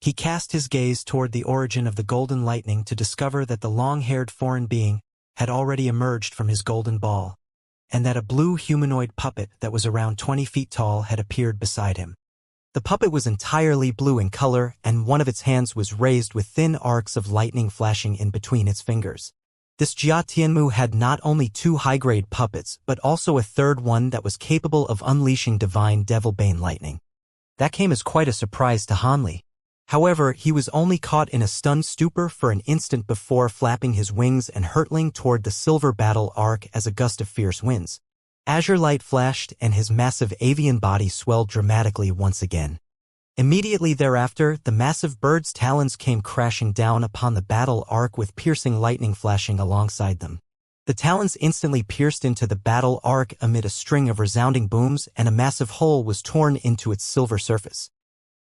He cast his gaze toward the origin of the golden lightning to discover that the long-haired foreign being had already emerged from his golden ball, and that a blue humanoid puppet that was around 20 feet tall had appeared beside him. The puppet was entirely blue in color, and one of its hands was raised with thin arcs of lightning flashing in between its fingers. This Jia Tianmu had not only two high-grade puppets, but also a third one that was capable of unleashing divine devil-bane lightning. That came as quite a surprise to Hanli. However, he was only caught in a stunned stupor for an instant before flapping his wings and hurtling toward the silver battle arc as a gust of fierce winds. Azure light flashed and his massive avian body swelled dramatically once again. Immediately thereafter, the massive bird's talons came crashing down upon the battle arc with piercing lightning flashing alongside them. The talons instantly pierced into the battle arc amid a string of resounding booms, and a massive hole was torn into its silver surface.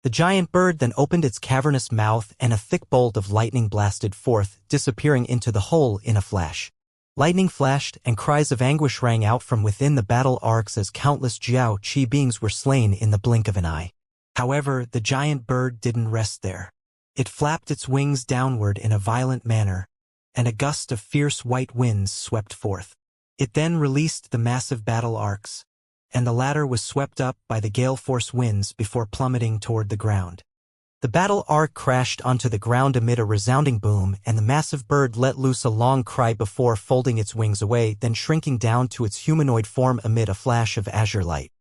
The giant bird then opened its cavernous mouth and a thick bolt of lightning blasted forth, disappearing into the hole in a flash. Lightning flashed and cries of anguish rang out from within the battle arcs as countless Jiao Qi beings were slain in the blink of an eye. However, the giant bird didn't rest there. It flapped its wings downward in a violent manner, and a gust of fierce white winds swept forth. It then released the massive battle arcs, and the latter was swept up by the gale-force winds before plummeting toward the ground. The battle arc crashed onto the ground amid a resounding boom, and the massive bird let loose a long cry before folding its wings away, then shrinking down to its humanoid form amid a flash of azure light.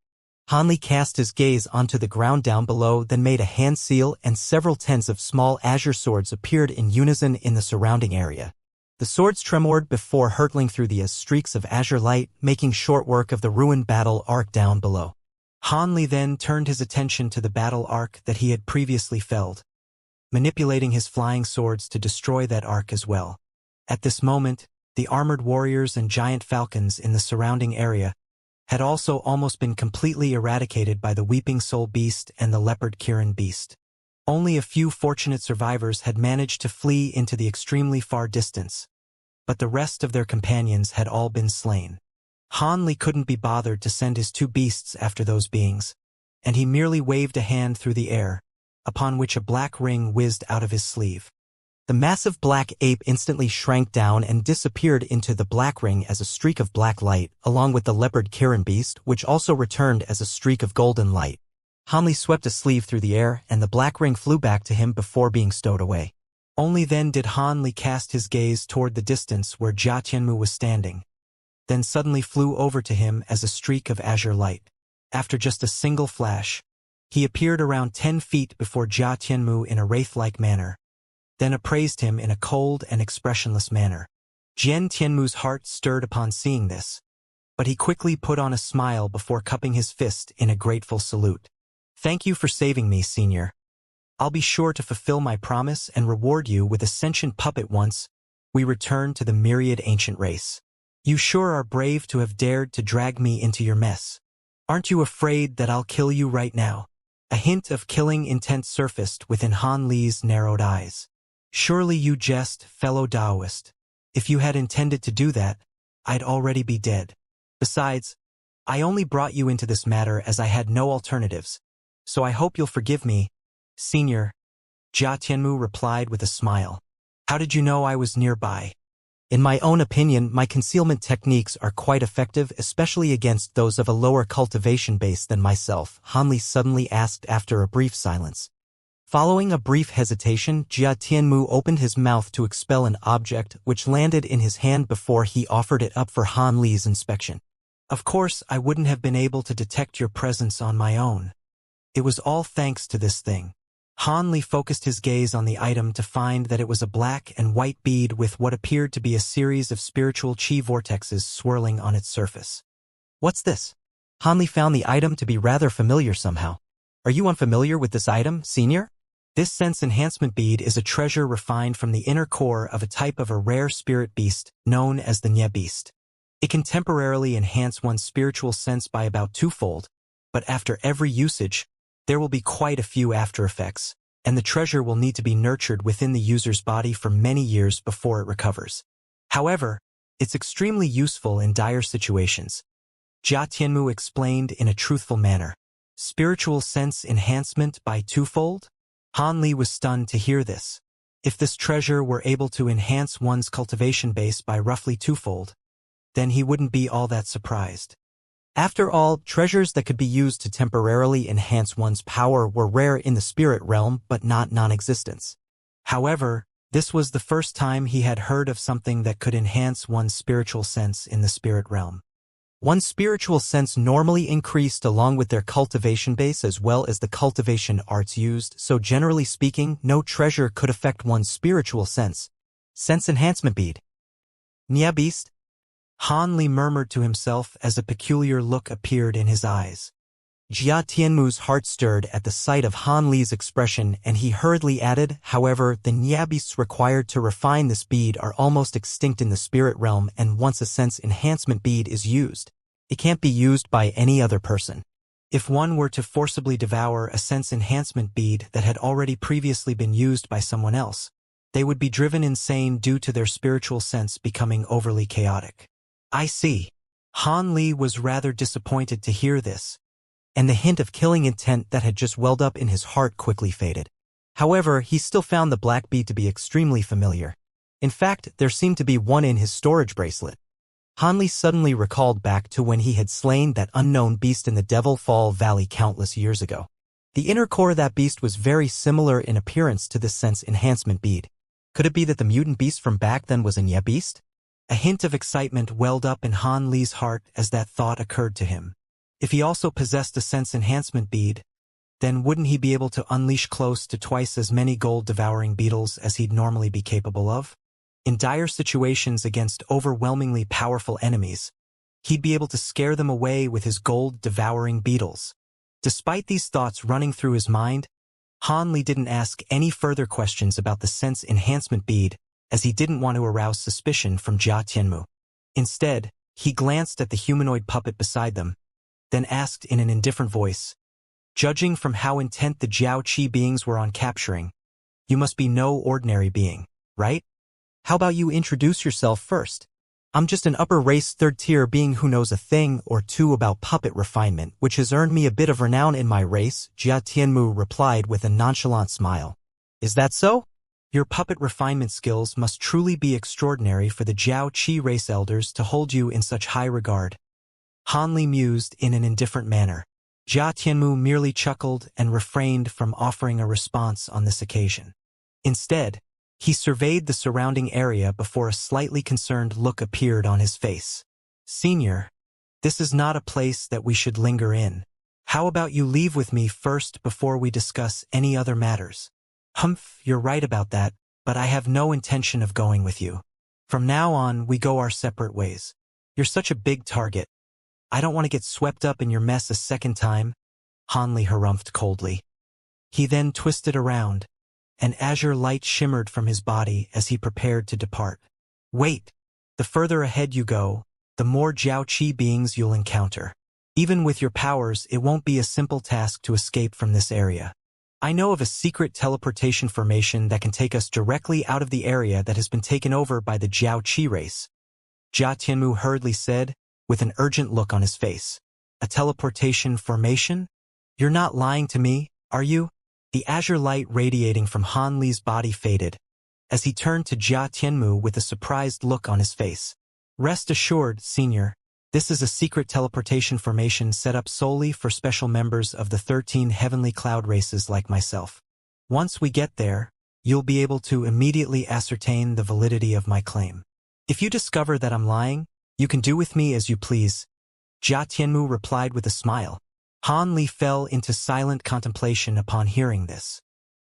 Hanli cast his gaze onto the ground down below, then made a hand seal, and several tens of small azure swords appeared in unison in the surrounding area. The swords tremored before hurtling through the streaks of azure light, making short work of the ruined battle arc down below. Hanli then turned his attention to the battle arc that he had previously felled, manipulating his flying swords to destroy that arc as well. At this moment, the armored warriors and giant falcons in the surrounding area had also almost been completely eradicated by the Weeping Soul Beast and the Leopard Kirin Beast. Only a few fortunate survivors had managed to flee into the extremely far distance, but the rest of their companions had all been slain. Hanli couldn't be bothered to send his two beasts after those beings, and he merely waved a hand through the air, upon which a black ring whizzed out of his sleeve. The massive black ape instantly shrank down and disappeared into the black ring as a streak of black light, along with the Leopard Kirin Beast, which also returned as a streak of golden light. Hanli swept a sleeve through the air, and the black ring flew back to him before being stowed away. Only then did Hanli cast his gaze toward the distance where Jia Tianmu was standing, then suddenly flew over to him as a streak of azure light. After just a single flash, he appeared around 10 feet before Jia Tianmu in a wraith-like manner, then appraised him in a cold and expressionless manner. Jian Tianmu's heart stirred upon seeing this, but he quickly put on a smile before cupping his fist in a grateful salute. "Thank you for saving me, Senior. I'll be sure to fulfill my promise and reward you with a sentient puppet once we return to the myriad ancient race. You sure are brave to have dared to drag me into your mess. Aren't you afraid that I'll kill you right now?" A hint of killing intent surfaced within Han Li's narrowed eyes. "Surely you jest, fellow Taoist. If you had intended to do that, I'd already be dead. Besides, I only brought you into this matter as I had no alternatives, so I hope you'll forgive me, Senior," Jia Tianmu replied with a smile. "How did you know I was nearby?" "In my own opinion, my concealment techniques are quite effective, especially against those of a lower cultivation base than myself," Hanli suddenly asked after a brief silence. Following a brief hesitation, Jia Tianmu opened his mouth to expel an object which landed in his hand before he offered it up for Han Li's inspection. "Of course, I wouldn't have been able to detect your presence on my own. It was all thanks to this thing." Han Li focused his gaze on the item to find that it was a black and white bead with what appeared to be a series of spiritual chi vortexes swirling on its surface. "What's this?" Han Li found the item to be rather familiar somehow. "Are you unfamiliar with this item, Senior?" This sense enhancement bead is a treasure refined from the inner core of a type of a rare spirit beast known as the Nye beast. It can temporarily enhance one's spiritual sense by about twofold, but after every usage, there will be quite a few after effects, and the treasure will need to be nurtured within the user's body for many years before it recovers. However, it's extremely useful in dire situations. Jia Tianmu explained in a truthful manner. "Spiritual sense enhancement by twofold?" Han Li was stunned to hear this. If this treasure were able to enhance one's cultivation base by roughly twofold, then he wouldn't be all that surprised. After all, treasures that could be used to temporarily enhance one's power were rare in the spirit realm but not non-existence. However, this was the first time he had heard of something that could enhance one's spiritual sense in the spirit realm. One's spiritual sense normally increased along with their cultivation base as well as the cultivation arts used, so generally speaking, no treasure could affect one's spiritual sense. Sense enhancement bead. Nya beast? Han Li murmured to himself as a peculiar look appeared in his eyes. Jia Tianmu's heart stirred at the sight of Han Li's expression, and he hurriedly added, however, the Nya beasts required to refine this bead are almost extinct in the spirit realm, and once a sense enhancement bead is used, it can't be used by any other person. If one were to forcibly devour a sense enhancement bead that had already previously been used by someone else, they would be driven insane due to their spiritual sense becoming overly chaotic. I see. Han Li was rather disappointed to hear this, and the hint of killing intent that had just welled up in his heart quickly faded. However, he still found the black bead to be extremely familiar. In fact, there seemed to be one in his storage bracelet. Han Li suddenly recalled back to when he had slain that unknown beast in the Devil Fall Valley countless years ago. The inner core of that beast was very similar in appearance to this sense enhancement bead. Could it be that the mutant beast from back then was a Nya beast? A hint of excitement welled up in Han Li's heart as that thought occurred to him. If he also possessed a sense enhancement bead, then wouldn't he be able to unleash close to twice as many gold-devouring beetles as he'd normally be capable of? In dire situations against overwhelmingly powerful enemies, he'd be able to scare them away with his gold-devouring beetles. Despite these thoughts running through his mind, Han Li didn't ask any further questions about the sense enhancement bead, as he didn't want to arouse suspicion from Jia Tianmu. Instead, he glanced at the humanoid puppet beside them, then asked in an indifferent voice, "Judging from how intent the Jiao Qi beings were on capturing, you must be no ordinary being, right? How about you introduce yourself first? I'm just an upper-race third-tier being who knows a thing or two about puppet refinement, which has earned me a bit of renown in my race," Jia Tianmu replied with a nonchalant smile. "Is that so? Your puppet refinement skills must truly be extraordinary for the Jiao Qi race elders to hold you in such high regard." Han Li mused in an indifferent manner. Jia Tianmu merely chuckled and refrained from offering a response on this occasion. Instead, he surveyed the surrounding area before a slightly concerned look appeared on his face. "Senior, this is not a place that we should linger in. How about you leave with me first before we discuss any other matters?" "Humph, you're right about that, but I have no intention of going with you. From now on, we go our separate ways. You're such a big target. I don't want to get swept up in your mess a second time," Han Li harumphed coldly. He then twisted around. An azure light shimmered from his body as he prepared to depart. "Wait! The further ahead you go, the more Jiao Qi beings you'll encounter. Even with your powers, it won't be a simple task to escape from this area. I know of a secret teleportation formation that can take us directly out of the area that has been taken over by the Jiao Qi race," Jia Tianmu hurriedly said, with an urgent look on his face. "A teleportation formation? You're not lying to me, are you?" The azure light radiating from Han Li's body faded, as he turned to Jia Tianmu with a surprised look on his face. "Rest assured, Senior, this is a secret teleportation formation set up solely for special members of the 13 heavenly cloud races like myself. Once we get there, you'll be able to immediately ascertain the validity of my claim. If you discover that I'm lying, you can do with me as you please," Jia Tianmu replied with a smile. Han Li fell into silent contemplation upon hearing this.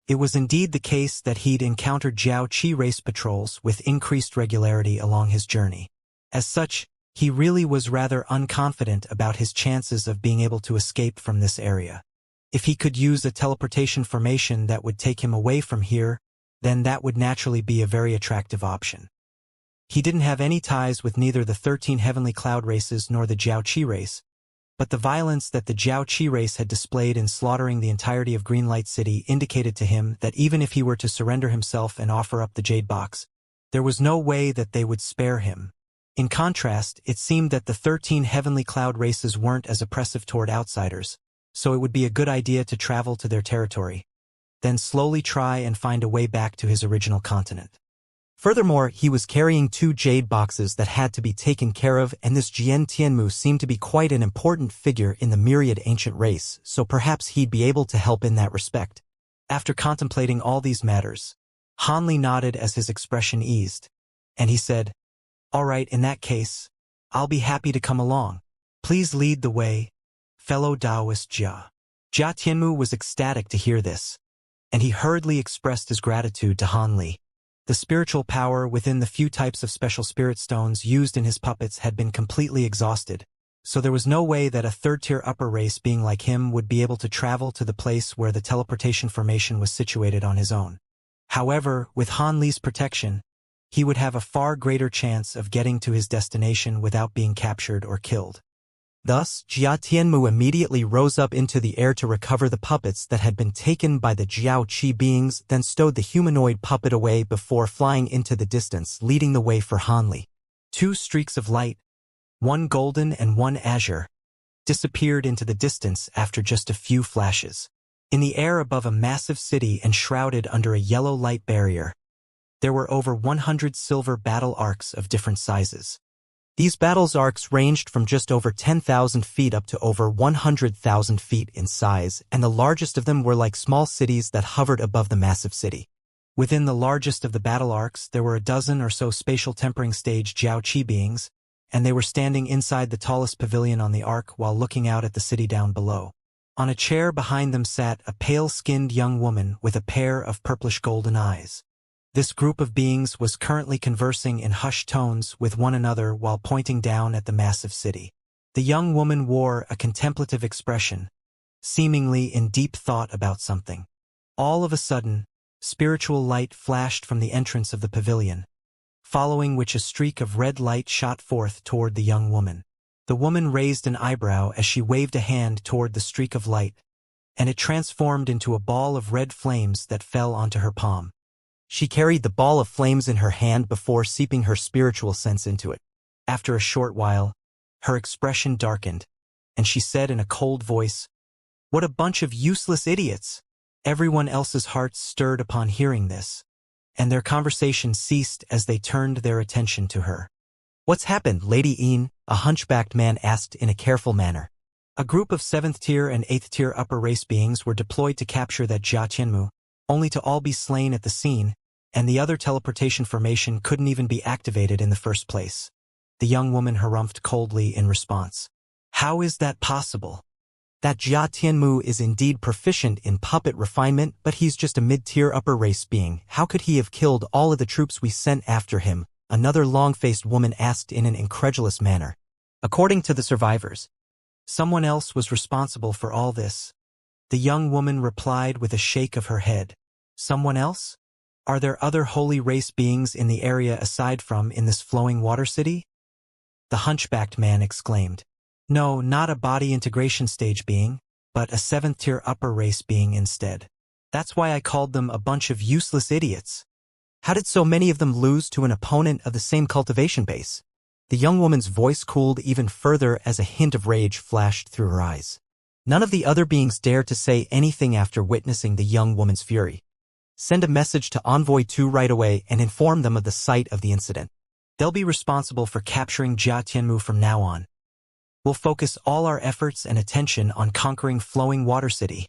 It was indeed the case that he'd encountered Jiao Qi race patrols with increased regularity along his journey. As such, he really was rather unconfident about his chances of being able to escape from this area. If he could use a teleportation formation that would take him away from here, then that would naturally be a very attractive option. He didn't have any ties with neither the 13 heavenly cloud races nor the Jiao Qi race, but the violence that the Jiao Qi race had displayed in slaughtering the entirety of Greenlight City indicated to him that even if he were to surrender himself and offer up the Jade Box, there was no way that they would spare him. In contrast, it seemed that the 13 heavenly cloud races weren't as oppressive toward outsiders, so it would be a good idea to travel to their territory. then slowly try and find a way back to his original continent. Furthermore, he was carrying 2 jade boxes that had to be taken care of, and this Jian Tianmu seemed to be quite an important figure in the myriad ancient race, so perhaps he'd be able to help in that respect. After contemplating all these matters, Hanli nodded as his expression eased, and he said, "All right, in that case, I'll be happy to come along. Please lead the way, fellow Taoist Jia." Jia Tianmu was ecstatic to hear this, and he hurriedly expressed his gratitude to Hanli. The spiritual power within the few types of special spirit stones used in his puppets had been completely exhausted, so there was no way that a third-tier upper race being like him would be able to travel to the place where the teleportation formation was situated on his own. However, with Hanli's protection, he would have a far greater chance of getting to his destination without being captured or killed. Thus, Jia Tianmu immediately rose up into the air to recover the puppets that had been taken by the Jiao Qi beings, then stowed the humanoid puppet away before flying into the distance, leading the way for Hanli. 2 streaks of light, one golden and one azure, disappeared into the distance after just a few flashes. In the air above a massive city enshrouded under a yellow light barrier, there were over 100 silver battle arcs of different sizes. These battle arcs ranged from just over 10,000 feet up to over 100,000 feet in size, and the largest of them were like small cities that hovered above the massive city. Within the largest of the battle arcs, there were a dozen or so spatial tempering stage Jiao Qi beings, and they were standing inside the tallest pavilion on the arc while looking out at the city down below. On a chair behind them sat a pale-skinned young woman with a pair of purplish golden eyes. This group of beings was currently conversing in hushed tones with one another while pointing down at the massive city. The young woman wore a contemplative expression, seemingly in deep thought about something. All of a sudden, spiritual light flashed from the entrance of the pavilion, following which a streak of red light shot forth toward the young woman. The woman raised an eyebrow as she waved a hand toward the streak of light, and it transformed into a ball of red flames that fell onto her palm. She carried the ball of flames in her hand before seeping her spiritual sense into it. After a short while, her expression darkened, and she said in a cold voice, "What a bunch of useless idiots!" Everyone else's hearts stirred upon hearing this, and their conversation ceased as they turned their attention to her. "What's happened, Lady Yin?" a hunchbacked man asked in a careful manner. A group of 7th-tier and 8th-tier upper race beings were deployed to capture that Jia Tianmu, only to all be slain at the scene, and the other teleportation formation couldn't even be activated in the first place. The young woman harumphed coldly in response. "How is that possible? That Jia Tianmu is indeed proficient in puppet refinement, but he's just a mid-tier upper race being. How could he have killed all of the troops we sent after him?" Another long-faced woman asked in an incredulous manner. According to the survivors, someone else was responsible for all this. The young woman replied with a shake of her head. "Someone else? Are there other holy race beings in the area aside from in this flowing water city?" The hunchbacked man exclaimed. "No, not a body integration stage being, but a 7th-tier upper race being instead. That's why I called them a bunch of useless idiots. How did so many of them lose to an opponent of the same cultivation base?" The young woman's voice cooled even further as a hint of rage flashed through her eyes. None of the other beings dared to say anything after witnessing the young woman's fury. "Send a message to Envoy 2 right away and inform them of the site of the incident. They'll be responsible for capturing Jia Tianmu from now on. We'll focus all our efforts and attention on conquering Flowing Water City."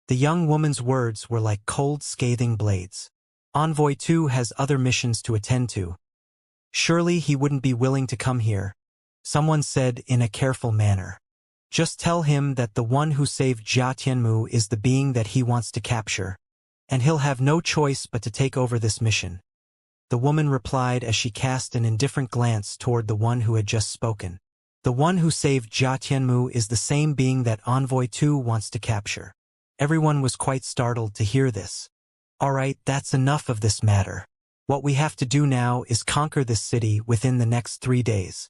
The young woman's words were like cold, scathing blades. "Envoy 2 has other missions to attend to. Surely he wouldn't be willing to come here," someone said in a careful manner. "Just tell him that the one who saved Jia Tianmu is the being that he wants to capture, and he'll have no choice but to take over this mission." The woman replied as she cast an indifferent glance toward the one who had just spoken. "The one who saved Jia Tianmu is the same being that Envoy 2 wants to capture." Everyone was quite startled to hear this. "All right, that's enough of this matter. What we have to do now is conquer this city within the next 3 days.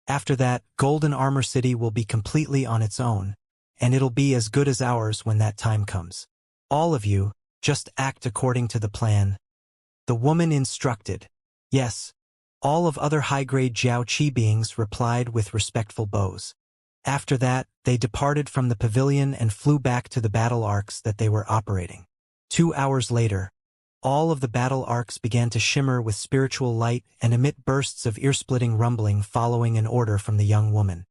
After that, Golden Armor City will be completely on its own, and it'll be as good as ours when that time comes. All of you, just act according to the plan." The woman instructed. Yes, all of other high-grade Jiao Qi beings replied with respectful bows. After that, they departed from the pavilion and flew back to the battle arcs that they were operating. 2 hours later, all of the battle arcs began to shimmer with spiritual light and emit bursts of ear-splitting rumbling following an order from the young woman.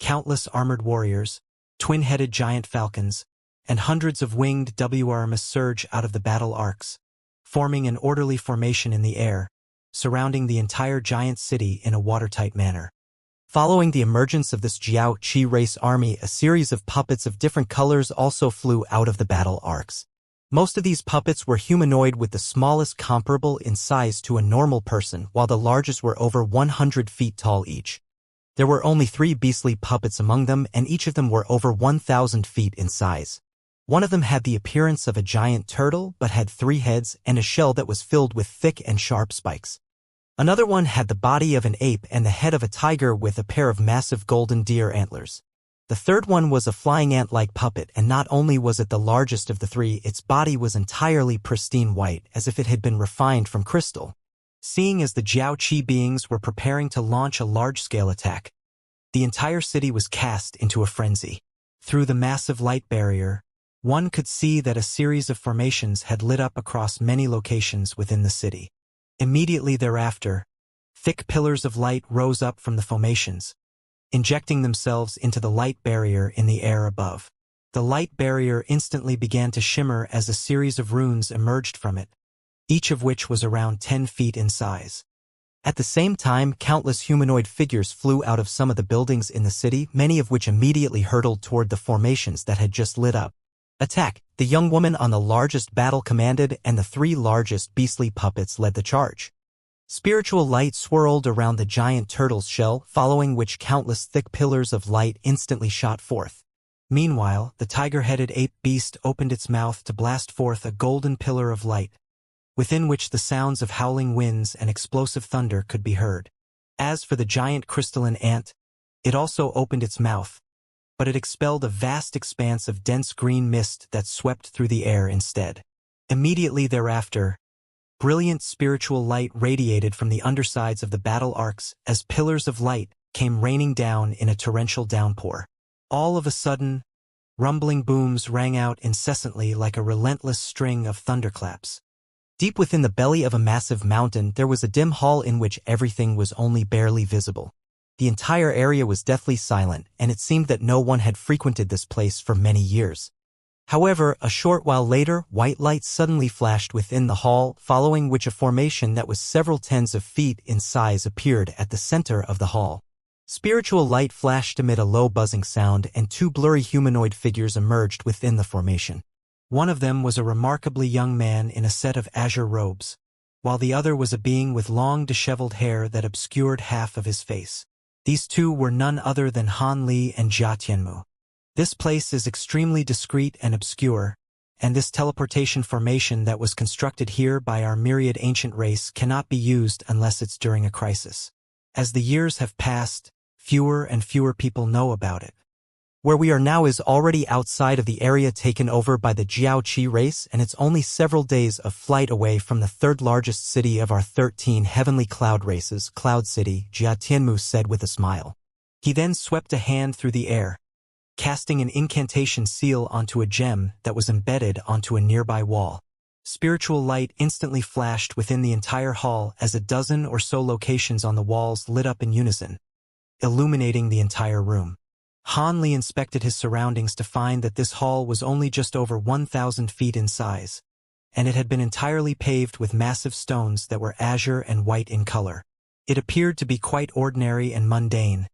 Countless armored warriors, twin-headed giant falcons, and hundreds of winged WRMs surge out of the battle arcs, forming an orderly formation in the air, surrounding the entire giant city in a watertight manner. Following the emergence of this Jiao Qi race army, a series of puppets of different colors also flew out of the battle arcs. Most of these puppets were humanoid, with the smallest comparable in size to a normal person, while the largest were over 100 feet tall each. There were only 3 beastly puppets among them, and each of them were over 1,000 feet in size. One of them had the appearance of a giant turtle, but had 3 heads and a shell that was filled with thick and sharp spikes. Another one had the body of an ape and the head of a tiger with a pair of massive golden deer antlers. The third one was a flying ant-like puppet, and not only was it the largest of the 3, its body was entirely pristine white, as if it had been refined from crystal. Seeing as the Jiao Qi beings were preparing to launch a large-scale attack, the entire city was cast into a frenzy. Through the massive light barrier, one could see that a series of formations had lit up across many locations within the city. Immediately thereafter, thick pillars of light rose up from the formations, injecting themselves into the light barrier in the air above. The light barrier instantly began to shimmer as a series of runes emerged from it, each of which was around 10 feet in size. At the same time, countless humanoid figures flew out of some of the buildings in the city, many of which immediately hurtled toward the formations that had just lit up. Attack! The young woman on the largest battle commanded, and the 3 largest beastly puppets led the charge. Spiritual light swirled around the giant turtle's shell, following which countless thick pillars of light instantly shot forth. Meanwhile, the tiger-headed ape beast opened its mouth to blast forth a golden pillar of light, within which the sounds of howling winds and explosive thunder could be heard. As for the giant crystalline ant, it also opened its mouth, but it expelled a vast expanse of dense green mist that swept through the air instead. Immediately thereafter, brilliant spiritual light radiated from the undersides of the battle arcs as pillars of light came raining down in a torrential downpour. All of a sudden, rumbling booms rang out incessantly like a relentless string of thunderclaps. Deep within the belly of a massive mountain, there was a dim hall in which everything was only barely visible. The entire area was deathly silent, and it seemed that no one had frequented this place for many years. However, a short while later, white light suddenly flashed within the hall, following which a formation that was several tens of feet in size appeared at the center of the hall. Spiritual light flashed amid a low buzzing sound, and 2 blurry humanoid figures emerged within the formation. One of them was a remarkably young man in a set of azure robes, while the other was a being with long disheveled hair that obscured half of his face. These 2 were none other than Han Li and Jia Tianmu. This place is extremely discreet and obscure, and this teleportation formation that was constructed here by our myriad ancient race cannot be used unless it's during a crisis. As the years have passed, fewer and fewer people know about it. Where we are now is already outside of the area taken over by the Jiao Qi race, and it's only several days of flight away from the 3rd largest city of our 13 heavenly cloud races, Cloud City, Jia Tianmu said with a smile. He then swept a hand through the air, casting an incantation seal onto a gem that was embedded onto a nearby wall. Spiritual light instantly flashed within the entire hall as a dozen or so locations on the walls lit up in unison, illuminating the entire room. Han Li inspected his surroundings to find that this hall was only just over 1,000 feet in size, and it had been entirely paved with massive stones that were azure and white in color. It appeared to be quite ordinary and mundane,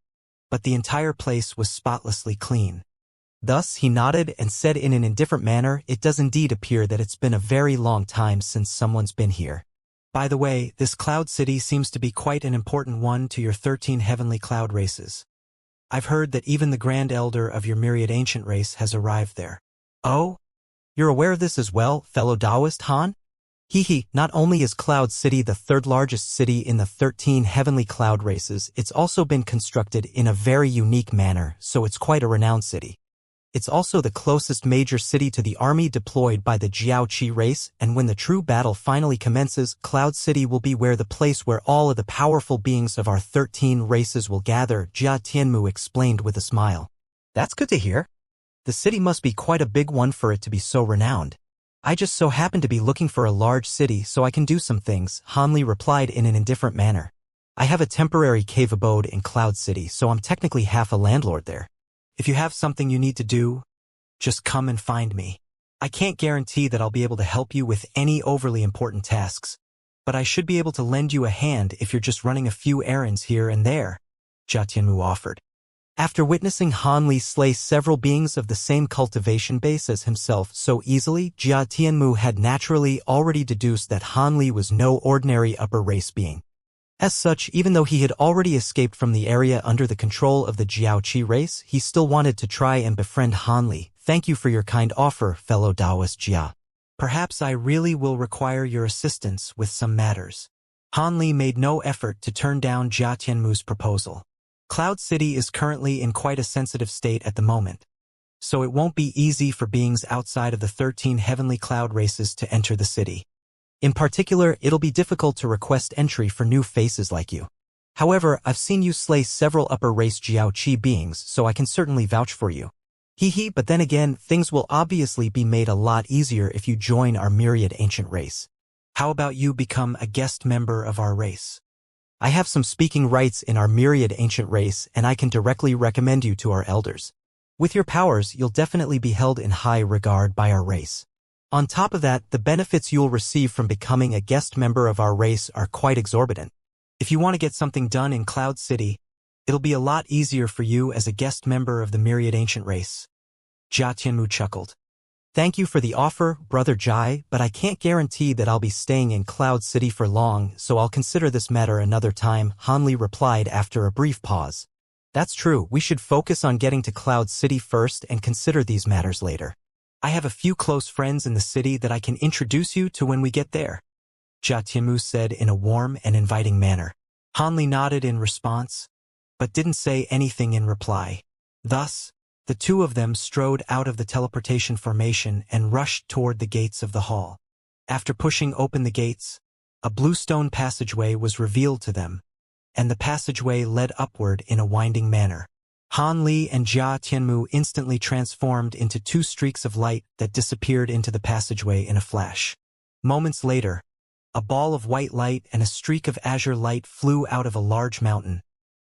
but the entire place was spotlessly clean. Thus, he nodded and said in an indifferent manner, "It does indeed appear that it's been a very long time since someone's been here. By the way, this cloud city seems to be quite an important one to your 13 heavenly cloud races. I've heard that even the Grand Elder of your myriad ancient race has arrived there." "Oh? You're aware of this as well, fellow Taoist Han?" Not only is Cloud City the 3rd largest city in the 13 heavenly cloud races, it's also been constructed in a very unique manner, so it's quite a renowned city. It's also the closest major city to the army deployed by the Jiao Qi race, and when the true battle finally commences, Cloud City will be the place where all of the powerful beings of our 13 races will gather, Jia Tianmu explained with a smile. "That's good to hear. The city must be quite a big one for it to be so renowned." I just so happen to be looking for a large city so I can do some things, Han Li replied in an indifferent manner. I have a temporary cave abode in Cloud City, so I'm technically half a landlord there. If you have something you need to do, just come and find me. I can't guarantee that I'll be able to help you with any overly important tasks, but I should be able to lend you a hand if you're just running a few errands here and there, Jia Tianmu offered. After witnessing Han Li slay several beings of the same cultivation base as himself so easily, Jia Tianmu had naturally already deduced that Han Li was no ordinary upper race being. As such, even though he had already escaped from the area under the control of the Jiaoqi race, he still wanted to try and befriend Han Li. Thank you for your kind offer, fellow Taoist Jia. Perhaps I really will require your assistance with some matters. Han Li made no effort to turn down Jia Tianmu's proposal. Cloud City is currently in quite a sensitive state at the moment, so it won't be easy for beings outside of the 13 heavenly cloud races to enter the city. In particular, it'll be difficult to request entry for new faces like you. However, I've seen you slay several upper race Jiaoqi beings, so I can certainly vouch for you. But then again, things will obviously be made a lot easier if you join our myriad ancient race. How about you become a guest member of our race? I have some speaking rights in our myriad ancient race, and I can directly recommend you to our elders. With your powers, you'll definitely be held in high regard by our race. On top of that, the benefits you'll receive from becoming a guest member of our race are quite exorbitant. If you want to get something done in Cloud City, it'll be a lot easier for you as a guest member of the myriad ancient race. Jia Tianmu chuckled. Thank you for the offer, Brother Jai, but I can't guarantee that I'll be staying in Cloud City for long, so I'll consider this matter another time, Han Li replied after a brief pause. That's true, we should focus on getting to Cloud City first and consider these matters later. I have a few close friends in the city that I can introduce you to when we get there, Jia Tianmu said in a warm and inviting manner. Han Li nodded in response, but didn't say anything in reply. Thus, the two of them strode out of the teleportation formation and rushed toward the gates of the hall. After pushing open the gates, a blue stone passageway was revealed to them, and the passageway led upward in a winding manner. Han Li and Jia Tianmu instantly transformed into two streaks of light that disappeared into the passageway in a flash. Moments later, a ball of white light and a streak of azure light flew out of a large mountain,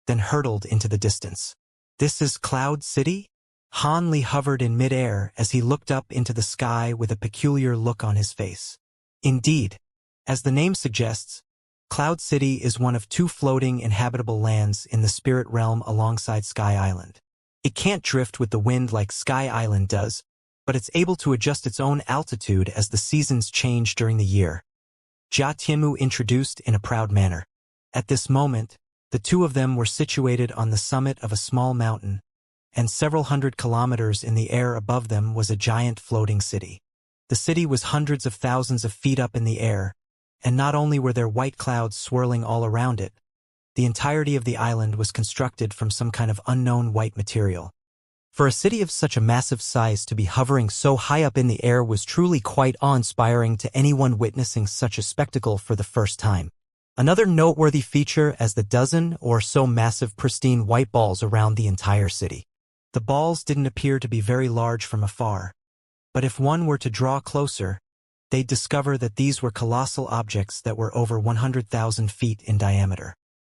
then hurtled into the distance. This is Cloud City? Han Li hovered in midair as he looked up into the sky with a peculiar look on his face. Indeed, as the name suggests, Cloud City is one of two floating inhabitable lands in the spirit realm alongside Sky Island. It can't drift with the wind like Sky Island does, but it's able to adjust its own altitude as the seasons change during the year. Jia Tianmu introduced in a proud manner. At this moment, the two of them were situated on the summit of a small mountain, and several hundred kilometers in the air above them was a giant floating city. The city was hundreds of thousands of feet up in the air, and not only were there white clouds swirling all around it, the entirety of the island was constructed from some kind of unknown white material. For a city of such a massive size to be hovering so high up in the air was truly quite awe-inspiring to anyone witnessing such a spectacle for the first time. Another noteworthy feature as the dozen or so massive pristine white balls around the entire city. The balls didn't appear to be very large from afar, but if one were to draw closer, they'd discover that these were colossal objects that were over 100,000 feet in diameter.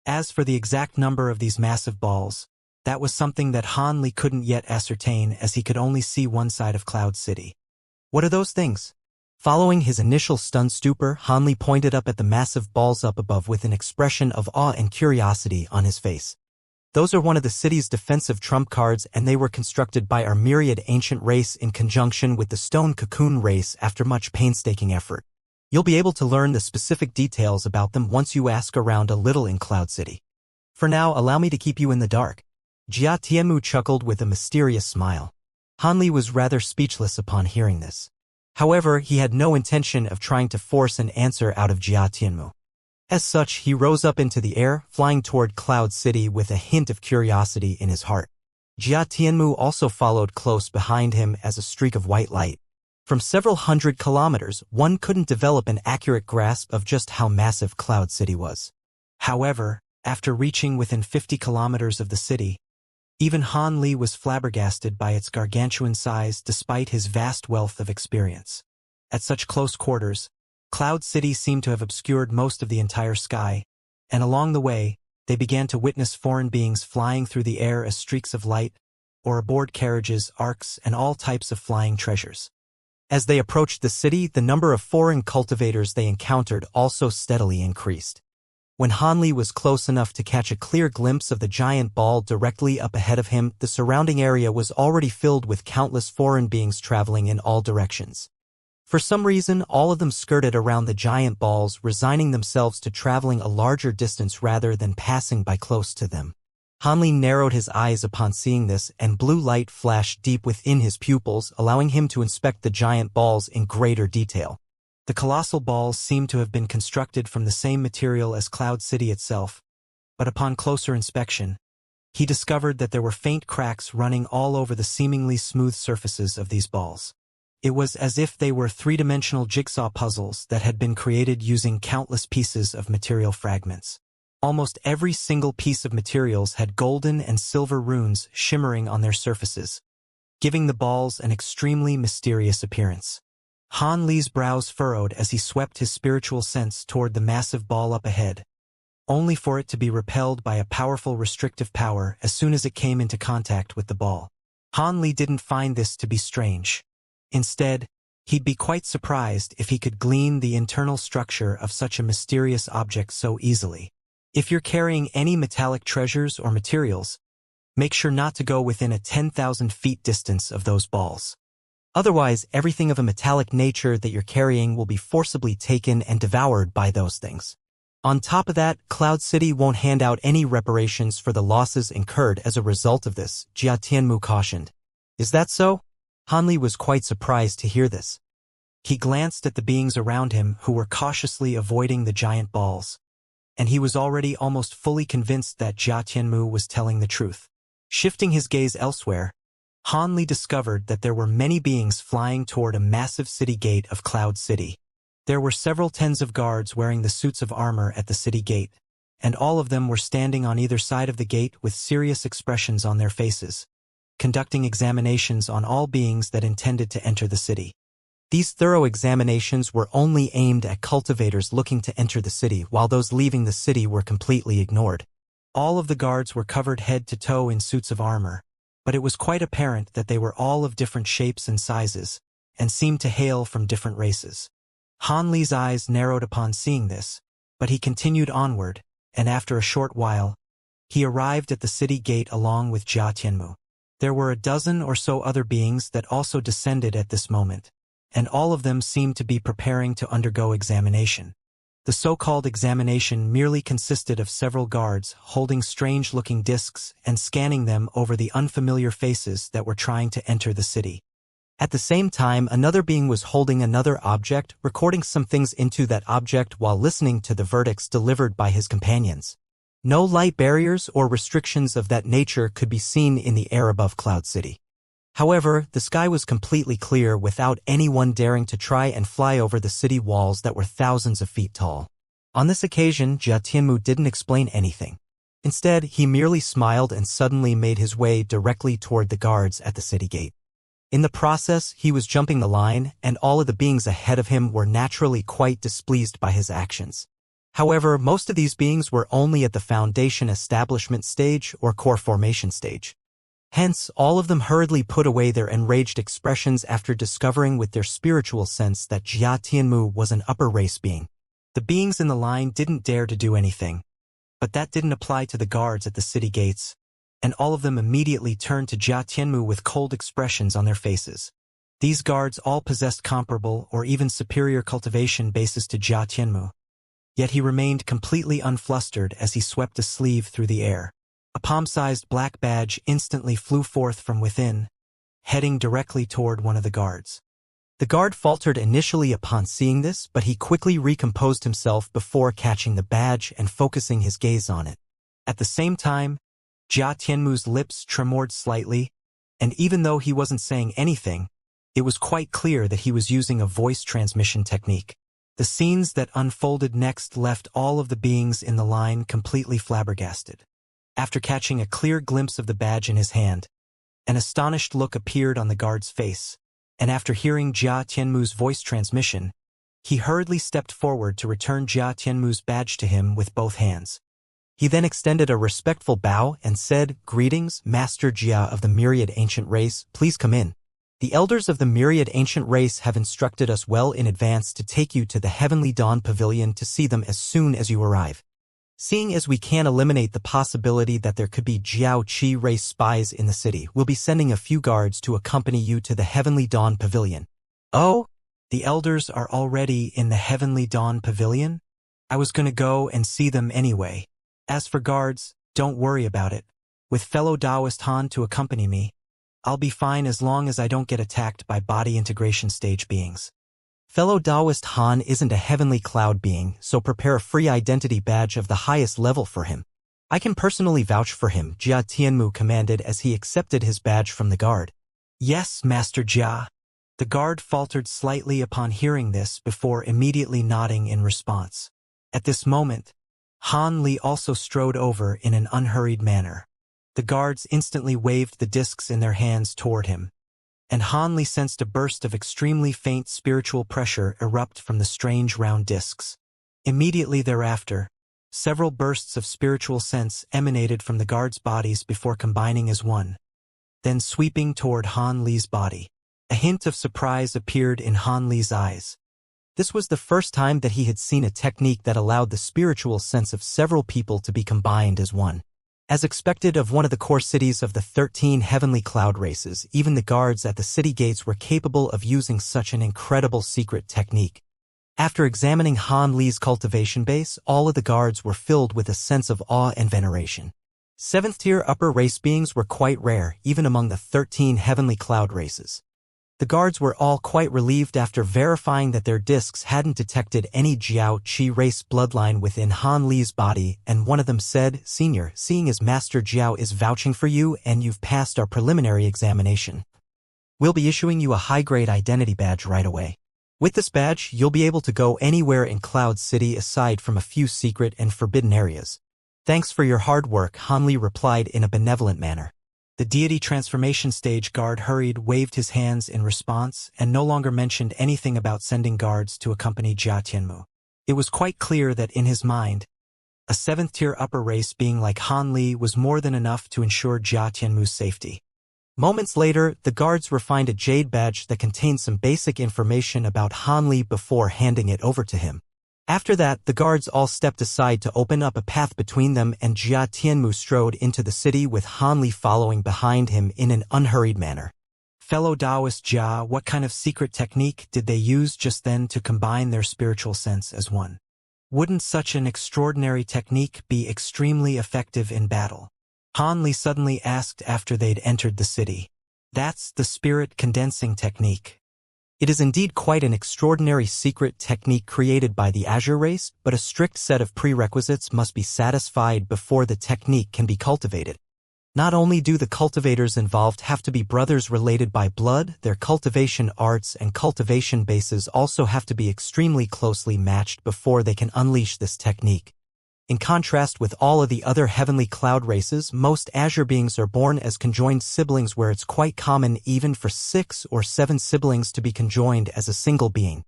As for the exact number of these massive balls, that was something that Han Li couldn't yet ascertain as he could only see one side of Cloud City. What are those things? Following his initial stunned stupor, Han Li pointed up at the massive balls up above with an expression of awe and curiosity on his face. Those are one of the city's defensive trump cards, and they were constructed by our myriad ancient race in conjunction with the stone cocoon race after much painstaking effort. You'll be able to learn the specific details about them once you ask around a little in Cloud City. For now, allow me to keep you in the dark. Jia Tianmu chuckled with a mysterious smile. Han Li was rather speechless upon hearing this. However, he had no intention of trying to force an answer out of Jia Tianmu. As such, he rose up into the air, flying toward Cloud City with a hint of curiosity in his heart. Jia Tianmu also followed close behind him as a streak of white light. From several hundred kilometers, one couldn't develop an accurate grasp of just how massive Cloud City was. However, after reaching within 50 kilometers of the city, even Han Li was flabbergasted by its gargantuan size despite his vast wealth of experience. At such close quarters, Cloud City seemed to have obscured most of the entire sky, and along the way, they began to witness foreign beings flying through the air as streaks of light, or aboard carriages, arcs, and all types of flying treasures. As they approached the city, the number of foreign cultivators they encountered also steadily increased. When Hanli was close enough to catch a clear glimpse of the giant ball directly up ahead of him, the surrounding area was already filled with countless foreign beings traveling in all directions. For some reason, all of them skirted around the giant balls, resigning themselves to traveling a larger distance rather than passing by close to them. Hanli narrowed his eyes upon seeing this, and blue light flashed deep within his pupils, allowing him to inspect the giant balls in greater detail. The colossal balls seemed to have been constructed from the same material as Cloud City itself, but upon closer inspection, he discovered that there were faint cracks running all over the seemingly smooth surfaces of these balls. It was as if they were three-dimensional jigsaw puzzles that had been created using countless pieces of material fragments. Almost every single piece of materials had golden and silver runes shimmering on their surfaces, giving the balls an extremely mysterious appearance. Han Li's brows furrowed as he swept his spiritual sense toward the massive ball up ahead, only for it to be repelled by a powerful restrictive power as soon as it came into contact with the ball. Han Li didn't find this to be strange. Instead, he'd be quite surprised if he could glean the internal structure of such a mysterious object so easily. If you're carrying any metallic treasures or materials, make sure not to go within a 10,000 feet distance of those balls. Otherwise, everything of a metallic nature that you're carrying will be forcibly taken and devoured by those things. On top of that, Cloud City won't hand out any reparations for the losses incurred as a result of this, Jia Tianmu cautioned. Is that so? Hanli was quite surprised to hear this. He glanced at the beings around him who were cautiously avoiding the giant balls, and he was already almost fully convinced that Jia Tianmu was telling the truth. Shifting his gaze elsewhere, Hanli discovered that there were many beings flying toward a massive city gate of Cloud City. There were several tens of guards wearing the suits of armor at the city gate, and all of them were standing on either side of the gate with serious expressions on their faces, conducting examinations on all beings that intended to enter the city. These thorough examinations were only aimed at cultivators looking to enter the city, while those leaving the city were completely ignored. All of the guards were covered head to toe in suits of armor, but it was quite apparent that they were all of different shapes and sizes, and seemed to hail from different races. Han Li's eyes narrowed upon seeing this, but he continued onward, and after a short while, he arrived at the city gate along with Jia Tianmu. There were a dozen or so other beings that also descended at this moment, and all of them seemed to be preparing to undergo examination. The so-called examination merely consisted of several guards holding strange-looking discs and scanning them over the unfamiliar faces that were trying to enter the city. At the same time, another being was holding another object, recording some things into that object while listening to the verdicts delivered by his companions. No light barriers or restrictions of that nature could be seen in the air above Cloud City. However, the sky was completely clear without anyone daring to try and fly over the city walls that were thousands of feet tall. On this occasion, Jia Tianmu didn't explain anything. Instead, he merely smiled and suddenly made his way directly toward the guards at the city gate. In the process, he was jumping the line, and all of the beings ahead of him were naturally quite displeased by his actions. However, most of these beings were only at the foundation establishment stage or core formation stage. Hence, all of them hurriedly put away their enraged expressions after discovering with their spiritual sense that Jia Tianmu was an upper race being. The beings in the line didn't dare to do anything, but that didn't apply to the guards at the city gates, and all of them immediately turned to Jia Tianmu with cold expressions on their faces. These guards all possessed comparable or even superior cultivation bases to Jia Tianmu. Yet he remained completely unflustered as he swept a sleeve through the air. A palm-sized black badge instantly flew forth from within, heading directly toward one of the guards. The guard faltered initially upon seeing this, but he quickly recomposed himself before catching the badge and focusing his gaze on it. At the same time, Jia Tianmu's lips tremored slightly, and even though he wasn't saying anything, it was quite clear that he was using a voice transmission technique. The scenes that unfolded next left all of the beings in the line completely flabbergasted. After catching a clear glimpse of the badge in his hand, an astonished look appeared on the guard's face, and after hearing Jia Tianmu's voice transmission, he hurriedly stepped forward to return Jia Tianmu's badge to him with both hands. He then extended a respectful bow and said, "Greetings, Master Jia of the Myriad Ancient Race, please come in. The elders of the Myriad Ancient Race have instructed us well in advance to take you to the Heavenly Dawn Pavilion to see them as soon as you arrive. Seeing as we can't eliminate the possibility that there could be Jiao Qi race spies in the city, we'll be sending a few guards to accompany you to the Heavenly Dawn Pavilion." "Oh? The elders are already in the Heavenly Dawn Pavilion? I was gonna go and see them anyway. As for guards, don't worry about it. With fellow Taoist Han to accompany me, I'll be fine as long as I don't get attacked by body integration stage beings." Fellow Taoist Han isn't a heavenly cloud being, so prepare a free identity badge of the highest level for him. I can personally vouch for him, Jia Tianmu commanded as he accepted his badge from the guard. "Yes, Master Jia." The guard faltered slightly upon hearing this before immediately nodding in response. At this moment, Han Li also strode over in an unhurried manner. The guards instantly waved the discs in their hands toward him, and Han Li sensed a burst of extremely faint spiritual pressure erupt from the strange round discs. Immediately thereafter, several bursts of spiritual sense emanated from the guards' bodies before combining as one, then sweeping toward Han Li's body. A hint of surprise appeared in Han Li's eyes. This was the first time that he had seen a technique that allowed the spiritual sense of several people to be combined as one. As expected of one of the core cities of the 13 heavenly cloud races, even the guards at the city gates were capable of using such an incredible secret technique. After examining Han Li's cultivation base, all of the guards were filled with a sense of awe and veneration. 7th-tier upper race beings were quite rare, even among the 13 heavenly cloud races. The guards were all quite relieved after verifying that their discs hadn't detected any Jiao Qi race bloodline within Han Li's body, and one of them said, "Senior, seeing as Master Jiao is vouching for you and you've passed our preliminary examination, we'll be issuing you a high-grade identity badge right away. With this badge, you'll be able to go anywhere in Cloud City aside from a few secret and forbidden areas." "Thanks for your hard work," Han Li replied in a benevolent manner. The deity transformation stage guard hurried, waved his hands in response, and no longer mentioned anything about sending guards to accompany Jia Tianmu. It was quite clear that in his mind, a 7th-tier upper race being like Han Li was more than enough to ensure Jia Tianmu's safety. Moments later, the guards refined a jade badge that contained some basic information about Han Li before handing it over to him. After that, the guards all stepped aside to open up a path between them, and Jia Tianmu strode into the city with Han Li following behind him in an unhurried manner. Fellow Taoist Jia, what kind of secret technique did they use just then to combine their spiritual sense as one? Wouldn't such an extraordinary technique be extremely effective in battle? Han Li suddenly asked after they'd entered the city. "That's the spirit condensing technique. It is indeed quite an extraordinary secret technique created by the Azure race, but a strict set of prerequisites must be satisfied before the technique can be cultivated. Not only do the cultivators involved have to be brothers related by blood, their cultivation arts and cultivation bases also have to be extremely closely matched before they can unleash this technique. In contrast with all of the other heavenly cloud races, most Azure beings are born as conjoined siblings, where it's quite common even for 6 or 7 siblings to be conjoined as a single being.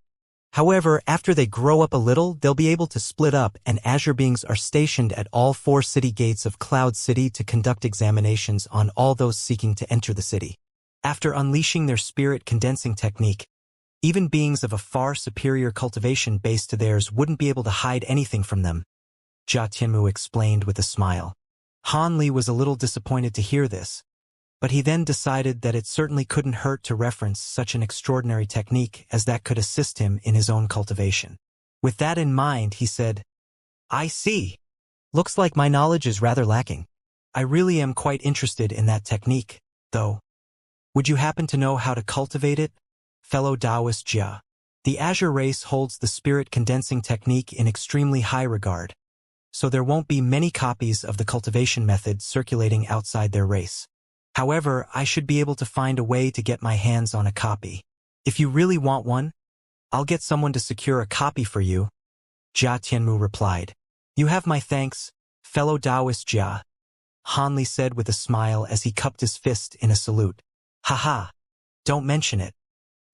However, after they grow up a little, they'll be able to split up, and Azure beings are stationed at all 4 city gates of Cloud City to conduct examinations on all those seeking to enter the city. After unleashing their spirit condensing technique, even beings of a far superior cultivation base to theirs wouldn't be able to hide anything from them, Jia Tianmu explained with a smile. Han Li was a little disappointed to hear this, but he then decided that it certainly couldn't hurt to reference such an extraordinary technique, as that could assist him in his own cultivation. With that in mind, he said, "I see. Looks like my knowledge is rather lacking. I really am quite interested in that technique, though. Would you happen to know how to cultivate it, fellow Taoist Jia?" The Azure race holds the spirit condensing technique in extremely high regard, so there won't be many copies of the cultivation method circulating outside their race. However, I should be able to find a way to get my hands on a copy. If you really want one, I'll get someone to secure a copy for you, Jia Tianmu replied. "You have my thanks, fellow Taoist Jia," Han Li said with a smile as he cupped his fist in a salute. "Haha, don't mention it.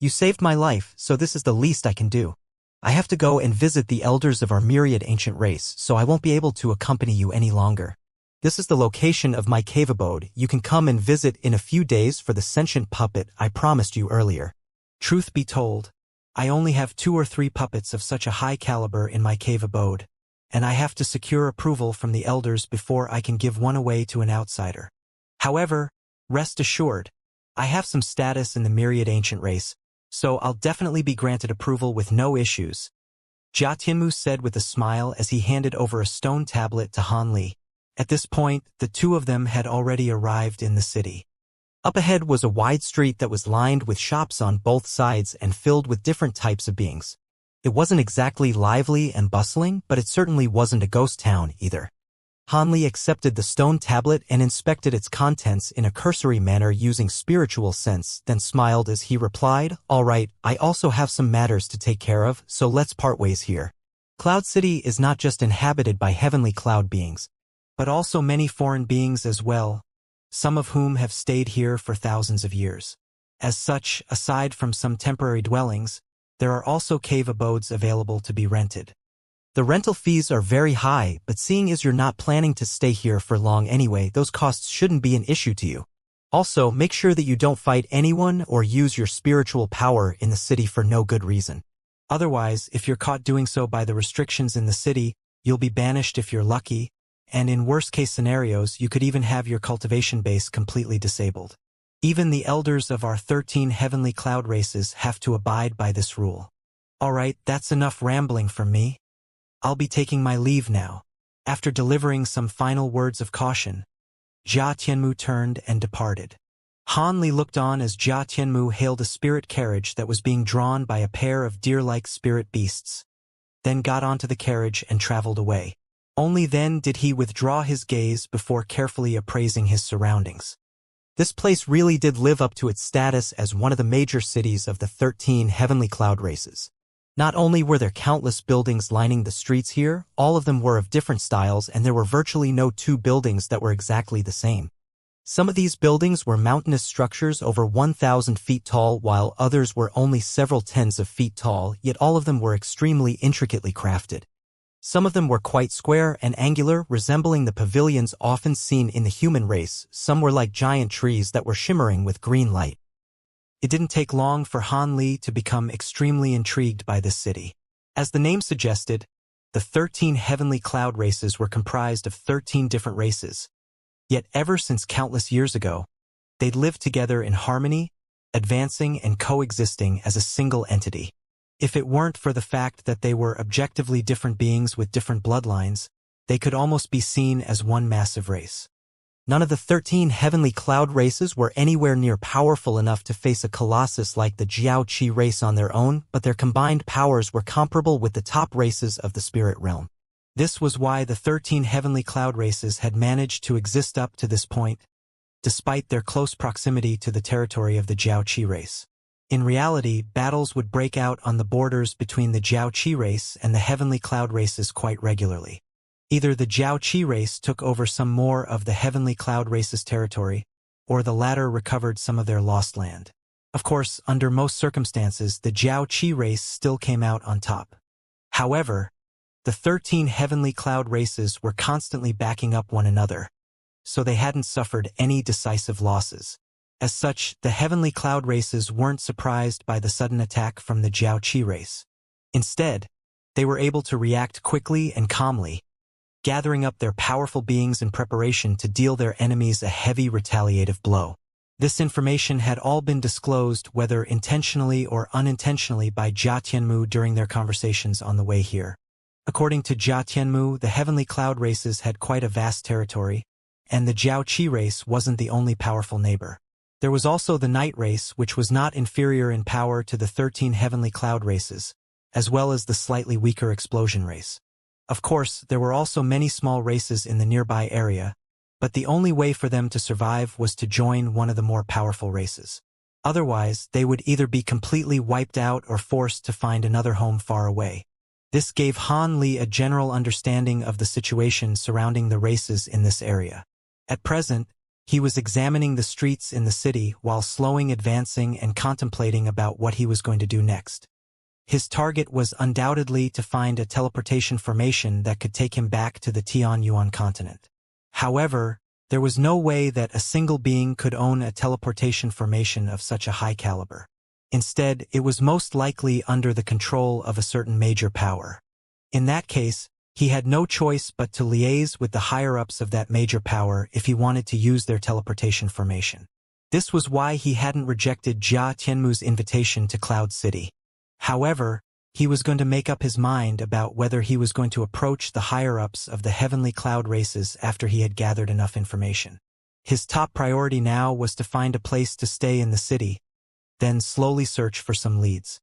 You saved my life, so this is the least I can do. I have to go and visit the elders of our myriad ancient race, so I won't be able to accompany you any longer. This is the location of my cave abode. You can come and visit in a few days for the sentient puppet I promised you earlier. Truth be told, I only have 2 or 3 puppets of such a high caliber in my cave abode, and I have to secure approval from the elders before I can give one away to an outsider. However, rest assured, I have some status in the myriad ancient race, so I'll definitely be granted approval with no issues, Jia Tianmu said with a smile as he handed over a stone tablet to Han Li. At this point, the two of them had already arrived in the city. Up ahead was a wide street that was lined with shops on both sides and filled with different types of beings. It wasn't exactly lively and bustling, but it certainly wasn't a ghost town either. Han Li accepted the stone tablet and inspected its contents in a cursory manner using spiritual sense, then smiled as he replied, "All right, I also have some matters to take care of, so let's part ways here." Cloud City is not just inhabited by heavenly cloud beings, but also many foreign beings as well, some of whom have stayed here for thousands of years. As such, aside from some temporary dwellings, there are also cave abodes available to be rented. The rental fees are very high, but seeing as you're not planning to stay here for long anyway, those costs shouldn't be an issue to you. Also, make sure that you don't fight anyone or use your spiritual power in the city for no good reason. Otherwise, if you're caught doing so by the restrictions in the city, you'll be banished if you're lucky, and in worst-case scenarios, you could even have your cultivation base completely disabled. Even the elders of our 13 heavenly cloud races have to abide by this rule. Alright, that's enough rambling from me. I'll be taking my leave now. After delivering some final words of caution, Jia Tianmu turned and departed. Han Li looked on as Jia Tianmu hailed a spirit carriage that was being drawn by a pair of deer-like spirit beasts, then got onto the carriage and traveled away. Only then did he withdraw his gaze before carefully appraising his surroundings. This place really did live up to its status as one of the major cities of the 13 heavenly cloud races. Not only were there countless buildings lining the streets here, all of them were of different styles, and there were virtually no two buildings that were exactly the same. Some of these buildings were mountainous structures over 1,000 feet tall, while others were only several tens of feet tall, yet all of them were extremely intricately crafted. Some of them were quite square and angular, resembling the pavilions often seen in the human race. Some were like giant trees that were shimmering with green light. It didn't take long for Han Li to become extremely intrigued by this city. As the name suggested, the 13 heavenly cloud races were comprised of 13 different races. Yet ever since countless years ago, they'd lived together in harmony, advancing and coexisting as a single entity. If it weren't for the fact that they were objectively different beings with different bloodlines, they could almost be seen as one massive race. None of the 13 heavenly cloud races were anywhere near powerful enough to face a colossus like the Jiaoqi race on their own, but their combined powers were comparable with the top races of the spirit realm. This was why the 13 heavenly cloud races had managed to exist up to this point, despite their close proximity to the territory of the Jiaoqi race. In reality, battles would break out on the borders between the Jiaoqi race and the heavenly cloud races quite regularly. Either the Jiaoqi race took over some more of the heavenly cloud race's territory, or the latter recovered some of their lost land. Of course, under most circumstances, the Jiaoqi race still came out on top. However, the 13 heavenly cloud races were constantly backing up one another, so they hadn't suffered any decisive losses. As such, the heavenly cloud races weren't surprised by the sudden attack from the Jiaoqi race. Instead, they were able to react quickly and calmly, gathering up their powerful beings in preparation to deal their enemies a heavy retaliative blow. This information had all been disclosed, whether intentionally or unintentionally, by Jia Tianmu during their conversations on the way here. According to Jia Tianmu, the heavenly cloud races had quite a vast territory, and the Jiaoqi race wasn't the only powerful neighbor. There was also the night race, which was not inferior in power to the 13 heavenly cloud races, as well as the slightly weaker explosion race. Of course, there were also many small races in the nearby area, but the only way for them to survive was to join one of the more powerful races. Otherwise, they would either be completely wiped out or forced to find another home far away. This gave Han Li a general understanding of the situation surrounding the races in this area. At present, He was examining the streets in the city while slowing, advancing, and contemplating about what he was going to do next. His target was undoubtedly to find a teleportation formation that could take him back to the Tianyuan continent. However, there was no way that a single being could own a teleportation formation of such a high caliber. Instead, it was most likely under the control of a certain major power. In that case, he had no choice but to liaise with the higher-ups of that major power if he wanted to use their teleportation formation. This was why he hadn't rejected Jia Tianmu's invitation to Cloud City. However, he was going to make up his mind about whether he was going to approach the higher-ups of the heavenly cloud races after he had gathered enough information. His top priority now was to find a place to stay in the city, then slowly search for some leads.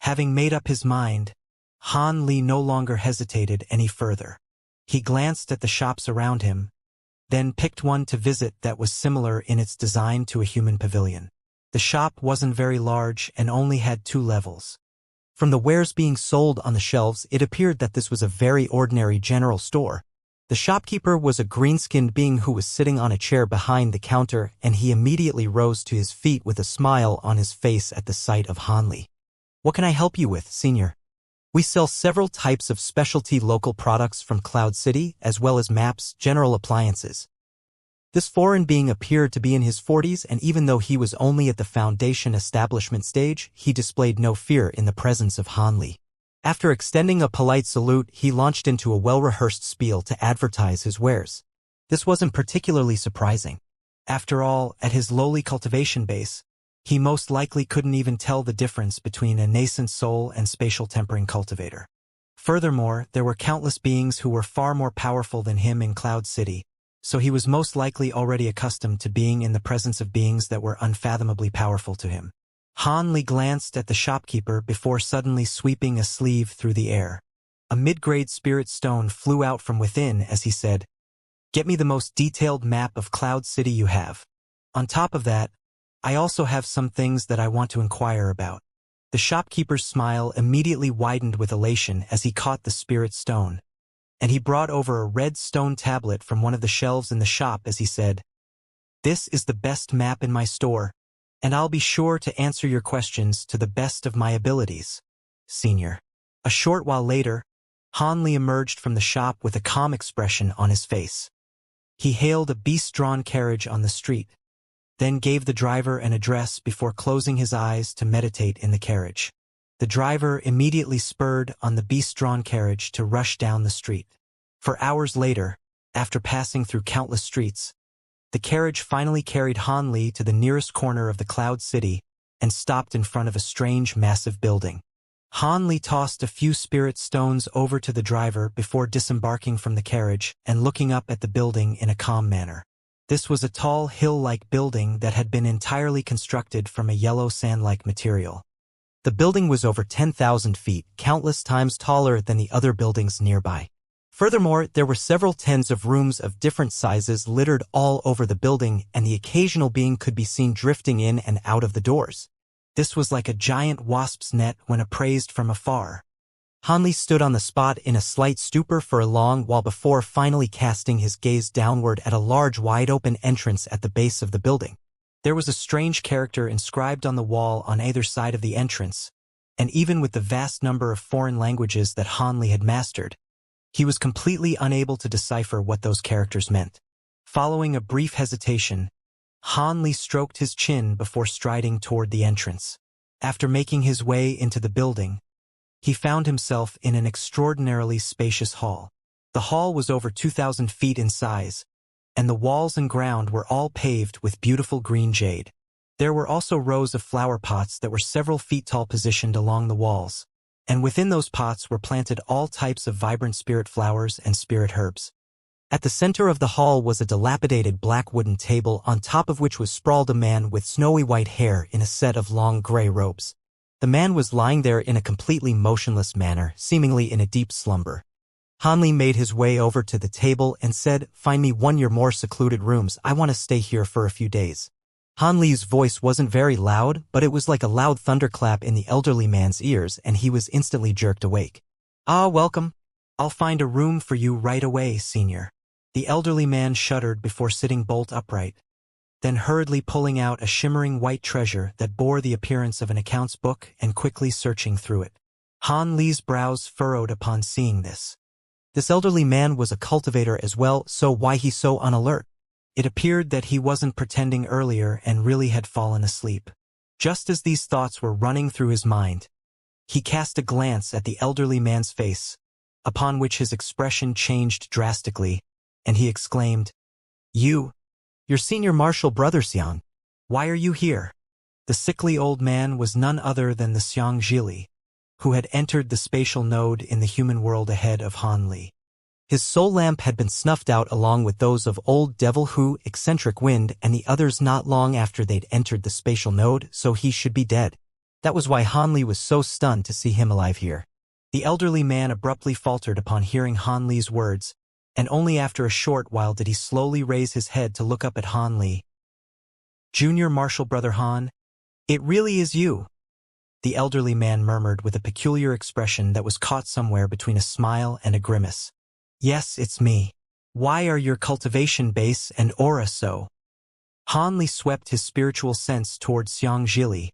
Having made up his mind, Han Li no longer hesitated any further. He glanced at the shops around him, then picked one to visit that was similar in its design to a human pavilion. The shop wasn't very large and only had 2 levels. From the wares being sold on the shelves, it appeared that this was a very ordinary general store. The shopkeeper was a green-skinned being who was sitting on a chair behind the counter, and he immediately rose to his feet with a smile on his face at the sight of Han Li. "What can I help you with, Senior? We sell several types of specialty local products from Cloud City, as well as maps, general appliances." This foreign being appeared to be in his 40s, and even though he was only at the foundation establishment stage, he displayed no fear in the presence of Han Li. After extending a polite salute, he launched into a well-rehearsed spiel to advertise his wares. This wasn't particularly surprising. After all, at his lowly cultivation base, he most likely couldn't even tell the difference between a nascent soul and spatial tempering cultivator. Furthermore, there were countless beings who were far more powerful than him in Cloud City, so he was most likely already accustomed to being in the presence of beings that were unfathomably powerful to him. Han Li glanced at the shopkeeper before suddenly sweeping a sleeve through the air. A mid-grade spirit stone flew out from within as he said, "Get me the most detailed map of Cloud City you have. On top of that, I also have some things that I want to inquire about." The shopkeeper's smile immediately widened with elation as he caught the spirit stone, and he brought over a red stone tablet from one of the shelves in the shop as he said, "This is the best map in my store, and I'll be sure to answer your questions to the best of my abilities, Senior." A short while later, Han Li emerged from the shop with a calm expression on his face. He hailed a beast-drawn carriage on the street, then gave the driver an address before closing his eyes to meditate in the carriage. The driver immediately spurred on the beast-drawn carriage to rush down the street. For hours later, after passing through countless streets, the carriage finally carried Han Li to the nearest corner of the Cloud City and stopped in front of a strange, massive building. Han Li tossed a few spirit stones over to the driver before disembarking from the carriage and looking up at the building in a calm manner. This was a tall, hill-like building that had been entirely constructed from a yellow sand-like material. The building was over 10,000 feet, countless times taller than the other buildings nearby. Furthermore, there were several tens of rooms of different sizes littered all over the building, and the occasional being could be seen drifting in and out of the doors. This was like a giant wasp's net when appraised from afar. Han Li stood on the spot in a slight stupor for a long while before finally casting his gaze downward at a large wide-open entrance at the base of the building. There was a strange character inscribed on the wall on either side of the entrance, and even with the vast number of foreign languages that Han Li had mastered, he was completely unable to decipher what those characters meant. Following a brief hesitation, Han Li stroked his chin before striding toward the entrance. After making his way into the building, he found himself in an extraordinarily spacious hall. The hall was over 2,000 feet in size, and the walls and ground were all paved with beautiful green jade. There were also rows of flower pots that were several feet tall positioned along the walls, and within those pots were planted all types of vibrant spirit flowers and spirit herbs. At the center of the hall was a dilapidated black wooden table on top of which was sprawled a man with snowy white hair in a set of long gray robes. The man was lying there in a completely motionless manner, seemingly in a deep slumber. Han Li made his way over to the table and said, "Find me one of your more secluded rooms. I want to stay here for a few days." Han Li's voice wasn't very loud, but it was like a loud thunderclap in the elderly man's ears, and he was instantly jerked awake. "Ah, welcome. I'll find a room for you right away, Senior." The elderly man shuddered before sitting bolt upright, then hurriedly pulling out a shimmering white treasure that bore the appearance of an accounts book and quickly searching through it. Han Li's brows furrowed upon seeing this. This elderly man was a cultivator as well, so why he so unalert? It appeared that he wasn't pretending earlier and really had fallen asleep. Just as these thoughts were running through his mind, he cast a glance at the elderly man's face, upon which his expression changed drastically, and he exclaimed, Your senior martial brother Xiang. Why are you here?" The sickly old man was none other than the Xianxia, who had entered the spatial node in the human world ahead of Han Li. His soul lamp had been snuffed out along with those of Old Devil Hu, Eccentric Wind, and the others not long after they'd entered the spatial node, so he should be dead. That was why Han Li was so stunned to see him alive here. The elderly man abruptly faltered upon hearing Han Li's words, and only after a short while did he slowly raise his head to look up at Han Li. "Junior Martial Brother Han, it really is you," the elderly man murmured with a peculiar expression that was caught somewhere between a smile and a grimace. "Yes, it's me. Why are your cultivation base and aura so?" Han Li swept his spiritual sense toward Xianxia,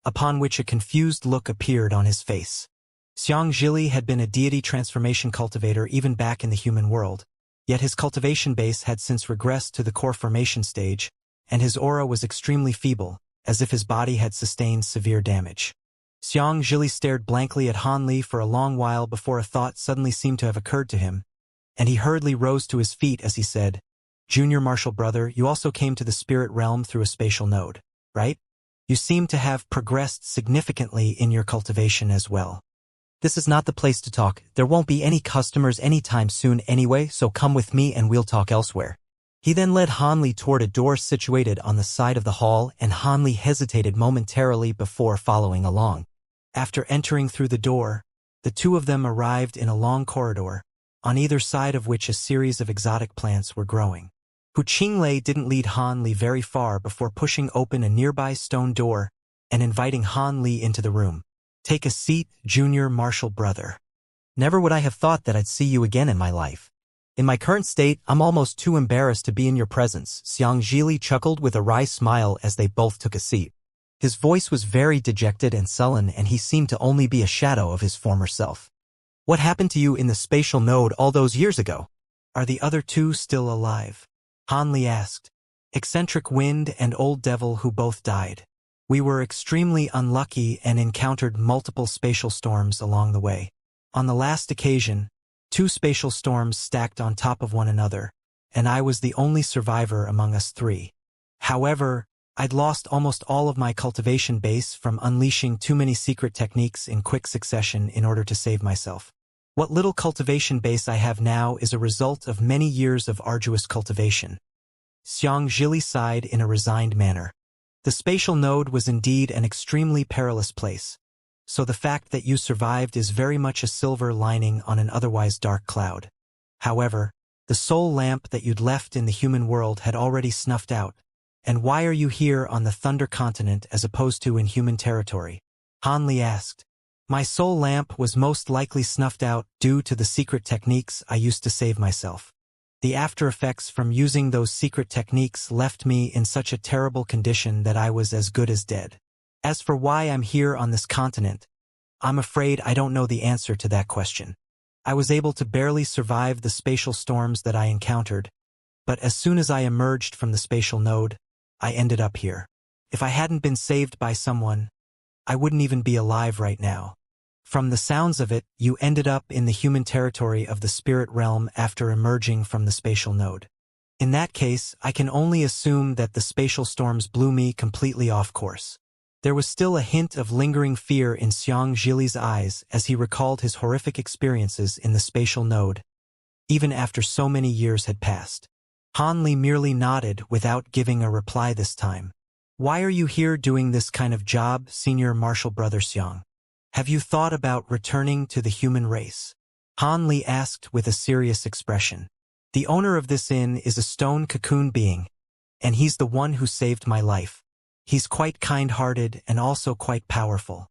upon which a confused look appeared on his face. Xianxia had been a deity transformation cultivator even back in the human world, yet his cultivation base had since regressed to the core formation stage, and his aura was extremely feeble, as if his body had sustained severe damage. Xianxia stared blankly at Han Li for a long while before a thought suddenly seemed to have occurred to him, and he hurriedly rose to his feet as he said, "Junior Martial Brother, you also came to the spirit realm through a spatial node, right? You seem to have progressed significantly in your cultivation as well. This is not the place to talk. There won't be any customers anytime soon anyway, so come with me and we'll talk elsewhere." He then led Han Li toward a door situated on the side of the hall, and Han Li hesitated momentarily before following along. After entering through the door, the two of them arrived in a long corridor, on either side of which a series of exotic plants were growing. Hu Qinglei didn't lead Han Li very far before pushing open a nearby stone door and inviting Han Li into the room. "Take a seat, Junior Martial Brother. Never would I have thought that I'd see you again in my life. In my current state, I'm almost too embarrassed to be in your presence." Xianxia chuckled with a wry smile as they both took a seat. His voice was very dejected and sullen, and he seemed to only be a shadow of his former self. "What happened to you in the spatial node all those years ago? Are the other two still alive?" Han Li asked. "Eccentric Wind and Old Devil Who both died. We were extremely unlucky and encountered multiple spatial storms along the way. On the last occasion, 2 spatial storms stacked on top of one another, and I was the only survivor among us 3. However, I'd lost almost all of my cultivation base from unleashing too many secret techniques in quick succession in order to save myself. What little cultivation base I have now is a result of many years of arduous cultivation." Xianxia sighed in a resigned manner. The spatial node was indeed an extremely perilous place, so the fact that you survived is very much a silver lining on an otherwise dark cloud. However, the soul lamp that you'd left in the human world had already snuffed out. And why are you here on the Thunder Continent as opposed to in human territory?" Han Li asked. "My soul lamp was most likely snuffed out due to the secret techniques I used to save myself. The after effects from using those secret techniques left me in such a terrible condition that I was as good as dead. As for why I'm here on this continent, I'm afraid I don't know the answer to that question. I was able to barely survive the spatial storms that I encountered, but as soon as I emerged from the spatial node, I ended up here. If I hadn't been saved by someone, I wouldn't even be alive right now. From the sounds of it, you ended up in the human territory of the spirit realm after emerging from the spatial node. In that case, I can only assume that the spatial storms blew me completely off course." There was still a hint of lingering fear in Xianxia's eyes as he recalled his horrific experiences in the spatial node, even after so many years had passed. Han Li merely nodded without giving a reply this time. "Why are you here doing this kind of job, Senior Martial Brother Xiang? Have you thought about returning to the human race?" Han Li asked with a serious expression. "The owner of this inn is a stone cocoon being, and he's the one who saved my life. He's quite kind-hearted and also quite powerful.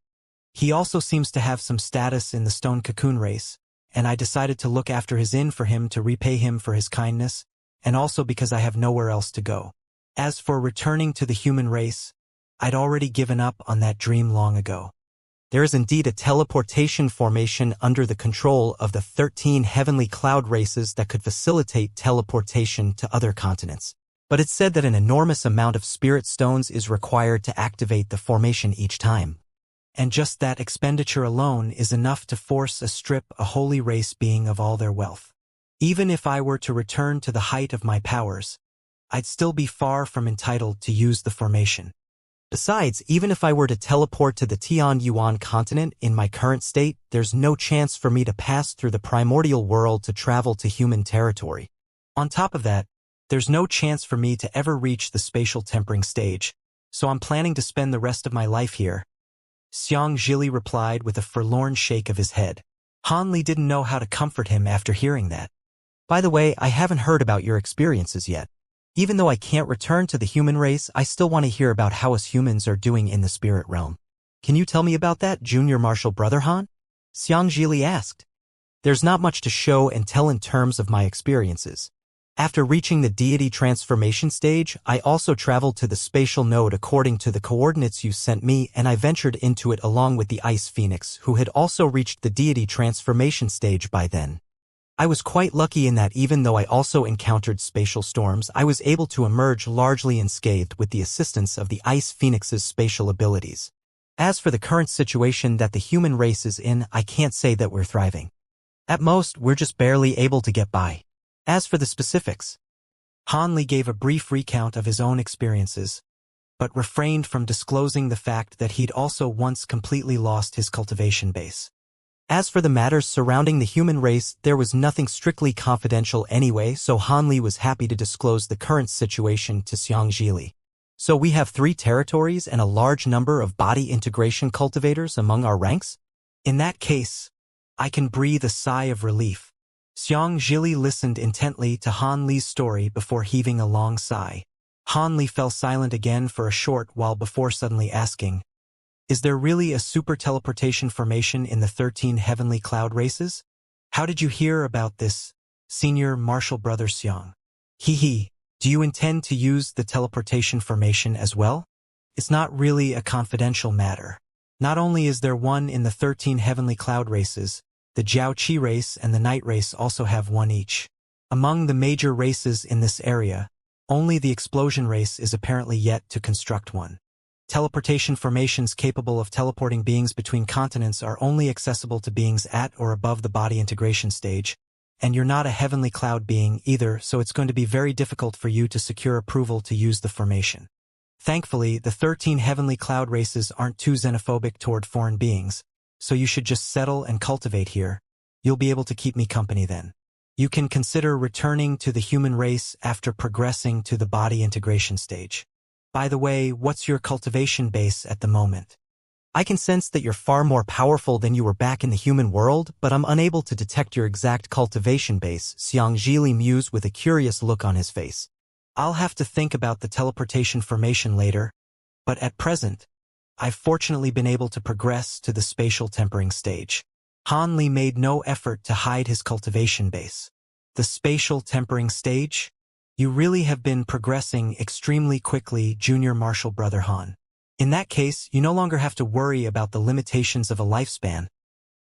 He also seems to have some status in the stone cocoon race, and I decided to look after his inn for him to repay him for his kindness, and also because I have nowhere else to go." As for returning to the human race, I'd already given up on that dream long ago. There is indeed a teleportation formation under the control of the 13 heavenly cloud races that could facilitate teleportation to other continents. But it's said that an enormous amount of spirit stones is required to activate the formation each time. And just that expenditure alone is enough to force a holy race being of all their wealth. Even if I were to return to the height of my powers, I'd still be far from entitled to use the formation. Besides, even if I were to teleport to the Tianyuan continent in my current state, there's no chance for me to pass through the primordial world to travel to human territory. On top of that, there's no chance for me to ever reach the spatial tempering stage, so I'm planning to spend the rest of my life here. Xianxia replied with a forlorn shake of his head. Han Li didn't know how to comfort him after hearing that. By the way, I haven't heard about your experiences yet. Even though I can't return to the human race, I still want to hear about how us humans are doing in the spirit realm. Can you tell me about that, Junior Martial Brother Han? Xianxia asked. There's not much to show and tell in terms of my experiences. After reaching the deity transformation stage, I also traveled to the spatial node according to the coordinates you sent me, and I ventured into it along with the Ice Phoenix, who had also reached the deity transformation stage by then. I was quite lucky in that even though I also encountered spatial storms, I was able to emerge largely unscathed with the assistance of the Ice Phoenix's spatial abilities. As for the current situation that the human race is in, I can't say that we're thriving. At most, we're just barely able to get by. As for the specifics, Han Li gave a brief recount of his own experiences, but refrained from disclosing the fact that he'd also once completely lost his cultivation base. As for the matters surrounding the human race, there was nothing strictly confidential anyway, so Han Li was happy to disclose the current situation to Xianxia. So we have 3 territories and a large number of body integration cultivators among our ranks? In that case, I can breathe a sigh of relief. Xianxia listened intently to Han Li's story before heaving a long sigh. Han Li fell silent again for a short while before suddenly asking, is there really a super teleportation formation in the 13 heavenly cloud races? How did you hear about this, Senior Martial Brother Xiang? Do you intend to use the teleportation formation as well? It's not really a confidential matter. Not only is there one in the 13 heavenly cloud races, the Jiao Qi race and the Night race also have one each. Among the major races in this area, only the Explosion race is apparently yet to construct one. Teleportation formations capable of teleporting beings between continents are only accessible to beings at or above the body integration stage, and you're not a heavenly cloud being either, so it's going to be very difficult for you to secure approval to use the formation. Thankfully, the 13 heavenly cloud races aren't too xenophobic toward foreign beings, so you should just settle and cultivate here. You'll be able to keep me company then. You can consider returning to the human race after progressing to the body integration stage. By the way, what's your cultivation base at the moment? I can sense that you're far more powerful than you were back in the human world, but I'm unable to detect your exact cultivation base, Xianxia mused with a curious look on his face. I'll have to think about the teleportation formation later, but at present, I've fortunately been able to progress to the spatial tempering stage. Han Li made no effort to hide his cultivation base. The spatial tempering stage? You really have been progressing extremely quickly, Junior Martial Brother Han. In that case, you no longer have to worry about the limitations of a lifespan.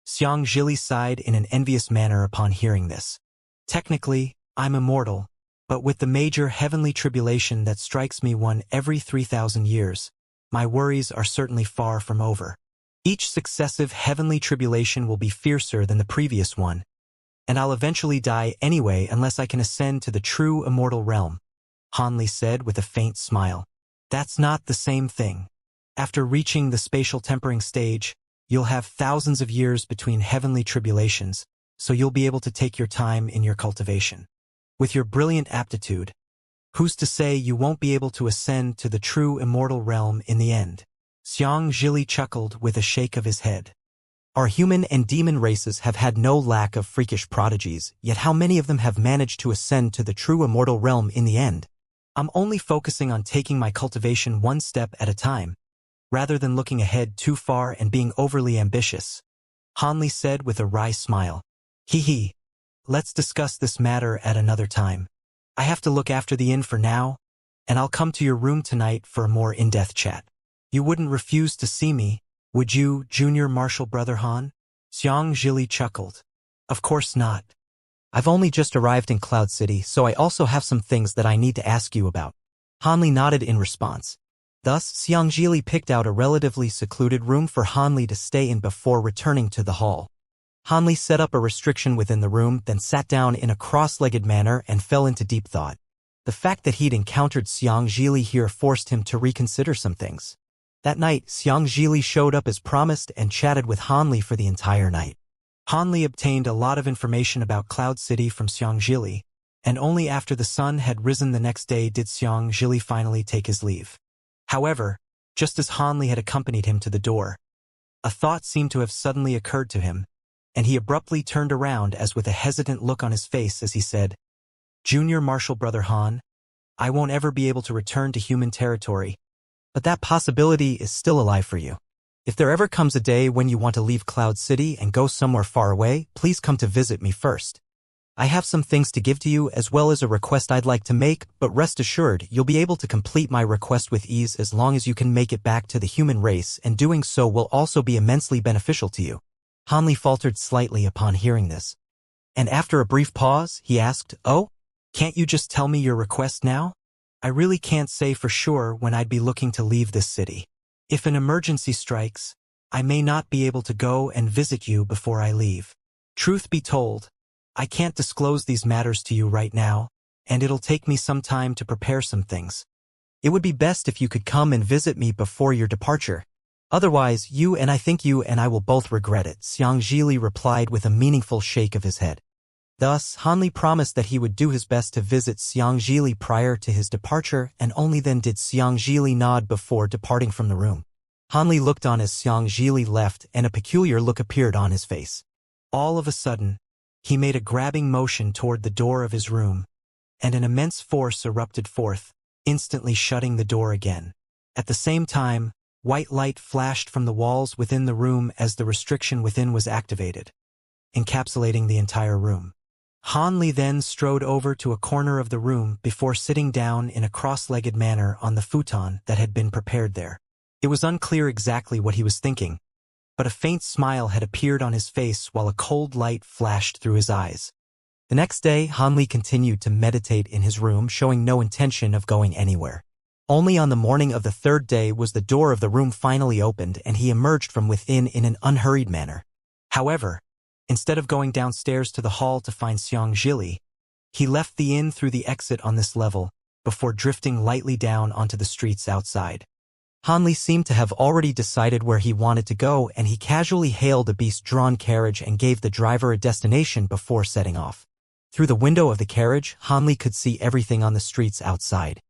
Xianxia sighed in an envious manner upon hearing this. Technically, I'm immortal, but with the major heavenly tribulation that strikes me one every 3,000 years, my worries are certainly far from over. Each successive heavenly tribulation will be fiercer than the previous one, and I'll eventually die anyway unless I can ascend to the true immortal realm, Han Li said with a faint smile. That's not the same thing. After reaching the spatial tempering stage, you'll have thousands of years between heavenly tribulations, so you'll be able to take your time in your cultivation. With your brilliant aptitude, who's to say you won't be able to ascend to the true immortal realm in the end? Xianxia chuckled with a shake of his head. Our human and demon races have had no lack of freakish prodigies, yet how many of them have managed to ascend to the true immortal realm in the end? I'm only focusing on taking my cultivation one step at a time, rather than looking ahead too far and being overly ambitious, Han Li said with a wry smile. Let's discuss this matter at another time. I have to look after the inn for now, and I'll come to your room tonight for a more in-depth chat. You wouldn't refuse to see me, would you, Junior Marshal Brother Han? Xianxia chuckled. Of course not. I've only just arrived in Cloud City, so I also have some things that I need to ask you about. Hanli nodded in response. Thus, Xianxia picked out a relatively secluded room for Hanli to stay in before returning to the hall. Hanli set up a restriction within the room, then sat down in a cross-legged manner and fell into deep thought. The fact that he'd encountered Xianxia here forced him to reconsider some things. That night, Xianxia showed up as promised and chatted with Hanli for the entire night. Hanli obtained a lot of information about Cloud City from Xianxia, and only after the sun had risen the next day did Xianxia finally take his leave. However, just as Hanli had accompanied him to the door, a thought seemed to have suddenly occurred to him, and he abruptly turned around as with a hesitant look on his face as he said, Junior Marshal Brother Han, I won't ever be able to return to human territory, but that possibility is still alive for you. If there ever comes a day when you want to leave Cloud City and go somewhere far away, please come to visit me first. I have some things to give to you as well as a request I'd like to make, but rest assured you'll be able to complete my request with ease as long as you can make it back to the human race, and doing so will also be immensely beneficial to you. Hanli faltered slightly upon hearing this. And after a brief pause, he asked, Oh? Can't you just tell me your request now? I really can't say for sure when I'd be looking to leave this city. If an emergency strikes, I may not be able to go and visit you before I leave. Truth be told, I can't disclose these matters to you right now, and it'll take me some time to prepare some things. It would be best if you could come and visit me before your departure. Otherwise, I think you and I will both regret it, Xianxia replied with a meaningful shake of his head. Thus, Hanli promised that he would do his best to visit Xianxia prior to his departure, and only then did Xianxia nod before departing from the room. Hanli looked on as Xianxia left, and a peculiar look appeared on his face. All of a sudden, he made a grabbing motion toward the door of his room, and an immense force erupted forth, instantly shutting the door again. At the same time, white light flashed from the walls within the room as the restriction within was activated, encapsulating the entire room. Hanli then strode over to a corner of the room before sitting down in a cross-legged manner on the futon that had been prepared there. It was unclear exactly what he was thinking, but a faint smile had appeared on his face while a cold light flashed through his eyes. The next day, Hanli continued to meditate in his room, showing no intention of going anywhere. Only on the morning of the third day was the door of the room finally opened, and he emerged from within in an unhurried manner. However, instead of going downstairs to the hall to find Xianxia, he left the inn through the exit on this level, before drifting lightly down onto the streets outside. Hanli seemed to have already decided where he wanted to go, and he casually hailed a beast-drawn carriage and gave the driver a destination before setting off. Through the window of the carriage, Hanli could see everything on the streets outside.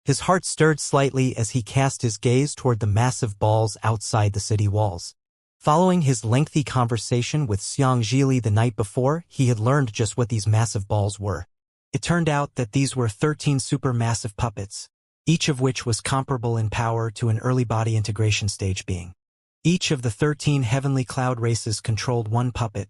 His heart stirred slightly as he cast his gaze toward the massive balls outside the city walls. Following his lengthy conversation with Xianxia the night before, he had learned just what these massive balls were. It turned out that these were 13 supermassive puppets, each of which was comparable in power to an early body integration stage being. Each of the 13 heavenly cloud races controlled one puppet,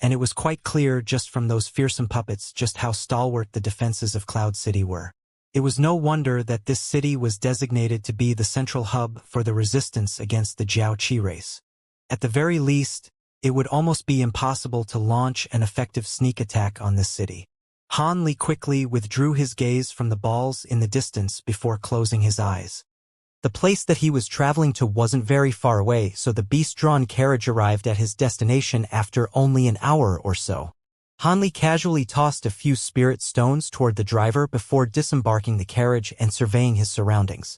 and it was quite clear just from those fearsome puppets just how stalwart the defenses of Cloud City were. It was no wonder that this city was designated to be the central hub for the resistance against the Jiao Qi race. At the very least, it would almost be impossible to launch an effective sneak attack on this city. Hanli quickly withdrew his gaze from the balls in the distance before closing his eyes. The place that he was traveling to wasn't very far away, so the beast-drawn carriage arrived at his destination after only an hour or so. Hanli casually tossed a few spirit stones toward the driver before disembarking the carriage and surveying his surroundings.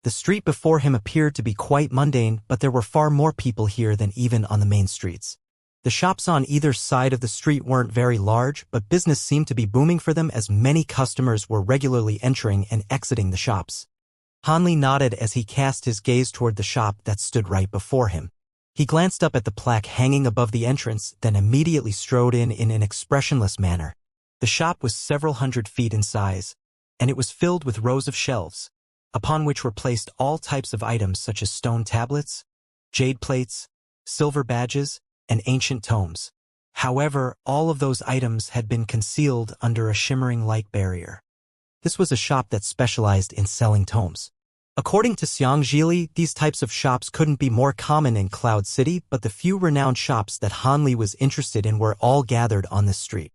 The street before him appeared to be quite mundane, but there were far more people here than even on the main streets. The shops on either side of the street weren't very large, but business seemed to be booming for them as many customers were regularly entering and exiting the shops. Hanli nodded as he cast his gaze toward the shop that stood right before him. He glanced up at the plaque hanging above the entrance, then immediately strode in an expressionless manner. The shop was several hundred feet in size, and it was filled with rows of shelves, upon which were placed all types of items such as stone tablets, jade plates, silver badges, and ancient tomes. However, all of those items had been concealed under a shimmering light barrier. This was a shop that specialized in selling tomes. According to Xianxia, these types of shops couldn't be more common in Cloud City, but the few renowned shops that Han Li was interested in were all gathered on this street.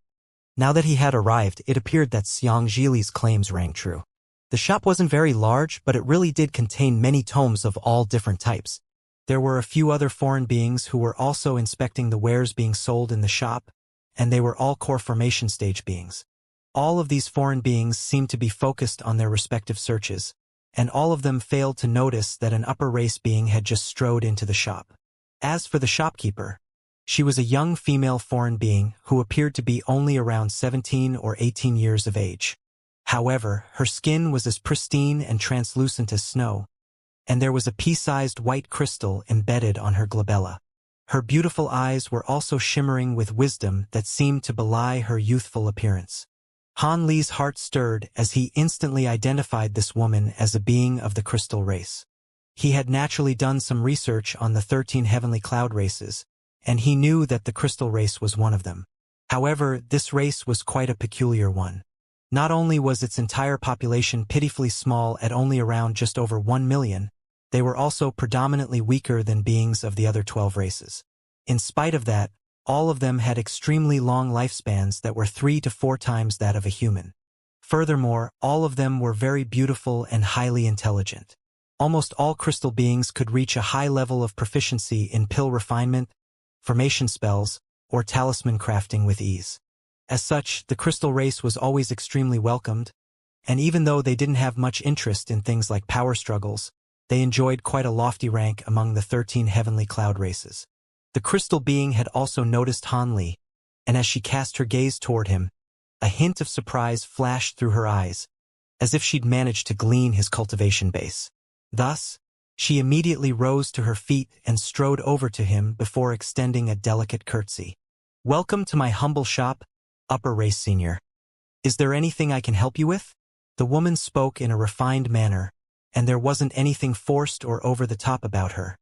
Now that he had arrived, it appeared that Xianxia's claims rang true. The shop wasn't very large, but it really did contain many tomes of all different types. There were a few other foreign beings who were also inspecting the wares being sold in the shop, and they were all core formation stage beings. All of these foreign beings seemed to be focused on their respective searches, and all of them failed to notice that an upper race being had just strode into the shop. As for the shopkeeper, she was a young female foreign being who appeared to be only around 17 or 18 years of age. However, her skin was as pristine and translucent as snow, and there was a pea-sized white crystal embedded on her glabella. Her beautiful eyes were also shimmering with wisdom that seemed to belie her youthful appearance. Han Li's heart stirred as he instantly identified this woman as a being of the crystal race. He had naturally done some research on the 13 heavenly cloud races, and he knew that the crystal race was one of them. However, this race was quite a peculiar one. Not only was its entire population pitifully small at only around just over 1 million, they were also predominantly weaker than beings of the other 12 races. In spite of that, all of them had extremely long lifespans that were 3 to 4 times that of a human. Furthermore, all of them were very beautiful and highly intelligent. Almost all crystal beings could reach a high level of proficiency in pill refinement, formation spells, or talisman crafting with ease. As such, the crystal race was always extremely welcomed, and even though they didn't have much interest in things like power struggles, they enjoyed quite a lofty rank among the 13 heavenly cloud races. The crystal being had also noticed Han Li, and as she cast her gaze toward him, a hint of surprise flashed through her eyes, as if she'd managed to glean his cultivation base. Thus, she immediately rose to her feet and strode over to him before extending a delicate curtsy. "Welcome to my humble shop, Upper Race Senior. Is there anything I can help you with?" The woman spoke in a refined manner, and there wasn't anything forced or over the top about her.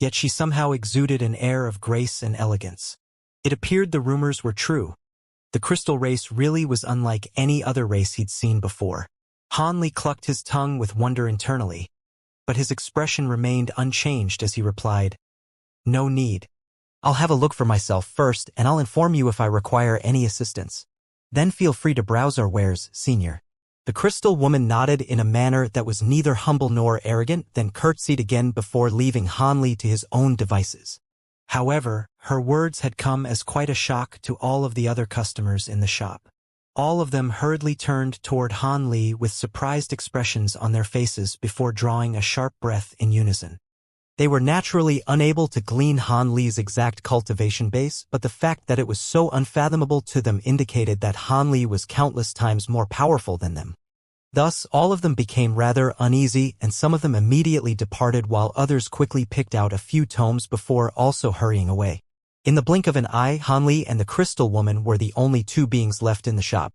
Yet she somehow exuded an air of grace and elegance. It appeared the rumors were true. The crystal race really was unlike any other race he'd seen before. Han Li clucked his tongue with wonder internally, but his expression remained unchanged as he replied, "No need. I'll have a look for myself first, and I'll inform you if I require any assistance. Then feel free to browse our wares, Senior." The crystal woman nodded in a manner that was neither humble nor arrogant, then curtsied again before leaving Han Li to his own devices. However, her words had come as quite a shock to all of the other customers in the shop. All of them hurriedly turned toward Han Li with surprised expressions on their faces before drawing a sharp breath in unison. They were naturally unable to glean Han Li's exact cultivation base, but the fact that it was so unfathomable to them indicated that Han Li was countless times more powerful than them. Thus, all of them became rather uneasy, and some of them immediately departed while others quickly picked out a few tomes before also hurrying away. In the blink of an eye, Han Li and the crystal woman were the only two beings left in the shop.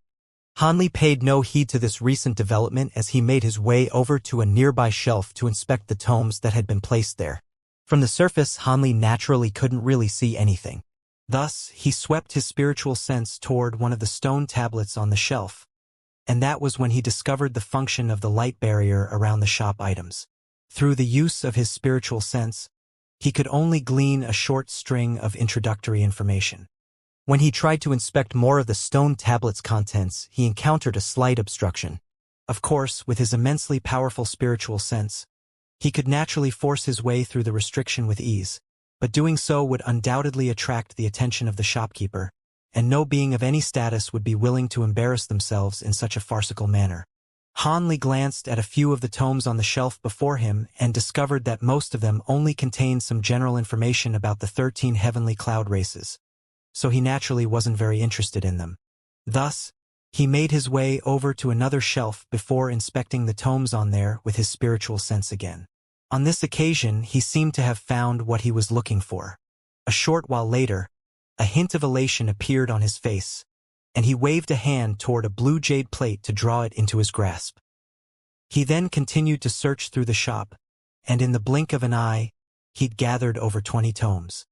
Han Li paid no heed to this recent development as he made his way over to a nearby shelf to inspect the tomes that had been placed there. From the surface, Han Li naturally couldn't really see anything. Thus, he swept his spiritual sense toward one of the stone tablets on the shelf, and that was when he discovered the function of the light barrier around the shop items. Through the use of his spiritual sense, he could only glean a short string of introductory information. When he tried to inspect more of the stone tablet's contents, he encountered a slight obstruction. Of course, with his immensely powerful spiritual sense, he could naturally force his way through the restriction with ease, but doing so would undoubtedly attract the attention of the shopkeeper, and no being of any status would be willing to embarrass themselves in such a farcical manner. Han Li glanced at a few of the tomes on the shelf before him and discovered that most of them only contained some general information about the 13 heavenly cloud races, so he naturally wasn't very interested in them. Thus, he made his way over to another shelf before inspecting the tomes on there with his spiritual sense again. On this occasion, he seemed to have found what he was looking for. A short while later, a hint of elation appeared on his face, and he waved a hand toward a blue jade plate to draw it into his grasp. He then continued to search through the shop, and in the blink of an eye, he'd gathered over 20 tomes.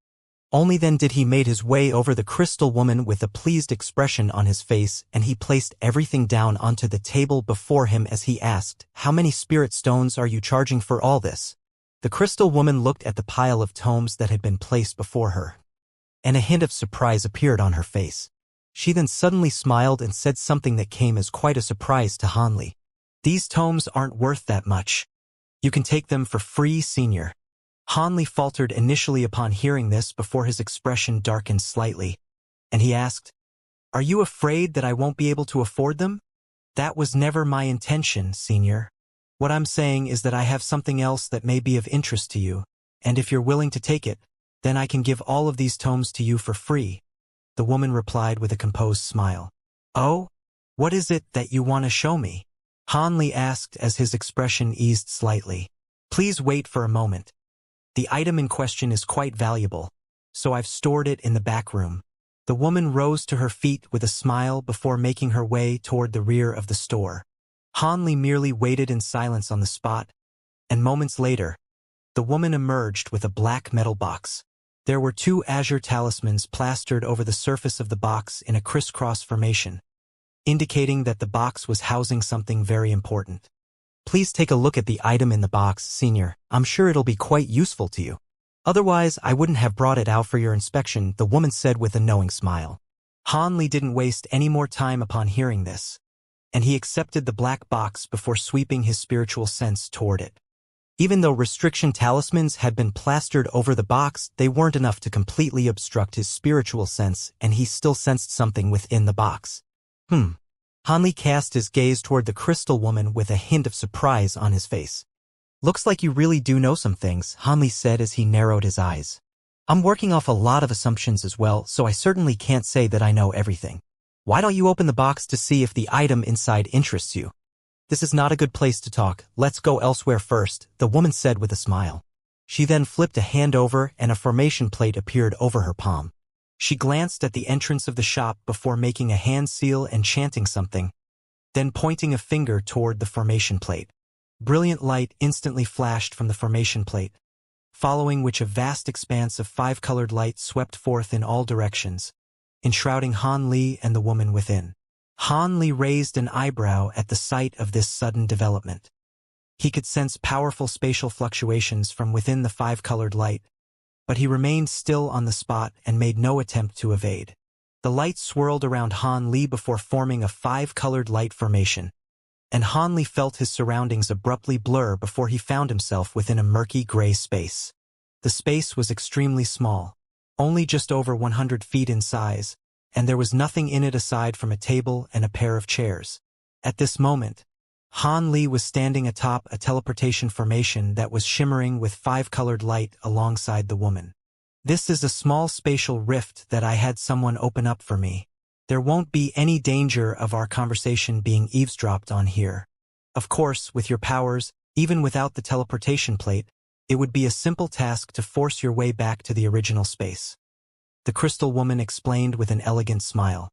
Only then did he made his way over the crystal woman with a pleased expression on his face, and he placed everything down onto the table before him as he asked, "How many spirit stones are you charging for all this?" The crystal woman looked at the pile of tomes that had been placed before her, and a hint of surprise appeared on her face. She then suddenly smiled and said something that came as quite a surprise to Hanli. "These tomes aren't worth that much. You can take them for free, senior." Hanli faltered initially upon hearing this before his expression darkened slightly, and he asked, "Are you afraid that I won't be able to afford them?" "That was never my intention, senior. What I'm saying is that I have something else that may be of interest to you, and if you're willing to take it, then I can give all of these tomes to you for free," the woman replied with a composed smile. "Oh? What is it that you want to show me?" Hanli asked as his expression eased slightly. "Please wait for a moment. The item in question is quite valuable, so I've stored it in the back room." The woman rose to her feet with a smile before making her way toward the rear of the store. Hanli merely waited in silence on the spot, and moments later, the woman emerged with a black metal box. There were 2 azure talismans plastered over the surface of the box in a crisscross formation, indicating that the box was housing something very important. "Please take a look at the item in the box, senior. I'm sure it'll be quite useful to you. Otherwise, I wouldn't have brought it out for your inspection," the woman said with a knowing smile. Hanli didn't waste any more time upon hearing this, and he accepted the black box before sweeping his spiritual sense toward it. Even though restriction talismans had been plastered over the box, they weren't enough to completely obstruct his spiritual sense, and he still sensed something within the box. Hanli cast his gaze toward the crystal woman with a hint of surprise on his face. "Looks like you really do know some things," Hanli said as he narrowed his eyes. "I'm working off a lot of assumptions as well, so I certainly can't say that I know everything. Why don't you open the box to see if the item inside interests you?" "This is not a good place to talk. Let's go elsewhere first," the woman said with a smile. She then flipped a hand over and a formation plate appeared over her palm. She glanced at the entrance of the shop before making a hand seal and chanting something, then pointing a finger toward the formation plate. Brilliant light instantly flashed from the formation plate, following which a vast expanse of 5-colored light swept forth in all directions, enshrouding Hanli and the woman within. Hanli raised an eyebrow at the sight of this sudden development. He could sense powerful spatial fluctuations from within the 5-colored light, but he remained still on the spot and made no attempt to evade. The light swirled around Hanli before forming a 5-colored light formation, and Hanli felt his surroundings abruptly blur before he found himself within a murky gray space. The space was extremely small, only just over 100 feet in size, and there was nothing in it aside from a table and a pair of chairs. At this moment, Hanli was standing atop a teleportation formation that was shimmering with 5-colored light alongside the woman. "This is a small spatial rift that I had someone open up for me. There won't be any danger of our conversation being eavesdropped on here. Of course, with your powers, even without the teleportation plate, it would be a simple task to force your way back to the original space," the crystal woman explained with an elegant smile.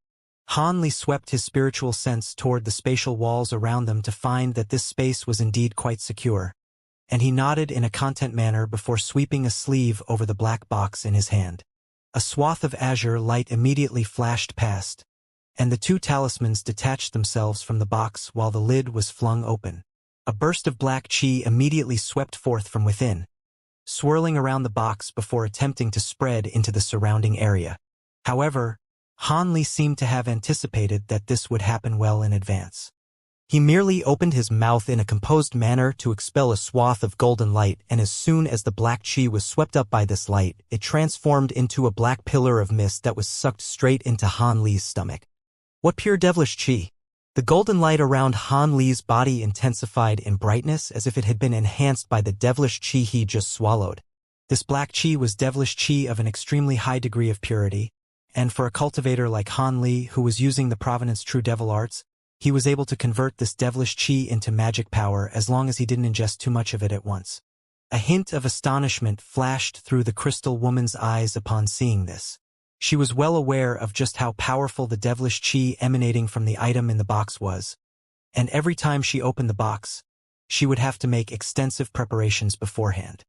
Hanli swept his spiritual sense toward the spatial walls around them to find that this space was indeed quite secure, and he nodded in a content manner before sweeping a sleeve over the black box in his hand. A swath of azure light immediately flashed past, and the 2 talismans detached themselves from the box while the lid was flung open. A burst of black chi immediately swept forth from within, swirling around the box before attempting to spread into the surrounding area. However, Hanli seemed to have anticipated that this would happen well in advance. He merely opened his mouth in a composed manner to expel a swath of golden light, and as soon as the black chi was swept up by this light, it transformed into a black pillar of mist that was sucked straight into Hanli's stomach. What pure devilish chi! The golden light around Hanli's body intensified in brightness as if it had been enhanced by the devilish chi he just swallowed. This black chi was devilish chi of an extremely high degree of purity, and for a cultivator like Hanli, who was using the Provenance True Devil Arts, he was able to convert this devilish chi into magic power as long as he didn't ingest too much of it at once. A hint of astonishment flashed through the crystal woman's eyes upon seeing this. She was well aware of just how powerful the devilish chi emanating from the item in the box was, and every time she opened the box, she would have to make extensive preparations beforehand.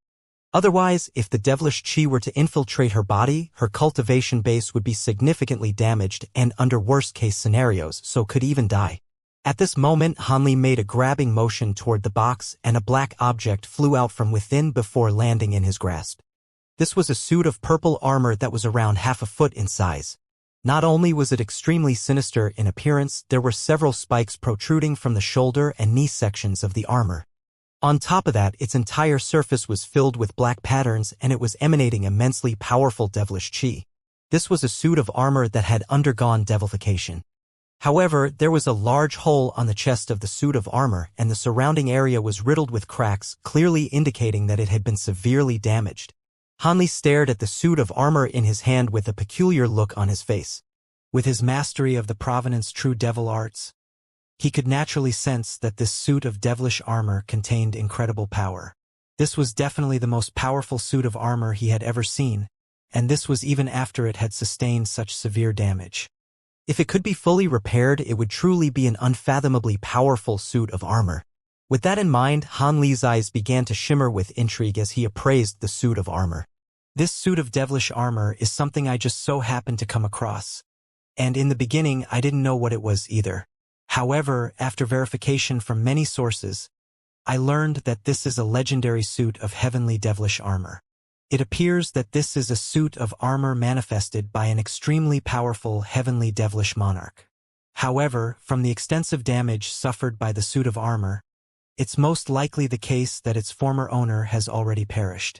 Otherwise, if the devilish chi were to infiltrate her body, her cultivation base would be significantly damaged and under worst-case scenarios, so could even die. At this moment, Hanli made a grabbing motion toward the box and a black object flew out from within before landing in his grasp. This was a suit of purple armor that was around half a foot in size. Not only was it extremely sinister in appearance, there were several spikes protruding from the shoulder and knee sections of the armor. On top of that, its entire surface was filled with black patterns and it was emanating immensely powerful devilish chi. This was a suit of armor that had undergone devilification. However, there was a large hole on the chest of the suit of armor and the surrounding area was riddled with cracks, clearly indicating that it had been severely damaged. Hanli stared at the suit of armor in his hand with a peculiar look on his face. With his mastery of the Provenance True Devil arts, he could naturally sense that this suit of devilish armor contained incredible power. This was definitely the most powerful suit of armor he had ever seen, and this was even after it had sustained such severe damage. If it could be fully repaired, it would truly be an unfathomably powerful suit of armor. With that in mind, Han Li's eyes began to shimmer with intrigue as he appraised the suit of armor. This suit of devilish armor is something I just so happened to come across. And in the beginning, I didn't know what it was either. However, after verification from many sources, I learned that this is a legendary suit of heavenly devilish armor. It appears that this is a suit of armor manifested by an extremely powerful heavenly devilish monarch. However, from the extensive damage suffered by the suit of armor, it's most likely the case that its former owner has already perished.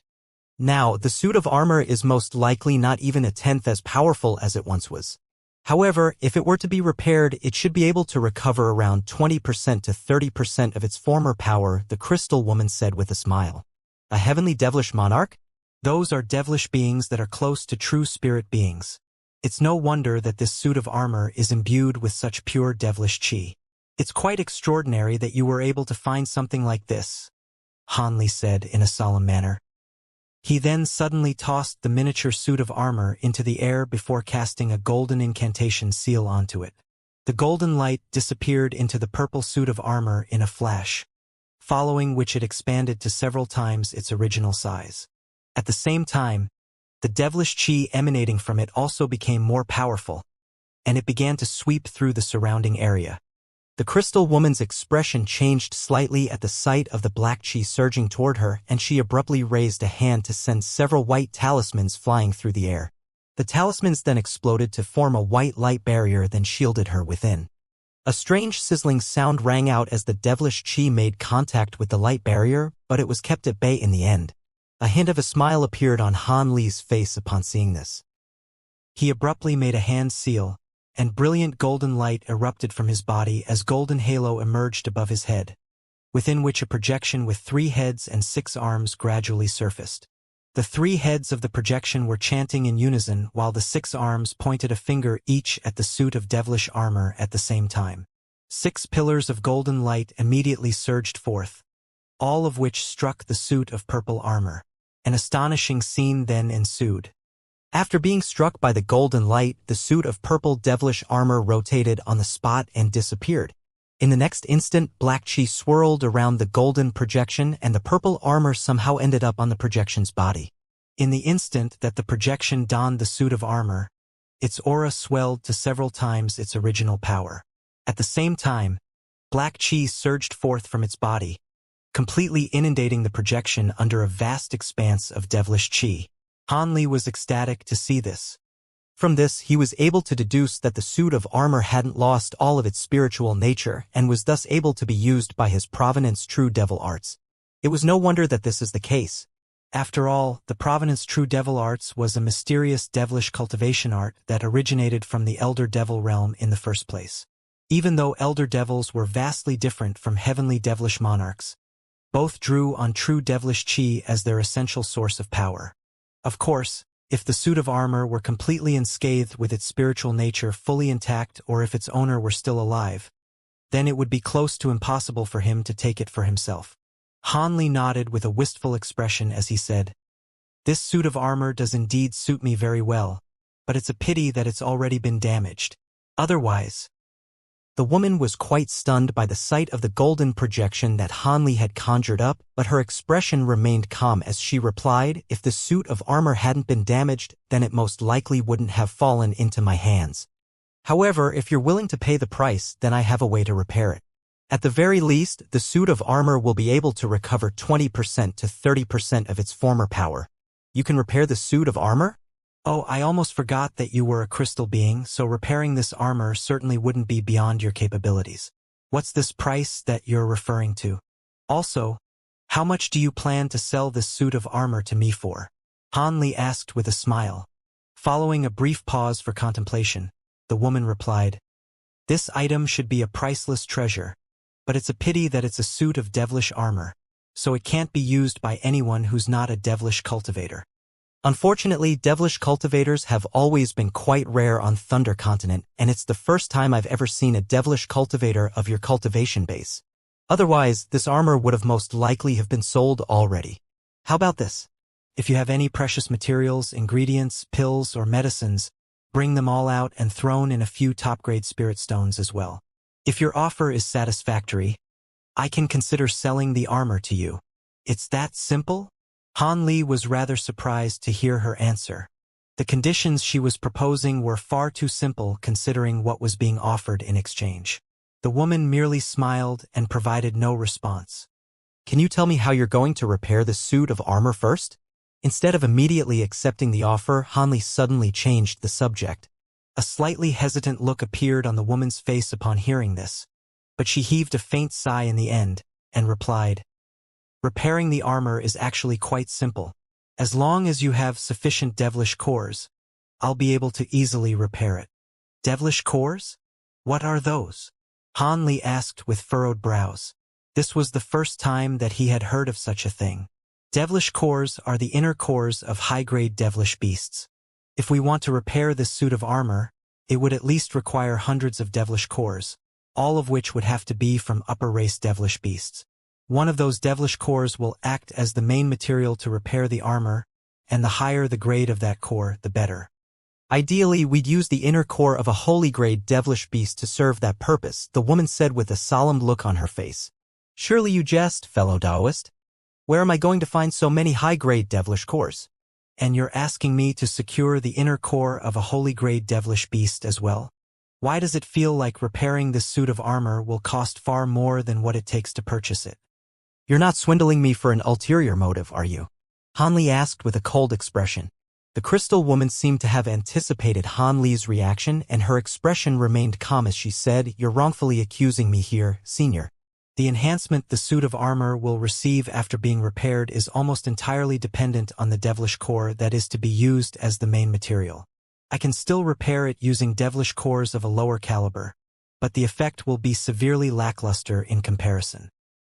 Now, the suit of armor is most likely not even a tenth as powerful as it once was. However, if it were to be repaired, it should be able to recover around 20% to 30% of its former power, the crystal woman said with a smile. A heavenly devilish monarch? Those are devilish beings that are close to true spirit beings. It's no wonder that this suit of armor is imbued with such pure devilish chi. It's quite extraordinary that you were able to find something like this, Han Li said in a solemn manner. He then suddenly tossed the miniature suit of armor into the air before casting a golden incantation seal onto it. The golden light disappeared into the purple suit of armor in a flash, following which it expanded to several times its original size. At the same time, the devilish chi emanating from it also became more powerful, and it began to sweep through the surrounding area. The crystal woman's expression changed slightly at the sight of the black chi surging toward her, and she abruptly raised a hand to send several white talismans flying through the air. The talismans then exploded to form a white light barrier that shielded her within. A strange sizzling sound rang out as the devilish chi made contact with the light barrier, but it was kept at bay in the end. A hint of a smile appeared on Han Li's face upon seeing this. He abruptly made a hand seal, and brilliant golden light erupted from his body as golden halo emerged above his head, within which a projection with 3 heads and 6 arms gradually surfaced. The 3 heads of the projection were chanting in unison while the 6 arms pointed a finger each at the suit of devilish armor at the same time. 6 pillars of golden light immediately surged forth, all of which struck the suit of purple armor. An astonishing scene then ensued. After being struck by the golden light, the suit of purple devilish armor rotated on the spot and disappeared. In the next instant, black chi swirled around the golden projection and the purple armor somehow ended up on the projection's body. In the instant that the projection donned the suit of armor, its aura swelled to several times its original power. At the same time, black chi surged forth from its body, completely inundating the projection under a vast expanse of devilish chi. Han Li was ecstatic to see this. From this, he was able to deduce that the suit of armor hadn't lost all of its spiritual nature and was thus able to be used by his Provenance True Devil arts. It was no wonder that this is the case. After all, the Provenance True Devil arts was a mysterious devilish cultivation art that originated from the Elder Devil realm in the first place. Even though Elder Devils were vastly different from heavenly devilish monarchs, both drew on true devilish chi as their essential source of power. Of course, if the suit of armor were completely unscathed with its spiritual nature fully intact or if its owner were still alive, then it would be close to impossible for him to take it for himself. Han Li nodded with a wistful expression as he said, "This suit of armor does indeed suit me very well, but it's a pity that it's already been damaged. Otherwise, The woman was quite stunned by the sight of the golden projection that Hanli had conjured up, but her expression remained calm as she replied, "If the suit of armor hadn't been damaged, then it most likely wouldn't have fallen into my hands. However, if you're willing to pay the price, then I have a way to repair it. At the very least, the suit of armor will be able to recover 20% to 30% of its former power." "You can repair the suit of armor?" "Oh, I almost forgot that you were a crystal being, so repairing this armor certainly wouldn't be beyond your capabilities. What's this price that you're referring to? Also, how much do you plan to sell this suit of armor to me for?" Hanli asked with a smile. Following a brief pause for contemplation, the woman replied, "This item should be a priceless treasure, but it's a pity that it's a suit of devilish armor, so it can't be used by anyone who's not a devilish cultivator. Unfortunately, devilish cultivators have always been quite rare on Thunder Continent, and it's the first time I've ever seen a devilish cultivator of your cultivation base. Otherwise, this armor would have most likely have been sold already. How about this? If you have any precious materials, ingredients, pills, or medicines, bring them all out and thrown in a few top-grade spirit stones as well. If your offer is satisfactory, I can consider selling the armor to you. It's that simple?" Hanli was rather surprised to hear her answer. The conditions she was proposing were far too simple considering what was being offered in exchange. The woman merely smiled and provided no response. "Can you tell me how you're going to repair the suit of armor first?" Instead of immediately accepting the offer, Hanli suddenly changed the subject. A slightly hesitant look appeared on the woman's face upon hearing this, but she heaved a faint sigh in the end and replied, "Repairing the armor is actually quite simple. As long as you have sufficient devilish cores, I'll be able to easily repair it." "Devilish cores? What are those?" Hanli asked with furrowed brows. This was the first time that he had heard of such a thing. Devilish cores are the inner cores of high-grade devilish beasts. If we want to repair this suit of armor, it would at least require hundreds of devilish cores, all of which would have to be from upper-race devilish beasts. One of those devilish cores will act as the main material to repair the armor, and the higher the grade of that core, the better. Ideally, we'd use the inner core of a holy-grade devilish beast to serve that purpose, the woman said with a solemn look on her face. "Surely you jest, fellow Taoist. Where am I going to find so many high-grade devilish cores? And you're asking me to secure the inner core of a holy-grade devilish beast as well? Why does it feel like repairing this suit of armor will cost far more than what it takes to purchase it? You're not swindling me for an ulterior motive, are you?" Hanli asked with a cold expression. The crystal woman seemed to have anticipated Hanli's reaction, and her expression remained calm as she said, "You're wrongfully accusing me here, senior. The enhancement the suit of armor will receive after being repaired is almost entirely dependent on the devilish core that is to be used as the main material. I can still repair it using devilish cores of a lower caliber, but the effect will be severely lackluster in comparison.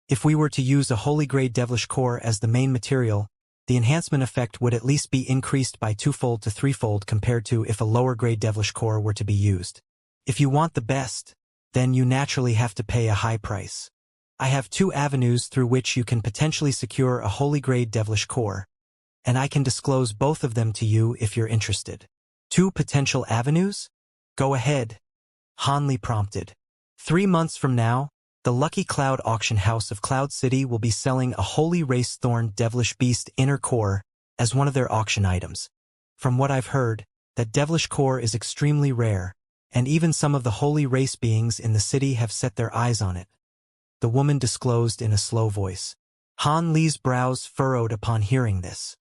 If we were to use a holy-grade devilish core as the main material, the enhancement effect would at least be increased by twofold to threefold compared to if a lower-grade devilish core were to be used. If you want the best, then you naturally have to pay a high price. I have two avenues through which you can potentially secure a holy-grade devilish core, and I can disclose both of them to you if you're interested." "Two potential avenues? Go ahead," Hanli prompted. 3 months from now, the Lucky Cloud auction house of Cloud City will be selling a Holy Race Thorn Devilish Beast inner core as one of their auction items. From what I've heard, that devilish core is extremely rare, and even some of the holy race beings in the city have set their eyes on it," the woman disclosed in a slow voice. Hanli's brows furrowed upon hearing this.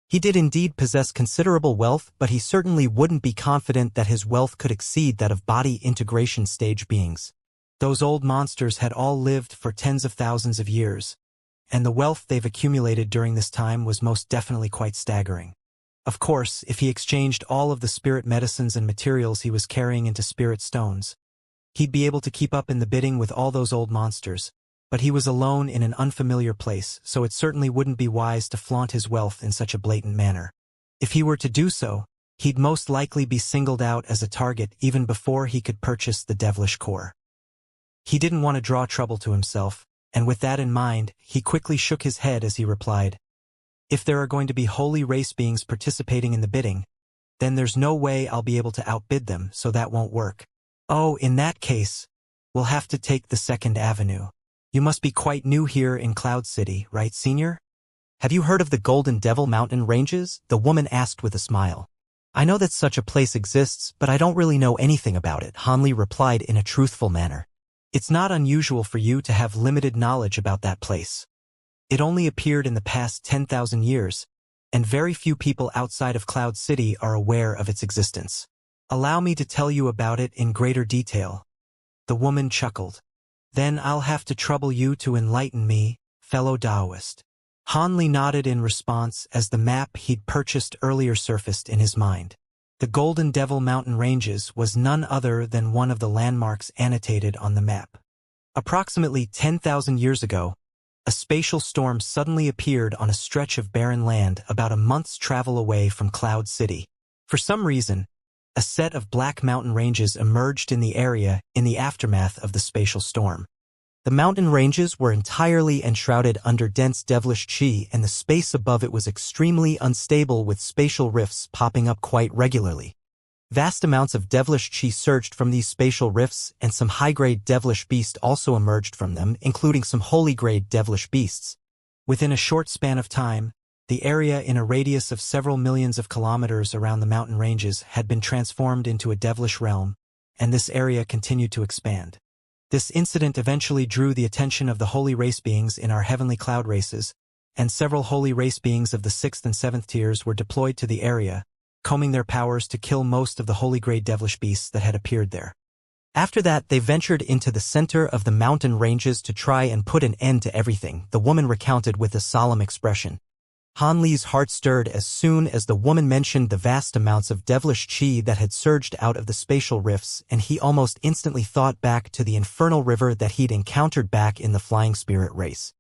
He did indeed possess considerable wealth, but he certainly wouldn't be confident that his wealth could exceed that of body integration stage beings. Those old monsters had all lived for tens of thousands of years, and the wealth they've accumulated during this time was most definitely quite staggering. Of course, if he exchanged all of the spirit medicines and materials he was carrying into spirit stones, he'd be able to keep up in the bidding with all those old monsters, but he was alone in an unfamiliar place, so it certainly wouldn't be wise to flaunt his wealth in such a blatant manner. If he were to do so, he'd most likely be singled out as a target even before he could purchase the devilish core. He didn't want to draw trouble to himself, and with that in mind, he quickly shook his head as he replied, "If there are going to be holy race beings participating in the bidding, then there's no way I'll be able to outbid them, so that won't work." "Oh, in that case, We'll have to take the Second Avenue. You must be quite new here in Cloud City, right, senior? Have you heard of the Golden Devil Mountain Ranges? The woman asked with a smile. I know that such a place exists, but I don't really know anything about it, Hanli replied in a truthful manner. It's not unusual for you to have limited knowledge about that place. It only appeared in the past 10,000 years, and very few people outside of Cloud City are aware of its existence. Allow me to tell you about it in greater detail. The woman chuckled. Then I'll have to trouble you to enlighten me, fellow Taoist. Hanli nodded in response as the map he'd purchased earlier surfaced in his mind. The Golden Devil Mountain Ranges was none other than one of the landmarks annotated on the map. Approximately 10,000 years ago, a spatial storm suddenly appeared on a stretch of barren land about a month's travel away from Cloud City. For some reason, a set of black mountain ranges emerged in the area in the aftermath of the spatial storm. The mountain ranges were entirely enshrouded under dense devilish chi, and the space above it was extremely unstable, with spatial rifts popping up quite regularly. Vast amounts of devilish chi surged from these spatial rifts, and some high-grade devilish beasts also emerged from them, including some holy-grade devilish beasts. Within a short span of time, the area in a radius of several millions of kilometers around the mountain ranges had been transformed into a devilish realm, and this area continued to expand. This incident eventually drew the attention of the holy race beings in our heavenly cloud races, and several holy race beings of the 6th and 7th tiers were deployed to the area, combing their powers to kill most of the holy-grade devilish beasts that had appeared there. After that, they ventured into the center of the mountain ranges to try and put an end to everything, the woman recounted with a solemn expression. Hanli's heart stirred as soon as the woman mentioned the vast amounts of devilish chi that had surged out of the spatial rifts, and he almost instantly thought back to the infernal river that he'd encountered back in the flying spirit race.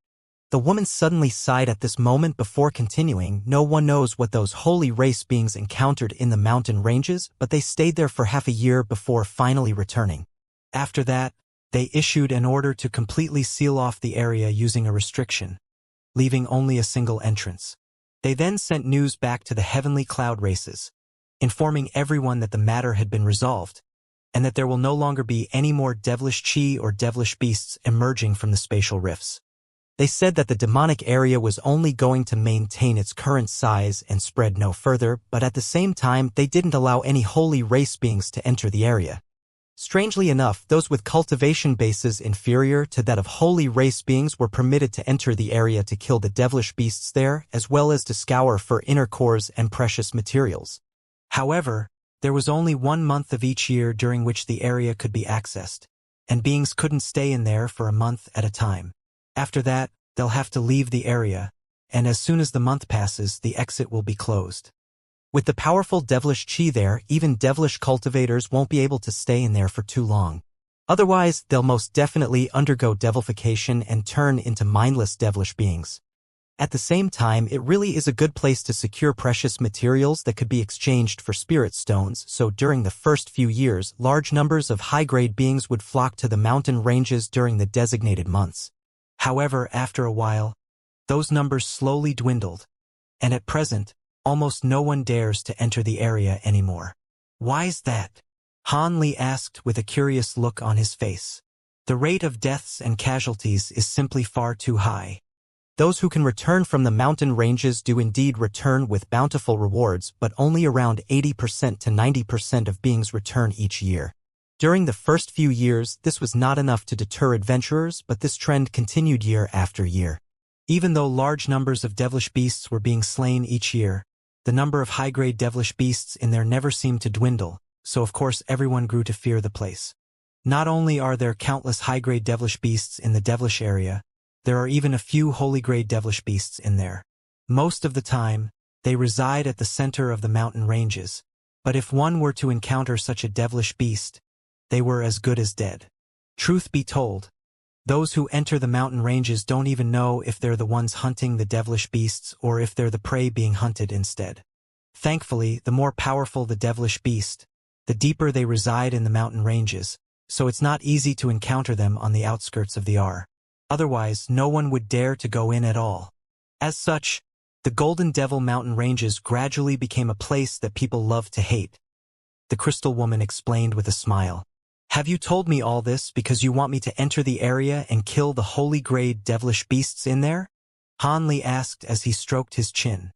The woman suddenly sighed at this moment before continuing. No one knows what those holy race beings encountered in the mountain ranges, but they stayed there for half a year before finally returning. After that, they issued an order to completely seal off the area using a restriction, leaving only a single entrance. They then sent news back to the heavenly cloud races, informing everyone that the matter had been resolved, and that there will no longer be any more devilish chi or devilish beasts emerging from the spatial rifts. They said that the demonic area was only going to maintain its current size and spread no further, but at the same time they didn't allow any holy race beings to enter the area. Strangely enough, those with cultivation bases inferior to that of holy race beings were permitted to enter the area to kill the devilish beasts there, as well as to scour for inner cores and precious materials. However, there was only 1 month of each year during which the area could be accessed, and beings couldn't stay in there for a month at a time. After that, they'll have to leave the area, and as soon as the month passes, the exit will be closed. With the powerful devilish chi there, even devilish cultivators won't be able to stay in there for too long. Otherwise, they'll most definitely undergo devilification and turn into mindless devilish beings. At the same time, it really is a good place to secure precious materials that could be exchanged for spirit stones, so during the first few years, large numbers of high-grade beings would flock to the mountain ranges during the designated months. However, after a while, those numbers slowly dwindled, and at present, almost no one dares to enter the area anymore. Why's that? Hanli asked with a curious look on his face. The rate of deaths and casualties is simply far too high. Those who can return from the mountain ranges do indeed return with bountiful rewards, but only around 80% to 90% of beings return each year. During the first few years, this was not enough to deter adventurers, but this trend continued year after year. Even though large numbers of devilish beasts were being slain each year, the number of high-grade devilish beasts in there never seemed to dwindle, so of course everyone grew to fear the place. Not only are there countless high-grade devilish beasts in the devilish area, there are even a few holy-grade devilish beasts in there. Most of the time, they reside at the center of the mountain ranges, but if one were to encounter such a devilish beast, they were as good as dead. Truth be told, those who enter the mountain ranges don't even know if they're the ones hunting the devilish beasts or if they're the prey being hunted instead. Thankfully, the more powerful the devilish beast, the deeper they reside in the mountain ranges, so it's not easy to encounter them on the outskirts of the R. Otherwise, no one would dare to go in at all. As such, the Golden Devil Mountain Ranges gradually became a place that people loved to hate. The Crystal Woman explained with a smile. Have you told me all this because you want me to enter the area and kill the holy-grade devilish beasts in there? Han Li asked as he stroked his chin.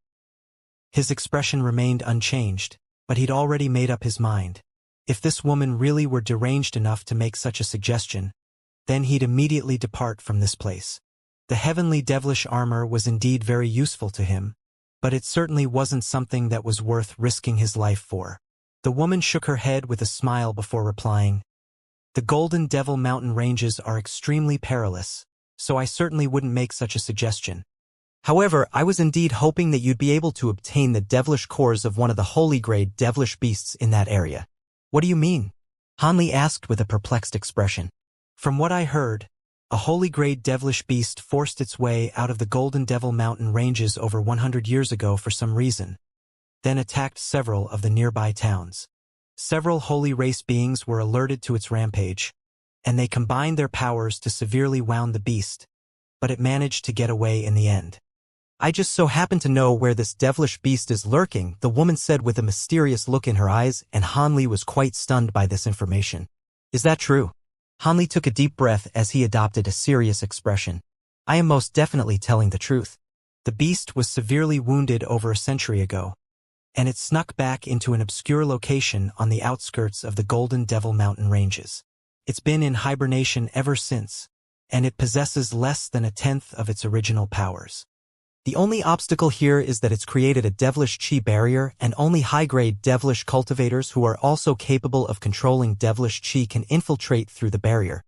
His expression remained unchanged, but he'd already made up his mind. If this woman really were deranged enough to make such a suggestion, then he'd immediately depart from this place. The heavenly devilish armor was indeed very useful to him, but it certainly wasn't something that was worth risking his life for. The woman shook her head with a smile before replying, "The Golden Devil mountain ranges are extremely perilous, so I certainly wouldn't make such a suggestion. However, I was indeed hoping that you'd be able to obtain the devilish cores of one of the holy-grade devilish beasts in that area." "What do you mean?" Han Li asked with a perplexed expression. "From what I heard, a holy-grade devilish beast forced its way out of the Golden Devil mountain ranges over 100 years ago for some reason, then attacked several of the nearby towns. Several holy race beings were alerted to its rampage, and they combined their powers to severely wound the beast, but it managed to get away in the end. I just so happen to know where this devilish beast is lurking," the woman said with a mysterious look in her eyes, and Han Li was quite stunned by this information. "Is that true?" Han Li took a deep breath as he adopted a serious expression. "I am most definitely telling the truth. The beast was severely wounded over a century ago, and it snuck back into an obscure location on the outskirts of the Golden Devil mountain ranges. It's been in hibernation ever since, and it possesses less than a tenth of its original powers. The only obstacle here is that it's created a devilish chi barrier, and only high-grade devilish cultivators who are also capable of controlling devilish chi can infiltrate through the barrier.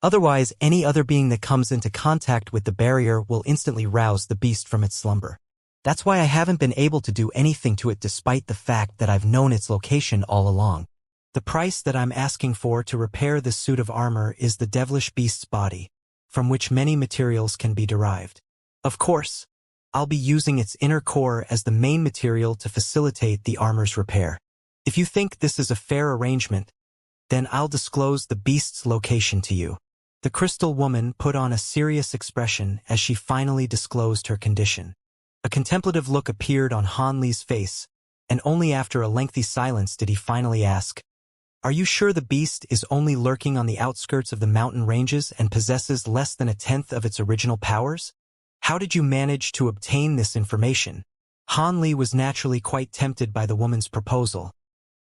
Otherwise, any other being that comes into contact with the barrier will instantly rouse the beast from its slumber. That's why I haven't been able to do anything to it despite the fact that I've known its location all along. The price that I'm asking for to repair this suit of armor is the devilish beast's body, from which many materials can be derived. Of course, I'll be using its inner core as the main material to facilitate the armor's repair. If you think this is a fair arrangement, then I'll disclose the beast's location to you." The crystal woman put on a serious expression as she finally disclosed her condition. A contemplative look appeared on Han Li's face, and only after a lengthy silence did he finally ask, "Are you sure the beast is only lurking on the outskirts of the mountain ranges and possesses less than a tenth of its original powers? How did you manage to obtain this information?" Han Li was naturally quite tempted by the woman's proposal,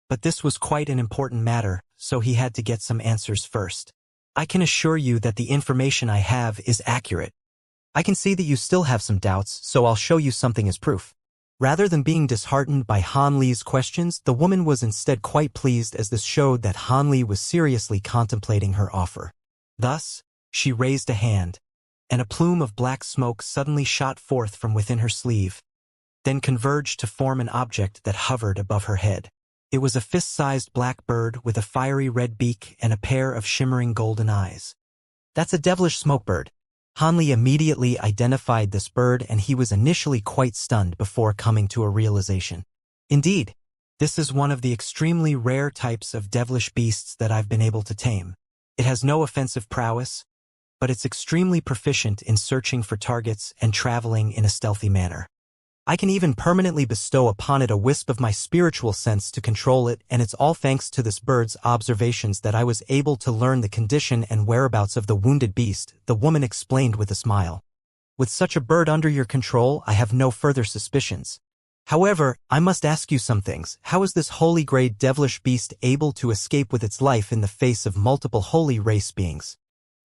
but this was quite an important matter, so he had to get some answers first. "I can assure you that the information I have is accurate. I can see that you still have some doubts, so I'll show you something as proof." Rather than being disheartened by Han Li's questions, the woman was instead quite pleased, as this showed that Han Li was seriously contemplating her offer. Thus, she raised a hand, and a plume of black smoke suddenly shot forth from within her sleeve, then converged to form an object that hovered above her head. It was a fist-sized black bird with a fiery red beak and a pair of shimmering golden eyes. "That's a devilish smoke bird." Han Li immediately identified this bird, and he was initially quite stunned before coming to a realization. "Indeed, this is one of the extremely rare types of devilish beasts that I've been able to tame. It has no offensive prowess, but it's extremely proficient in searching for targets and traveling in a stealthy manner. I can even permanently bestow upon it a wisp of my spiritual sense to control it, and it's all thanks to this bird's observations that I was able to learn the condition and whereabouts of the wounded beast," the woman explained with a smile. "With such a bird under your control, I have no further suspicions. However, I must ask you some things. How is this holy-grade devilish beast able to escape with its life in the face of multiple holy race beings?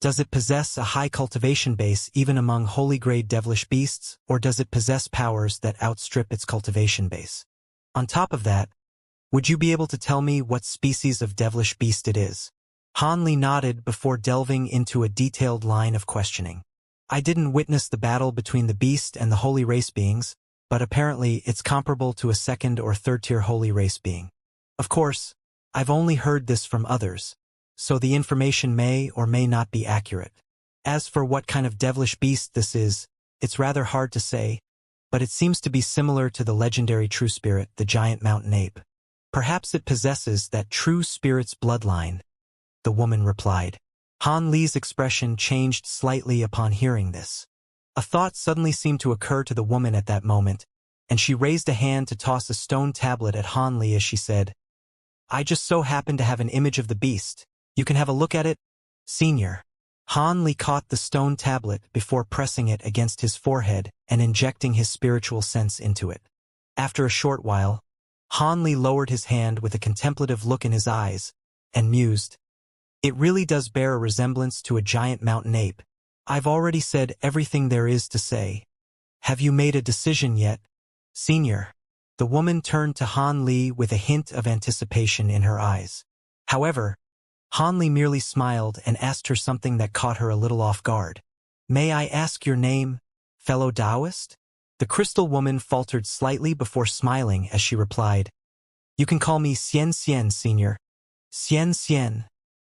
Does it possess a high cultivation base even among holy-grade devilish beasts, or does it possess powers that outstrip its cultivation base? On top of that, would you be able to tell me what species of devilish beast it is?" Han Li nodded before delving into a detailed line of questioning. "I didn't witness the battle between the beast and the holy race beings, but apparently it's comparable to a second or third-tier holy race being. Of course, I've only heard this from others, so the information may or may not be accurate. As for what kind of devilish beast this is, it's rather hard to say, but it seems to be similar to the legendary true spirit, the giant mountain ape. Perhaps it possesses that true spirit's bloodline," the woman replied. Han Li's expression changed slightly upon hearing this. A thought suddenly seemed to occur to the woman at that moment, and she raised a hand to toss a stone tablet at Han Li as she said, "I just so happen to have an image of the beast. You can have a look at it, Senior. Han Li caught the stone tablet before pressing it against his forehead and injecting his spiritual sense into it. After a short while, Han Li lowered his hand with a contemplative look in his eyes and mused. It really does bear a resemblance to a giant mountain ape. I've already said everything there is to say. Have you made a decision yet, Senior? The woman turned to Han Li with a hint of anticipation in her eyes. However, Han Li merely smiled and asked her something that caught her a little off guard. May I ask your name, fellow Taoist? The crystal woman faltered slightly before smiling as she replied. You can call me Xianxia, Senior. Xianxia.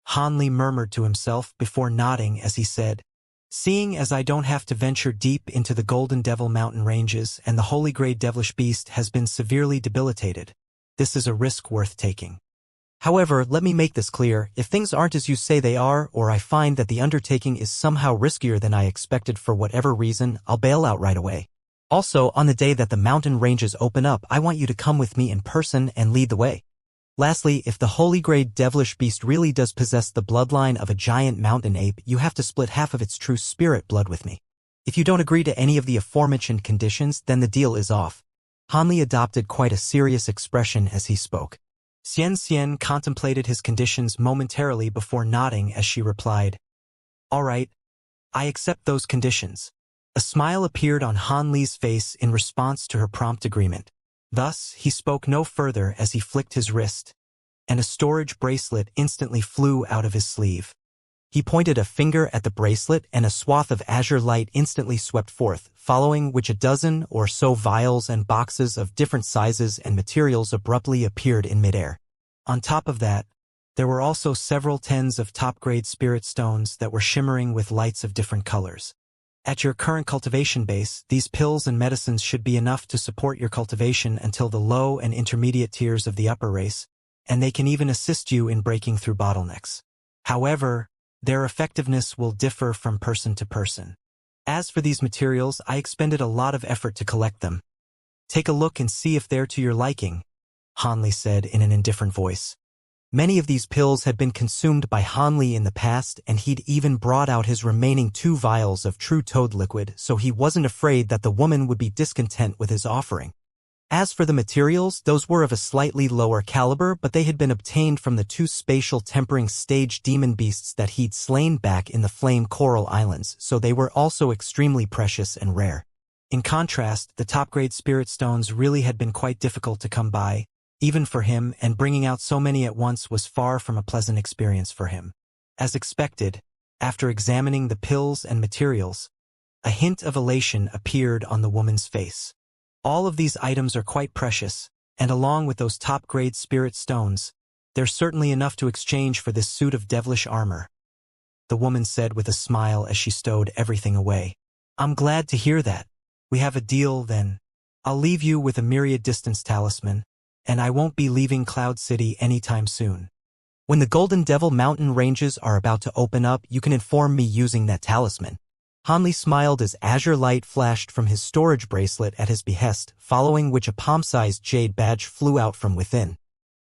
Han Li murmured to himself before nodding as he said, Seeing as I don't have to venture deep into the Golden Devil mountain ranges and the holy grey devilish beast has been severely debilitated, this is a risk worth taking. However, let me make this clear, if things aren't as you say they are, or I find that the undertaking is somehow riskier than I expected for whatever reason, I'll bail out right away. Also, on the day that the mountain ranges open up, I want you to come with me in person and lead the way. Lastly, if the holy grey devilish beast really does possess the bloodline of a giant mountain ape, you have to split half of its true spirit blood with me. If you don't agree to any of the aforementioned conditions, then the deal is off. Han Li adopted quite a serious expression as he spoke. Xianxia contemplated his conditions momentarily before nodding as she replied, All right, I accept those conditions. A smile appeared on Han Li's face in response to her prompt agreement. Thus, he spoke no further as he flicked his wrist, and a storage bracelet instantly flew out of his sleeve. He pointed a finger at the bracelet and a swath of azure light instantly swept forth, following which a dozen or so vials and boxes of different sizes and materials abruptly appeared in midair. On top of that, there were also several tens of top-grade spirit stones that were shimmering with lights of different colors. At your current cultivation base, these pills and medicines should be enough to support your cultivation until the low and intermediate tiers of the upper race, and they can even assist you in breaking through bottlenecks. However, their effectiveness will differ from person to person. As for these materials, I expended a lot of effort to collect them. Take a look and see if they're to your liking, Han Li said in an indifferent voice. Many of these pills had been consumed by Han Li in the past, and he'd even brought out his remaining 2 vials of true toad liquid, so he wasn't afraid that the woman would be discontent with his offering. As for the materials, those were of a slightly lower caliber, but they had been obtained from the 2 spatial tempering stage demon beasts that he'd slain back in the Flame Coral Islands, so they were also extremely precious and rare. In contrast, the top-grade spirit stones really had been quite difficult to come by, even for him, and bringing out so many at once was far from a pleasant experience for him. As expected, after examining the pills and materials, a hint of elation appeared on the woman's face. All of these items are quite precious, and along with those top-grade spirit stones, there's certainly enough to exchange for this suit of devilish armor, the woman said with a smile as she stowed everything away. I'm glad to hear that. We have a deal then. I'll leave you with a myriad distance talisman, and I won't be leaving Cloud City anytime soon. When the Golden Devil mountain ranges are about to open up, you can inform me using that talisman. Han Li smiled as azure light flashed from his storage bracelet at his behest, following which a palm-sized jade badge flew out from within.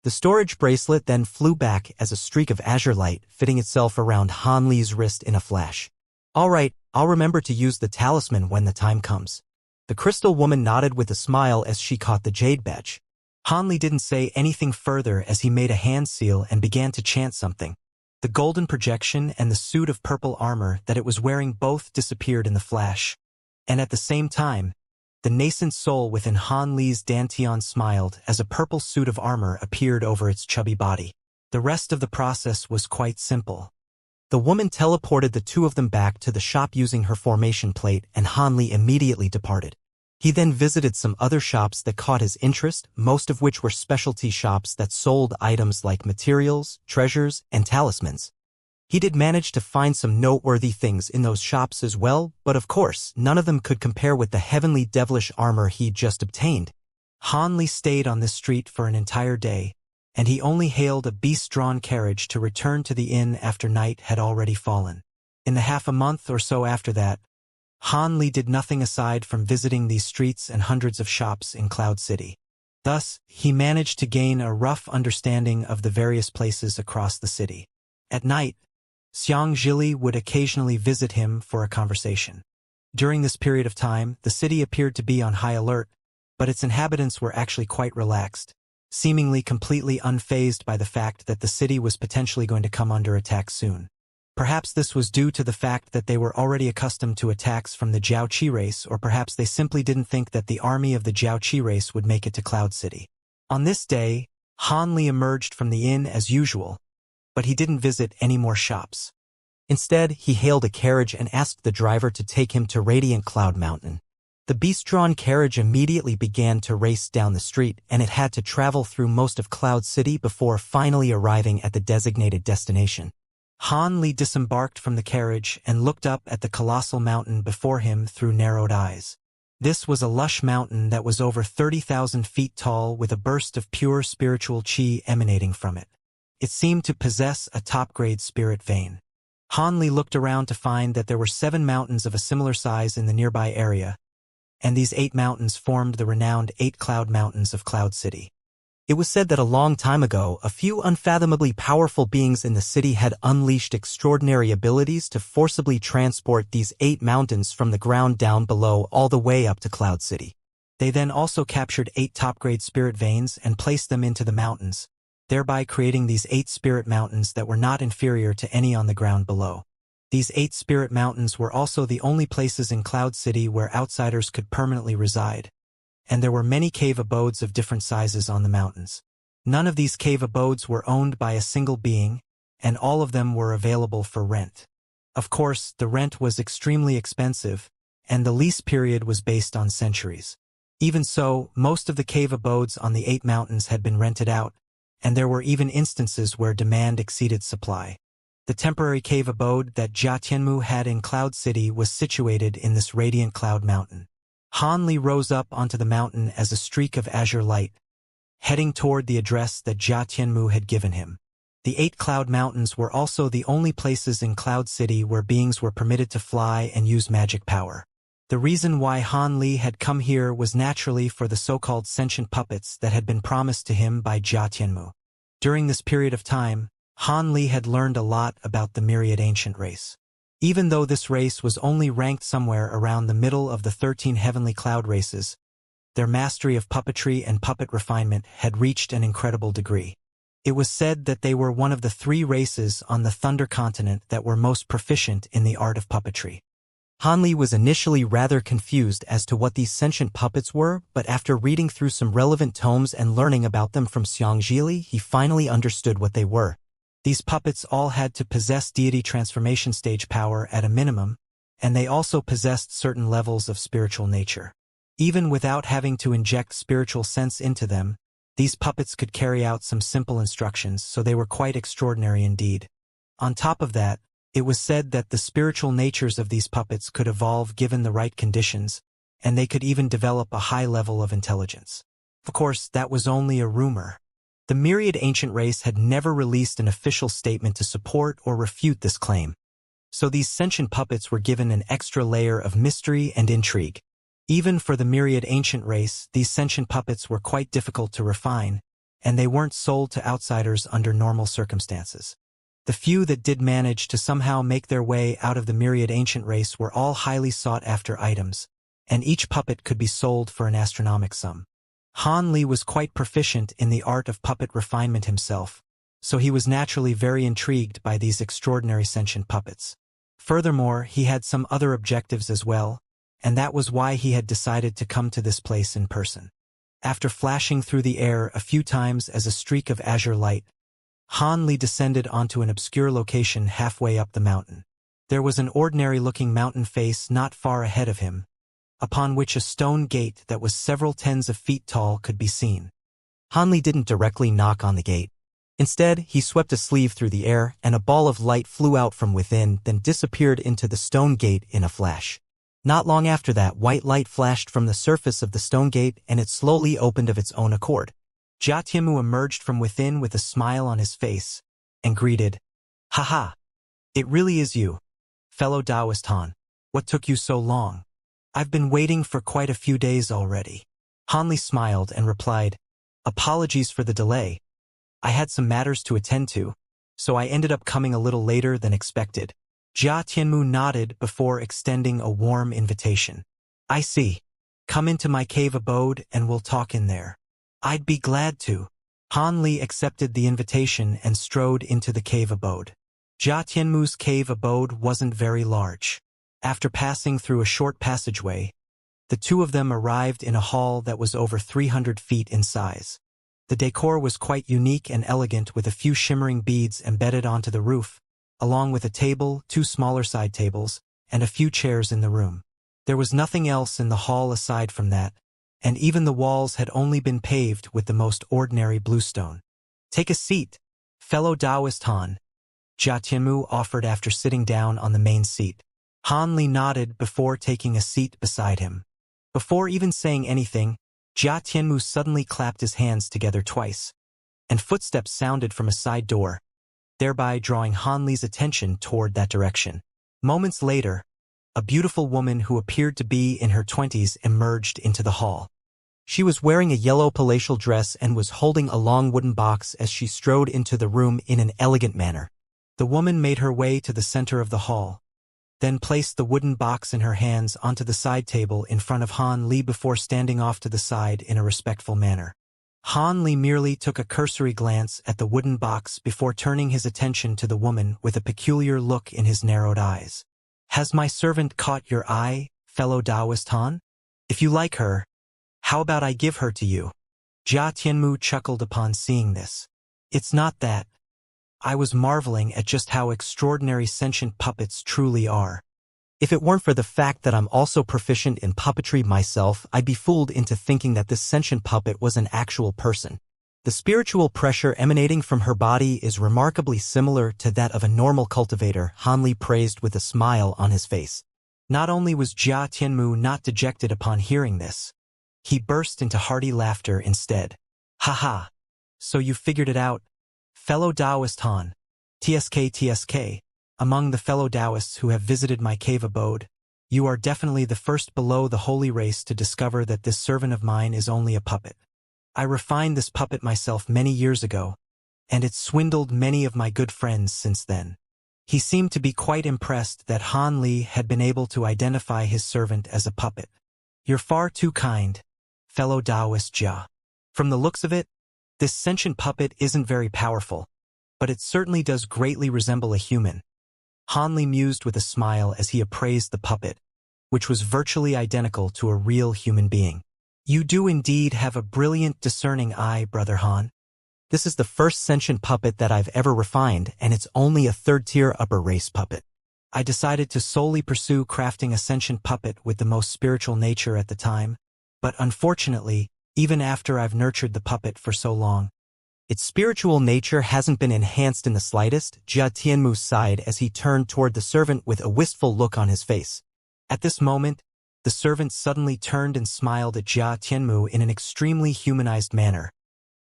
The storage bracelet then flew back as a streak of azure light, fitting itself around Han Li's wrist in a flash. All right, I'll remember to use the talisman when the time comes. The crystal woman nodded with a smile as she caught the jade badge. Han Li didn't say anything further as he made a hand seal and began to chant something. The golden projection and the suit of purple armor that it was wearing both disappeared in the flash. And at the same time, the nascent soul within Han Li's dantian smiled as a purple suit of armor appeared over its chubby body. The rest of the process was quite simple. The woman teleported the 2 of them back to the shop using her formation plate, and Han Li immediately departed. He then visited some other shops that caught his interest, most of which were specialty shops that sold items like materials, treasures, and talismans. He did manage to find some noteworthy things in those shops as well, but of course, none of them could compare with the heavenly devilish armor he'd just obtained. Han Li stayed on this street for an entire day, and he only hailed a beast-drawn carriage to return to the inn after night had already fallen. In the half a month or so after that, Han Li did nothing aside from visiting these streets and hundreds of shops in Cloud City. Thus, he managed to gain a rough understanding of the various places across the city. At night, Xianxia would occasionally visit him for a conversation. During this period of time, the city appeared to be on high alert, but its inhabitants were actually quite relaxed, seemingly completely unfazed by the fact that the city was potentially going to come under attack soon. Perhaps this was due to the fact that they were already accustomed to attacks from the Jiaoqi race, or perhaps they simply didn't think that the army of the Jiaoqi race would make it to Cloud City. On this day, Han Li emerged from the inn as usual, but he didn't visit any more shops. Instead, he hailed a carriage and asked the driver to take him to Radiant Cloud Mountain. The beast-drawn carriage immediately began to race down the street, and it had to travel through most of Cloud City before finally arriving at the designated destination. Han Li disembarked from the carriage and looked up at the colossal mountain before him through narrowed eyes. This was a lush mountain that was over 30,000 feet tall with a burst of pure spiritual qi emanating from it. It seemed to possess a top-grade spirit vein. Han Li looked around to find that there were 7 mountains of a similar size in the nearby area, and these 8 mountains formed the renowned 8 Cloud Mountains of Cloud City. It was said that a long time ago, a few unfathomably powerful beings in the city had unleashed extraordinary abilities to forcibly transport these 8 mountains from the ground down below all the way up to Cloud City. They then also captured 8 top-grade spirit veins and placed them into the mountains, thereby creating these 8 spirit mountains that were not inferior to any on the ground below. These 8 spirit mountains were also the only places in Cloud City where outsiders could permanently reside, and there were many cave abodes of different sizes on the mountains. None of these cave abodes were owned by a single being, and all of them were available for rent. Of course, the rent was extremely expensive, and the lease period was based on centuries. Even so, most of the cave abodes on the 8 mountains had been rented out, and there were even instances where demand exceeded supply. The temporary cave abode that Jia Tianmu had in Cloud City was situated in this Radiant Cloud Mountain. Han Li rose up onto the mountain as a streak of azure light, heading toward the address that Jia Tianmu had given him. The 8 Cloud Mountains were also the only places in Cloud City where beings were permitted to fly and use magic power. The reason why Han Li had come here was naturally for the so-called sentient puppets that had been promised to him by Jia Tianmu. During this period of time, Han Li had learned a lot about the myriad ancient race. Even though this race was only ranked somewhere around the middle of the 13 heavenly cloud races, their mastery of puppetry and puppet refinement had reached an incredible degree. It was said that they were one of the 3 races on the Thunder Continent that were most proficient in the art of puppetry. Han Li was initially rather confused as to what these sentient puppets were, but after reading through some relevant tomes and learning about them from Xianxia, he finally understood what they were. These puppets all had to possess deity transformation stage power at a minimum, and they also possessed certain levels of spiritual nature. Even without having to inject spiritual sense into them, these puppets could carry out some simple instructions, so they were quite extraordinary indeed. On top of that, it was said that the spiritual natures of these puppets could evolve given the right conditions, and they could even develop a high level of intelligence. Of course, that was only a rumor. The myriad ancient race had never released an official statement to support or refute this claim. So these sentient puppets were given an extra layer of mystery and intrigue. Even for the myriad ancient race, these sentient puppets were quite difficult to refine, and they weren't sold to outsiders under normal circumstances. The few that did manage to somehow make their way out of the myriad ancient race were all highly sought-after items, and each puppet could be sold for an astronomical sum. Han Li was quite proficient in the art of puppet refinement himself, so he was naturally very intrigued by these extraordinary sentient puppets. Furthermore, he had some other objectives as well, and that was why he had decided to come to this place in person. After flashing through the air a few times as a streak of azure light, Han Li descended onto an obscure location halfway up the mountain. There was an ordinary-looking mountain face not far ahead of him, upon which a stone gate that was several tens of feet tall could be seen. Han Li didn't directly knock on the gate. Instead, he swept a sleeve through the air, and a ball of light flew out from within, then disappeared into the stone gate in a flash. Not long after that, white light flashed from the surface of the stone gate, and it slowly opened of its own accord. Jia Tianmu emerged from within with a smile on his face, and greeted, "Haha! It really is you, fellow Taoist Han. What took you so long? I've been waiting for quite a few days already." Han Li smiled and replied, "Apologies for the delay. I had some matters to attend to, so I ended up coming a little later than expected. Jia Tianmu nodded before extending a warm invitation. I see. Come into my cave abode and we'll talk in there. I'd be glad to. Han Li accepted the invitation and strode into the cave abode. Jia Tianmu's cave abode wasn't very large. After passing through a short passageway, the two of them arrived in a hall that was over 300 feet in size. The decor was quite unique and elegant, with a few shimmering beads embedded onto the roof, along with a table, two smaller side tables, and a few chairs in the room. There was nothing else in the hall aside from that, and even the walls had only been paved with the most ordinary bluestone. Take a seat, fellow Taoist Han, Jia Tianmu offered after sitting down on the main seat. Han Li nodded before taking a seat beside him. Before even saying anything, Jia Tianmu suddenly clapped his hands together twice, and footsteps sounded from a side door, thereby drawing Han Li's attention toward that direction. Moments later, a beautiful woman who appeared to be in her 20s emerged into the hall. She was wearing a yellow palatial dress and was holding a long wooden box as she strode into the room in an elegant manner. The woman made her way to the center of the hall, then placed the wooden box in her hands onto the side table in front of Han Li before standing off to the side in a respectful manner. Han Li merely took a cursory glance at the wooden box before turning his attention to the woman with a peculiar look in his narrowed eyes. Has my servant caught your eye, fellow Taoist Han? If you like her, how about I give her to you? Jia Tianmu chuckled upon seeing this. It's not that. I was marveling at just how extraordinary sentient puppets truly are. If it weren't for the fact that I'm also proficient in puppetry myself, I'd be fooled into thinking that this sentient puppet was an actual person. The spiritual pressure emanating from her body is remarkably similar to that of a normal cultivator, Han Li praised with a smile on his face. Not only was Jia Tianmu not dejected upon hearing this, he burst into hearty laughter instead. Ha! So you figured it out, fellow Taoist Han. TSK. Among the fellow Taoists who have visited my cave abode, you are definitely the first below the holy race to discover that this servant of mine is only a puppet. I refined this puppet myself many years ago, and it's swindled many of my good friends since then. He seemed to be quite impressed that Han Li had been able to identify his servant as a puppet. You're far too kind, fellow Taoist Jia. From the looks of it, this sentient puppet isn't very powerful, but it certainly does greatly resemble a human. Han Li mused with a smile as he appraised the puppet, which was virtually identical to a real human being. You do indeed have a brilliant discerning eye, Brother Han. This is the first sentient puppet that I've ever refined, and it's only a third-tier upper race puppet. I decided to solely pursue crafting a sentient puppet with the most spiritual nature at the time, but unfortunately, even after I've nurtured the puppet for so long, its spiritual nature hasn't been enhanced in the slightest. Jia Tianmu sighed as he turned toward the servant with a wistful look on his face. At this moment, the servant suddenly turned and smiled at Jia Tianmu in an extremely humanized manner,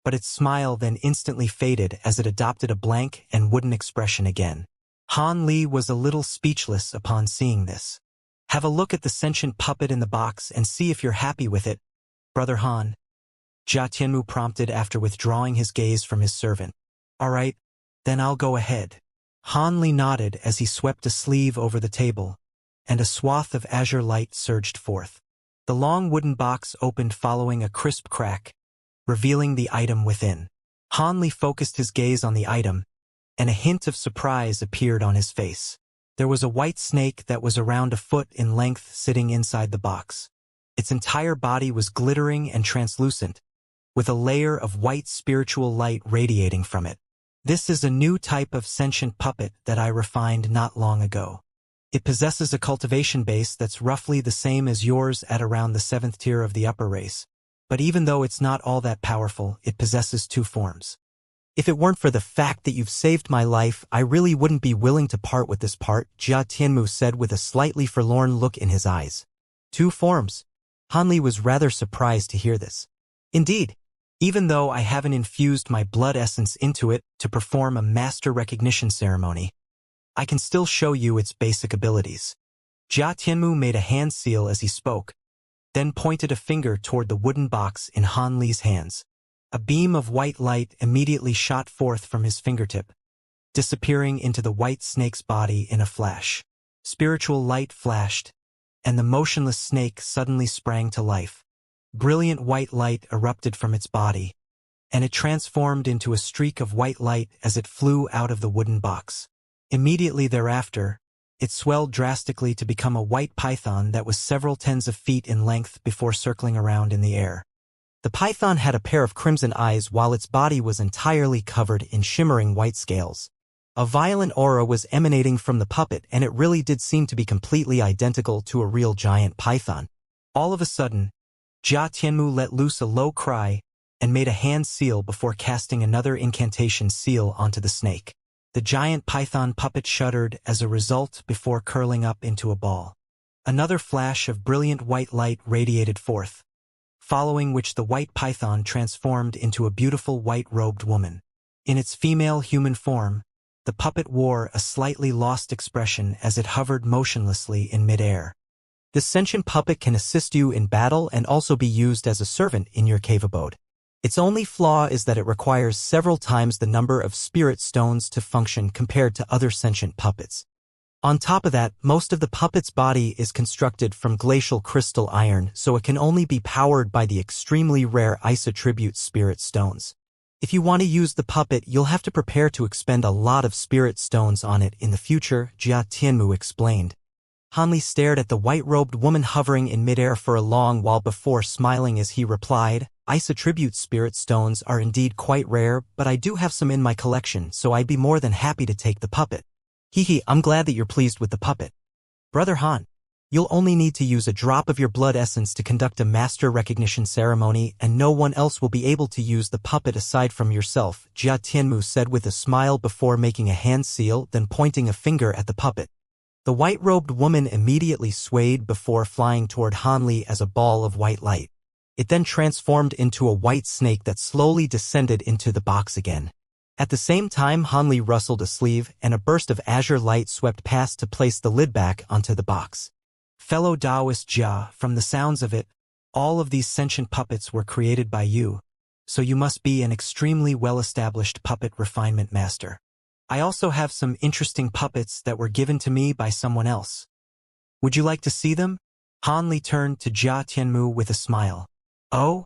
but its smile then instantly faded as it adopted a blank and wooden expression again. Han Li was a little speechless upon seeing this. Have a look at the sentient puppet in the box and see if you're happy with it, Brother Han, Jia Tianmu prompted after withdrawing his gaze from his servant. All right, then I'll go ahead. Han Li nodded as he swept a sleeve over the table, and a swath of azure light surged forth. The long wooden box opened following a crisp crack, revealing the item within. Han Li focused his gaze on the item, and a hint of surprise appeared on his face. There was a white snake that was around a foot in length sitting inside the box. Its entire body was glittering and translucent, with a layer of white spiritual light radiating from it. This is a new type of sentient puppet that I refined not long ago. It possesses a cultivation base that's roughly the same as yours at around the 7th tier of the upper race, but even though it's not all that powerful, it possesses two forms. If it weren't for the fact that you've saved my life, I really wouldn't be willing to part with this part, Jia Tianmu said with a slightly forlorn look in his eyes. Two forms. Han Li was rather surprised to hear this. Indeed, even though I haven't infused my blood essence into it to perform a master recognition ceremony, I can still show you its basic abilities. Jia Tianmu made a hand seal as he spoke, then pointed a finger toward the wooden box in Han Li's hands. A beam of white light immediately shot forth from his fingertip, disappearing into the white snake's body in a flash. Spiritual light flashed, and the motionless snake suddenly sprang to life. Brilliant white light erupted from its body, and it transformed into a streak of white light as it flew out of the wooden box. Immediately thereafter, it swelled drastically to become a white python that was several tens of feet in length before circling around in the air. The python had a pair of crimson eyes while its body was entirely covered in shimmering white scales. A violent aura was emanating from the puppet, and it really did seem to be completely identical to a real giant python. All of a sudden, Jia Tianmu let loose a low cry and made a hand seal before casting another incantation seal onto the snake. The giant python puppet shuddered as a result before curling up into a ball. Another flash of brilliant white light radiated forth, following which the white python transformed into a beautiful white-robed woman. In its female human form, the puppet wore a slightly lost expression as it hovered motionlessly in midair. This sentient puppet can assist you in battle and also be used as a servant in your cave abode. Its only flaw is that it requires several times the number of spirit stones to function compared to other sentient puppets. On top of that, most of the puppet's body is constructed from glacial crystal iron, so it can only be powered by the extremely rare ice attribute spirit stones. If you want to use the puppet, you'll have to prepare to expend a lot of spirit stones on it in the future, Jia Tianmu explained. Hanli stared at the white-robed woman hovering in midair for a long while before smiling as he replied, "Ice attribute spirit stones are indeed quite rare, but I do have some in my collection, so I'd be more than happy to take the puppet." "Hehe, I'm glad that you're pleased with the puppet. Brother Han, you'll only need to use a drop of your blood essence to conduct a master recognition ceremony, and no one else will be able to use the puppet aside from yourself," Jia Tianmu said with a smile before making a hand seal, then pointing a finger at the puppet. The white-robed woman immediately swayed before flying toward Hanli as a ball of white light. It then transformed into a white snake that slowly descended into the box again. At the same time, Hanli rustled a sleeve, and a burst of azure light swept past to place the lid back onto the box. Fellow Taoist Jia, from the sounds of it, all of these sentient puppets were created by you, so you must be an extremely well-established puppet refinement master. I also have some interesting puppets that were given to me by someone else. Would you like to see them? Hanli turned to Jia Tianmu with a smile. Oh?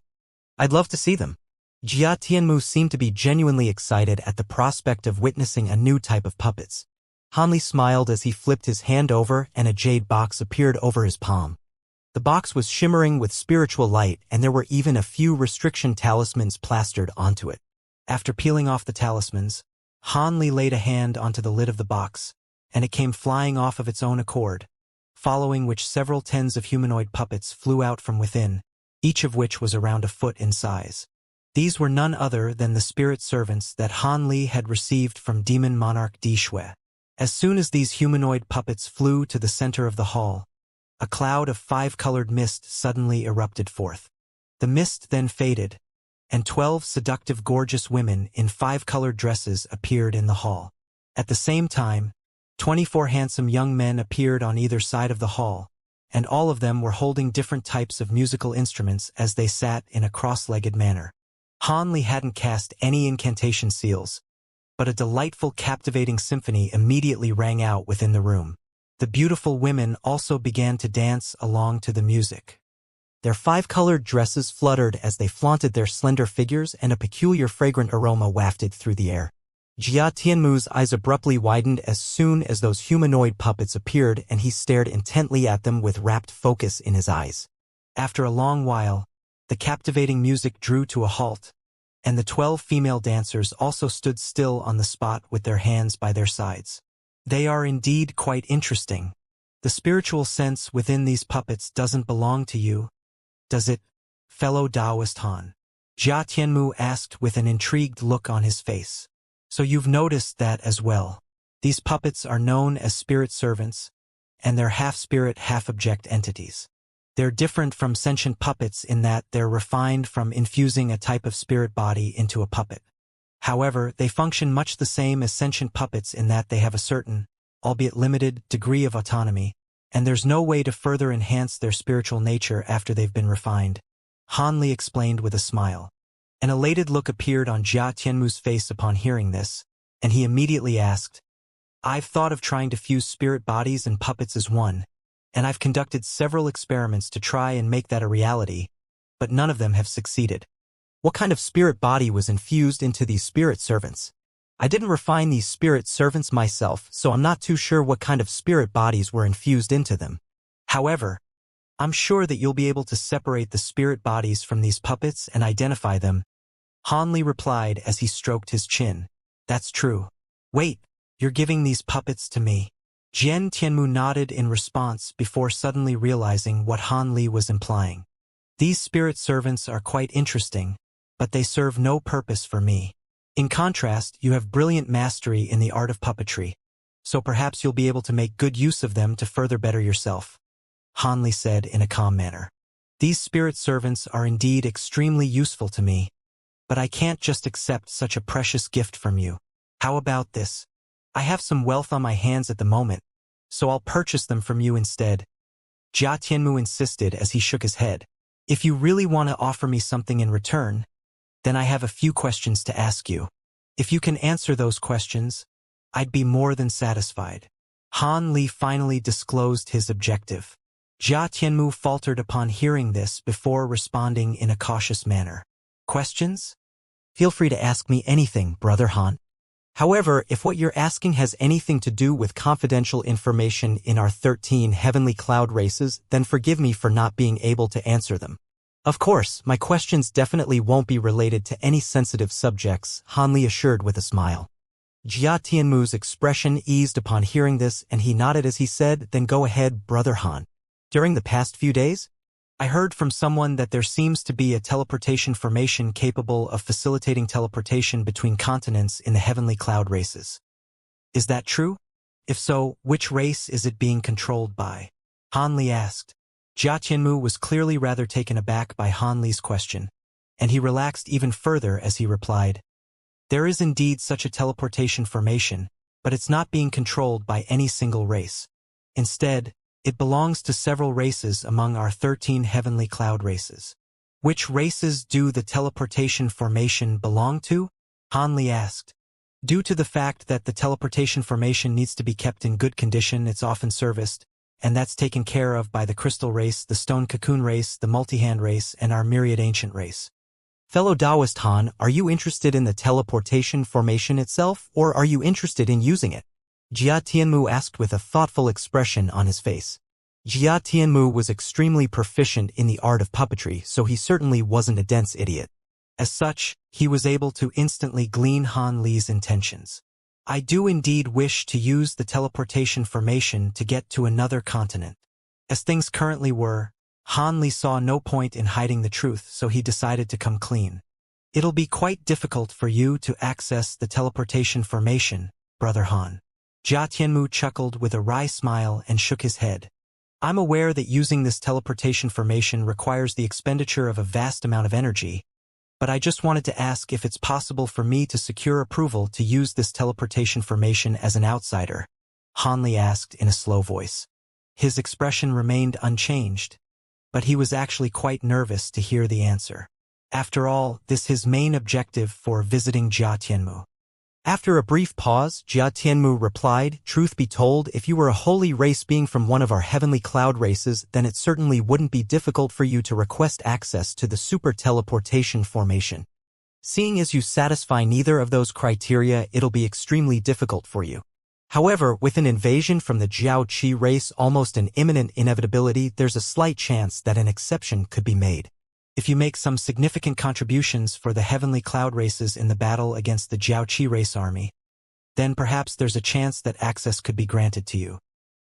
I'd love to see them. Jia Tianmu seemed to be genuinely excited at the prospect of witnessing a new type of puppets. Hanli smiled as he flipped his hand over and a jade box appeared over his palm. The box was shimmering with spiritual light, and there were even a few restriction talismans plastered onto it. After peeling off the talismans, Hanli laid a hand onto the lid of the box, and it came flying off of its own accord, following which several tens of humanoid puppets flew out from within, each of which was around a foot in size. These were none other than the spirit servants that Hanli had received from demon monarch Di Shui. As soon as these humanoid puppets flew to the center of the hall, a cloud of 5-colored mist suddenly erupted forth. The mist then faded, and 12 seductive gorgeous women in 5-colored dresses appeared in the hall. At the same time, 24 handsome young men appeared on either side of the hall, and all of them were holding different types of musical instruments as they sat in a cross-legged manner. Hanli hadn't cast any incantation seals, but a delightful, captivating symphony immediately rang out within the room. The beautiful women also began to dance along to the music. Their 5-colored dresses fluttered as they flaunted their slender figures, and a peculiar fragrant aroma wafted through the air. Jia Tianmu's eyes abruptly widened as soon as those humanoid puppets appeared, and he stared intently at them with rapt focus in his eyes. After a long while, the captivating music drew to a halt, and the 12 female dancers also stood still on the spot with their hands by their sides. They are indeed quite interesting. The spiritual sense within these puppets doesn't belong to you, does it, fellow Taoist Han? Jia Tianmu asked with an intrigued look on his face. So you've noticed that as well. These puppets are known as spirit servants, and they're half-spirit, half-object entities. They're different from sentient puppets in that they're refined from infusing a type of spirit body into a puppet. However, they function much the same as sentient puppets in that they have a certain, albeit limited, degree of autonomy, and there's no way to further enhance their spiritual nature after they've been refined. Hanli explained with a smile. An elated look appeared on Jia Tianmu's face upon hearing this, and he immediately asked, "I've thought of trying to fuse spirit bodies and puppets as one, and I've conducted several experiments to try and make that a reality, but none of them have succeeded." "What kind of spirit body was infused into these spirit servants?" "I didn't refine these spirit servants myself, so I'm not too sure what kind of spirit bodies were infused into them. However, I'm sure that you'll be able to separate the spirit bodies from these puppets and identify them," Han Li replied as he stroked his chin. "That's true." "Wait, you're giving these puppets to me?" Jian Tianmu nodded in response before suddenly realizing what Han Li was implying. "These spirit servants are quite interesting, but they serve no purpose for me. In contrast, you have brilliant mastery in the art of puppetry, so perhaps you'll be able to make good use of them to further better yourself," Han Li said in a calm manner. "These spirit servants are indeed extremely useful to me, but I can't just accept such a precious gift from you. How about this? I have some wealth on my hands at the moment, so I'll purchase them from you instead." Jia Tianmu insisted as he shook his head. "If you really want to offer me something in return, then I have a few questions to ask you. If you can answer those questions, I'd be more than satisfied." Han Li finally disclosed his objective. Jia Tianmu faltered upon hearing this before responding in a cautious manner. "Questions? Feel free to ask me anything, Brother Han. However, if what you're asking has anything to do with confidential information in our 13 heavenly cloud races, then forgive me for not being able to answer them. Of course, my questions definitely won't be related to any sensitive subjects," Han Li assured with a smile. Jia Tianmu's expression eased upon hearing this, and he nodded as he said, "Then go ahead, Brother Han. During the past few days, I heard from someone that there seems to be a teleportation formation capable of facilitating teleportation between continents in the heavenly cloud races. Is that true? If so, which race is it being controlled by?" Han Li asked. Jia Tianmu was clearly rather taken aback by Han Li's question, and he relaxed even further as he replied, "There is indeed such a teleportation formation, but it's not being controlled by any single race. Instead, it belongs to several races among our 13 heavenly cloud races." "Which races do the teleportation formation belong to?" Han Li asked. "Due to the fact that the teleportation formation needs to be kept in good condition, it's often serviced, and that's taken care of by the Crystal race, the Stone Cocoon race, the Multi-Hand race, and our Myriad Ancient race." "Fellow Taoist Han, are you interested in the teleportation formation itself, or are you interested in using it?" Jia Tianmu asked with a thoughtful expression on his face. Jia Tianmu was extremely proficient in the art of puppetry, so he certainly wasn't a dense idiot. As such, he was able to instantly glean Han Li's intentions. "I do indeed wish to use the teleportation formation to get to another continent." As things currently were, Han Li saw no point in hiding the truth, so he decided to come clean. "It'll be quite difficult for you to access the teleportation formation, Brother Han." Jia Tianmu chuckled with a wry smile and shook his head. "I'm aware that using this teleportation formation requires the expenditure of a vast amount of energy, but I just wanted to ask if it's possible for me to secure approval to use this teleportation formation as an outsider," Han Li asked in a slow voice. His expression remained unchanged, but he was actually quite nervous to hear the answer. After all, this his main objective for visiting Jia Tianmu. After a brief pause, Jia Tianmu replied, "Truth be told, if you were a holy race being from one of our heavenly cloud races, then it certainly wouldn't be difficult for you to request access to the super teleportation formation. Seeing as you satisfy neither of those criteria, it'll be extremely difficult for you. However, with an invasion from the Jiao Qi race almost an imminent inevitability, there's a slight chance that an exception could be made. If you make some significant contributions for the heavenly cloud races in the battle against the Jiao Qi race army, then perhaps there's a chance that access could be granted to you.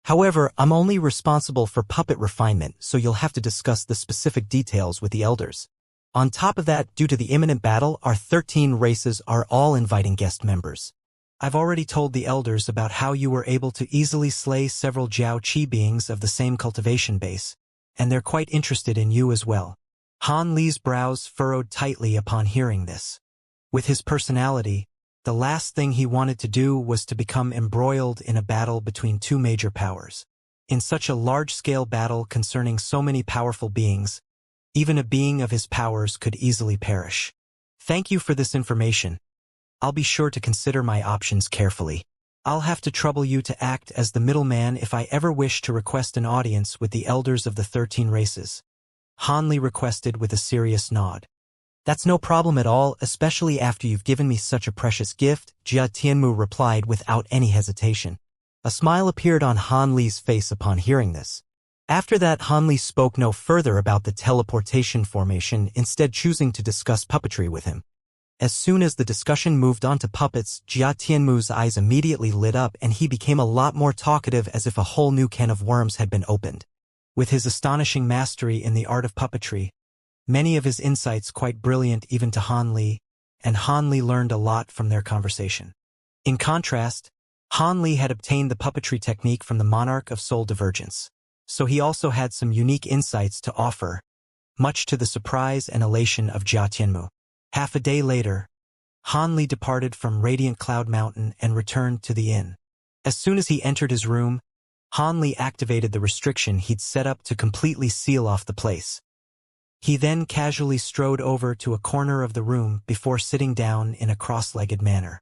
However, I'm only responsible for puppet refinement, so you'll have to discuss the specific details with the elders. On top of that, due to the imminent battle, our 13 races are all inviting guest members. I've already told the elders about how you were able to easily slay several Jiao Qi beings of the same cultivation base, and they're quite interested in you as well." Han Li's brows furrowed tightly upon hearing this. With his personality, the last thing he wanted to do was to become embroiled in a battle between two major powers. In such a large-scale battle concerning so many powerful beings, even a being of his powers could easily perish. "Thank you for this information. I'll be sure to consider my options carefully. I'll have to trouble you to act as the middleman if I ever wish to request an audience with the elders of the 13 races. Han Li requested with a serious nod. That's no problem at all, especially after you've given me such a precious gift, Jia Tianmu replied without any hesitation. A smile appeared on Han Li's face upon hearing this. After that, Han Li spoke no further about the teleportation formation, instead choosing to discuss puppetry with him. As soon as the discussion moved on to puppets, Jia Tianmu's eyes immediately lit up and he became a lot more talkative, as if a whole new can of worms had been opened. With his astonishing mastery in the art of puppetry, many of his insights quite brilliant even to Han Li, and Han Li learned a lot from their conversation. In contrast, Han Li had obtained the puppetry technique from the monarch of Soul Divergence, so he also had some unique insights to offer, much to the surprise and elation of Jia Tianmu. Half a day later, Han Li departed from Radiant Cloud Mountain and returned to the inn. As soon as he entered his room, Han Li activated the restriction he'd set up to completely seal off the place. He then casually strode over to a corner of the room before sitting down in a cross-legged manner.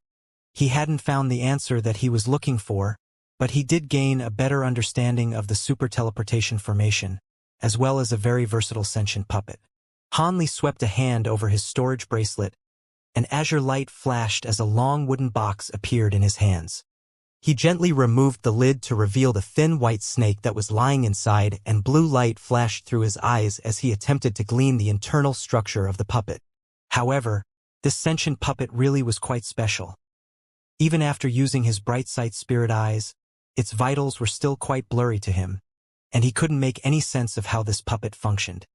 He hadn't found the answer that he was looking for, but he did gain a better understanding of the super teleportation formation, as well as a very versatile sentient puppet. Han Li swept a hand over his storage bracelet, and azure light flashed as a long wooden box appeared in his hands. He gently removed the lid to reveal the thin white snake that was lying inside, and blue light flashed through his eyes as he attempted to glean the internal structure of the puppet. However, this sentient puppet really was quite special. Even after using his bright sight spirit eyes, its vitals were still quite blurry to him, and he couldn't make any sense of how this puppet functioned.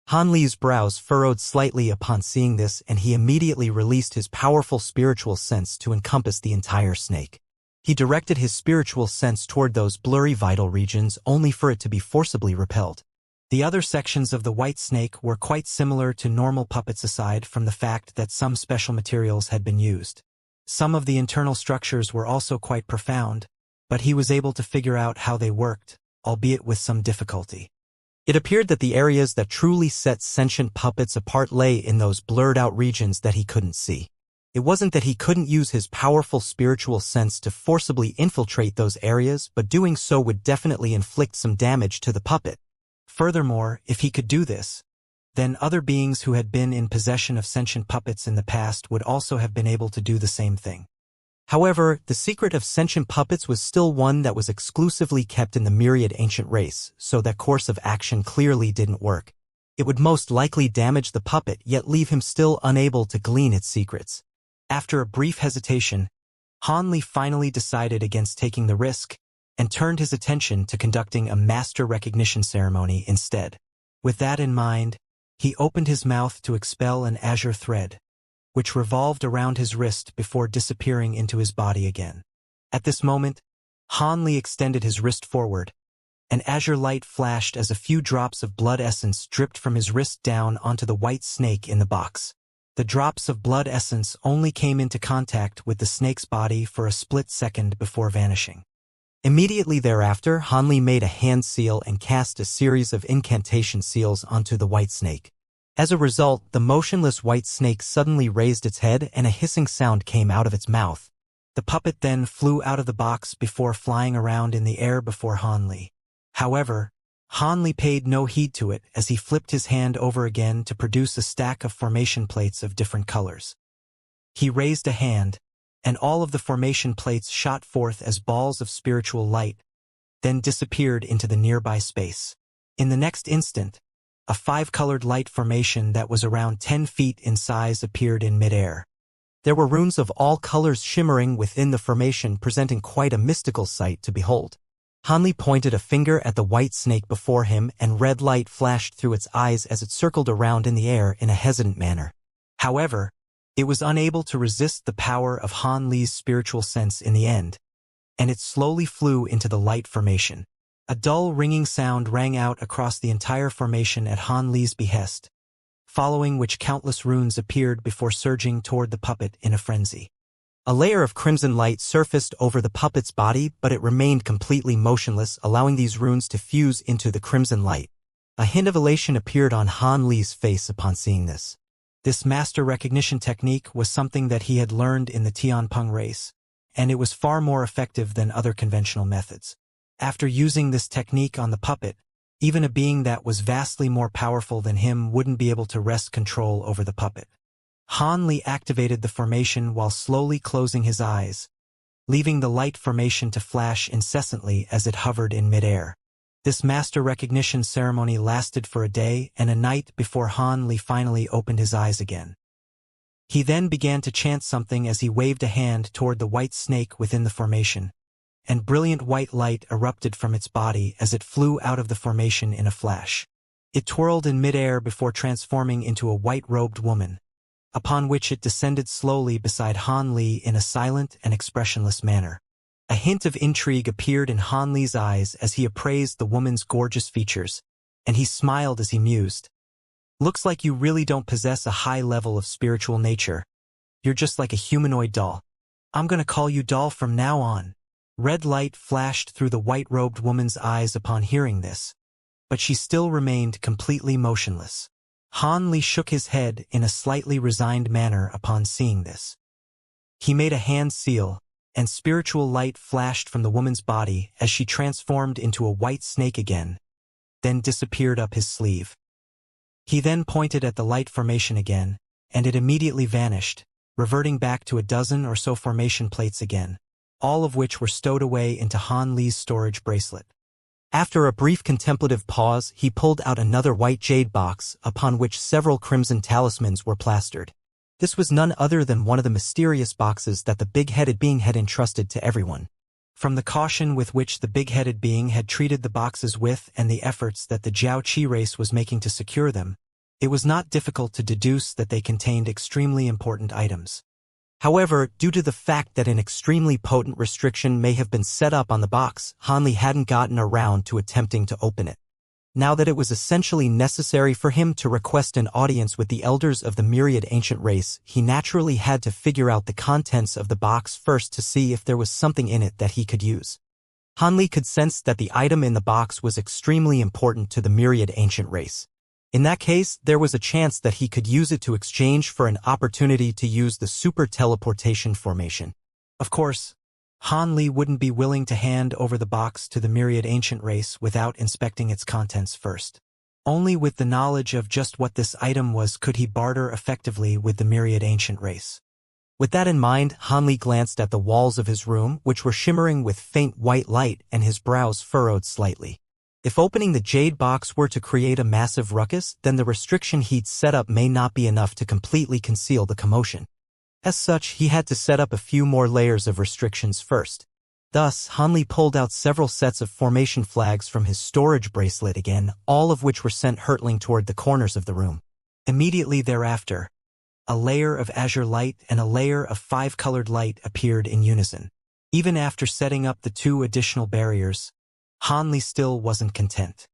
Han Li's brows furrowed slightly upon seeing this, and he immediately released his powerful spiritual sense to encompass the entire snake. He directed his spiritual sense toward those blurry vital regions only for it to be forcibly repelled. The other sections of the white snake were quite similar to normal puppets aside from the fact that some special materials had been used. Some of the internal structures were also quite profound, but he was able to figure out how they worked, albeit with some difficulty. It appeared that the areas that truly set sentient puppets apart lay in those blurred-out regions that he couldn't see. It wasn't that he couldn't use his powerful spiritual sense to forcibly infiltrate those areas, but doing so would definitely inflict some damage to the puppet. Furthermore, if he could do this, then other beings who had been in possession of sentient puppets in the past would also have been able to do the same thing. However, the secret of sentient puppets was still one that was exclusively kept in the myriad ancient race, so that course of action clearly didn't work. It would most likely damage the puppet, yet leave him still unable to glean its secrets. After a brief hesitation, Han Li finally decided against taking the risk and turned his attention to conducting a master recognition ceremony instead. With that in mind, he opened his mouth to expel an azure thread, which revolved around his wrist before disappearing into his body again. At this moment, Han Li extended his wrist forward. An azure light flashed as a few drops of blood essence dripped from his wrist down onto the white snake in the box. The drops of blood essence only came into contact with the snake's body for a split second before vanishing. Immediately thereafter, Han Li made a hand seal and cast a series of incantation seals onto the white snake. As a result, the motionless white snake suddenly raised its head and a hissing sound came out of its mouth. The puppet then flew out of the box before flying around in the air before Han Li. However, Han Li paid no heed to it as he flipped his hand over again to produce a stack of formation plates of different colors. He raised a hand, and all of the formation plates shot forth as balls of spiritual light, then disappeared into the nearby space. In the next instant, a 5-colored light formation that was around 10 feet in size appeared in midair. There were runes of all colors shimmering within the formation, presenting quite a mystical sight to behold. Han Li pointed a finger at the white snake before him, and red light flashed through its eyes as it circled around in the air in a hesitant manner. However, it was unable to resist the power of Han Li's spiritual sense in the end, and it slowly flew into the light formation. A dull ringing sound rang out across the entire formation at Han Li's behest, following which countless runes appeared before surging toward the puppet in a frenzy. A layer of crimson light surfaced over the puppet's body, but it remained completely motionless, allowing these runes to fuse into the crimson light. A hint of elation appeared on Han Li's face upon seeing this. This master recognition technique was something that he had learned in the Tianpeng race, and it was far more effective than other conventional methods. After using this technique on the puppet, even a being that was vastly more powerful than him wouldn't be able to wrest control over the puppet. Han Li activated the formation while slowly closing his eyes, leaving the light formation to flash incessantly as it hovered in midair. This master recognition ceremony lasted for a day and a night before Han Li finally opened his eyes again. He then began to chant something as he waved a hand toward the white snake within the formation, and brilliant white light erupted from its body as it flew out of the formation in a flash. It twirled in midair before transforming into a white-robed woman, upon which it descended slowly beside Han Li in a silent and expressionless manner. A hint of intrigue appeared in Han Li's eyes as he appraised the woman's gorgeous features, and he smiled as he mused. "Looks like you really don't possess a high level of spiritual nature. You're just like a humanoid doll. I'm gonna call you doll from now on." Red light flashed through the white-robed woman's eyes upon hearing this, but she still remained completely motionless. Han Li shook his head in a slightly resigned manner upon seeing this. He made a hand seal, and spiritual light flashed from the woman's body as she transformed into a white snake again, then disappeared up his sleeve. He then pointed at the light formation again, and it immediately vanished, reverting back to a dozen or so formation plates again, all of which were stowed away into Han Li's storage bracelet. After a brief contemplative pause, he pulled out another white jade box, upon which several crimson talismans were plastered. This was none other than one of the mysterious boxes that the big-headed being had entrusted to everyone. From the caution with which the big-headed being had treated the boxes with and the efforts that the Jiao Qi race was making to secure them, it was not difficult to deduce that they contained extremely important items. However, due to the fact that an extremely potent restriction may have been set up on the box, Han Li hadn't gotten around to attempting to open it. Now that it was essentially necessary for him to request an audience with the elders of the myriad ancient race, he naturally had to figure out the contents of the box first to see if there was something in it that he could use. Han Li could sense that the item in the box was extremely important to the myriad ancient race. In that case, there was a chance that he could use it to exchange for an opportunity to use the super teleportation formation. Of course, Han Li wouldn't be willing to hand over the box to the myriad ancient race without inspecting its contents first. Only with the knowledge of just what this item was could he barter effectively with the myriad ancient race. With that in mind, Han Li glanced at the walls of his room, which were shimmering with faint white light, and his brows furrowed slightly. If opening the jade box were to create a massive ruckus, then the restriction he'd set up may not be enough to completely conceal the commotion. As such, he had to set up a few more layers of restrictions first. Thus, Han Li pulled out several sets of formation flags from his storage bracelet again, all of which were sent hurtling toward the corners of the room. Immediately thereafter, a layer of azure light and a layer of five-colored light appeared in unison. Even after setting up the two additional barriers, Han Li still wasn't content.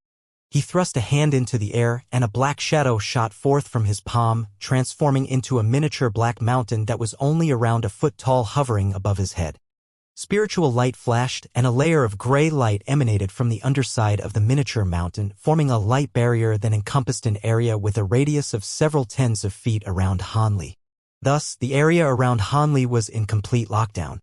He thrust a hand into the air, and a black shadow shot forth from his palm, transforming into a miniature black mountain that was only around a foot tall, hovering above his head. Spiritual light flashed, and a layer of gray light emanated from the underside of the miniature mountain, forming a light barrier that encompassed an area with a radius of several tens of feet around Han Li. Thus, the area around Han Li was in complete lockdown.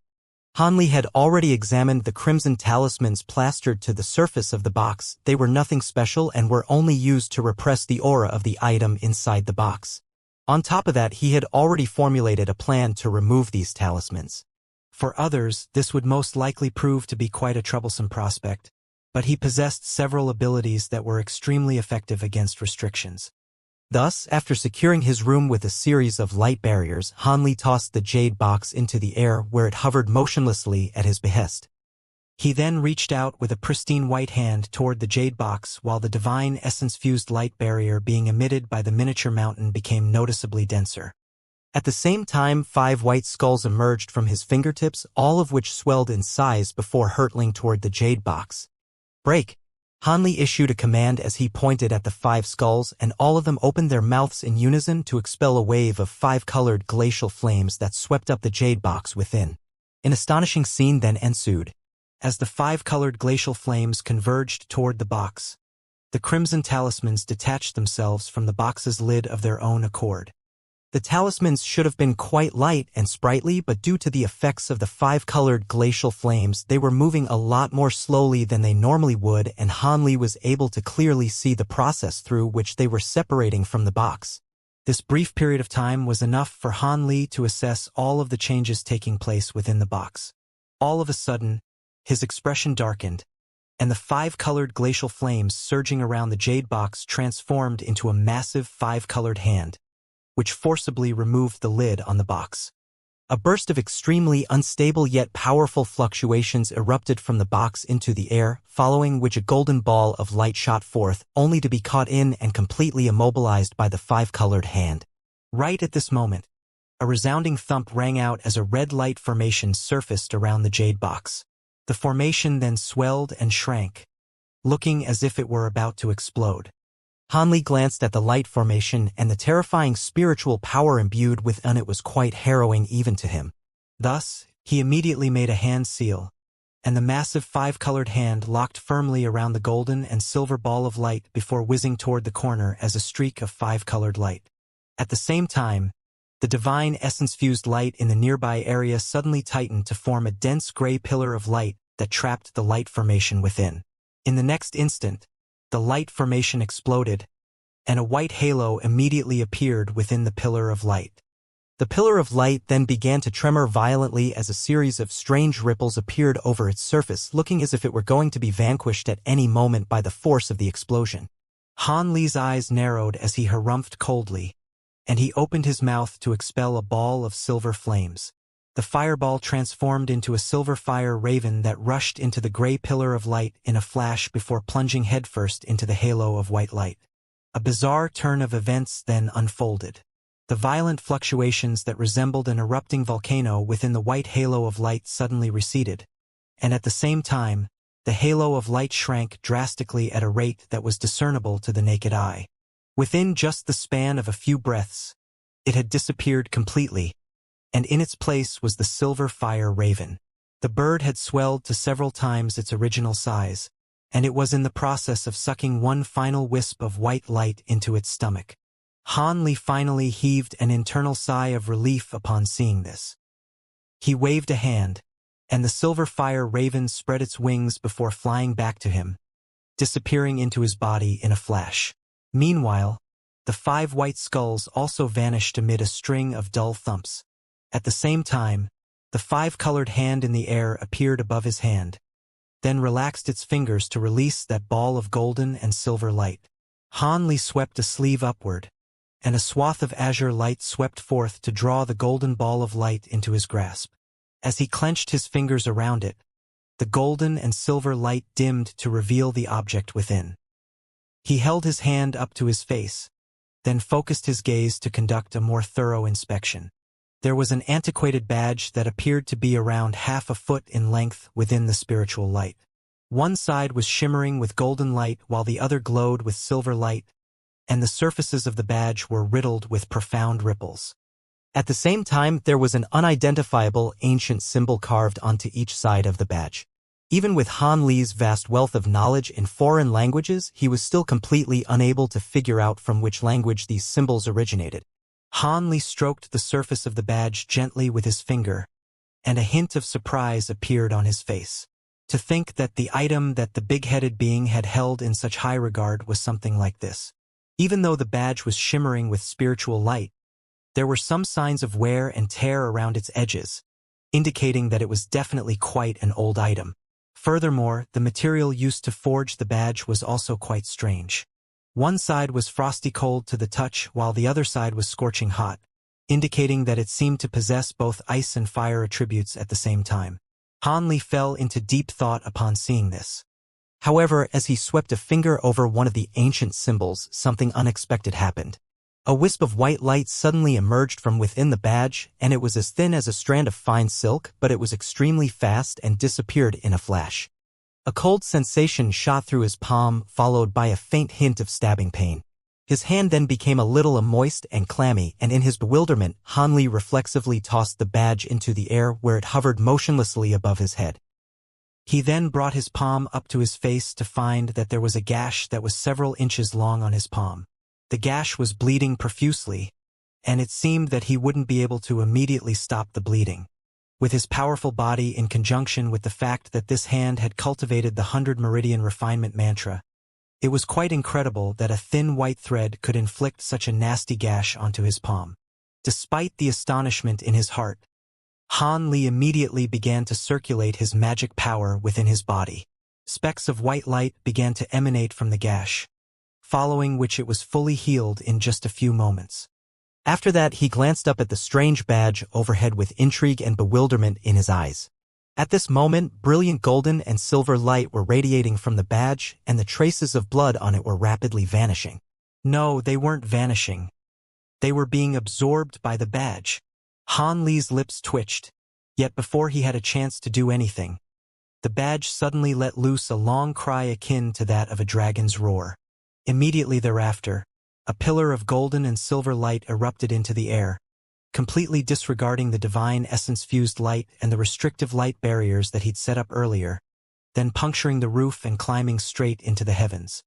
Han Li had already examined the crimson talismans plastered to the surface of the box. They were nothing special and were only used to repress the aura of the item inside the box. On top of that, he had already formulated a plan to remove these talismans. For others, this would most likely prove to be quite a troublesome prospect, but he possessed several abilities that were extremely effective against restrictions. Thus, after securing his room with a series of light barriers, Han Li tossed the jade box into the air where it hovered motionlessly at his behest. He then reached out with a pristine white hand toward the jade box while the divine essence-fused light barrier being emitted by the miniature mountain became noticeably denser. At the same time, 5 white skulls emerged from his fingertips, all of which swelled in size before hurtling toward the jade box. "Break!" Han Li issued a command as he pointed at the 5 skulls, and all of them opened their mouths in unison to expel a wave of 5-colored glacial flames that swept up the jade box within. An astonishing scene then ensued. As the 5-colored glacial flames converged toward the box, the crimson talismans detached themselves from the box's lid of their own accord. The talismans should have been quite light and sprightly, but due to the effects of the five-colored glacial flames, they were moving a lot more slowly than they normally would, and Han Li was able to clearly see the process through which they were separating from the box. This brief period of time was enough for Han Li to assess all of the changes taking place within the box. All of a sudden, his expression darkened, and the five-colored glacial flames surging around the jade box transformed into a massive five-colored hand, which forcibly removed the lid on the box. A burst of extremely unstable yet powerful fluctuations erupted from the box into the air, following which a golden ball of light shot forth, only to be caught in and completely immobilized by the five-colored hand. Right at this moment, a resounding thump rang out as a red light formation surfaced around the jade box. The formation then swelled and shrank, looking as if it were about to explode. Han Li glanced at the light formation, and the terrifying spiritual power imbued within it was quite harrowing even to him. Thus, he immediately made a hand seal, and the massive five-colored hand locked firmly around the golden and silver ball of light before whizzing toward the corner as a streak of five-colored light. At the same time, the divine essence-fused light in the nearby area suddenly tightened to form a dense gray pillar of light that trapped the light formation within. In the next instant, the light formation exploded, and a white halo immediately appeared within the pillar of light. The pillar of light then began to tremor violently as a series of strange ripples appeared over its surface, looking as if it were going to be vanquished at any moment by the force of the explosion. Han Li's eyes narrowed as he harumphed coldly, and he opened his mouth to expel a ball of silver flames. The fireball transformed into a silver fire raven that rushed into the gray pillar of light in a flash before plunging headfirst into the halo of white light. A bizarre turn of events then unfolded. The violent fluctuations that resembled an erupting volcano within the white halo of light suddenly receded, and at the same time, the halo of light shrank drastically at a rate that was discernible to the naked eye. Within just the span of a few breaths, it had disappeared completely, and in its place was the silver fire raven. The bird had swelled to several times its original size, and it was in the process of sucking one final wisp of white light into its stomach. Han Li finally heaved an internal sigh of relief upon seeing this. He waved a hand, and the silver fire raven spread its wings before flying back to him, disappearing into his body in a flash. Meanwhile, the five white skulls also vanished amid a string of dull thumps. At the same time, the five-colored hand in the air appeared above his hand, then relaxed its fingers to release that ball of golden and silver light. Han Li swept a sleeve upward, and a swath of azure light swept forth to draw the golden ball of light into his grasp. As he clenched his fingers around it, the golden and silver light dimmed to reveal the object within. He held his hand up to his face, then focused his gaze to conduct a more thorough inspection. There was an antiquated badge that appeared to be around half a foot in length within the spiritual light. One side was shimmering with golden light while the other glowed with silver light, and the surfaces of the badge were riddled with profound ripples. At the same time, there was an unidentifiable ancient symbol carved onto each side of the badge. Even with Han Li's vast wealth of knowledge in foreign languages, he was still completely unable to figure out from which language these symbols originated. Han Li stroked the surface of the badge gently with his finger, and a hint of surprise appeared on his face. To think that the item that the big-headed being had held in such high regard was something like this. Even though the badge was shimmering with spiritual light, there were some signs of wear and tear around its edges, indicating that it was definitely quite an old item. Furthermore, the material used to forge the badge was also quite strange. One side was frosty cold to the touch while the other side was scorching hot, indicating that it seemed to possess both ice and fire attributes at the same time. Han Li fell into deep thought upon seeing this. However, as he swept a finger over one of the ancient symbols, something unexpected happened. A wisp of white light suddenly emerged from within the badge, and it was as thin as a strand of fine silk, but it was extremely fast and disappeared in a flash. A cold sensation shot through his palm, followed by a faint hint of stabbing pain. His hand then became a little moist and clammy, and in his bewilderment, Han Li reflexively tossed the badge into the air where it hovered motionlessly above his head. He then brought his palm up to his face to find that there was a gash that was several inches long on his palm. The gash was bleeding profusely, and it seemed that he wouldn't be able to immediately stop the bleeding. With his powerful body in conjunction with the fact that this hand had cultivated the 100 Meridian Refinement mantra, it was quite incredible that a thin white thread could inflict such a nasty gash onto his palm. Despite the astonishment in his heart, Han Li immediately began to circulate his magic power within his body. Specks of white light began to emanate from the gash, following which it was fully healed in just a few moments. After that, he glanced up at the strange badge overhead with intrigue and bewilderment in his eyes. At this moment, brilliant golden and silver light were radiating from the badge, and the traces of blood on it were rapidly vanishing. No, they weren't vanishing. They were being absorbed by the badge. Han Li's lips twitched, yet before he had a chance to do anything, the badge suddenly let loose a long cry akin to that of a dragon's roar. Immediately thereafter, a pillar of golden and silver light erupted into the air, completely disregarding the divine essence-fused light and the restrictive light barriers that he'd set up earlier, then puncturing the roof and climbing straight into the heavens.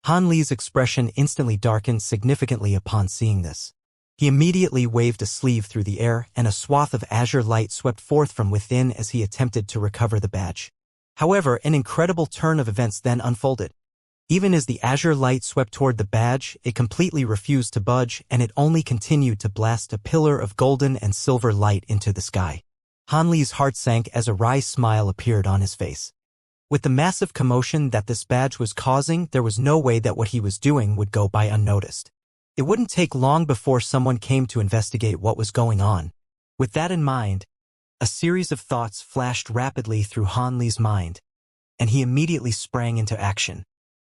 Han Li's expression instantly darkened significantly upon seeing this. He immediately waved a sleeve through the air, and a swath of azure light swept forth from within as he attempted to recover the badge. However, an incredible turn of events then unfolded. Even as the azure light swept toward the badge, it completely refused to budge, and it only continued to blast a pillar of golden and silver light into the sky. Han Li's heart sank as a wry smile appeared on his face. With the massive commotion that this badge was causing, there was no way that what he was doing would go by unnoticed. It wouldn't take long before someone came to investigate what was going on. With that in mind, a series of thoughts flashed rapidly through Han Li's mind, and he immediately sprang into action.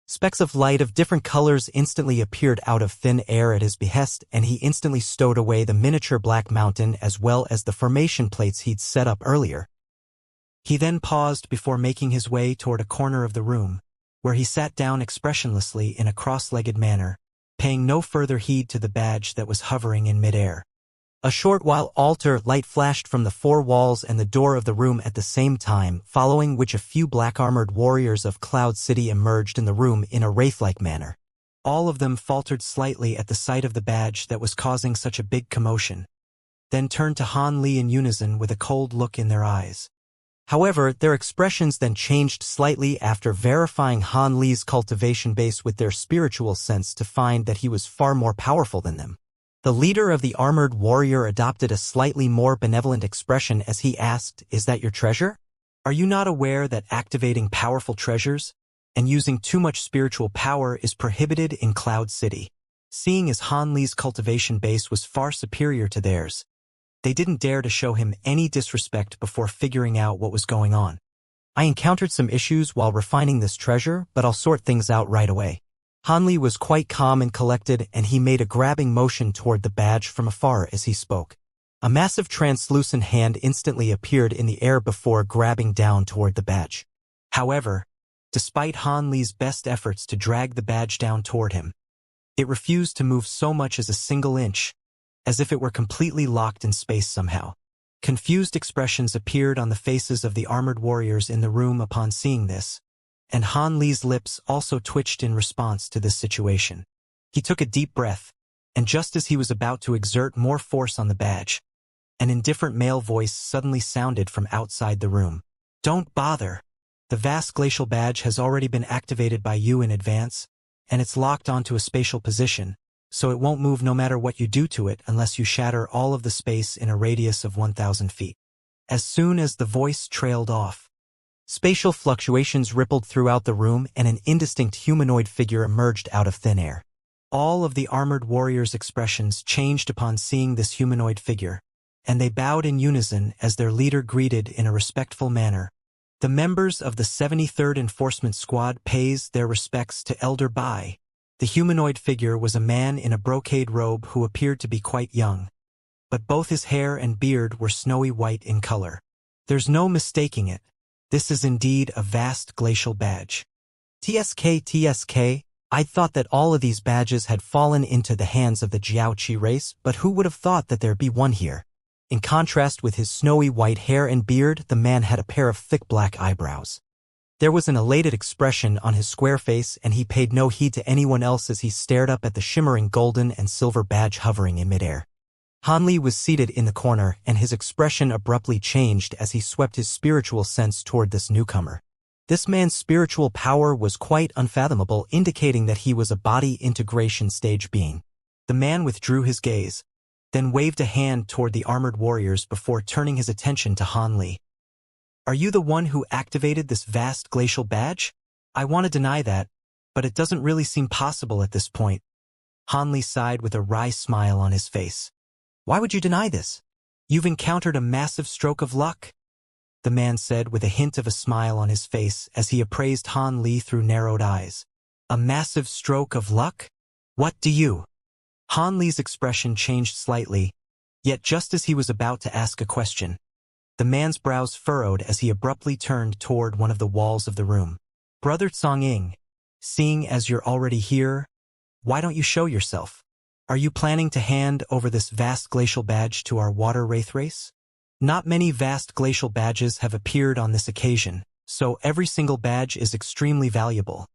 Specks of light of different colors instantly appeared out of thin air at his behest, and he instantly stowed away the miniature black mountain as well as the formation plates he'd set up earlier. He then paused before making his way toward a corner of the room, where he sat down expressionlessly in a cross-legged manner, paying no further heed to the badge that was hovering in midair. A short while altar light flashed from the four walls and the door of the room at the same time, following which a few black-armored warriors of Cloud City emerged in the room in a wraith-like manner. All of them faltered slightly at the sight of the badge that was causing such a big commotion, then turned to Han Li in unison with a cold look in their eyes. However, their expressions then changed slightly after verifying Han Li's cultivation base with their spiritual sense to find that he was far more powerful than them. The leader of the armored warrior adopted a slightly more benevolent expression as he asked, "Is that your treasure? Are you not aware that activating powerful treasures and using too much spiritual power is prohibited in Cloud City?" Seeing as Han Li's cultivation base was far superior to theirs, they didn't dare to show him any disrespect before figuring out what was going on. "I encountered some issues while refining this treasure, but I'll sort things out right away." Han Li was quite calm and collected, and he made a grabbing motion toward the badge from afar as he spoke. A massive translucent hand instantly appeared in the air before grabbing down toward the badge. However, despite Han Li's best efforts to drag the badge down toward him, it refused to move so much as a single inch, as if it were completely locked in space somehow. Confused expressions appeared on the faces of the armored warriors in the room upon seeing this, and Han Li's lips also twitched in response to this situation. He took a deep breath, and just as he was about to exert more force on the badge, an indifferent male voice suddenly sounded from outside the room. "Don't bother. The vast glacial badge has already been activated by you in advance, and it's locked onto a spatial position, so it won't move no matter what you do to it unless you shatter all of the space in a radius of 1,000 feet. As soon as the voice trailed off, spatial fluctuations rippled throughout the room and an indistinct humanoid figure emerged out of thin air. All of the armored warriors' expressions changed upon seeing this humanoid figure, and they bowed in unison as their leader greeted in a respectful manner. "The members of the 73rd Enforcement Squad pays their respects to Elder Bai." The humanoid figure was a man in a brocade robe who appeared to be quite young, but both his hair and beard were snowy white in color. There's no mistaking it. This is indeed a vast glacial badge. TSK, I thought that all of these badges had fallen into the hands of the Jiaoqi race, but who would have thought that there'd be one here? In contrast with his snowy white hair and beard, the man had a pair of thick black eyebrows. There was an elated expression on his square face, and he paid no heed to anyone else as he stared up at the shimmering golden and silver badge hovering in midair. Han Li was seated in the corner, and his expression abruptly changed as he swept his spiritual sense toward this newcomer. This man's spiritual power was quite unfathomable, indicating that he was a body integration stage being. The man withdrew his gaze, then waved a hand toward the armored warriors before turning his attention to Han Li. "Are you the one who activated this vast glacial badge? I want to deny that, but it doesn't really seem possible at this point." Han Li sighed with a wry smile on his face. "Why would you deny this? You've encountered a massive stroke of luck," the man said with a hint of a smile on his face as he appraised Han Li through narrowed eyes. "A massive stroke of luck? What do you?" Han Li's expression changed slightly, yet just as he was about to ask a question, the man's brows furrowed as he abruptly turned toward one of the walls of the room. "Brother Tsong, seeing as you're already here, why don't you show yourself? Are you planning to hand over this vast glacial badge to our water wraith race? Not many vast glacial badges have appeared on this occasion, so every single badge is extremely valuable.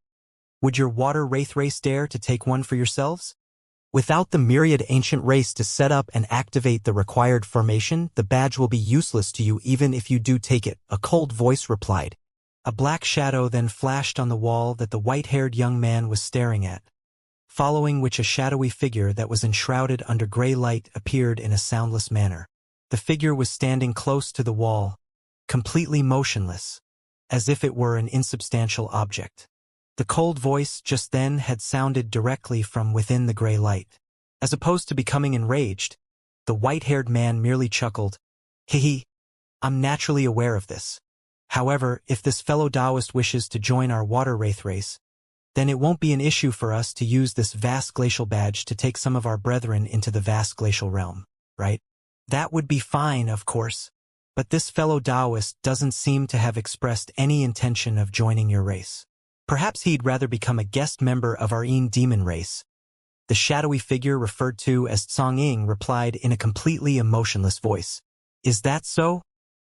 Would your water wraith race dare to take one for yourselves? Without the myriad ancient race to set up and activate the required formation, the badge will be useless to you even if you do take it," a cold voice replied. A black shadow then flashed on the wall that the white-haired young man was staring at, following which a shadowy figure that was enshrouded under gray light appeared in a soundless manner. The figure was standing close to the wall, completely motionless, as if it were an insubstantial object. The cold voice just then had sounded directly from within the gray light. As opposed to becoming enraged, the white-haired man merely chuckled. "Hehe, I'm naturally aware of this. However, if this fellow Taoist wishes to join our water wraith race, then it won't be an issue for us to use this vast glacial badge to take some of our brethren into the vast glacial realm, right? That would be fine, of course, but this fellow Taoist doesn't seem to have expressed any intention of joining your race. Perhaps he'd rather become a guest member of our demon race." The shadowy figure referred to as Tsong replied in a completely emotionless voice. "Is that so?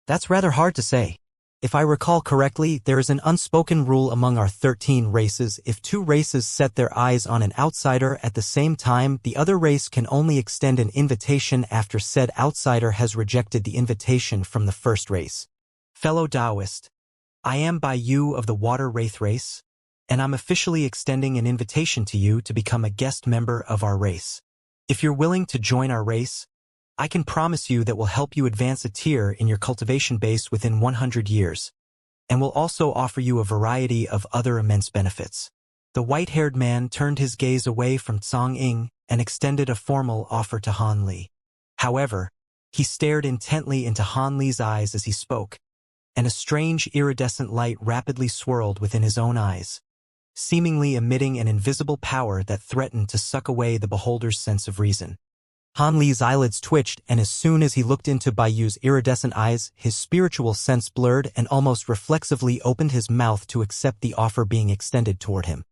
That's rather hard to say. If I recall correctly, there is an unspoken rule among our 13 races. If two races set their eyes on an outsider at the same time, the other race can only extend an invitation after said outsider has rejected the invitation from the first race. Fellow Taoist, I am by you of the water wraith race, and I'm officially extending an invitation to you to become a guest member of our race. If you're willing to join our race, I can promise you that we'll help you advance a tier in your cultivation base within 100 years, and we'll also offer you a variety of other immense benefits." The white-haired man turned his gaze away from Tsong and extended a formal offer to Han Li. However, he stared intently into Han Li's eyes as he spoke, and a strange iridescent light rapidly swirled within his own eyes, seemingly emitting an invisible power that threatened to suck away the beholder's sense of reason. Han Li's eyelids twitched, and as soon as he looked into Baiju's iridescent eyes, his spiritual sense blurred and almost reflexively opened his mouth to accept the offer being extended toward him.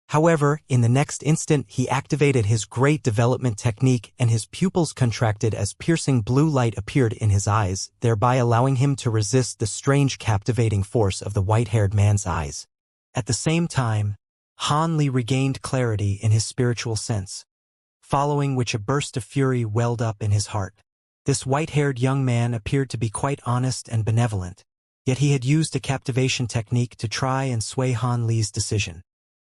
However, in the next instant he activated his great development technique and his pupils contracted as piercing blue light appeared in his eyes, thereby allowing him to resist the strange captivating force of the white-haired man's eyes. At the same time, Han Li regained clarity in his spiritual sense, following which a burst of fury welled up in his heart. This white-haired young man appeared to be quite honest and benevolent, yet he had used a captivation technique to try and sway Han Li's decision.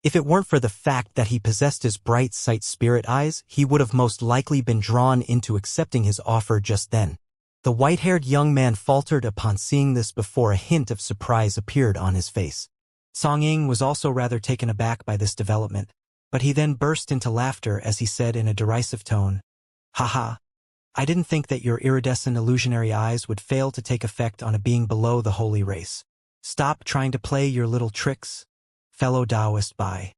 If it weren't for the fact that he possessed his bright sight spirit eyes, he would have most likely been drawn into accepting his offer just then. The white-haired young man faltered upon seeing this before a hint of surprise appeared on his face. Tsong was also rather taken aback by this development, but he then burst into laughter as he said in a derisive tone, "Haha, I didn't think that your iridescent illusionary eyes would fail to take effect on a being below the holy race. Stop trying to play your little tricks, fellow Taoist Bai.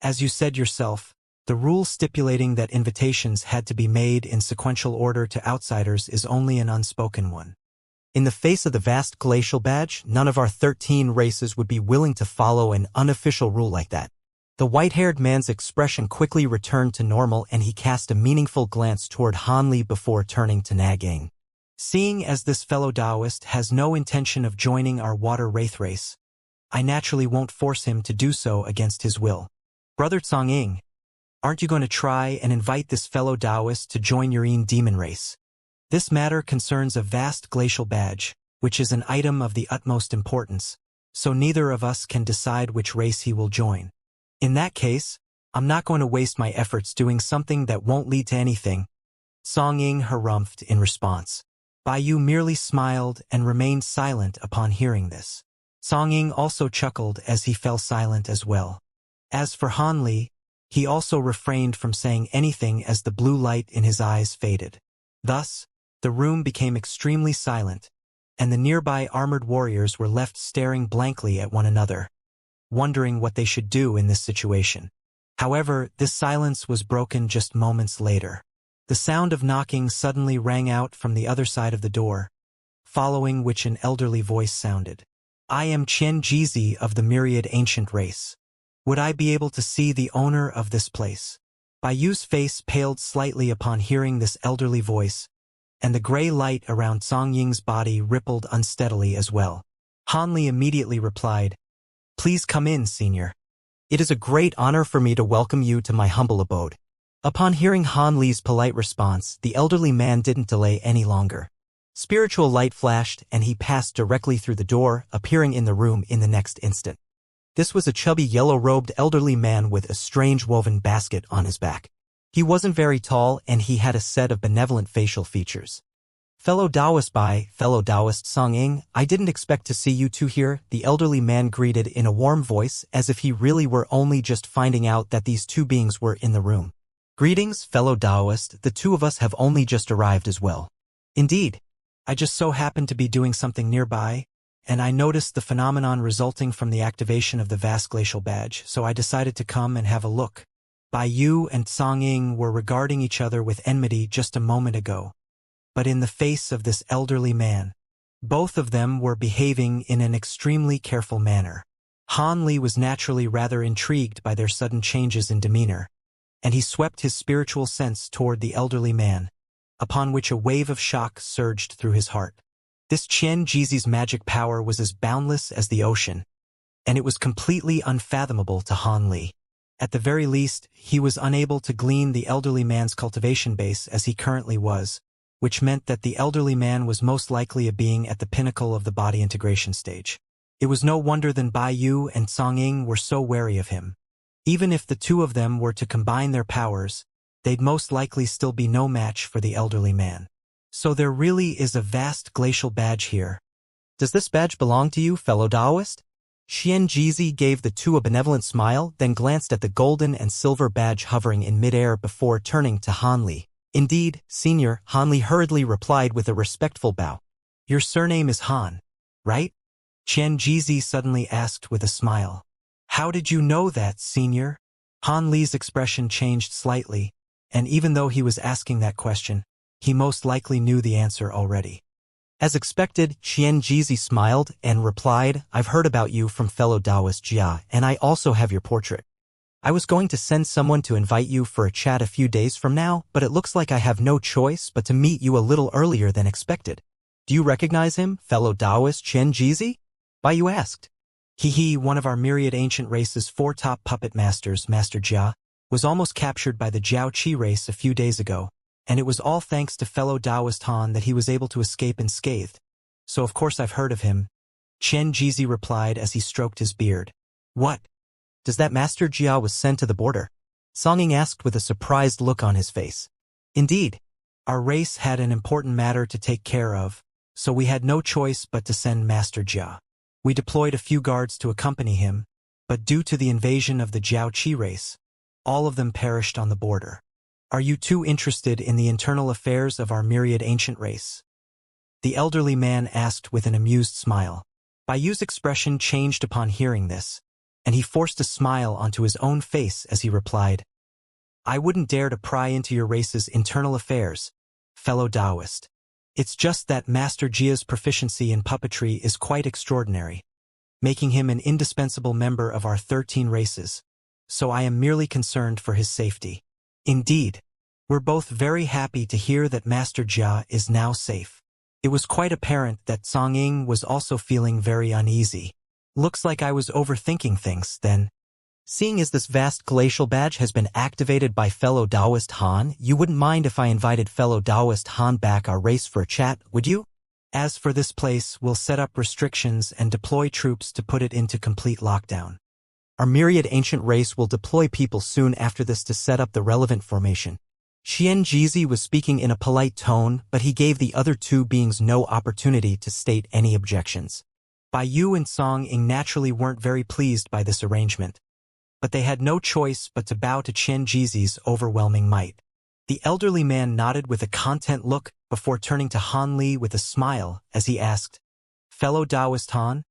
As you said yourself, the rule stipulating that invitations had to be made in sequential order to outsiders is only an unspoken one. In the face of the vast glacial badge, none of our 13 races would be willing to follow an unofficial rule like that." The white-haired man's expression quickly returned to normal and he cast a meaningful glance toward Han Li before turning to Nagang. "Seeing as this fellow Taoist has no intention of joining our water wraith race, I naturally won't force him to do so against his will. Brother Tsong, Aren't you going to try and invite this fellow Taoist to join your demon race? This matter concerns a vast glacial badge, which is an item of the utmost importance, so neither of us can decide which race he will join. In that case, I'm not going to waste my efforts doing something that won't lead to anything. Song Ying harumphed in response. Bai Yu merely smiled and remained silent upon hearing this. Song Ying also chuckled as he fell silent as well. As for Han Li, he also refrained from saying anything as the blue light in his eyes faded. Thus, the room became extremely silent, and the nearby armored warriors were left staring blankly at one another, wondering what they should do in this situation. However, this silence was broken just moments later. The sound of knocking suddenly rang out from the other side of the door, following which an elderly voice sounded. I am Qian Jizi of the myriad ancient race. Would I be able to see the owner of this place? Bai Yu's face paled slightly upon hearing this elderly voice, and the gray light around Song Ying's body rippled unsteadily as well. Han Li immediately replied, Please come in, senior. It is a great honor for me to welcome you to my humble abode. Upon hearing Han Li's polite response, the elderly man didn't delay any longer. Spiritual light flashed, and he passed directly through the door, appearing in the room in the next instant. This was a chubby yellow-robed elderly man with a strange woven basket on his back. He wasn't very tall, and he had a set of benevolent facial features. Fellow Taoist Song Ying, I didn't expect to see you two here, the elderly man greeted in a warm voice as if he really were only just finding out that these two beings were in the room. Greetings, fellow Taoist, the two of us have only just arrived as well. Indeed, I just so happened to be doing something nearby, and I noticed the phenomenon resulting from the activation of the vast glacial badge, so I decided to come and have a look. Bai Yu and Song Ying were regarding each other with enmity just a moment ago. But in the face of this elderly man, both of them were behaving in an extremely careful manner. Han Li was naturally rather intrigued by their sudden changes in demeanor, and he swept his spiritual sense toward the elderly man, upon which a wave of shock surged through his heart. This Qian Jizi's magic power was as boundless as the ocean, and it was completely unfathomable to Han Li. At the very least, he was unable to glean the elderly man's cultivation base as he currently was, which meant that the elderly man was most likely a being at the pinnacle of the body integration stage. It was no wonder then Bai Yu and Song Ying were so wary of him. Even if the two of them were to combine their powers, they'd most likely still be no match for the elderly man. So there really is a vast glacial badge here. Does this badge belong to you, fellow Taoist? Qian Jizi gave the two a benevolent smile, then glanced at the golden and silver badge hovering in midair before turning to Han Li. Indeed, senior, Han Li hurriedly replied with a respectful bow. Your surname is Han, right? Qian Jizi suddenly asked with a smile. How did you know that, senior? Han Li's expression changed slightly, and even though he was asking that question, he most likely knew the answer already. As expected, Qian Jizi smiled and replied, I've heard about you from fellow Taoist Jia, and I also have your portrait. I was going to send someone to invite you for a chat a few days from now, but it looks like I have no choice but to meet you a little earlier than expected. Do you recognize him, fellow Taoist Qian Jizi? Bai Yu asked. One of our myriad ancient race's 4 top puppet masters, Master Jia, was almost captured by the Jiao Qi race a few days ago, and it was all thanks to fellow Taoist Han that he was able to escape unscathed. So of course I've heard of him, Qian Jizi replied as he stroked his beard. What? Does that Master Jia was sent to the border? Song Ying asked with a surprised look on his face. Indeed, our race had an important matter to take care of, so we had no choice but to send Master Jia. We deployed a few guards to accompany him, but due to the invasion of the Jiao Qi race, all of them perished on the border. Are you too interested in the internal affairs of our myriad ancient race? The elderly man asked with an amused smile. Bai Yu's expression changed upon hearing this, and he forced a smile onto his own face as he replied, I wouldn't dare to pry into your race's internal affairs, fellow Taoist. It's just that Master Jia's proficiency in puppetry is quite extraordinary, making him an indispensable member of our 13 races, so I am merely concerned for his safety. Indeed, we're both very happy to hear that Master Jia is now safe. It was quite apparent that Song Ying was also feeling very uneasy. Looks like I was overthinking things, then. Seeing as this vast glacial badge has been activated by fellow Taoist Han, you wouldn't mind if I invited fellow Taoist Han back our race for a chat, would you? As for this place, we'll set up restrictions and deploy troops to put it into complete lockdown. Our myriad ancient race will deploy people soon after this to set up the relevant formation. Xianxia was speaking in a polite tone, but he gave the other two beings no opportunity to state any objections. Bai Yu and Song Ying naturally weren't very pleased by this arrangement, but they had no choice but to bow to Xianxia's overwhelming might. The elderly man nodded with a content look before turning to Han Li with a smile as he asked, "Fellow Taoist Han,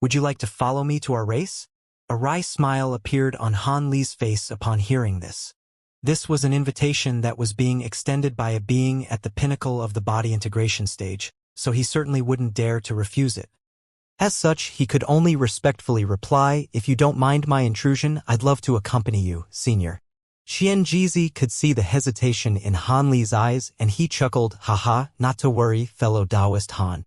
would you like to follow me to our race?" A wry smile appeared on Han Li's face upon hearing this. This was an invitation that was being extended by a being at the pinnacle of the body integration stage, so he certainly wouldn't dare to refuse it. As such, he could only respectfully reply, "If you don't mind my intrusion, I'd love to accompany you, Senior." Xianxia could see the hesitation in Han Li's eyes, and he chuckled, "Haha, not to worry, fellow Taoist Han.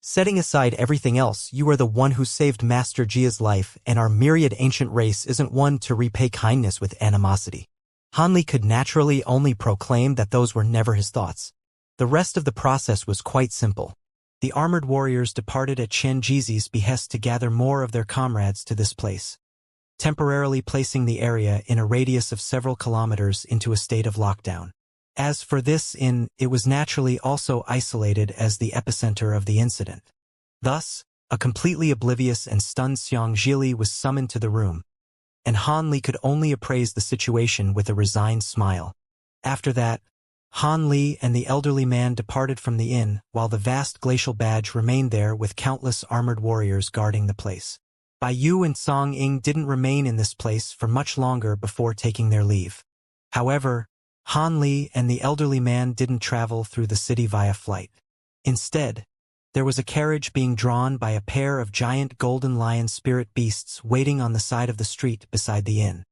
Setting aside everything else, you are the one who saved Master Jia's life, and our myriad ancient race isn't one to repay kindness with animosity." Han Li could naturally only proclaim that those were never his thoughts. The rest of the process was quite simple. The armored warriors departed at Xianxia's behest to gather more of their comrades to this place, temporarily placing the area in a radius of several kilometers into a state of lockdown. As for this inn, it was naturally also isolated as the epicenter of the incident. Thus, a completely oblivious and stunned Xianxia was summoned to the room, and Han Li could only appraise the situation with a resigned smile. After that, Han Li and the elderly man departed from the inn, while the vast glacial badge remained there with countless armored warriors guarding the place. Bai Yu and Song Ying didn't remain in this place for much longer before taking their leave. However, Han Li and the elderly man didn't travel through the city via flight. Instead, there was a carriage being drawn by a pair of giant golden lion spirit beasts waiting on the side of the street beside the inn.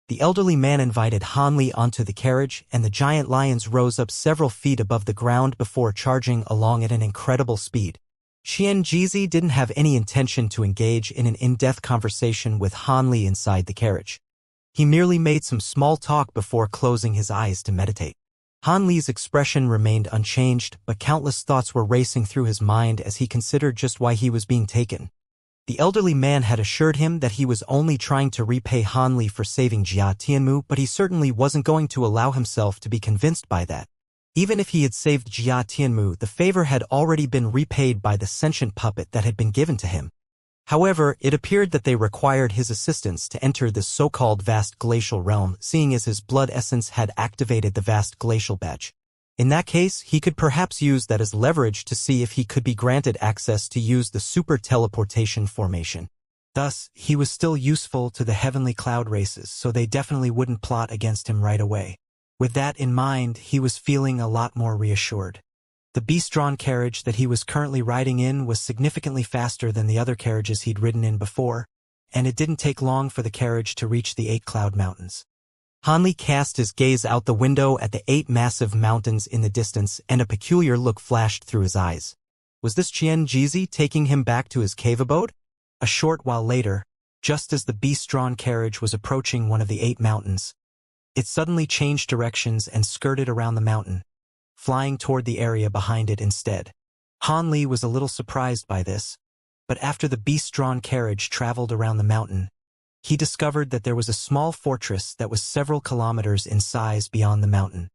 The elderly man invited Han Li onto the carriage, and the giant lions rose up several feet above the ground before charging along at an incredible speed. Xianxia didn't have any intention to engage in an in-depth conversation with Han Li inside the carriage. He merely made some small talk before closing his eyes to meditate. Han Li's expression remained unchanged, but countless thoughts were racing through his mind as he considered just why he was being taken. The elderly man had assured him that he was only trying to repay Han Li for saving Jia Tianmu, but he certainly wasn't going to allow himself to be convinced by that. Even if he had saved Jia Tianmu, the favor had already been repaid by the sentient puppet that had been given to him. However, it appeared that they required his assistance to enter this so-called vast glacial realm, seeing as his blood essence had activated the vast glacial badge. In that case, he could perhaps use that as leverage to see if he could be granted access to use the super teleportation formation. Thus, he was still useful to the heavenly cloud races, so they definitely wouldn't plot against him right away. With that in mind, he was feeling a lot more reassured. The beast-drawn carriage that he was currently riding in was significantly faster than the other carriages he'd ridden in before, and it didn't take long for the carriage to reach the 8 cloud mountains. Han Li cast his gaze out the window at the 8 massive mountains in the distance, and a peculiar look flashed through his eyes. Was this Xianxia taking him back to his cave abode? A short while later, just as the beast-drawn carriage was approaching one of the 8 mountains, it suddenly changed directions and skirted around the mountain, flying toward the area behind it instead. Han Li was a little surprised by this, but after the beast-drawn carriage traveled around the mountain, he discovered that there was a small fortress that was several kilometers in size beyond the mountain.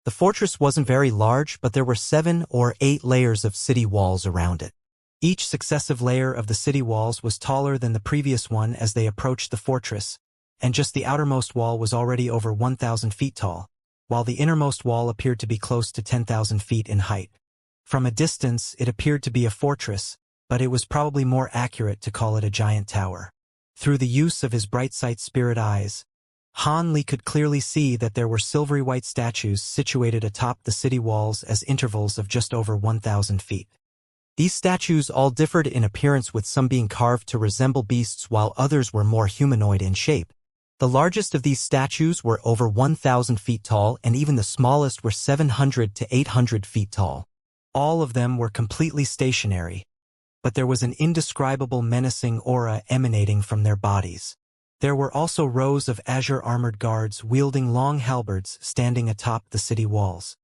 The fortress wasn't very large, but there were 7 or 8 layers of city walls around it. Each successive layer of the city walls was taller than the previous one as they approached the fortress, and just the outermost wall was already over 1,000 feet tall, while the innermost wall appeared to be close to 10,000 feet in height. From a distance, it appeared to be a fortress, but it was probably more accurate to call it a giant tower. Through the use of his bright sight spirit eyes, Han Li could clearly see that there were silvery white statues situated atop the city walls as intervals of just over 1,000 feet. These statues all differed in appearance, with some being carved to resemble beasts while others were more humanoid in shape. The largest of these statues were over 1,000 feet tall, and even the smallest were 700 to 800 feet tall. All of them were completely stationary, but there was an indescribable menacing aura emanating from their bodies. There were also rows of azure-armored guards wielding long halberds standing atop the city walls.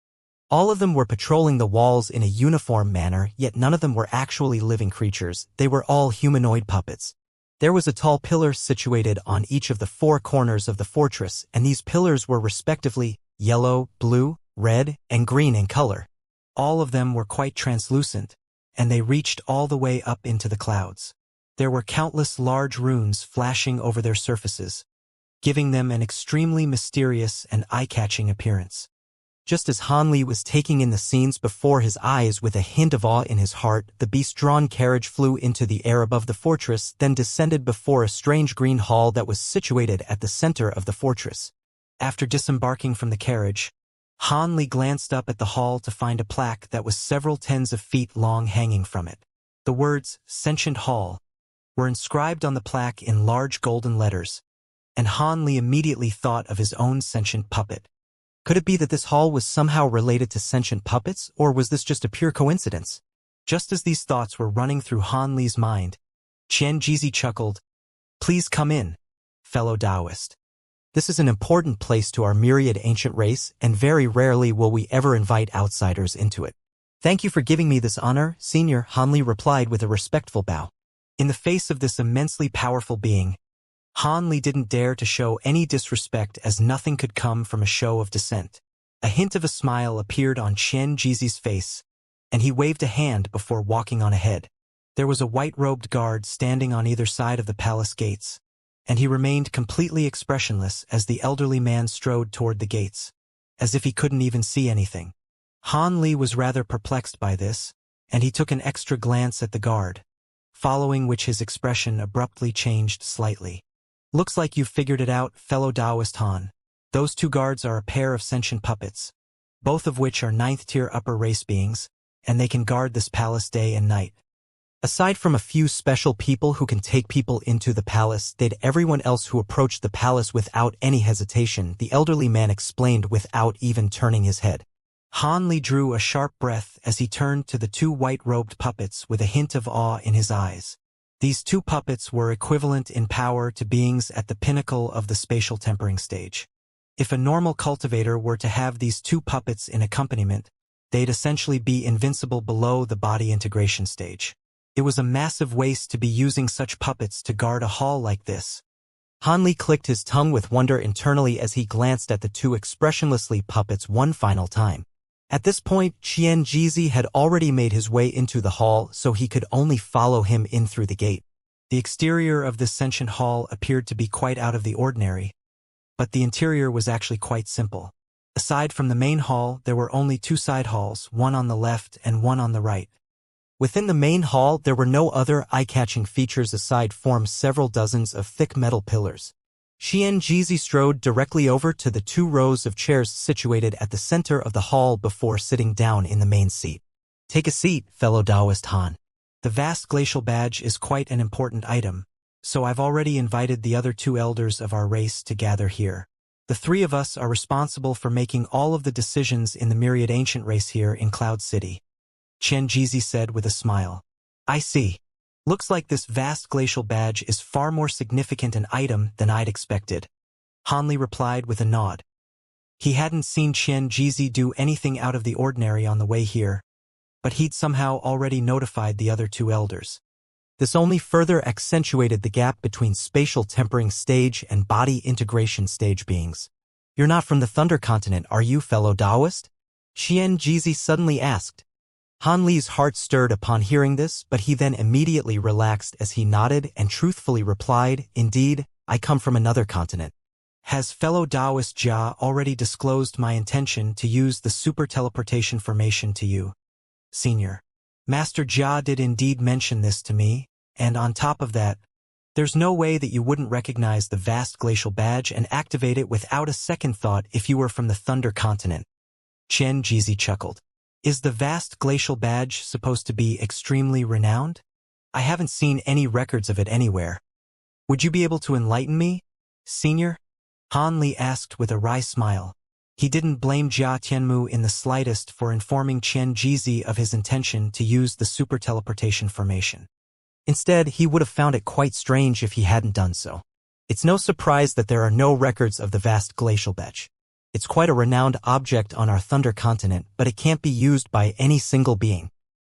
All of them were patrolling the walls in a uniform manner, yet none of them were actually living creatures. They were all humanoid puppets. There was a tall pillar situated on each of the four corners of the fortress, and these pillars were respectively yellow, blue, red, and green in color. All of them were quite translucent, and they reached all the way up into the clouds. There were countless large runes flashing over their surfaces, giving them an extremely mysterious and eye-catching appearance. Just as Han Li was taking in the scenes before his eyes with a hint of awe in his heart, the beast-drawn carriage flew into the air above the fortress, then descended before a strange green hall that was situated at the center of the fortress. After disembarking from the carriage, Han Li glanced up at the hall to find a plaque that was several tens of feet long hanging from it. The words, "Sentient Hall," were inscribed on the plaque in large golden letters, and Han Li immediately thought of his own sentient puppet. Could it be that this hall was somehow related to sentient puppets, or was this just a pure coincidence? Just as these thoughts were running through Han Li's mind, Xianxia chuckled, "Please come in, fellow Taoist. This is an important place to our myriad ancient race, and very rarely will we ever invite outsiders into it." "Thank you for giving me this honor, Senior," Han Li replied with a respectful bow. In the face of this immensely powerful being, Han Li didn't dare to show any disrespect, as nothing could come from a show of dissent. A hint of a smile appeared on Xianxia's face, and he waved a hand before walking on ahead. There was a white-robed guard standing on either side of the palace gates, and he remained completely expressionless as the elderly man strode toward the gates, as if he couldn't even see anything. Han Li was rather perplexed by this, and he took an extra glance at the guard, following which his expression abruptly changed slightly. "Looks like you've figured it out, fellow Taoist Han. Those two guards are a pair of sentient puppets, both of which are 9th-tier upper race beings, and they can guard this palace day and night. Aside from a few special people who can take people into the palace, everyone else who approached the palace without any hesitation," the elderly man explained without even turning his head. Han Li drew a sharp breath as he turned to the two white-robed puppets with a hint of awe in his eyes. These two puppets were equivalent in power to beings at the pinnacle of the spatial tempering stage. If a normal cultivator were to have these two puppets in accompaniment, they'd essentially be invincible below the body integration stage. It was a massive waste to be using such puppets to guard a hall like this. Han Li clicked his tongue with wonder internally as he glanced at the two expressionlessly puppets one final time. At this point, Xianxia had already made his way into the hall, so he could only follow him in through the gate. The exterior of this sentient hall appeared to be quite out of the ordinary, but the interior was actually quite simple. Aside from the main hall, there were only two side halls, one on the left and one on the right. Within the main hall, there were no other eye-catching features aside from several dozens of thick metal pillars. Xianxia strode directly over to the two rows of chairs situated at the center of the hall before sitting down in the main seat. "Take a seat, fellow Taoist Han. The vast glacial badge is quite an important item, so I've already invited the other two elders of our race to gather here. The three of us are responsible for making all of the decisions in the myriad ancient race here in Cloud City," Xianxia said with a smile. "I see. Looks like this vast glacial badge is far more significant an item than I'd expected," Han Li replied with a nod. He hadn't seen Xianxia do anything out of the ordinary on the way here, but he'd somehow already notified the other two elders. This only further accentuated the gap between spatial tempering stage and body integration stage beings. "You're not from the Thunder Continent, are you, fellow Taoist?" Xianxia suddenly asked. Han Li's heart stirred upon hearing this, but he then immediately relaxed as he nodded and truthfully replied, "Indeed, I come from another continent." "Has fellow Taoist Jia already disclosed my intention to use the super teleportation formation to you, Senior?" "Master Jia did indeed mention this to me, and on top of that, there's no way that you wouldn't recognize the vast glacial badge and activate it without a second thought if you were from the Thunder Continent." Xianxia chuckled. "Is the vast glacial badge supposed to be extremely renowned? I haven't seen any records of it anywhere. Would you be able to enlighten me, Senior?" Han Li asked with a wry smile. He didn't blame Jia Tianmu in the slightest for informing Xianxia of his intention to use the super teleportation formation. Instead, he would have found it quite strange if he hadn't done so. It's no surprise that there are no records of the vast glacial bench. It's quite a renowned object on our Thunder continent, but it can't be used by any single being.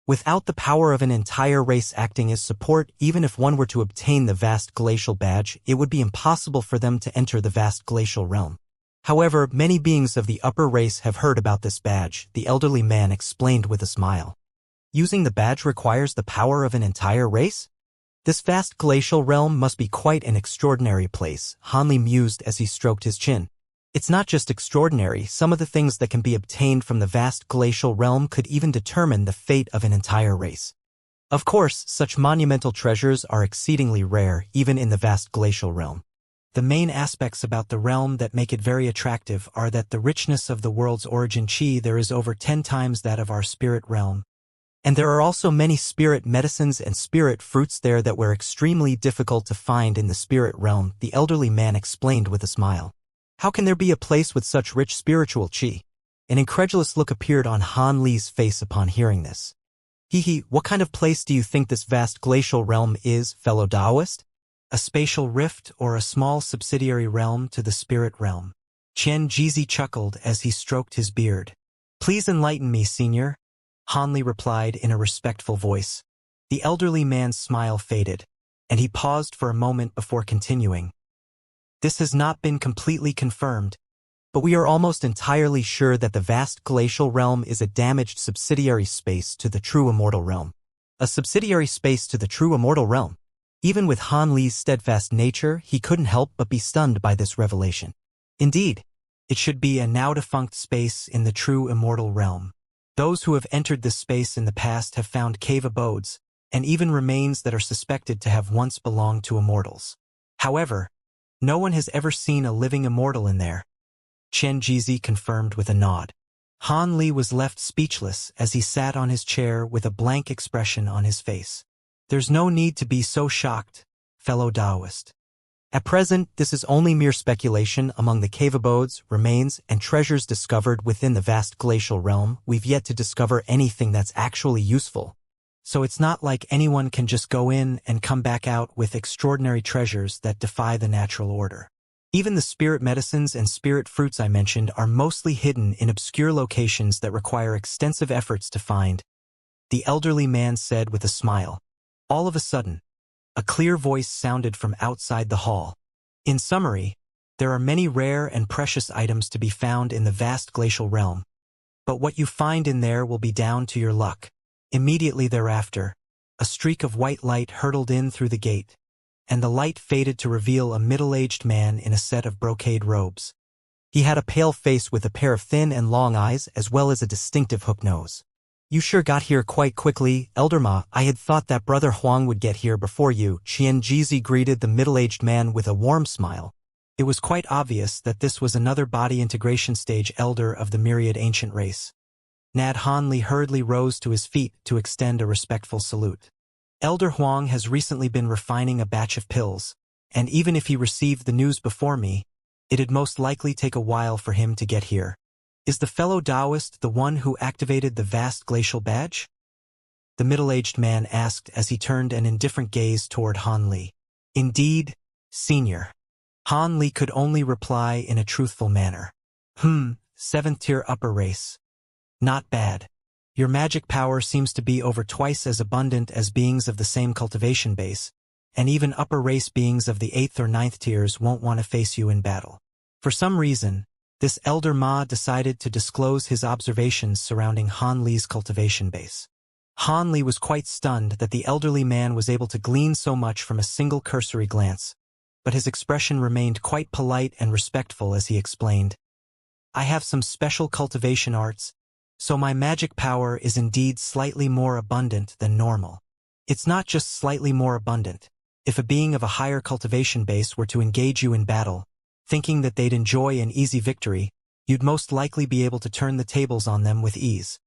Without the power of an entire race acting as support, even if one were to obtain the vast glacial badge, it would be impossible for them to enter the vast glacial realm. However, many beings of the upper race have heard about this badge, the elderly man explained with a smile. Using the badge requires the power of an entire race? This vast glacial realm must be quite an extraordinary place, Hanli mused as he stroked his chin. It's not just extraordinary, some of the things that can be obtained from the vast glacial realm could even determine the fate of an entire race. Of course, such monumental treasures are exceedingly rare, even in the vast glacial realm. The main aspects about the realm that make it very attractive are that the richness of the world's origin chi there is over 10 times that of our spirit realm. And there are also many spirit medicines and spirit fruits there that were extremely difficult to find in the spirit realm, the elderly man explained with a smile. How can there be a place with such rich spiritual chi? An incredulous look appeared on Han Li's face upon hearing this. What kind of place do you think this vast glacial realm is, fellow Taoist? A spatial rift or a small subsidiary realm to the spirit realm? Chen Jizi chuckled as he stroked his beard. Please enlighten me, senior, Han Li replied in a respectful voice. The elderly man's smile faded, and he paused for a moment before continuing. This has not been completely confirmed, but we are almost entirely sure that the vast glacial realm is a damaged subsidiary space to the true immortal realm. A subsidiary space to the true immortal realm. Even with Han Li's steadfast nature, he couldn't help but be stunned by this revelation. Indeed, it should be a now-defunct space in the true immortal realm. Those who have entered this space in the past have found cave abodes, and even remains that are suspected to have once belonged to immortals. However, no one has ever seen a living immortal in there. Chen Jizi confirmed with a nod. Han Li was left speechless as he sat on his chair with a blank expression on his face. There's no need to be so shocked, fellow Taoist. At present, this is only mere speculation among the cave abodes, remains, and treasures discovered within the vast glacial realm. We've yet to discover anything that's actually useful. So it's not like anyone can just go in and come back out with extraordinary treasures that defy the natural order. Even the spirit medicines and spirit fruits I mentioned are mostly hidden in obscure locations that require extensive efforts to find, the elderly man said with a smile. All of a sudden, a clear voice sounded from outside the hall. In summary, there are many rare and precious items to be found in the vast glacial realm, but what you find in there will be down to your luck. Immediately thereafter, a streak of white light hurtled in through the gate, and the light faded to reveal a middle-aged man in a set of brocade robes. He had a pale face with a pair of thin and long eyes as well as a distinctive hook nose. You sure got here quite quickly, Elder Ma. I had thought that Brother Huang would get here before you. Qian Jizi greeted the middle-aged man with a warm smile. It was quite obvious that this was another body integration stage elder of the myriad ancient race. Nad Han Li hurriedly rose to his feet to extend a respectful salute. Elder Huang has recently been refining a batch of pills, and even if he received the news before me, it'd most likely take a while for him to get here. Is the fellow Taoist the one who activated the vast glacial badge? The middle-aged man asked as he turned an indifferent gaze toward Han Li. Indeed, senior. Han Li could only reply in a truthful manner. 7th-tier upper race. Not bad. Your magic power seems to be over twice as abundant as beings of the same cultivation base, and even upper race beings of the 8th or 9th tiers won't want to face you in battle. For some reason, this Elder Ma decided to disclose his observations surrounding Han Li's cultivation base. Han Li was quite stunned that the elderly man was able to glean so much from a single cursory glance, but his expression remained quite polite and respectful as he explained. I have some special cultivation arts, so my magic power is indeed slightly more abundant than normal. It's not just slightly more abundant. If a being of a higher cultivation base were to engage you in battle, thinking that they'd enjoy an easy victory, you'd most likely be able to turn the tables on them with ease.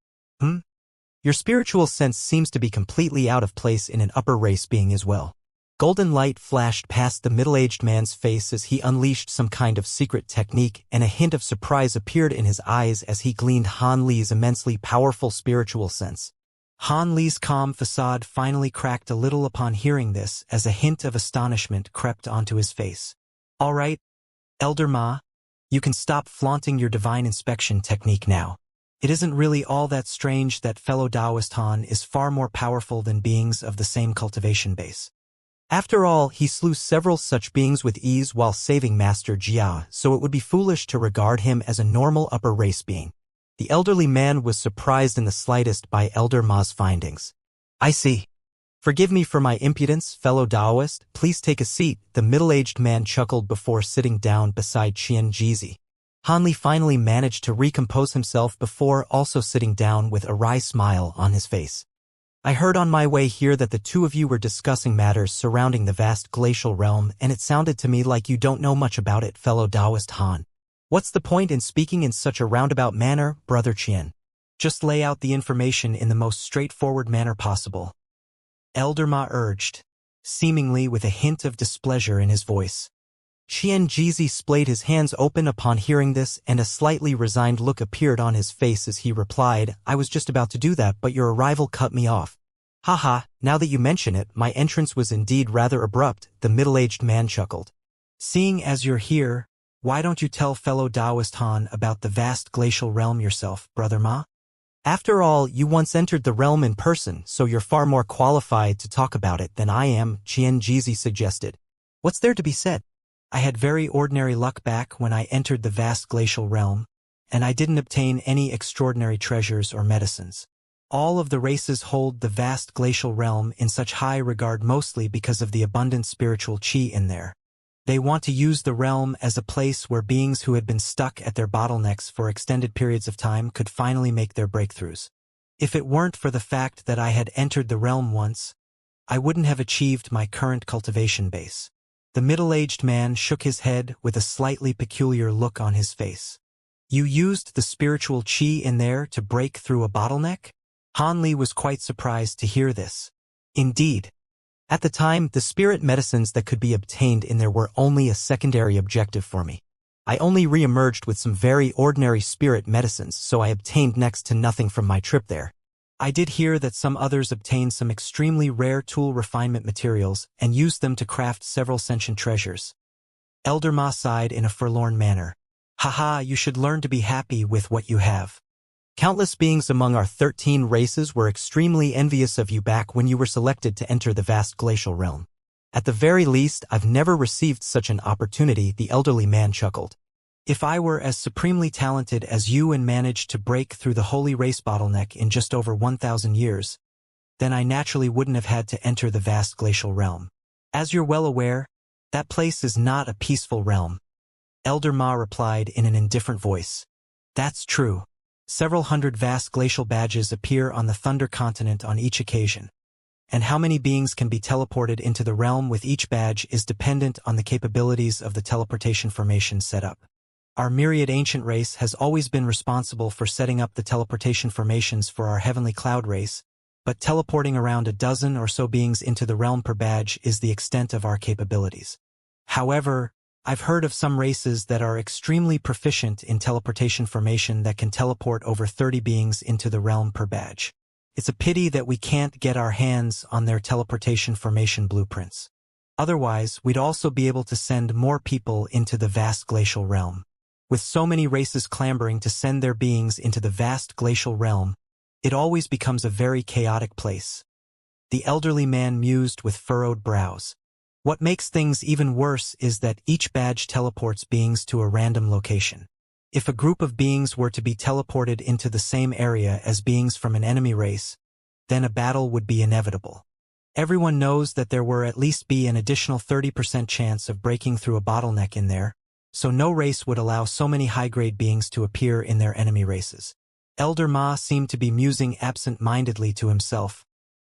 Your spiritual sense seems to be completely out of place in an upper race being as well. Golden light flashed past the middle-aged man's face as he unleashed some kind of secret technique, and a hint of surprise appeared in his eyes as he gleaned Han Li's immensely powerful spiritual sense. Han Li's calm facade finally cracked a little upon hearing this as a hint of astonishment crept onto his face. All right, Elder Ma, you can stop flaunting your divine inspection technique now. It isn't really all that strange that fellow Taoist Han is far more powerful than beings of the same cultivation base. After all, he slew several such beings with ease while saving Master Jia, so it would be foolish to regard him as a normal upper race being. The elderly man was surprised in the slightest by Elder Ma's findings. I see. Forgive me for my impudence, fellow Taoist. Please take a seat, the middle-aged man chuckled before sitting down beside Xianxia. Han Li finally managed to recompose himself before also sitting down with a wry smile on his face. I heard on my way here that the two of you were discussing matters surrounding the vast glacial realm, and it sounded to me like you don't know much about it, fellow Taoist Han. What's the point in speaking in such a roundabout manner, Brother Qian? Just lay out the information in the most straightforward manner possible. Elder Ma urged, seemingly with a hint of displeasure in his voice. Xianxia splayed his hands open upon hearing this, and a slightly resigned look appeared on his face as he replied, I was just about to do that, but your arrival cut me off. Haha, now that you mention it, my entrance was indeed rather abrupt, the middle-aged man chuckled. Seeing as you're here, why don't you tell fellow Taoist Han about the vast glacial realm yourself, Brother Ma? After all, you once entered the realm in person, so you're far more qualified to talk about it than I am, Xianxia suggested. What's there to be said? I had very ordinary luck back when I entered the vast glacial realm, and I didn't obtain any extraordinary treasures or medicines. All of the races hold the vast glacial realm in such high regard mostly because of the abundant spiritual qi in there. They want to use the realm as a place where beings who had been stuck at their bottlenecks for extended periods of time could finally make their breakthroughs. If it weren't for the fact that I had entered the realm once, I wouldn't have achieved my current cultivation base. The middle-aged man shook his head with a slightly peculiar look on his face. You used the spiritual qi in there to break through a bottleneck? Han Li was quite surprised to hear this. Indeed. At the time, the spirit medicines that could be obtained in there were only a secondary objective for me. I only re-emerged with some very ordinary spirit medicines, so I obtained next to nothing from my trip there. I did hear that some others obtained some extremely rare tool refinement materials and used them to craft several sentient treasures. Elder Ma sighed in a forlorn manner. Haha, you should learn to be happy with what you have. Countless beings among our 13 races were extremely envious of you back when you were selected to enter the vast glacial realm. At the very least, I've never received such an opportunity, the elderly man chuckled. If I were as supremely talented as you and managed to break through the holy race bottleneck in just over 1,000 years, then I naturally wouldn't have had to enter the vast glacial realm. As you're well aware, that place is not a peaceful realm. Elder Ma replied in an indifferent voice. That's true. Several hundred vast glacial badges appear on the Thunder Continent on each occasion. And how many beings can be teleported into the realm with each badge is dependent on the capabilities of the teleportation formation set up. Our myriad ancient race has always been responsible for setting up the teleportation formations for our heavenly cloud race, but teleporting around a dozen or so beings into the realm per badge is the extent of our capabilities. However, I've heard of some races that are extremely proficient in teleportation formation that can teleport over 30 beings into the realm per badge. It's a pity that we can't get our hands on their teleportation formation blueprints. Otherwise, we'd also be able to send more people into the vast glacial realm. With so many races clambering to send their beings into the vast glacial realm, it always becomes a very chaotic place. The elderly man mused with furrowed brows. What makes things even worse is that each badge teleports beings to a random location. If a group of beings were to be teleported into the same area as beings from an enemy race, then a battle would be inevitable. Everyone knows that there will at least be an additional 30% chance of breaking through a bottleneck in there, so no race would allow so many high-grade beings to appear in their enemy races. Elder Ma seemed to be musing absent-mindedly to himself,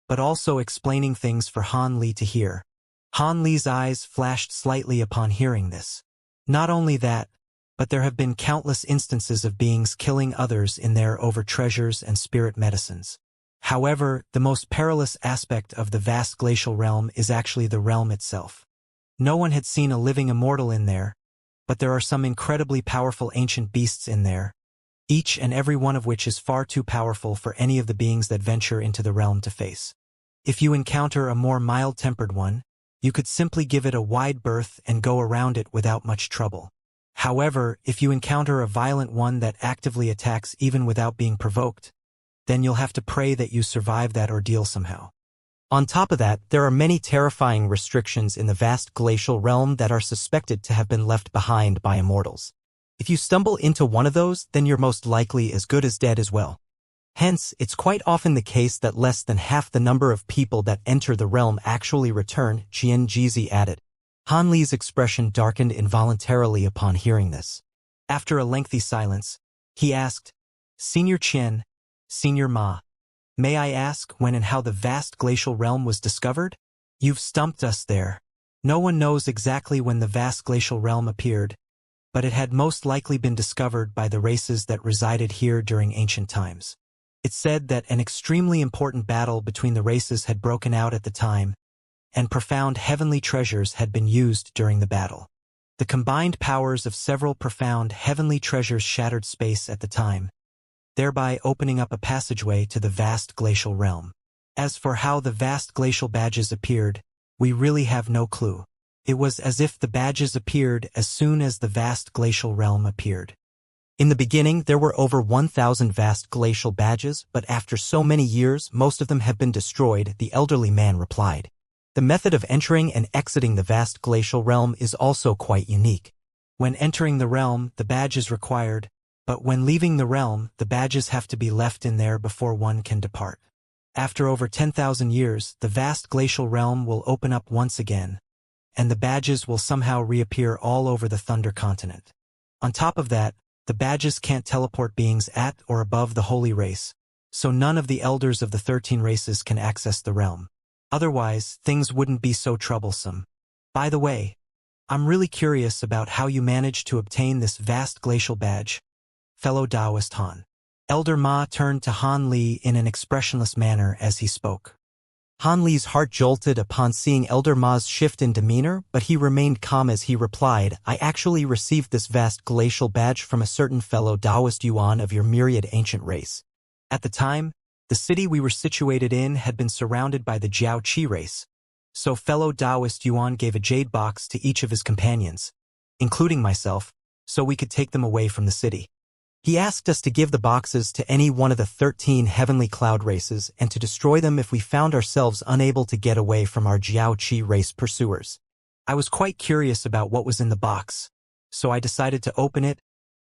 but also explaining things for Han Li to hear. Han Li's eyes flashed slightly upon hearing this. Not only that, but there have been countless instances of beings killing others in there over treasures and spirit medicines. However, the most perilous aspect of the vast glacial realm is actually the realm itself. No one had seen a living immortal in there, but there are some incredibly powerful ancient beasts in there, each and every one of which is far too powerful for any of the beings that venture into the realm to face. If you encounter a more mild-tempered one, You could simply give it a wide berth and go around it without much trouble. However, if you encounter a violent one that actively attacks even without being provoked, then you'll have to pray that you survive that ordeal somehow. On top of that, there are many terrifying restrictions in the vast glacial realm that are suspected to have been left behind by immortals. If you stumble into one of those, then you're most likely as good as dead as well. Hence, it's quite often the case that less than half the number of people that enter the realm actually return, Xianxia added. Han Li's expression darkened involuntarily upon hearing this. After a lengthy silence, he asked, Senior Qian, Senior Ma, may I ask when and how the vast glacial realm was discovered? You've stumped us there. No one knows exactly when the vast glacial realm appeared, but it had most likely been discovered by the races that resided here during ancient times. It's said that an extremely important battle between the races had broken out at the time, and profound heavenly treasures had been used during the battle. The combined powers of several profound heavenly treasures shattered space at the time, thereby opening up a passageway to the vast glacial realm. As for how the vast glacial badges appeared, we really have no clue. It was as if the badges appeared as soon as the vast glacial realm appeared. In the beginning, there were over 1,000 vast glacial badges, but after so many years, most of them have been destroyed, the elderly man replied. The method of entering and exiting the vast glacial realm is also quite unique. When entering the realm, the badge is required, but when leaving the realm, the badges have to be left in there before one can depart. After over 10,000 years, the vast glacial realm will open up once again, and the badges will somehow reappear all over the Thunder Continent. On top of that, the badges can't teleport beings at or above the Holy Race, so none of the elders of the 13 races can access the realm. Otherwise, things wouldn't be so troublesome. By the way, I'm really curious about how you managed to obtain this vast glacial badge, fellow Taoist Han. Elder Ma turned to Han Li in an expressionless manner as he spoke. Han Li's heart jolted upon seeing Elder Ma's shift in demeanor, but he remained calm as he replied, I actually received this vast glacial badge from a certain fellow Taoist Yuan of your myriad ancient race. At the time, the city we were situated in had been surrounded by the Jiao Qi race, so fellow Taoist Yuan gave a jade box to each of his companions, including myself, so we could take them away from the city. He asked us to give the boxes to any one of the 13 heavenly cloud races and to destroy them if we found ourselves unable to get away from our Jiao Qi race pursuers. I was quite curious about what was in the box, so I decided to open it,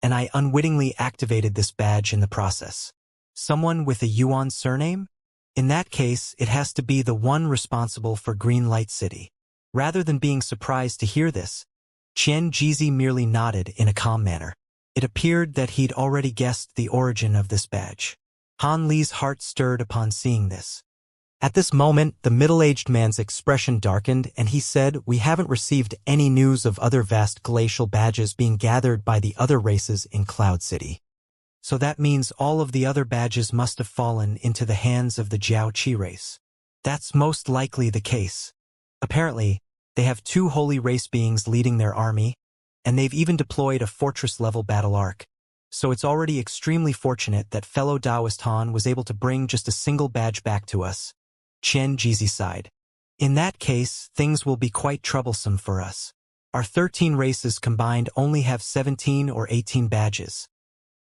and I unwittingly activated this badge in the process. Someone with a Yuan surname? In that case, it has to be the one responsible for Green Light City. Rather than being surprised to hear this, Qian Jizi merely nodded in a calm manner. It appeared that he'd already guessed the origin of this badge. Han Li's heart stirred upon seeing this. At this moment, the middle-aged man's expression darkened, and he said, We haven't received any news of other vast glacial badges being gathered by the other races in Cloud City. So that means all of the other badges must have fallen into the hands of the Jiao Qi race. That's most likely the case. Apparently, they have 2 holy race beings leading their army, and they've even deployed a fortress-level battle arc. So it's already extremely fortunate that fellow Taoist Han was able to bring just a single badge back to us. Qian Jizi sighed. In that case, things will be quite troublesome for us. Our 13 races combined only have 17 or 18 badges.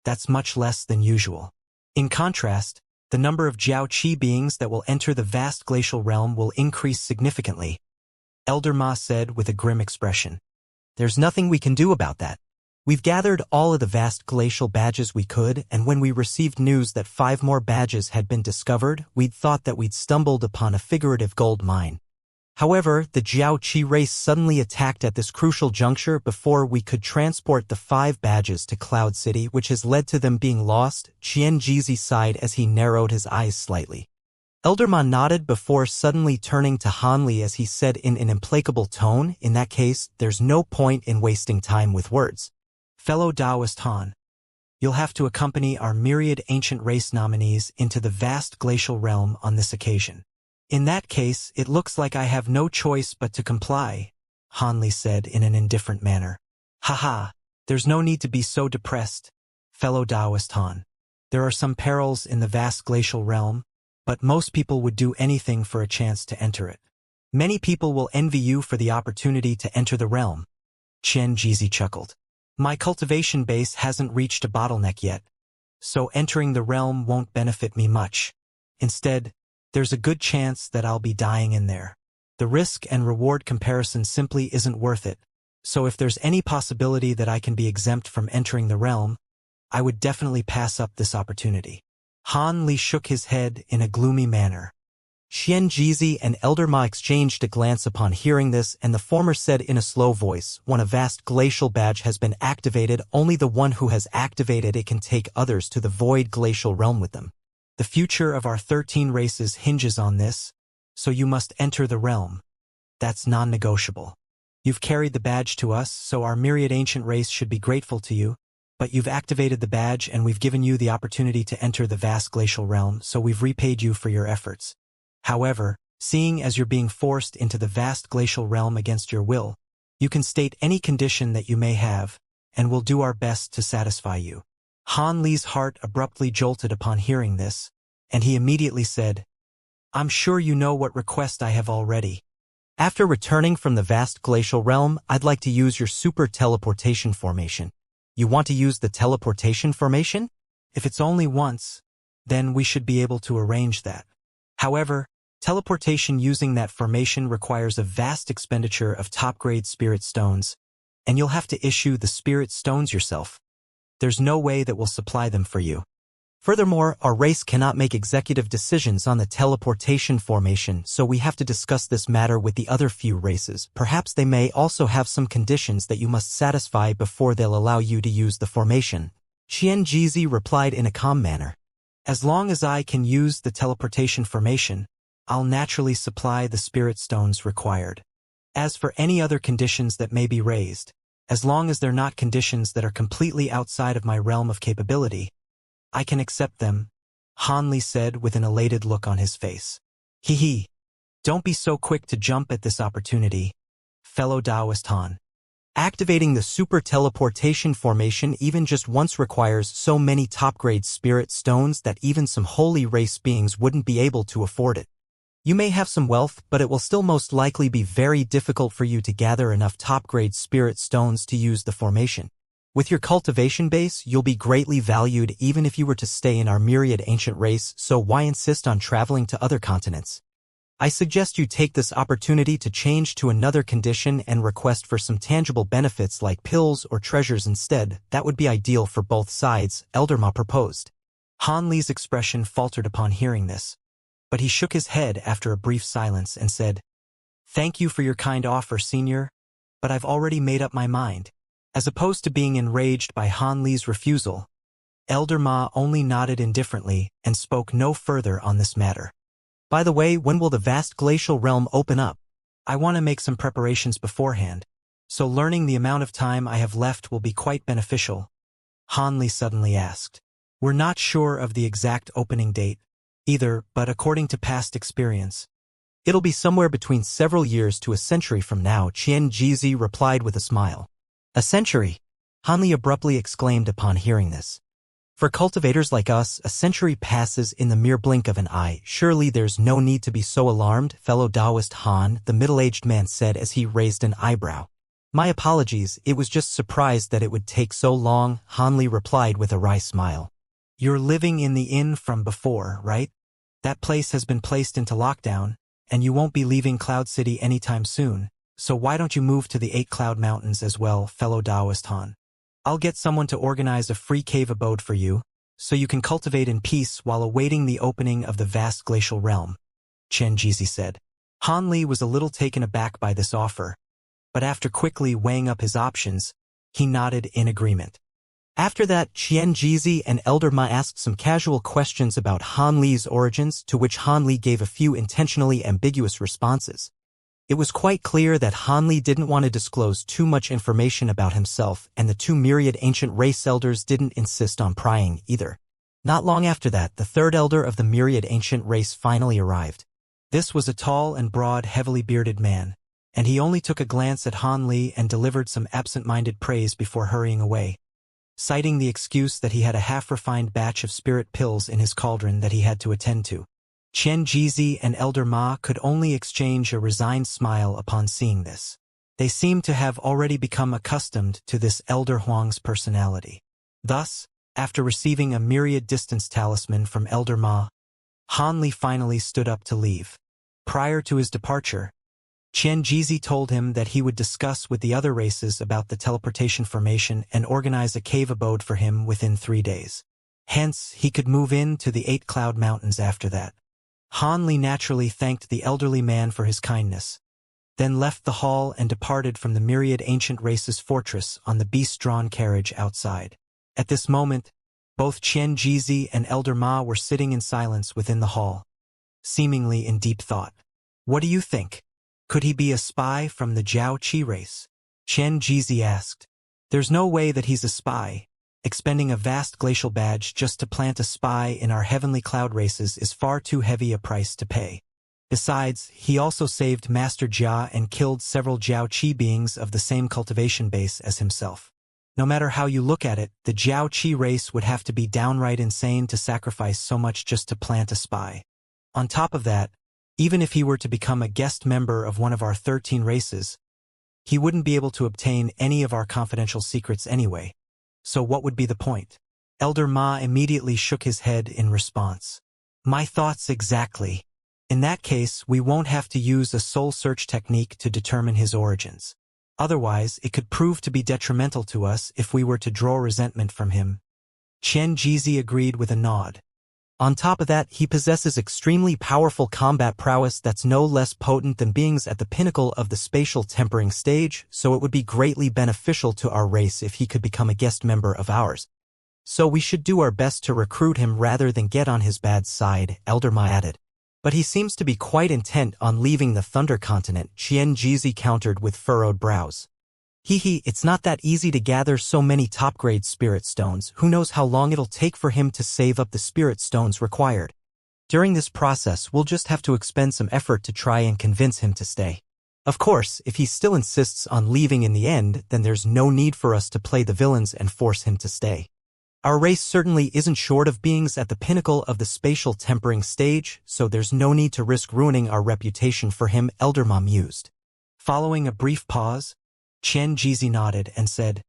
That's much less than usual. In contrast, the number of Jiao Qi beings that will enter the vast glacial realm will increase significantly, Elder Ma said with a grim expression. There's nothing we can do about that. We've gathered all of the vast glacial badges we could, and when we received news that 5 more badges had been discovered, we'd thought that we'd stumbled upon a figurative gold mine. However, the Jiao Qi race suddenly attacked at this crucial juncture before we could transport the 5 badges to Cloud City, which has led to them being lost. Qian Jizi sighed as he narrowed his eyes slightly. Elder Ma nodded before suddenly turning to Han Li as he said in an implacable tone, In that case, there's no point in wasting time with words. Fellow Taoist Han, you'll have to accompany our myriad ancient race nominees into the vast glacial realm on this occasion. In that case, it looks like I have no choice but to comply, Han Li said in an indifferent manner. Haha, there's no need to be so depressed, fellow Taoist Han. There are some perils in the vast glacial realm, but most people would do anything for a chance to enter it. Many people will envy you for the opportunity to enter the realm. Xianxia chuckled. My cultivation base hasn't reached a bottleneck yet, so entering the realm won't benefit me much. Instead, there's a good chance that I'll be dying in there. The risk and reward comparison simply isn't worth it, so if there's any possibility that I can be exempt from entering the realm, I would definitely pass up this opportunity. Han Li shook his head in a gloomy manner. Xianxia and Elder Ma exchanged a glance upon hearing this, and the former said in a slow voice, when a vast glacial badge has been activated, only the one who has activated it can take others to the void glacial realm with them. The future of our 13 races hinges on this, so you must enter the realm. That's non-negotiable. You've carried the badge to us, so our myriad ancient race should be grateful to you, but you've activated the badge and we've given you the opportunity to enter the vast glacial realm, so we've repaid you for your efforts. However, seeing as you're being forced into the vast glacial realm against your will, you can state any condition that you may have, and we'll do our best to satisfy you. Han Li's heart abruptly jolted upon hearing this, and he immediately said, I'm sure you know what request I have already. After returning from the vast glacial realm, I'd like to use your super teleportation formation. You want to use the teleportation formation? If it's only once, then we should be able to arrange that. However, teleportation using that formation requires a vast expenditure of top-grade spirit stones, and you'll have to issue the spirit stones yourself. There's no way that we'll supply them for you. Furthermore, our race cannot make executive decisions on the teleportation formation, so we have to discuss this matter with the other few races. Perhaps they may also have some conditions that you must satisfy before they'll allow you to use the formation. Xianxia replied in a calm manner. As long as I can use the teleportation formation, I'll naturally supply the spirit stones required. As for any other conditions that may be raised, as long as they're not conditions that are completely outside of my realm of capability, I can accept them, Han Li said with an elated look on his face. Hee. Don't be so quick to jump at this opportunity, fellow Taoist Han. Activating the super teleportation formation even just once requires so many top-grade spirit stones that even some holy race beings wouldn't be able to afford it. You may have some wealth, but it will still most likely be very difficult for you to gather enough top-grade spirit stones to use the formation. With your cultivation base, you'll be greatly valued even if you were to stay in our myriad ancient race, so why insist on traveling to other continents? I suggest you take this opportunity to change to another condition and request for some tangible benefits like pills or treasures instead. That would be ideal for both sides, Elder Ma proposed. Han Li's expression faltered upon hearing this, but he shook his head after a brief silence and said, Thank you for your kind offer, Senior, but I've already made up my mind. As opposed to being enraged by Han Li's refusal, Elder Ma only nodded indifferently and spoke no further on this matter. By the way, when will the vast glacial realm open up? I want to make some preparations beforehand, so learning the amount of time I have left will be quite beneficial, Han Li suddenly asked. We're not sure of the exact opening date, either, but according to past experience, it'll be somewhere between several years to a century from now, Xianxia replied with a smile. A century? Han Li abruptly exclaimed upon hearing this. For cultivators like us, a century passes in the mere blink of an eye. Surely there's no need to be so alarmed, fellow Taoist Han, the middle-aged man said as he raised an eyebrow. My apologies, it was just surprised that it would take so long, Han Li replied with a wry smile. You're living in the inn from before, right? That place has been placed into lockdown, and you won't be leaving Cloud City anytime soon, so why don't you move to the 8 Cloud Mountains as well, fellow Taoist Han? I'll get someone to organize a free cave abode for you, so you can cultivate in peace while awaiting the opening of the vast glacial realm, Xianxia said. Han Li was a little taken aback by this offer, but after quickly weighing up his options, he nodded in agreement. After that, Xianxia and Elder Ma asked some casual questions about Han Li's origins, to which Han Li gave a few intentionally ambiguous responses. It was quite clear that Han Li didn't want to disclose too much information about himself, and the 2 myriad ancient race elders didn't insist on prying either. Not long after that, the 3rd elder of the myriad ancient race finally arrived. This was a tall and broad, heavily bearded man, and he only took a glance at Han Li and delivered some absent-minded praise before hurrying away, citing the excuse that he had a half-refined batch of spirit pills in his cauldron that he had to attend to. Xianxia and Elder Ma could only exchange a resigned smile upon seeing this. They seemed to have already become accustomed to this Elder Huang's personality. Thus, after receiving a myriad distance talisman from Elder Ma, Han Li finally stood up to leave. Prior to his departure, Xianxia told him that he would discuss with the other races about the teleportation formation and organize a cave abode for him within 3 days. Hence, he could move in to the 8 Cloud Mountains after that. Han Li naturally thanked the elderly man for his kindness, then left the hall and departed from the myriad ancient races' fortress on the beast-drawn carriage outside. At this moment, both Xianxia and Elder Ma were sitting in silence within the hall, seemingly in deep thought. What do you think? Could he be a spy from the Jiao Qi race? Xianxia asked. There's no way that he's a spy. Expending a vast glacial badge just to plant a spy in our heavenly cloud races is far too heavy a price to pay. Besides, he also saved Master Jia and killed several Jiao Qi beings of the same cultivation base as himself. No matter how you look at it, the Jiao Qi race would have to be downright insane to sacrifice so much just to plant a spy. On top of that, even if he were to become a guest member of one of our 13 races, he wouldn't be able to obtain any of our confidential secrets anyway. So what would be the point? Elder Ma immediately shook his head in response. My thoughts exactly. In that case, we won't have to use a soul search technique to determine his origins. Otherwise, it could prove to be detrimental to us if we were to draw resentment from him. Xianxia agreed with a nod. On top of that, he possesses extremely powerful combat prowess that's no less potent than beings at the pinnacle of the spatial tempering stage, so it would be greatly beneficial to our race if he could become a guest member of ours. So we should do our best to recruit him rather than get on his bad side, Elder Ma added. But he seems to be quite intent on leaving the Thunder Continent, Xianxia countered with furrowed brows. It's not that easy to gather so many top-grade spirit stones. Who knows how long it'll take for him to save up the spirit stones required. During this process, we'll just have to expend some effort to try and convince him to stay. Of course, if he still insists on leaving in the end, then there's no need for us to play the villains and force him to stay. Our race certainly isn't short of beings at the pinnacle of the spatial tempering stage, so there's no need to risk ruining our reputation for him, Elder Ma mused. Following a brief pause, Xianxia nodded and said,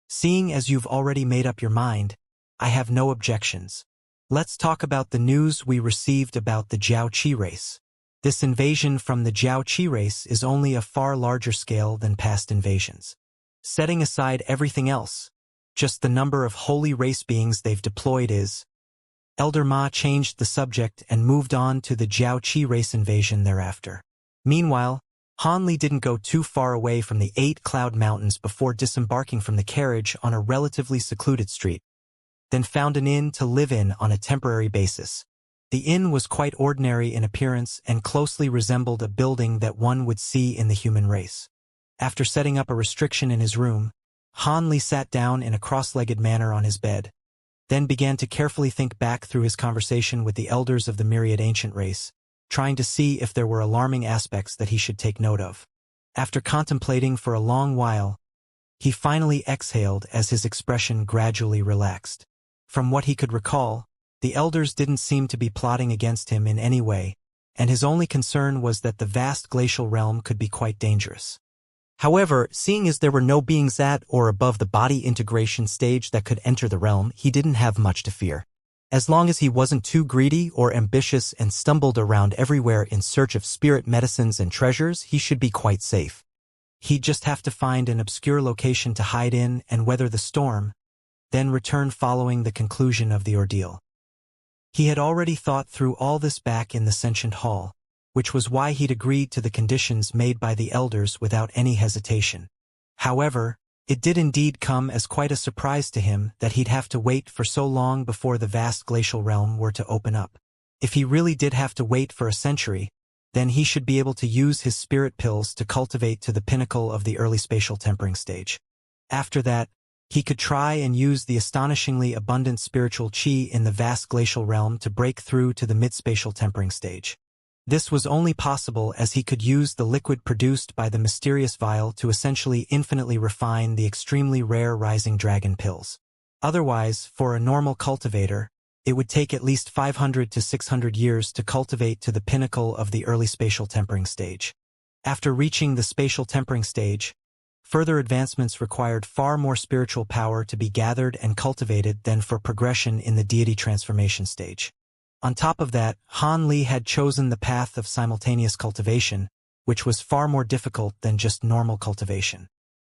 Seeing as you've already made up your mind, I have no objections. Let's talk about the news we received about the Jiao Qi race. This invasion from the Jiao Qi race is only a far larger scale than past invasions. Setting aside everything else, just the number of holy race beings they've deployed is. Elder Ma changed the subject and moved on to the Jiao Qi race invasion thereafter. Meanwhile, Han Li didn't go too far away from the 8 Cloud Mountains before disembarking from the carriage on a relatively secluded street, then found an inn to live in on a temporary basis. The inn was quite ordinary in appearance and closely resembled a building that one would see in the human race. After setting up a restriction in his room, Han Li sat down in a cross-legged manner on his bed, then began to carefully think back through his conversation with the elders of the myriad ancient race, trying to see if there were alarming aspects that he should take note of. After contemplating for a long while, he finally exhaled as his expression gradually relaxed. From what he could recall, the elders didn't seem to be plotting against him in any way, and his only concern was that the vast glacial realm could be quite dangerous. However, seeing as there were no beings at or above the body integration stage that could enter the realm, he didn't have much to fear. As long as he wasn't too greedy or ambitious and stumbled around everywhere in search of spirit medicines and treasures, he should be quite safe. He'd just have to find an obscure location to hide in and weather the storm, then return following the conclusion of the ordeal. He had already thought through all this back in the Sentient Hall, which was why he'd agreed to the conditions made by the elders without any hesitation. However, it did indeed come as quite a surprise to him that he'd have to wait for so long before the vast glacial realm were to open up. If he really did have to wait for a century, then he should be able to use his spirit pills to cultivate to the pinnacle of the early spatial tempering stage. After that, he could try and use the astonishingly abundant spiritual qi in the vast glacial realm to break through to the mid-spatial tempering stage. This was only possible as he could use the liquid produced by the mysterious vial to essentially infinitely refine the extremely rare rising dragon pills. Otherwise, for a normal cultivator, It would take at least 500 to 600 years to cultivate to the pinnacle of the early spatial tempering stage. After reaching the spatial tempering stage, further advancements required far more spiritual power to be gathered and cultivated than for progression in the deity transformation stage. On top of that, Han Li had chosen the path of simultaneous cultivation, which was far more difficult than just normal cultivation.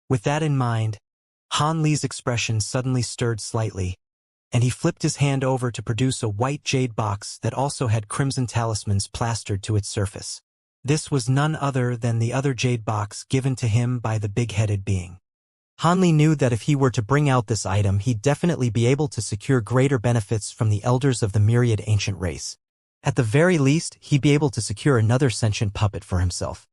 With that in mind, Han Li's expression suddenly stirred slightly, and he flipped his hand over to produce a white jade box that also had crimson talismans plastered to its surface. This was none other than the other jade box given to him by the big-headed being. Han Li knew that if he were to bring out this item, he'd definitely be able to secure greater benefits from the elders of the myriad ancient race. At the very least, he'd be able to secure another sentient puppet for himself.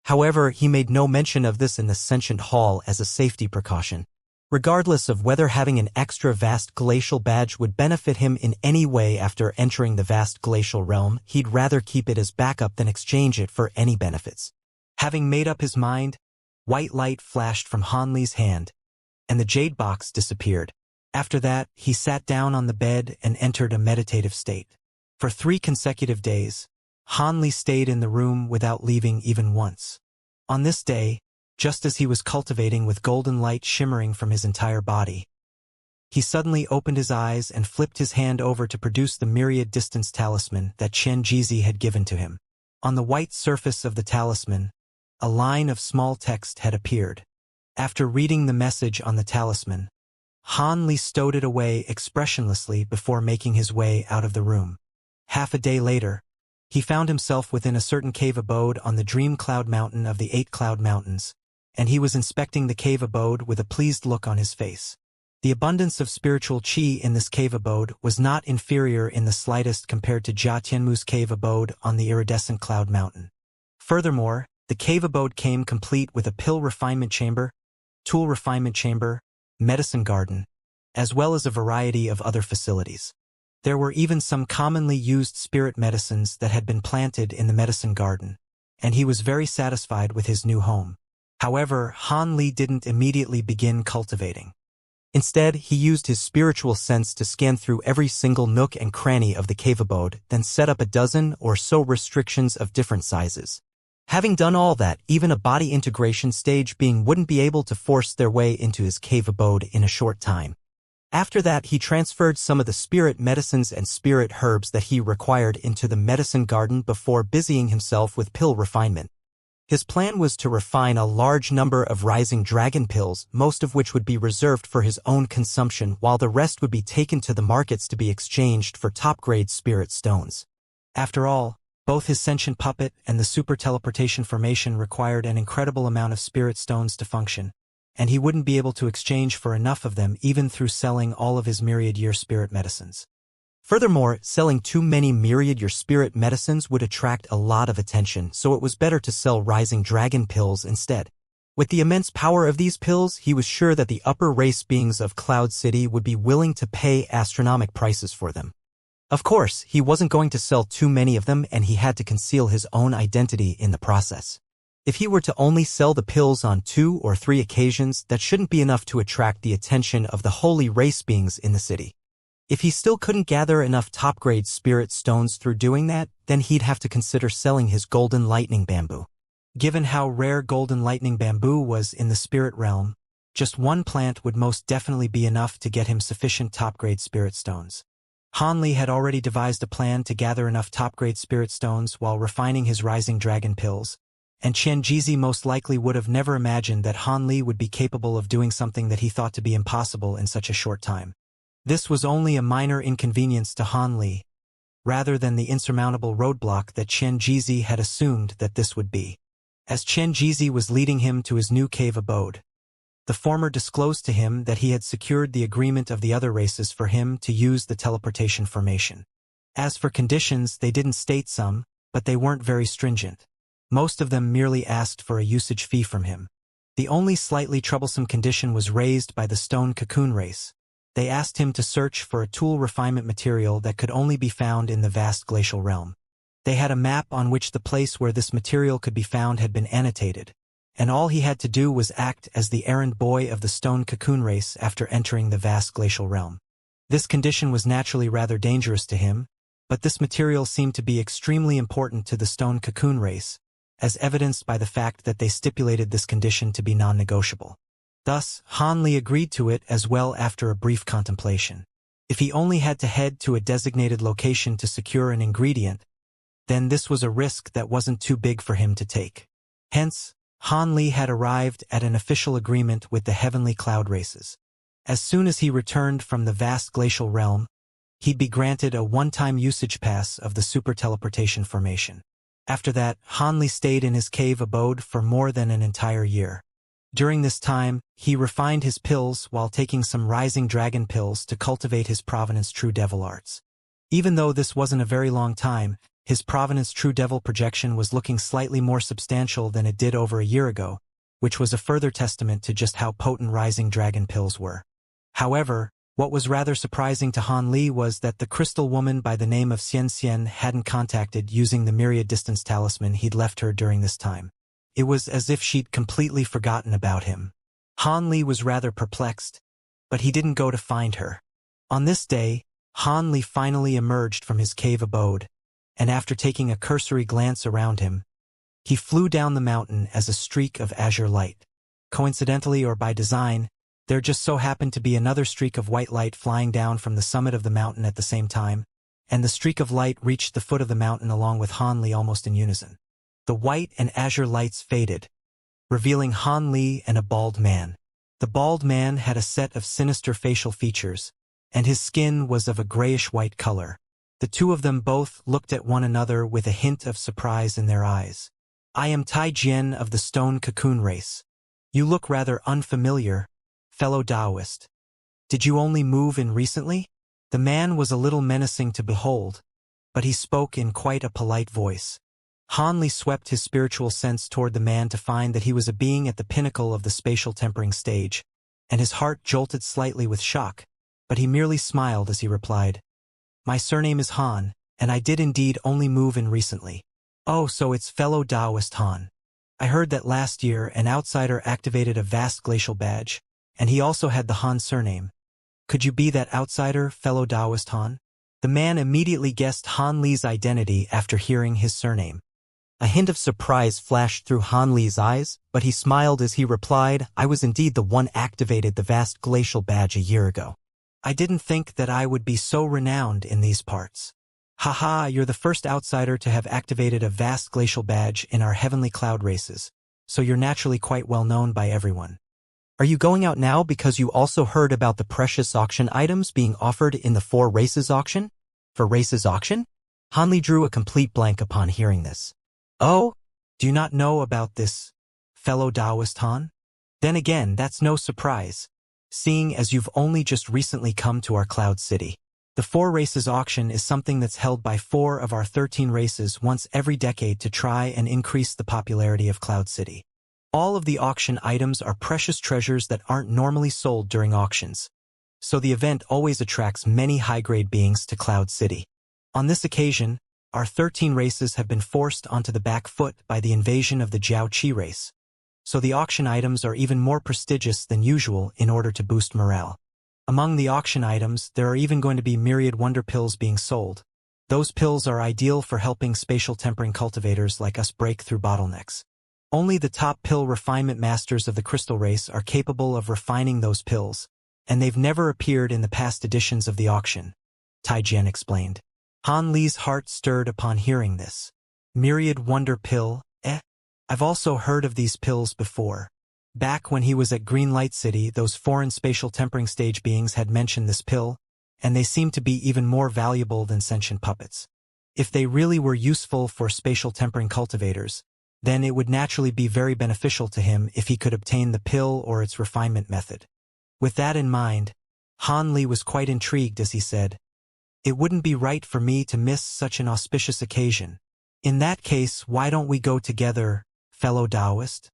However, he made no mention of this in the sentient hall as a safety precaution. Regardless of whether having an extra vast glacial badge would benefit him in any way after entering the vast glacial realm, he'd rather keep it as backup than exchange it for any benefits. Having made up his mind, white light flashed from Han Li's hand, and the jade box disappeared. After that, he sat down on the bed and entered a meditative state. For 3 consecutive days, Han Li stayed in the room without leaving even once. On this day, just as he was cultivating with golden light shimmering from his entire body, he suddenly opened his eyes and flipped his hand over to produce the myriad distance talisman that Xianxia had given to him. On the white surface of the talisman, a line of small text had appeared. After reading the message on the talisman, Han Li stowed it away expressionlessly before making his way out of the room. Half a day later, he found himself within a certain cave abode on the Dream Cloud Mountain of the 8 Cloud Mountains, and he was inspecting the cave abode with a pleased look on his face. The abundance of spiritual qi in this cave abode was not inferior in the slightest compared to Jia Tianmu's cave abode on the iridescent Cloud Mountain. Furthermore, the cave abode came complete with a pill refinement chamber, tool refinement chamber, medicine garden, as well as a variety of other facilities. There were even some commonly used spirit medicines that had been planted in the medicine garden, and he was very satisfied with his new home. However, Han Li didn't immediately begin cultivating. Instead, he used his spiritual sense to scan through every single nook and cranny of the cave abode, then set up a dozen or so restrictions of different sizes. Having done all that, even a body integration stage being wouldn't be able to force their way into his cave abode in a short time. After that, he transferred some of the spirit medicines and spirit herbs that he required into the medicine garden before busying himself with pill refinement. His plan was to refine a large number of rising dragon pills, most of which would be reserved for his own consumption, while the rest would be taken to the markets to be exchanged for top-grade spirit stones. After all, both his sentient puppet and the super teleportation formation required an incredible amount of spirit stones to function, and he wouldn't be able to exchange for enough of them even through selling all of his myriad-year spirit medicines. Furthermore, selling too many myriad-year spirit medicines would attract a lot of attention, so it was better to sell rising dragon pills instead. With the immense power of these pills, he was sure that the upper race beings of Cloud City would be willing to pay astronomical prices for them. Of course, he wasn't going to sell too many of them, and he had to conceal his own identity in the process. If he were to only sell the pills on 2 or 3 occasions, that shouldn't be enough to attract the attention of the holy race beings in the city. If he still couldn't gather enough top-grade spirit stones through doing that, then he'd have to consider selling his golden lightning bamboo. Given how rare golden lightning bamboo was in the spirit realm, just one plant would most definitely be enough to get him sufficient top-grade spirit stones. Han Li had already devised a plan to gather enough top-grade spirit stones while refining his rising dragon pills, and Xianxia most likely would have never imagined that Han Li would be capable of doing something that he thought to be impossible in such a short time. This was only a minor inconvenience to Han Li, rather than the insurmountable roadblock that Xianxia had assumed that this would be. As Xianxia was leading him to his new cave abode, the former disclosed to him that he had secured the agreement of the other races for him to use the teleportation formation. As for conditions, they didn't state some, but they weren't very stringent. Most of them merely asked for a usage fee from him. The only slightly troublesome condition was raised by the Stone Cocoon race. They asked him to search for a tool refinement material that could only be found in the vast glacial realm. They had a map on which the place where this material could be found had been annotated, and all he had to do was act as the errand boy of the Stone Cocoon race after entering the vast glacial realm. This condition was naturally rather dangerous to him, but this material seemed to be extremely important to the stone cocoon race, as evidenced by the fact that they stipulated this condition to be non-negotiable. Thus, Han Li agreed to it as well after a brief contemplation. If he only had to head to a designated location to secure an ingredient, then this was a risk that wasn't too big for him to take. Hence, Han Li had arrived at an official agreement with the heavenly cloud races. As soon as he returned from the vast glacial realm, he'd be granted a one-time usage pass of the super teleportation formation. After that, Han Li stayed in his cave abode for more than an entire year. During this time, he refined his pills while taking some rising dragon pills to cultivate his provenance true devil arts. Even though this wasn't a very long time, his provenance true devil projection was looking slightly more substantial than it did over a year ago, which was a further testament to just how potent rising dragon pills were. However, what was rather surprising to Han Li was that the crystal woman by the name of Xianxia hadn't contacted using the myriad distance talisman he'd left her during this time. It was as if she'd completely forgotten about him. Han Li was rather perplexed, but he didn't go to find her. On this day, Han Li finally emerged from his cave abode, and after taking a cursory glance around him, he flew down the mountain as a streak of azure light. Coincidentally or by design, there just so happened to be another streak of white light flying down from the summit of the mountain at the same time, and the streak of light reached the foot of the mountain along with Han Li almost in unison. The white and azure lights faded, revealing Han Li and a bald man. The bald man had a set of sinister facial features, and his skin was of a grayish-white color. The two of them both looked at one another with a hint of surprise in their eyes. "I am Tai Jian of the Stone Cocoon race. You look rather unfamiliar, fellow Taoist. Did you only move in recently?" The man was a little menacing to behold, but he spoke in quite a polite voice. Han Li swept his spiritual sense toward the man to find that he was a being at the pinnacle of the spatial tempering stage, and his heart jolted slightly with shock, but he merely smiled as he replied, "My surname is Han, and I did indeed only move in recently." "Oh, so it's fellow Taoist Han. I heard that last year an outsider activated a vast glacial badge, and he also had the Han surname. Could you be that outsider, fellow Taoist Han?" The man immediately guessed Han Li's identity after hearing his surname. A hint of surprise flashed through Han Li's eyes, but he smiled as he replied, "I was indeed the one activated the vast glacial badge a year ago. I didn't think that I would be so renowned in these parts. Haha, you're the first outsider to have activated a vast glacial badge in our heavenly cloud races, so you're naturally quite well known by everyone. Are you going out now because you also heard about the precious auction items being offered in the 4 races auction? For races auction?" Han Li drew a complete blank upon hearing this. "Oh, do you not know about this, fellow Taoist Han? Then again, that's no surprise, seeing as you've only just recently come to our cloud city. The 4 races auction is something that's held by 4 of our 13 races once every decade to try and increase the popularity of Cloud City. All of the auction items are precious treasures that aren't normally sold during auctions, so the event always attracts many high-grade beings to Cloud City. On this occasion, our 13 races have been forced onto the back foot by the invasion of the Jiao Qi race, so the auction items are even more prestigious than usual in order to boost morale. Among the auction items, there are even going to be myriad wonder pills being sold. Those pills are ideal for helping spatial tempering cultivators like us break through bottlenecks. Only the top pill refinement masters of the crystal race are capable of refining those pills, and they've never appeared in the past editions of the auction," Tai Jian explained. Han Li's heart stirred upon hearing this. Myriad wonder pill, eh? I've also heard of these pills before. Back when he was at Green Light City, those foreign spatial tempering stage beings had mentioned this pill, and they seemed to be even more valuable than sentient puppets. If they really were useful for spatial tempering cultivators, then it would naturally be very beneficial to him if he could obtain the pill or its refinement method. With that in mind, Han Li was quite intrigued as he said, "It wouldn't be right for me to miss such an auspicious occasion. In that case, why don't we go together, fellow Taoist?"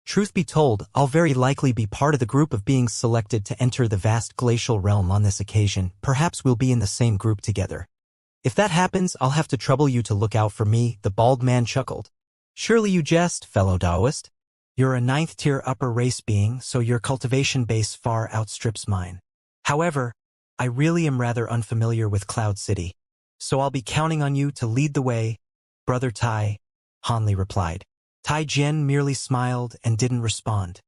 "Truth be told, I'll very likely be part of the group of beings selected to enter the vast glacial realm on this occasion. Perhaps we'll be in the same group together. If that happens, I'll have to trouble you to look out for me," the bald man chuckled. "Surely you jest, fellow Taoist. You're a 9th-tier upper race being, so your cultivation base far outstrips mine. However, I really am rather unfamiliar with Cloud City. So I'll be counting on you to lead the way, Brother Tai, Hanli replied. Tai Jian merely smiled and didn't respond.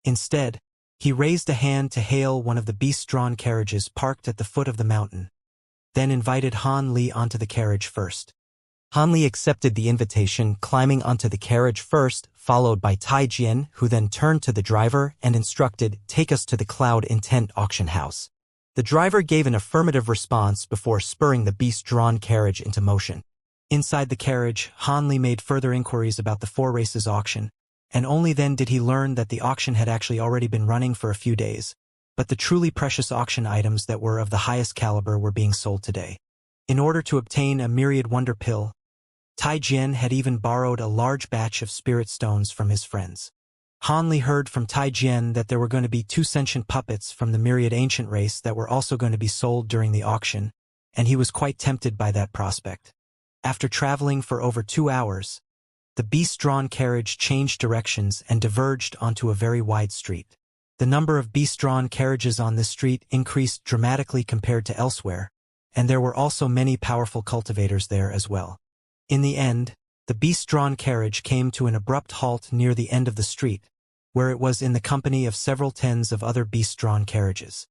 Instead, he raised a hand to hail one of the beast-drawn carriages parked at the foot of the mountain, then invited Han Li onto the carriage first. Han Li accepted the invitation, climbing onto the carriage first, followed by Tai Jian, who then turned to the driver and instructed, "Take us to the Cloud Intent auction house." The driver gave an affirmative response before spurring the beast-drawn carriage into motion. Inside the carriage, Han Li made further inquiries about the Four Races auction, and only then did he learn that the auction had actually already been running for a few days, but the truly precious auction items that were of the highest caliber were being sold today. In order to obtain a myriad wonder pill, Tai Jian had even borrowed a large batch of spirit stones from his friends. Han Li heard from Tai Jian that there were going to be 2 sentient puppets from the myriad ancient race that were also going to be sold during the auction, and he was quite tempted by that prospect. After traveling for over 2 hours, the beast-drawn carriage changed directions and diverged onto a very wide street. The number of beast-drawn carriages on this street increased dramatically compared to elsewhere, and there were also many powerful cultivators there as well. In the end, the beast-drawn carriage came to an abrupt halt near the end of the street, where it was in the company of several tens of other beast-drawn carriages.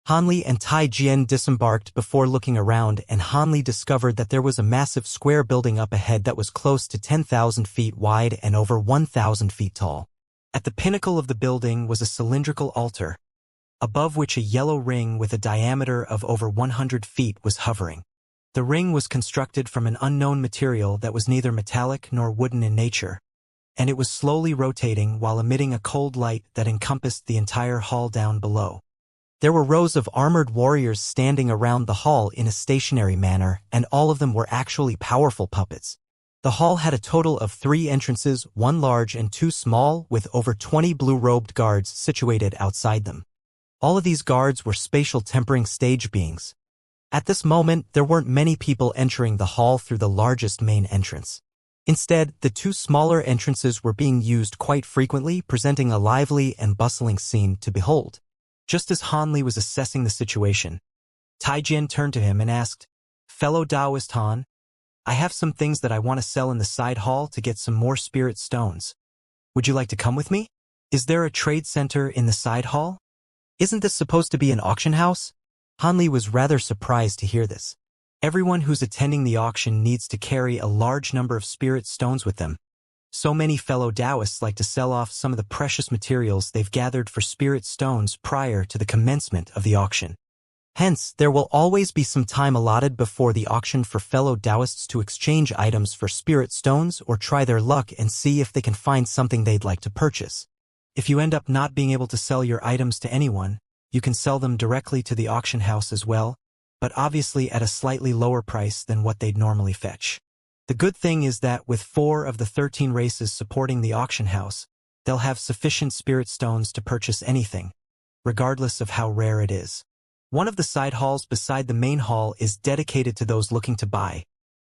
Han Li and Tai Jian disembarked before looking around, and Han Li discovered that there was a massive square building up ahead that was close to 10,000 feet wide and over 1,000 feet tall. At the pinnacle of the building was a cylindrical altar, above which a yellow ring with a diameter of over 100 feet was hovering. The ring was constructed from an unknown material that was neither metallic nor wooden in nature, and it was slowly rotating while emitting a cold light that encompassed the entire hall down below. There were rows of armored warriors standing around the hall in a stationary manner, and all of them were actually powerful puppets. The hall had a total of 3 entrances, 1 large and 2 small, with over 20 blue-robed guards situated outside them. All of these guards were spatial tempering stage beings. At this moment, there weren't many people entering the hall through the largest main entrance. Instead, the 2 smaller entrances were being used quite frequently, presenting a lively and bustling scene to behold. Just as Han Li was assessing the situation, Tai Jian turned to him and asked, "Fellow Taoist Han, I have some things that I want to sell in the side hall to get some more spirit stones. Would you like to come with me? Is there a trade center in the side hall? Isn't this supposed to be an auction house?" Han Li was rather surprised to hear this. Everyone who's attending the auction needs to carry a large number of spirit stones with them. So many fellow Taoists like to sell off some of the precious materials they've gathered for spirit stones prior to the commencement of the auction. Hence, there will always be some time allotted before the auction for fellow Taoists to exchange items for spirit stones or try their luck and see if they can find something they'd like to purchase. If you end up not being able to sell your items to anyone, you can sell them directly to the auction house as well, but obviously at a slightly lower price than what they'd normally fetch. The good thing is that with 4 of the 13 races supporting the auction house, they'll have sufficient spirit stones to purchase anything, regardless of how rare it is. One of the side halls beside the main hall is dedicated to those looking to buy,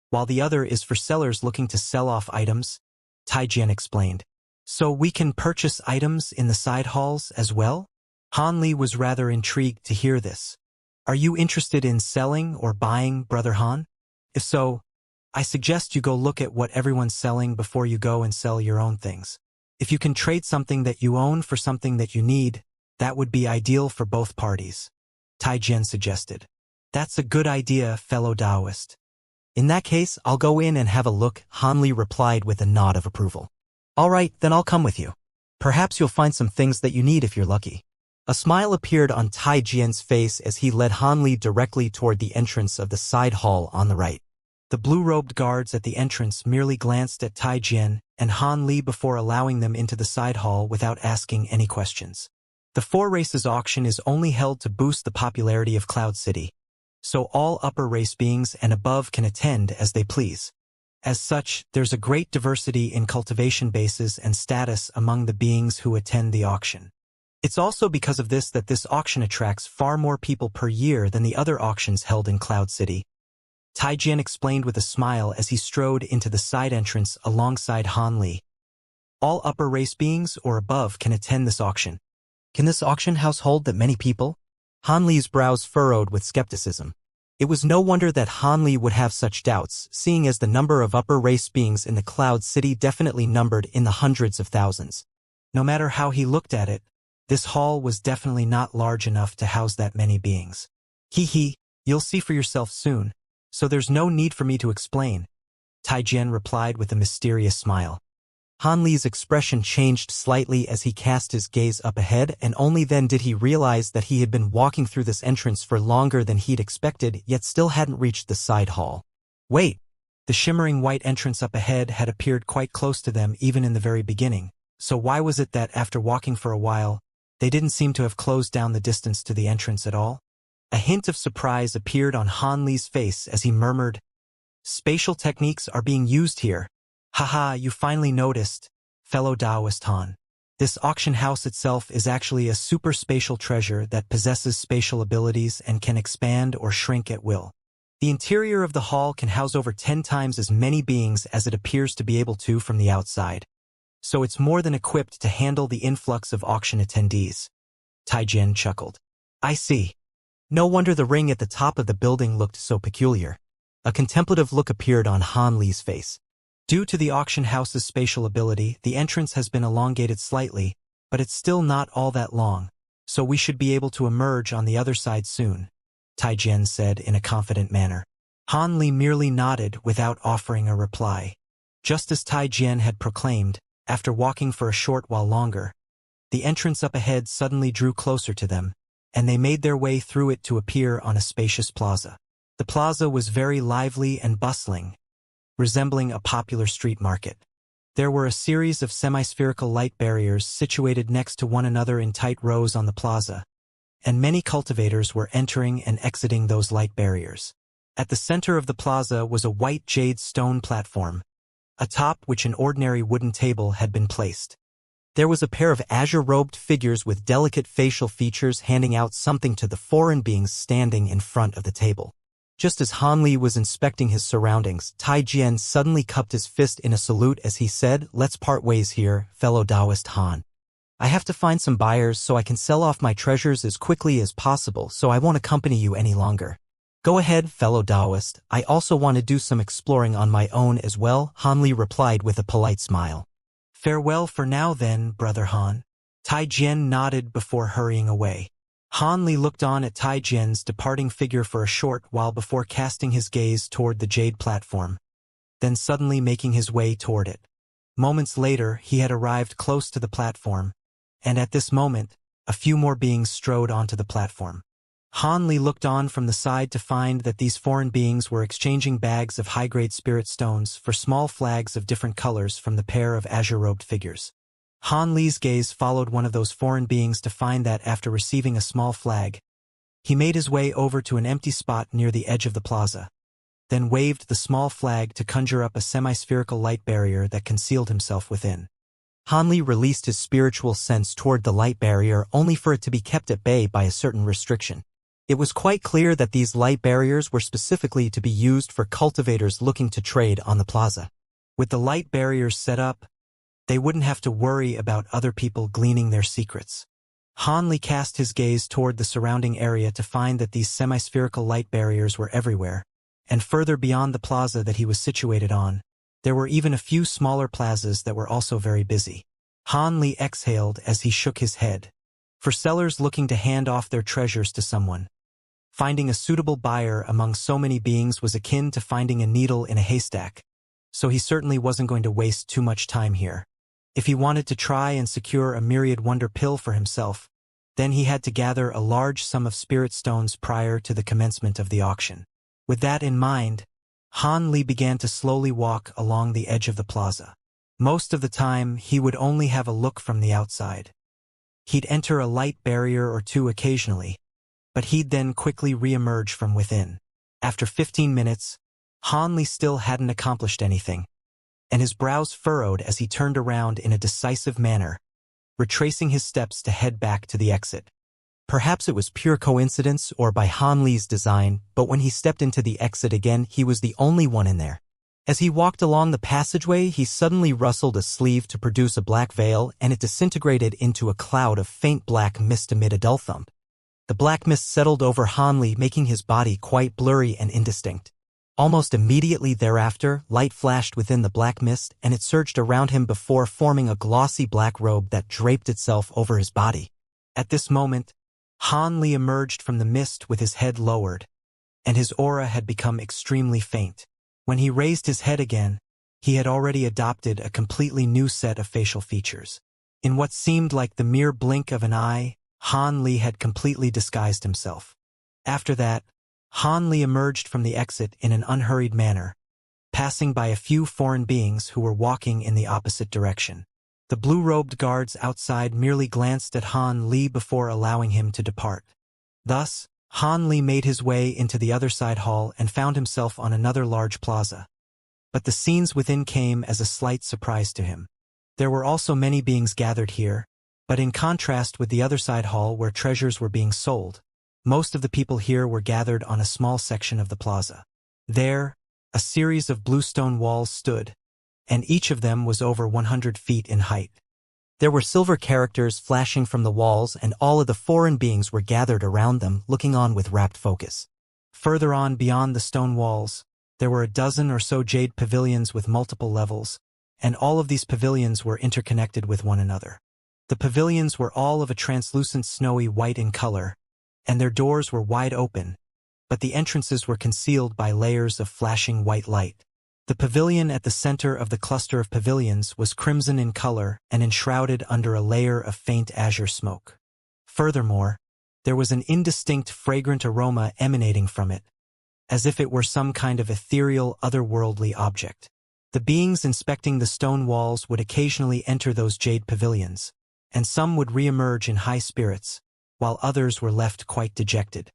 while the other is for sellers looking to sell off items, Tai Jian explained. So we can purchase items in the side halls as well? Han Li was rather intrigued to hear this. Are you interested in selling or buying, Brother Han? If so, I suggest you go look at what everyone's selling before you go and sell your own things. If you can trade something that you own for something that you need, that would be ideal for both parties, Tai Jian suggested. That's a good idea, fellow Taoist. In that case, I'll go in and have a look, Han Li replied with a nod of approval. All right, then I'll come with you. Perhaps you'll find some things that you need if you're lucky. A smile appeared on Tai Jian's face as he led Han Li directly toward the entrance of the side hall on the right. The blue-robed guards at the entrance merely glanced at Tai Jian and Han Li before allowing them into the side hall without asking any questions. The Four Races auction is only held to boost the popularity of Cloud City, so all upper race beings and above can attend as they please. As such, there's a great diversity in cultivation bases and status among the beings who attend the auction. It's also because of this that this auction attracts far more people per year than the other auctions held in Cloud City. Tai Jian explained with a smile as he strode into the side entrance alongside Han Li. All upper race beings or above can attend this auction. Can this auction house hold that many people? Han Li's brows furrowed with skepticism. It was no wonder that Han Li would have such doubts, seeing as the number of upper race beings in the Cloud City definitely numbered in the hundreds of thousands. No matter how he looked at it, this hall was definitely not large enough to house that many beings. Hee, you'll see for yourself soon, so there's no need for me to explain, Tai Jian replied with a mysterious smile. Han Li's expression changed slightly as he cast his gaze up ahead, and only then did he realize that he had been walking through this entrance for longer than he'd expected, yet still hadn't reached the side hall. Wait! The shimmering white entrance up ahead had appeared quite close to them even in the very beginning, so why was it that after walking for a while, they didn't seem to have closed down the distance to the entrance at all? A hint of surprise appeared on Han Li's face as he murmured, "Spatial techniques are being used here. Haha, you finally noticed, fellow Taoist Han. This auction house itself is actually a super spatial treasure that possesses spatial abilities and can expand or shrink at will. The interior of the hall can house over 10 times as many beings as it appears to be able to from the outside. So it's more than equipped to handle the influx of auction attendees." Tai Jian chuckled. "I see. No wonder the ring at the top of the building looked so peculiar." A contemplative look appeared on Han Li's face. Due to the auction house's spatial ability, the entrance has been elongated slightly, but it's still not all that long, so we should be able to emerge on the other side soon, Tai Jian said in a confident manner. Han Li merely nodded without offering a reply. Just as Tai Jian had proclaimed, after walking for a short while longer, the entrance up ahead suddenly drew closer to them, and they made their way through it to appear on a spacious plaza. The plaza was very lively and bustling, resembling a popular street market. There were a series of semi-spherical light barriers situated next to one another in tight rows on the plaza, and many cultivators were entering and exiting those light barriers. At the center of the plaza was a white jade stone platform, atop which an ordinary wooden table had been placed. There was a pair of azure-robed figures with delicate facial features handing out something to the foreign beings standing in front of the table. Just as Han Li was inspecting his surroundings, Tai Jian suddenly cupped his fist in a salute as he said, "Let's part ways here, fellow Taoist Han. I have to find some buyers so I can sell off my treasures as quickly as possible, so I won't accompany you any longer." "Go ahead, fellow Taoist. I also want to do some exploring on my own as well," Han Li replied with a polite smile. "Farewell for now then, brother Han." Tai Jian nodded before hurrying away. Han Li looked on at Tai Jian's departing figure for a short while before casting his gaze toward the jade platform, then suddenly making his way toward it. Moments later, he had arrived close to the platform, and at this moment, a few more beings strode onto the platform. Han Li looked on from the side to find that these foreign beings were exchanging bags of high-grade spirit stones for small flags of different colors from the pair of azure-robed figures. Han Li's gaze followed one of those foreign beings to find that after receiving a small flag, he made his way over to an empty spot near the edge of the plaza, then waved the small flag to conjure up a semi-spherical light barrier that concealed himself within. Han Li released his spiritual sense toward the light barrier only for it to be kept at bay by a certain restriction. It was quite clear that these light barriers were specifically to be used for cultivators looking to trade on the plaza. With the light barriers set up, they wouldn't have to worry about other people gleaning their secrets. Han Li cast his gaze toward the surrounding area to find that these semi-spherical light barriers were everywhere, and further beyond the plaza that he was situated on, there were even a few smaller plazas that were also very busy. Han Li exhaled as he shook his head. For sellers looking to hand off their treasures to someone, finding a suitable buyer among so many beings was akin to finding a needle in a haystack, so he certainly wasn't going to waste too much time here. If he wanted to try and secure a myriad wonder pill for himself, then he had to gather a large sum of spirit stones prior to the commencement of the auction. With that in mind, Han Li began to slowly walk along the edge of the plaza. Most of the time, he would only have a look from the outside. He'd enter a light barrier or two occasionally, but he'd then quickly re-emerge from within. After 15 minutes, Han Li still hadn't accomplished anything, and his brows furrowed as he turned around in a decisive manner, retracing his steps to head back to the exit. Perhaps it was pure coincidence or by Han Li's design, but when he stepped into the exit again, he was the only one in there. As he walked along the passageway, he suddenly rustled a sleeve to produce a black veil, and it disintegrated into a cloud of faint black mist amid a dull thump. The black mist settled over Han Li, making his body quite blurry and indistinct. Almost immediately thereafter, light flashed within the black mist, and it surged around him before forming a glossy black robe that draped itself over his body. At this moment, Han Li emerged from the mist with his head lowered, and his aura had become extremely faint. When he raised his head again, he had already adopted a completely new set of facial features. In what seemed like the mere blink of an eye, Han Li had completely disguised himself. After that, Han Li emerged from the exit in an unhurried manner, passing by a few foreign beings who were walking in the opposite direction. The blue-robed guards outside merely glanced at Han Li before allowing him to depart. Thus, Han Li made his way into the other side hall and found himself on another large plaza. But the scenes within came as a slight surprise to him. There were also many beings gathered here, but in contrast with the other side hall where treasures were being sold, most of the people here were gathered on a small section of the plaza. There, a series of bluestone walls stood, and each of them was over 100 feet in height. There were silver characters flashing from the walls, and all of the foreign beings were gathered around them, looking on with rapt focus. Further on beyond the stone walls, there were a dozen or so jade pavilions with multiple levels, and all of these pavilions were interconnected with one another. The pavilions were all of a translucent snowy white in color, and their doors were wide open, but the entrances were concealed by layers of flashing white light. The pavilion at the center of the cluster of pavilions was crimson in color and enshrouded under a layer of faint azure smoke. Furthermore, there was an indistinct fragrant aroma emanating from it, as if it were some kind of ethereal, otherworldly object. The beings inspecting the stone walls would occasionally enter those jade pavilions, and some would re-emerge in high spirits, while others were left quite dejected.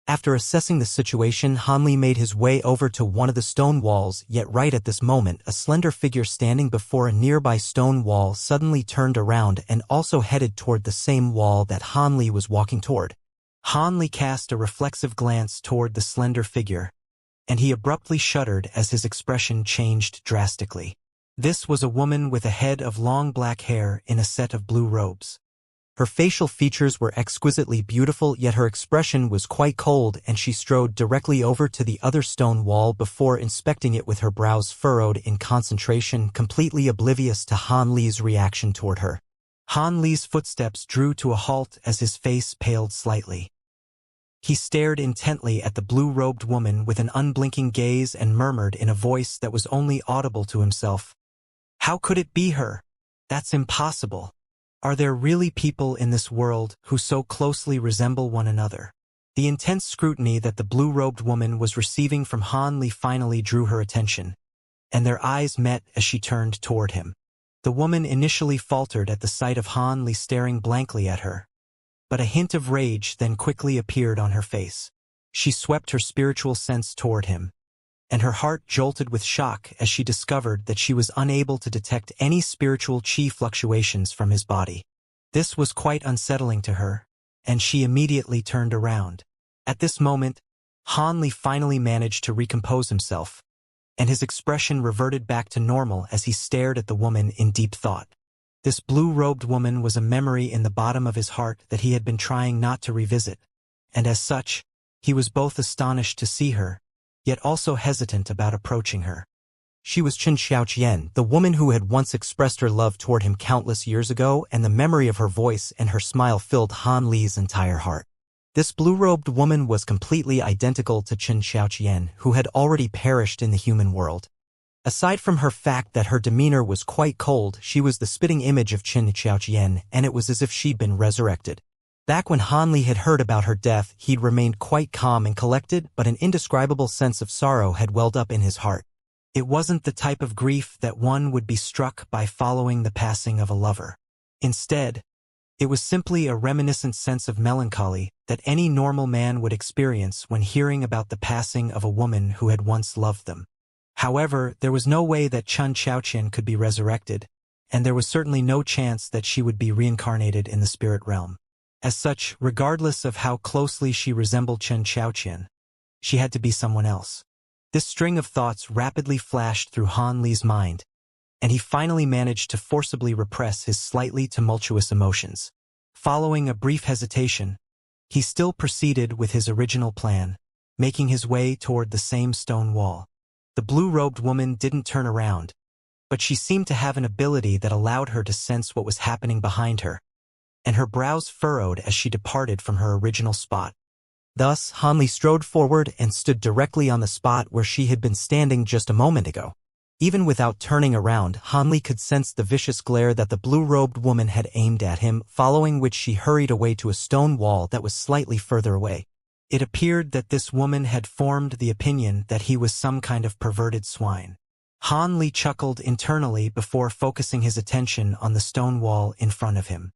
After assessing the situation, Han Li made his way over to one of the stone walls, yet right at this moment, a slender figure standing before a nearby stone wall suddenly turned around and also headed toward the same wall that Han Li was walking toward. Han Li cast a reflexive glance toward the slender figure, and he abruptly shuddered as his expression changed drastically. This was a woman with a head of long black hair in a set of blue robes. Her facial features were exquisitely beautiful, yet her expression was quite cold, and she strode directly over to the other stone wall before inspecting it with her brows furrowed in concentration, completely oblivious to Han Li's reaction toward her. Han Li's footsteps drew to a halt as his face paled slightly. He stared intently at the blue-robed woman with an unblinking gaze and murmured in a voice that was only audible to himself, "How could it be her? That's impossible. Are there really people in this world who so closely resemble one another?" The intense scrutiny that the blue-robed woman was receiving from Han Li finally drew her attention, and their eyes met as she turned toward him. The woman initially faltered at the sight of Han Li staring blankly at her, but a hint of rage then quickly appeared on her face. She swept her spiritual sense toward him, and her heart jolted with shock as she discovered that she was unable to detect any spiritual chi fluctuations from his body. This was quite unsettling to her, and she immediately turned around. At this moment, Han Li finally managed to recompose himself, and his expression reverted back to normal as he stared at the woman in deep thought. This blue-robed woman was a memory in the bottom of his heart that he had been trying not to revisit, and as such, he was both astonished to see her, yet also hesitant about approaching her. She was Xianxia, the woman who had once expressed her love toward him countless years ago, and the memory of her voice and her smile filled Han Li's entire heart. This blue-robed woman was completely identical to Xianxia, who had already perished in the human world. Aside from her fact that her demeanor was quite cold, she was the spitting image of Xianxia, and it was as if she'd been resurrected. Back when Han Li had heard about her death, he'd remained quite calm and collected, but an indescribable sense of sorrow had welled up in his heart. It wasn't the type of grief that one would be struck by following the passing of a lover. Instead, it was simply a reminiscent sense of melancholy that any normal man would experience when hearing about the passing of a woman who had once loved them. However, there was no way that Xianxia could be resurrected, and there was certainly no chance that she would be reincarnated in the spirit realm. As such, regardless of how closely she resembled Xianxia, she had to be someone else. This string of thoughts rapidly flashed through Han Li's mind, and he finally managed to forcibly repress his slightly tumultuous emotions. Following a brief hesitation, he still proceeded with his original plan, making his way toward the same stone wall. The blue-robed woman didn't turn around, but she seemed to have an ability that allowed her to sense what was happening behind her, and her brows furrowed as she departed from her original spot. Thus, Hanli strode forward and stood directly on the spot where she had been standing just a moment ago. Even without turning around, Hanli could sense the vicious glare that the blue-robed woman had aimed at him, following which she hurried away to a stone wall that was slightly further away. It appeared that this woman had formed the opinion that he was some kind of perverted swine. Hanli chuckled internally before focusing his attention on the stone wall in front of him.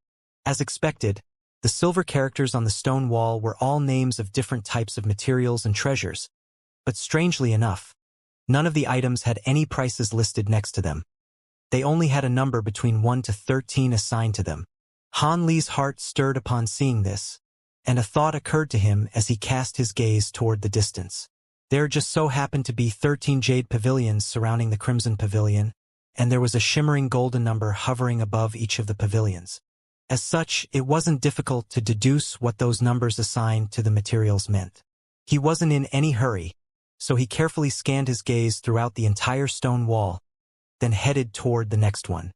As expected, the silver characters on the stone wall were all names of different types of materials and treasures, but strangely enough, none of the items had any prices listed next to them. They only had a number between 1 to 13 assigned to them. Hanli's heart stirred upon seeing this, and a thought occurred to him as he cast his gaze toward the distance. There just so happened to be 13 jade pavilions surrounding the crimson pavilion, and there was a shimmering golden number hovering above each of the pavilions. As such, it wasn't difficult to deduce what those numbers assigned to the materials meant. He wasn't in any hurry, so he carefully scanned his gaze throughout the entire stone wall, then headed toward the next one.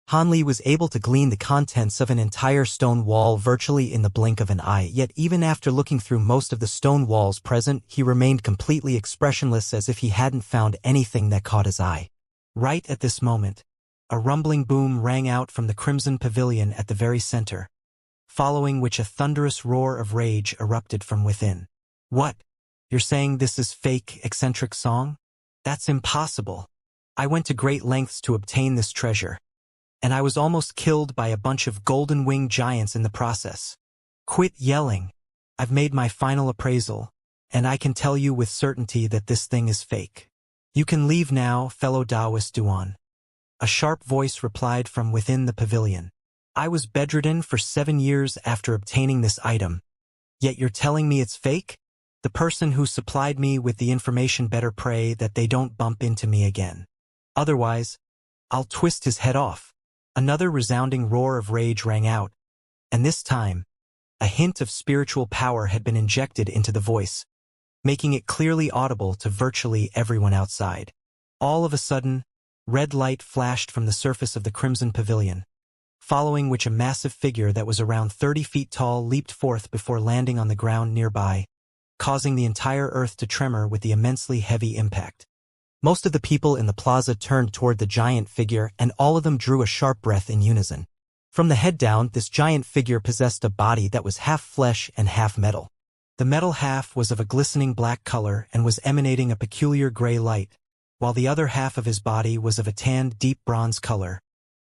Hanli was able to glean the contents of an entire stone wall virtually in the blink of an eye, yet even after looking through most of the stone walls present, he remained completely expressionless as if he hadn't found anything that caught his eye. Right at this moment, a rumbling boom rang out from the crimson pavilion at the very center, following which a thunderous roar of rage erupted from within. What? You're saying this is fake, eccentric song? That's impossible. I went to great lengths to obtain this treasure, and I was almost killed by a bunch of golden-winged giants in the process. Quit yelling. I've made my final appraisal, and I can tell you with certainty that this thing is fake. You can leave now, fellow Taoist Duan. A sharp voice replied from within the pavilion. I was bedridden for 7 years after obtaining this item, yet you're telling me it's fake? The person who supplied me with the information better pray that they don't bump into me again. Otherwise, I'll twist his head off. Another resounding roar of rage rang out, and this time, a hint of spiritual power had been injected into the voice, making it clearly audible to virtually everyone outside. All of a sudden, red light flashed from the surface of the crimson pavilion, following which a massive figure that was around 30 feet tall leaped forth before landing on the ground nearby, causing the entire earth to tremor with the immensely heavy impact. Most of the people in the plaza turned toward the giant figure, and all of them drew a sharp breath in unison. From the head down, this giant figure possessed a body that was half flesh and half metal. The metal half was of a glistening black color and was emanating a peculiar gray light, while the other half of his body was of a tanned deep bronze color,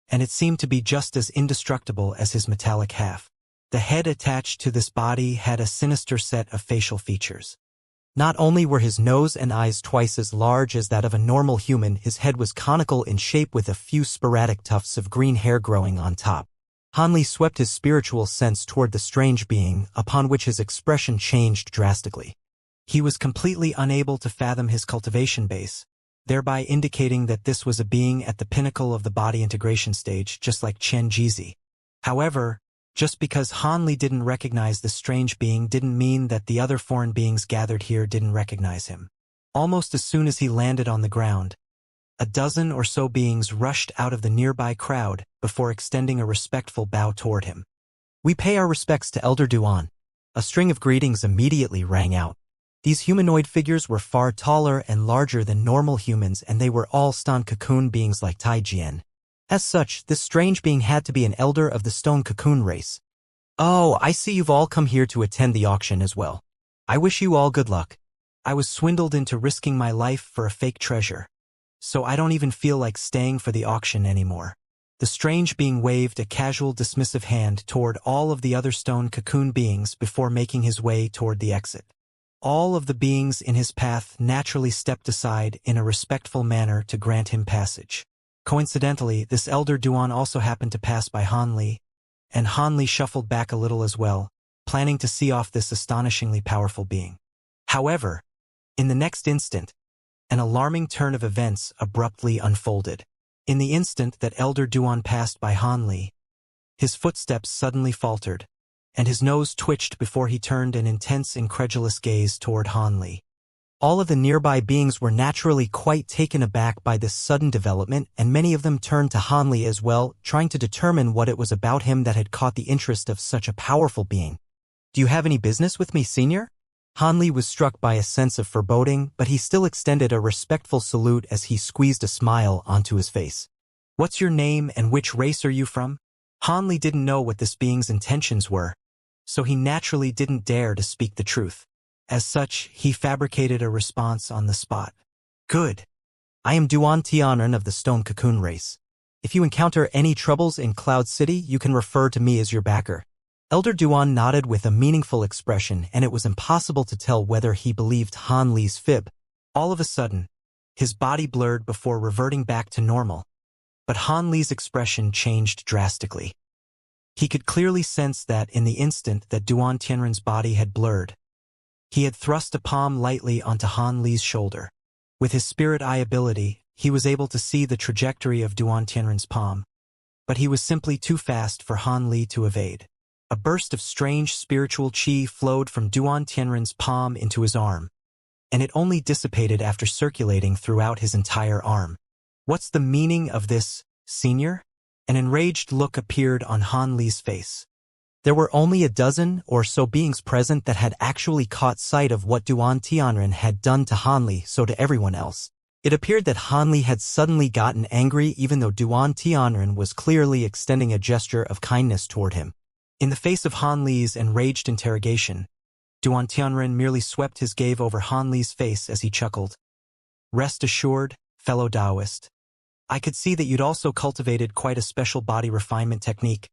and it seemed to be just as indestructible as his metallic half. The head attached to this body had a sinister set of facial features. Not only were his nose and eyes twice as large as that of a normal human, his head was conical in shape with a few sporadic tufts of green hair growing on top. Hanli swept his spiritual sense toward the strange being, upon which his expression changed drastically. He was completely unable to fathom his cultivation base, thereby indicating that this was a being at the pinnacle of the body integration stage, just like Chen Jizi. However, just because Hanli didn't recognize this strange being didn't mean that the other foreign beings gathered here didn't recognize him. Almost as soon as he landed on the ground, a dozen or so beings rushed out of the nearby crowd before extending a respectful bow toward him. We pay our respects to Elder Duan. A string of greetings immediately rang out. These humanoid figures were far taller and larger than normal humans, and they were all stone cocoon beings like Tai Jian. As such, this strange being had to be an elder of the stone cocoon race. Oh, I see you've all come here to attend the auction as well. I wish you all good luck. I was swindled into risking my life for a fake treasure, so I don't even feel like staying for the auction anymore. The strange being waved a casual dismissive hand toward all of the other stone cocoon beings before making his way toward the exit. All of the beings in his path naturally stepped aside in a respectful manner to grant him passage. Coincidentally, this Elder Duan also happened to pass by Hanli, and Hanli shuffled back a little as well, planning to see off this astonishingly powerful being. However, in the next instant, an alarming turn of events abruptly unfolded. In the instant that Elder Duan passed by Hanli, his footsteps suddenly faltered, and his nose twitched before he turned an intense, incredulous gaze toward Han Li. All of the nearby beings were naturally quite taken aback by this sudden development, and many of them turned to Han Li as well, trying to determine what it was about him that had caught the interest of such a powerful being. "Do you have any business with me, senior?" Han Li was struck by a sense of foreboding, but he still extended a respectful salute as he squeezed a smile onto his face. "What's your name and which race are you from?" Han Li didn't know what this being's intentions were, so he naturally didn't dare to speak the truth. As such, he fabricated a response on the spot. "Good. I am Duan Tianren of the Stone Cocoon race. If you encounter any troubles in Cloud City, you can refer to me as your backer." Elder Duan nodded with a meaningful expression, and it was impossible to tell whether he believed Han Li's fib. All of a sudden, his body blurred before reverting back to normal. But Han Li's expression changed drastically. He could clearly sense that in the instant that Duan Tianren's body had blurred, he had thrust a palm lightly onto Han Li's shoulder. With his spirit eye ability, he was able to see the trajectory of Duan Tianren's palm, but he was simply too fast for Han Li to evade. A burst of strange spiritual qi flowed from Duan Tianren's palm into his arm, and it only dissipated after circulating throughout his entire arm. "What's the meaning of this, senior?" An enraged look appeared on Han Li's face. There were only a dozen or so beings present that had actually caught sight of what Duan Tianren had done to Han Li, so to everyone else, it appeared that Han Li had suddenly gotten angry even though Duan Tianren was clearly extending a gesture of kindness toward him. In the face of Han Li's enraged interrogation, Duan Tianren merely swept his gaze over Han Li's face as he chuckled. "Rest assured, fellow Taoist, I could see that you'd also cultivated quite a special body refinement technique,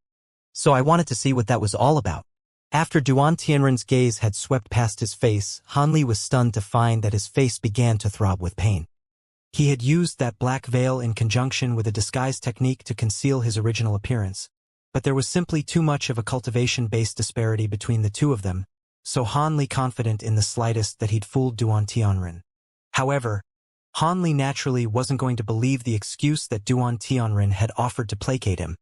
so I wanted to see what that was all about." After Duan Tianren's gaze had swept past his face, Han Li was stunned to find that his face began to throb with pain. He had used that black veil in conjunction with a disguise technique to conceal his original appearance, but there was simply too much of a cultivation-based disparity between the two of them, so Han Li confident in the slightest that he'd fooled Duan Tianren. However, Han Li naturally wasn't going to believe the excuse that Duan Tianren had offered to placate him,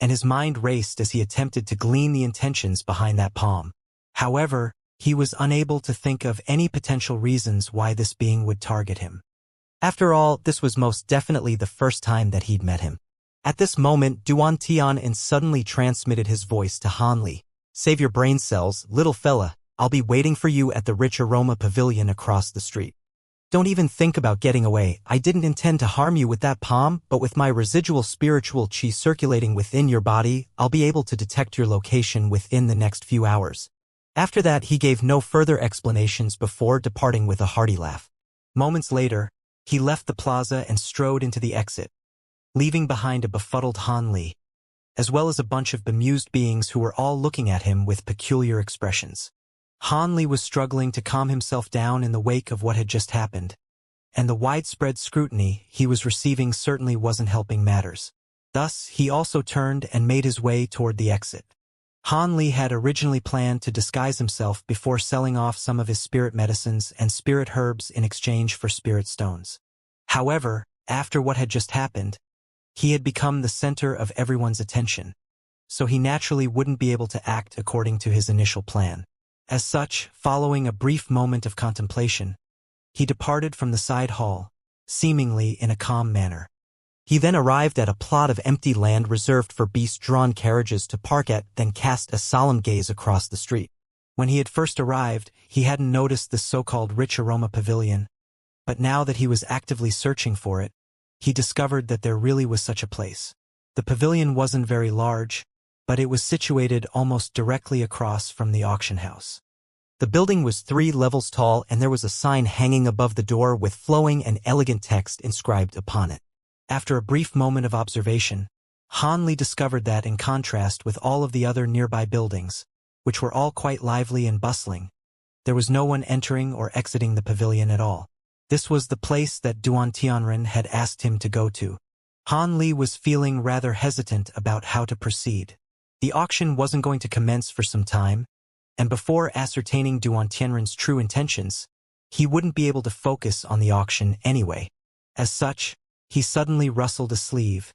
and his mind raced as he attempted to glean the intentions behind that palm. However, he was unable to think of any potential reasons why this being would target him. After all, this was most definitely the first time that he'd met him. At this moment, Duan Tianren suddenly transmitted his voice to Han Li. "Save your brain cells, little fella. I'll be waiting for you at the Rich Aroma Pavilion across the street. Don't even think about getting away. I didn't intend to harm you with that palm, but with my residual spiritual qi circulating within your body, I'll be able to detect your location within the next few hours." After that, he gave no further explanations before departing with a hearty laugh. Moments later, he left the plaza and strode into the exit, leaving behind a befuddled Han Li, as well as a bunch of bemused beings who were all looking at him with peculiar expressions. Han Li was struggling to calm himself down in the wake of what had just happened, and the widespread scrutiny he was receiving certainly wasn't helping matters. Thus, he also turned and made his way toward the exit. Han Li had originally planned to disguise himself before selling off some of his spirit medicines and spirit herbs in exchange for spirit stones. However, after what had just happened, he had become the center of everyone's attention, so he naturally wouldn't be able to act according to his initial plan. As such, following a brief moment of contemplation, he departed from the side hall, seemingly in a calm manner. He then arrived at a plot of empty land reserved for beast-drawn carriages to park at, then cast a solemn gaze across the street. When he had first arrived, he hadn't noticed the so-called Rich Aroma Pavilion, but now that he was actively searching for it, he discovered that there really was such a place. The pavilion wasn't very large, but it was situated almost directly across from the auction house. The building was 3 levels tall, and there was a sign hanging above the door with flowing and elegant text inscribed upon it. After a brief moment of observation, Han Li discovered that, in contrast with all of the other nearby buildings, which were all quite lively and bustling, there was no one entering or exiting the pavilion at all. This was the place that Duan Tianren had asked him to go to. Han Li was feeling rather hesitant about how to proceed. The auction wasn't going to commence for some time, and before ascertaining Duan Tianren's true intentions, he wouldn't be able to focus on the auction anyway. As such, he suddenly rustled a sleeve,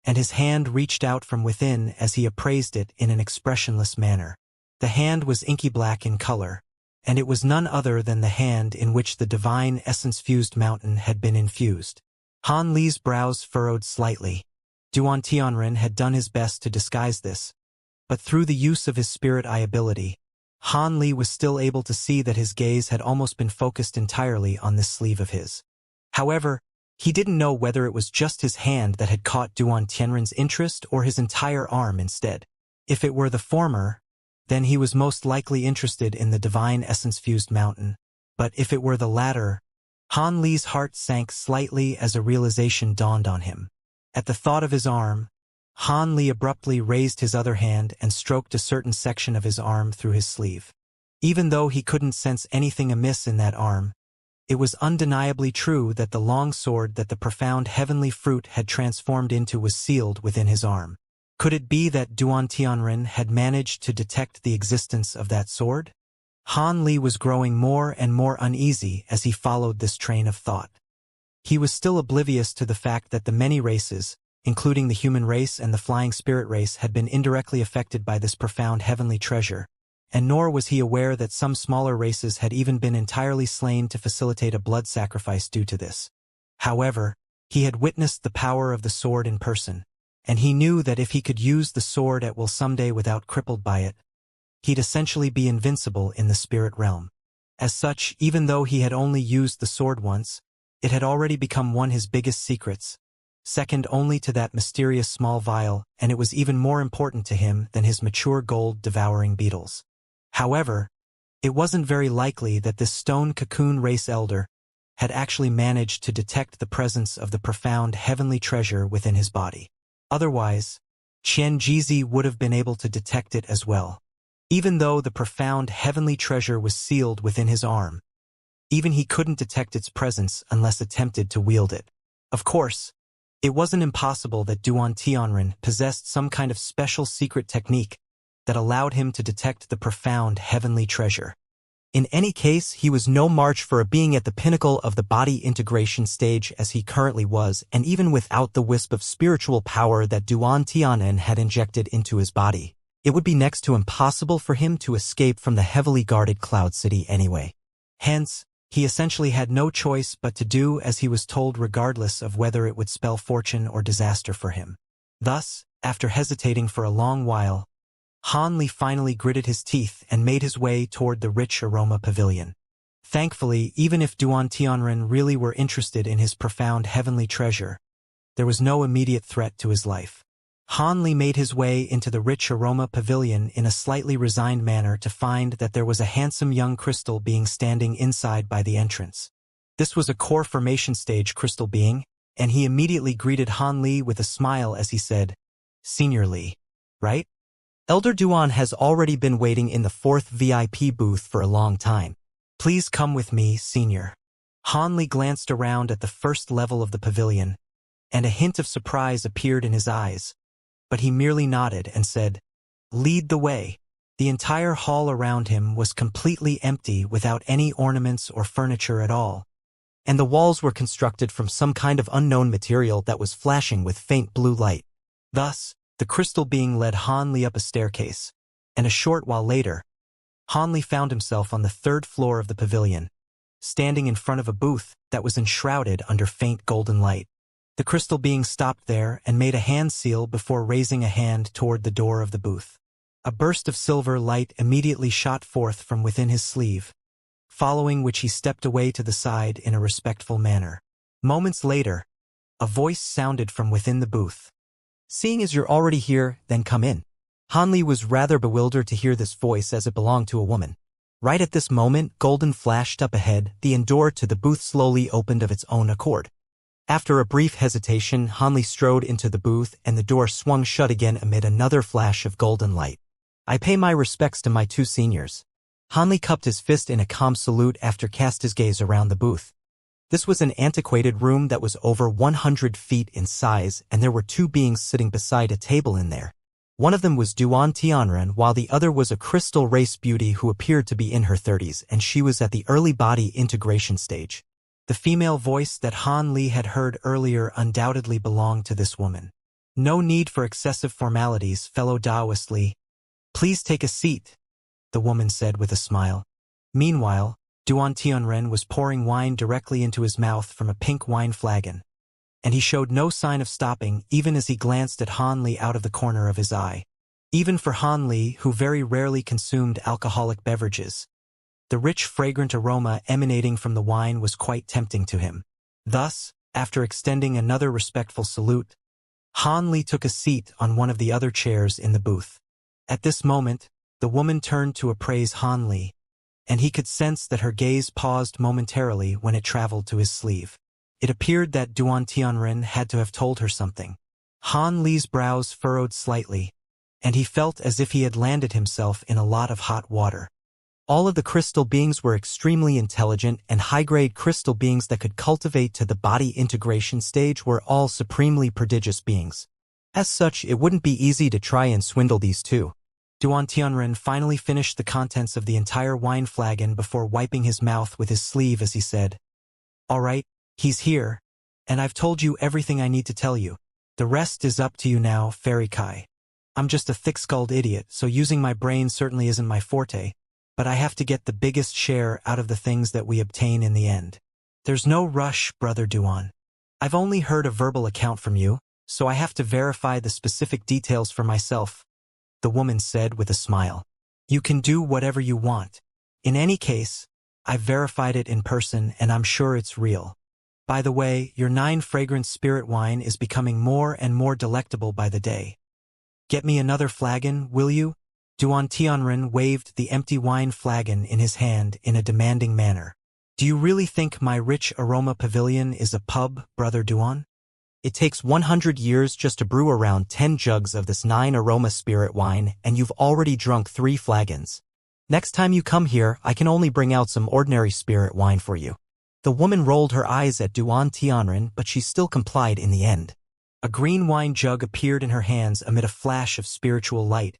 and his hand reached out from within as he appraised it in an expressionless manner. The hand was inky black in color, and it was none other than the hand in which the divine essence-fused mountain had been infused. Han Li's brows furrowed slightly. Duan Tianren had done his best to disguise this, but through the use of his spirit eye ability, Han Li was still able to see that his gaze had almost been focused entirely on this sleeve of his. However, he didn't know whether it was just his hand that had caught Duan Tianren's interest or his entire arm instead. If it were the former, then he was most likely interested in the divine essence-fused mountain. But if it were the latter, Han Li's heart sank slightly as a realization dawned on him. At the thought of his arm, Han Li abruptly raised his other hand and stroked a certain section of his arm through his sleeve. Even though he couldn't sense anything amiss in that arm, it was undeniably true that the long sword that the profound heavenly fruit had transformed into was sealed within his arm. Could it be that Duan Tianren had managed to detect the existence of that sword? Han Li was growing more and more uneasy as he followed this train of thought. He was still oblivious to the fact that the many races, including the human race and the flying spirit race, had been indirectly affected by this profound heavenly treasure, and nor was he aware that some smaller races had even been entirely slain to facilitate a blood sacrifice due to this. However, he had witnessed the power of the sword in person, and he knew that if he could use the sword at will someday without crippled by it, he'd essentially be invincible in the spirit realm. As such, even though he had only used the sword once, it had already become one of his biggest secrets, second only to that mysterious small vial, and it was even more important to him than his mature gold-devouring beetles. However, it wasn't very likely that this stone cocoon race elder had actually managed to detect the presence of the profound heavenly treasure within his body. Otherwise, Qian Jizi would have been able to detect it as well. Even though the profound heavenly treasure was sealed within his arm, even he couldn't detect its presence unless attempted to wield it. Of course, it wasn't impossible that Duan Tianren possessed some kind of special secret technique that allowed him to detect the profound heavenly treasure. In any case, he was no match for a being at the pinnacle of the body integration stage as he currently was, and even without the wisp of spiritual power that Duan Tianren had injected into his body, it would be next to impossible for him to escape from the heavily guarded Cloud City anyway. Hence, he essentially had no choice but to do as he was told, regardless of whether it would spell fortune or disaster for him. Thus, after hesitating for a long while, Han Li finally gritted his teeth and made his way toward the rich aroma pavilion. Thankfully, even if Duan Tianren really were interested in his profound heavenly treasure, there was no immediate threat to his life. Han Li made his way into the rich aroma pavilion in a slightly resigned manner to find that there was a handsome young crystal being standing inside by the entrance. This was a core formation stage crystal being, and he immediately greeted Han Li with a smile as he said, "Senior Li, right? Elder Duan has already been waiting in the 4th VIP booth for a long time. Please come with me, Senior." Han Li glanced around at the first level of the pavilion, and a hint of surprise appeared in his eyes, but he merely nodded and said, "Lead the way." The entire hall around him was completely empty without any ornaments or furniture at all, and the walls were constructed from some kind of unknown material that was flashing with faint blue light. Thus, the crystal being led Han Li up a staircase, and a short while later, Han Li found himself on the 3rd floor of the pavilion, standing in front of a booth that was enshrouded under faint golden light. The crystal being stopped there and made a hand seal before raising a hand toward the door of the booth. A burst of silver light immediately shot forth from within his sleeve, following which he stepped away to the side in a respectful manner. Moments later, a voice sounded from within the booth. "Seeing as you're already here, then come in." Han Li was rather bewildered to hear this voice as it belonged to a woman. Right at this moment, golden flashed up ahead, the door to the booth slowly opened of its own accord. After a brief hesitation, Han Li strode into the booth and the door swung shut again amid another flash of golden light. "I pay my respects to my 2 seniors." Han Li cupped his fist in a calm salute after cast his gaze around the booth. This was an antiquated room that was over 100 feet in size, and there were 2 beings sitting beside a table in there. One of them was Duan Tianren, while the other was a crystal race beauty who appeared to be in her 30s, and she was at the early body integration stage. The female voice that Han Li had heard earlier undoubtedly belonged to this woman. "No need for excessive formalities, fellow Taoist Li. Please take a seat." the woman said with a smile. Meanwhile, Duan Tianren was pouring wine directly into his mouth from a pink wine flagon, and he showed no sign of stopping even as he glanced at Han Li out of the corner of his eye. Even for Han Li, who very rarely consumed alcoholic beverages, the rich fragrant aroma emanating from the wine was quite tempting to him. Thus, after extending another respectful salute, Han Li took a seat on one of the other chairs in the booth. At this moment, the woman turned to appraise Han Li, and he could sense that her gaze paused momentarily when it traveled to his sleeve. It appeared that Duan Tianren had to have told her something. Han Li's brows furrowed slightly, and he felt as if he had landed himself in a lot of hot water. All of the crystal beings were extremely intelligent, and high-grade crystal beings that could cultivate to the body integration stage were all supremely prodigious beings. As such, it wouldn't be easy to try and swindle these two. Duan Tianren finally finished the contents of the entire wine flagon before wiping his mouth with his sleeve as he said, "All right, he's here, and I've told you everything I need to tell you. The rest is up to you now, Fairy Kai. I'm just a thick-skulled idiot, so using my brain certainly isn't my forte, but I have to get the biggest share out of the things that we obtain in the end. There's no rush, Brother Duan. I've only heard a verbal account from you, so I have to verify the specific details for myself," the woman said with a smile. "You can do whatever you want. In any case, I've verified it in person and I'm sure it's real. By the way, your 9 fragrant spirit wine is becoming more and more delectable by the day. Get me another flagon, will you?" Duan Tianren waved the empty wine flagon in his hand in a demanding manner. "Do you really think my rich aroma pavilion is a pub, Brother Duan? It takes 100 years just to brew around 10 jugs of this 9 aroma spirit wine, and you've already drunk 3 flagons. Next time you come here, I can only bring out some ordinary spirit wine for you." The woman rolled her eyes at Duan Tianren, but she still complied in the end. A green wine jug appeared in her hands amid a flash of spiritual light,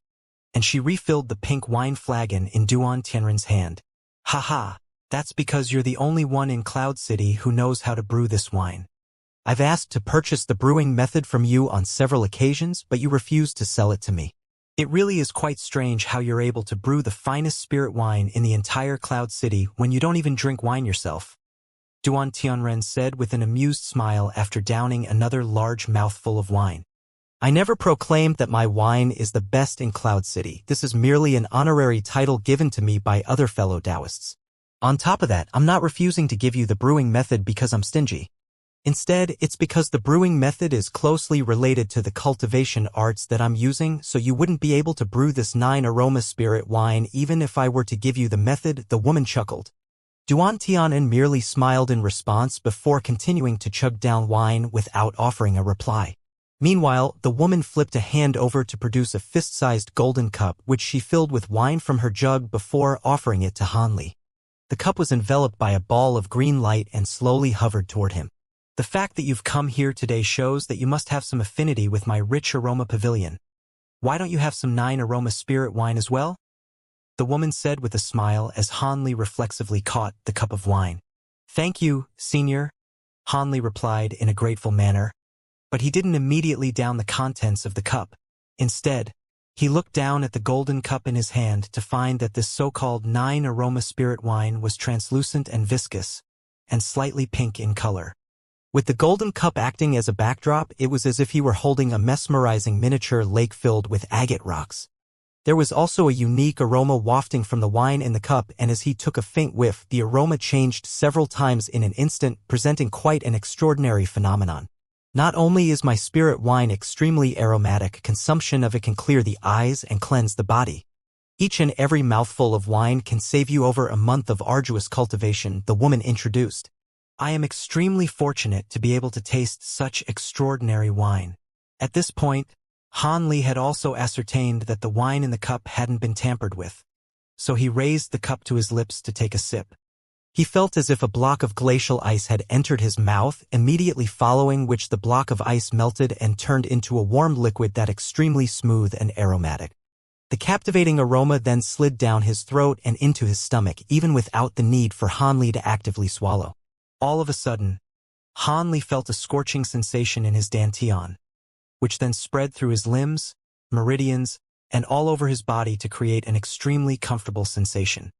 and she refilled the pink wine flagon in Duan Tianren's hand. "Haha, that's because you're the only one in Cloud City who knows how to brew this wine. I've asked to purchase the brewing method from you on several occasions, but you refused to sell it to me. It really is quite strange how you're able to brew the finest spirit wine in the entire Cloud City when you don't even drink wine yourself," Duan Tianren said with an amused smile after downing another large mouthful of wine. "I never proclaimed that my wine is the best in Cloud City. This is merely an honorary title given to me by other fellow Taoists. On top of that, I'm not refusing to give you the brewing method because I'm stingy. Instead, it's because the brewing method is closely related to the cultivation arts that I'm using, so you wouldn't be able to brew this 9 aroma spirit wine even if I were to give you the method," the woman chuckled. Duan Tianren merely smiled in response before continuing to chug down wine without offering a reply. Meanwhile, the woman flipped a hand over to produce a fist-sized golden cup which she filled with wine from her jug before offering it to Han Li. The cup was enveloped by a ball of green light and slowly hovered toward him. "The fact that you've come here today shows that you must have some affinity with my rich aroma pavilion. Why don't you have some 9 aroma spirit wine as well?" the woman said with a smile as Han Li reflexively caught the cup of wine. "Thank you, Senior," Han Li replied in a grateful manner. But he didn't immediately down the contents of the cup. Instead, he looked down at the golden cup in his hand to find that this so-called 9 aroma spirit wine was translucent and viscous, and slightly pink in color. With the golden cup acting as a backdrop, it was as if he were holding a mesmerizing miniature lake filled with agate rocks. There was also a unique aroma wafting from the wine in the cup, and as he took a faint whiff, the aroma changed several times in an instant, presenting quite an extraordinary phenomenon. "Not only is my spirit wine extremely aromatic, consumption of it can clear the eyes and cleanse the body. Each and every mouthful of wine can save you over a month of arduous cultivation," the woman introduced. "I am extremely fortunate to be able to taste such extraordinary wine." At this point, Han Li had also ascertained that the wine in the cup hadn't been tampered with, so he raised the cup to his lips to take a sip. He felt as if a block of glacial ice had entered his mouth, immediately following which the block of ice melted and turned into a warm liquid that extremely smooth and aromatic. The captivating aroma then slid down his throat and into his stomach, even without the need for Han Li to actively swallow. All of a sudden, Han Li felt a scorching sensation in his dantian, which then spread through his limbs, meridians, and all over his body to create an extremely comfortable sensation.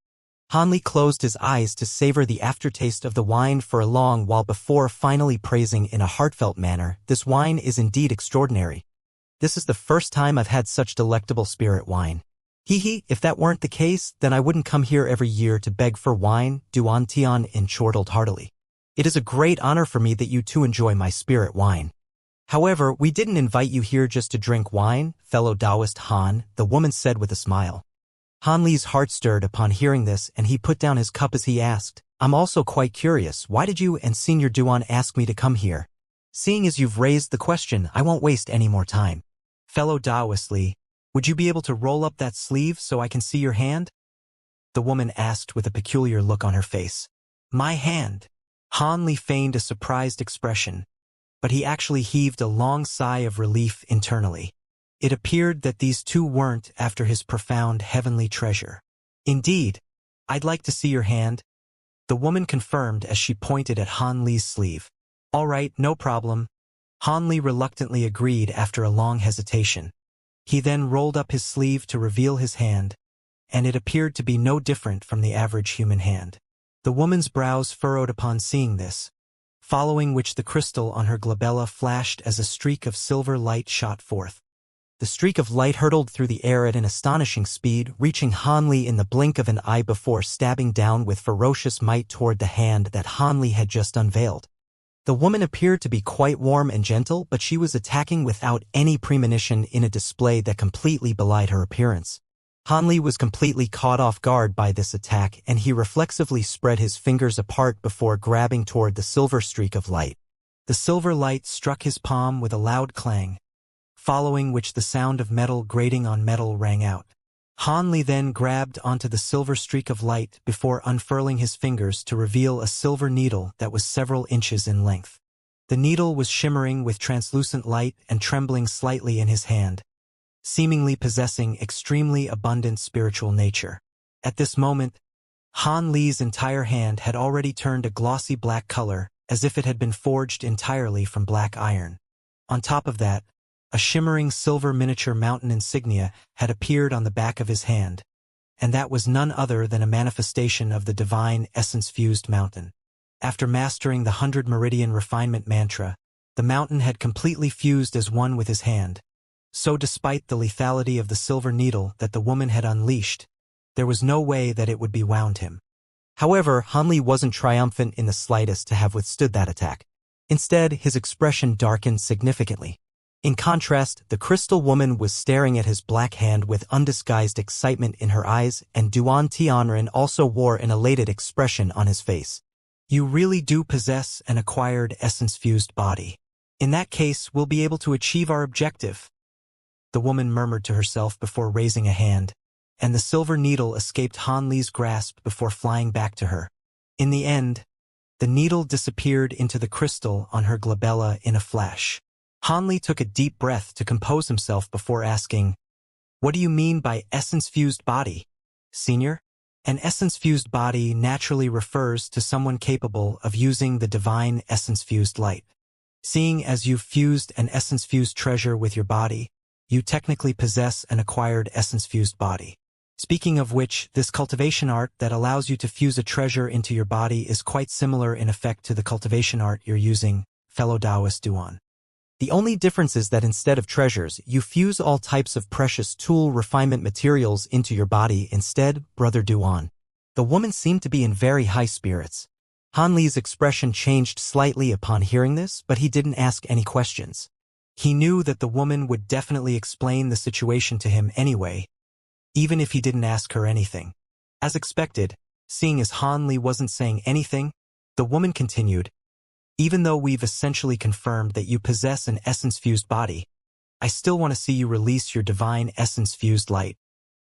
Han Li closed his eyes to savor the aftertaste of the wine for a long while before finally praising in a heartfelt manner, "This wine is indeed extraordinary. This is the first time I've had such delectable spirit wine. Hee, if that weren't the case, then I wouldn't come here every year to beg for wine," Duan Tian chortled heartily. "It is a great honor for me that you too enjoy my spirit wine. However, we didn't invite you here just to drink wine, fellow Taoist Han," the woman said with a smile. Han Li's heart stirred upon hearing this, and he put down his cup as he asked, "I'm also quite curious, why did you and Senior Duan ask me to come here? Seeing as you've raised the question, I won't waste any more time. Fellow Taoist Li, would you be able to roll up that sleeve so I can see your hand?" the woman asked with a peculiar look on her face. "My hand?" Han Li feigned a surprised expression, but he actually heaved a long sigh of relief internally. It appeared that these two weren't after his profound heavenly treasure. "Indeed, I'd like to see your hand," the woman confirmed as she pointed at Han Li's sleeve. "All right, no problem." Han Li reluctantly agreed after a long hesitation. He then rolled up his sleeve to reveal his hand, and it appeared to be no different from the average human hand. The woman's brows furrowed upon seeing this, following which the crystal on her glabella flashed as a streak of silver light shot forth. The streak of light hurtled through the air at an astonishing speed, reaching Han Li in the blink of an eye before stabbing down with ferocious might toward the hand that Han Li had just unveiled. The woman appeared to be quite warm and gentle, but she was attacking without any premonition in a display that completely belied her appearance. Han Li was completely caught off guard by this attack, and he reflexively spread his fingers apart before grabbing toward the silver streak of light. The silver light struck his palm with a loud clang, following which the sound of metal grating on metal rang out. Han Li then grabbed onto the silver streak of light before unfurling his fingers to reveal a silver needle that was several inches in length. The needle was shimmering with translucent light and trembling slightly in his hand, seemingly possessing extremely abundant spiritual nature. At this moment, Han Li's entire hand had already turned a glossy black color, as if it had been forged entirely from black iron. On top of that, a shimmering silver miniature mountain insignia had appeared on the back of his hand, and that was none other than a manifestation of the divine essence-fused mountain. After mastering the 100 Meridian Refinement mantra, the mountain had completely fused as one with his hand. So despite the lethality of the silver needle that the woman had unleashed, there was no way that it would be wound him. However, Han Li wasn't triumphant in the slightest to have withstood that attack. Instead, his expression darkened significantly. In contrast, the crystal woman was staring at his black hand with undisguised excitement in her eyes, and Duan Tianren also wore an elated expression on his face. "You really do possess an acquired essence-fused body. In that case, we'll be able to achieve our objective," the woman murmured to herself before raising a hand, and the silver needle escaped Han Li's grasp before flying back to her. In the end, the needle disappeared into the crystal on her glabella in a flash. Han Li took a deep breath to compose himself before asking, "What do you mean by essence-fused body, Senior?" An essence-fused body naturally refers to someone capable of using the divine essence-fused light. Seeing as you've fused an essence-fused treasure with your body, you technically possess an acquired essence-fused body. Speaking of which, this cultivation art that allows you to fuse a treasure into your body is quite similar in effect to the cultivation art you're using, fellow Taoist Duan. The only difference is that instead of treasures, you fuse all types of precious tool refinement materials into your body instead, Brother Duan. The woman seemed to be in very high spirits. Han Li's expression changed slightly upon hearing this, but he didn't ask any questions. He knew that the woman would definitely explain the situation to him anyway, even if he didn't ask her anything. As expected, seeing as Han Li wasn't saying anything, the woman continued, "Even though we've essentially confirmed that you possess an essence-fused body, I still want to see you release your divine essence-fused light.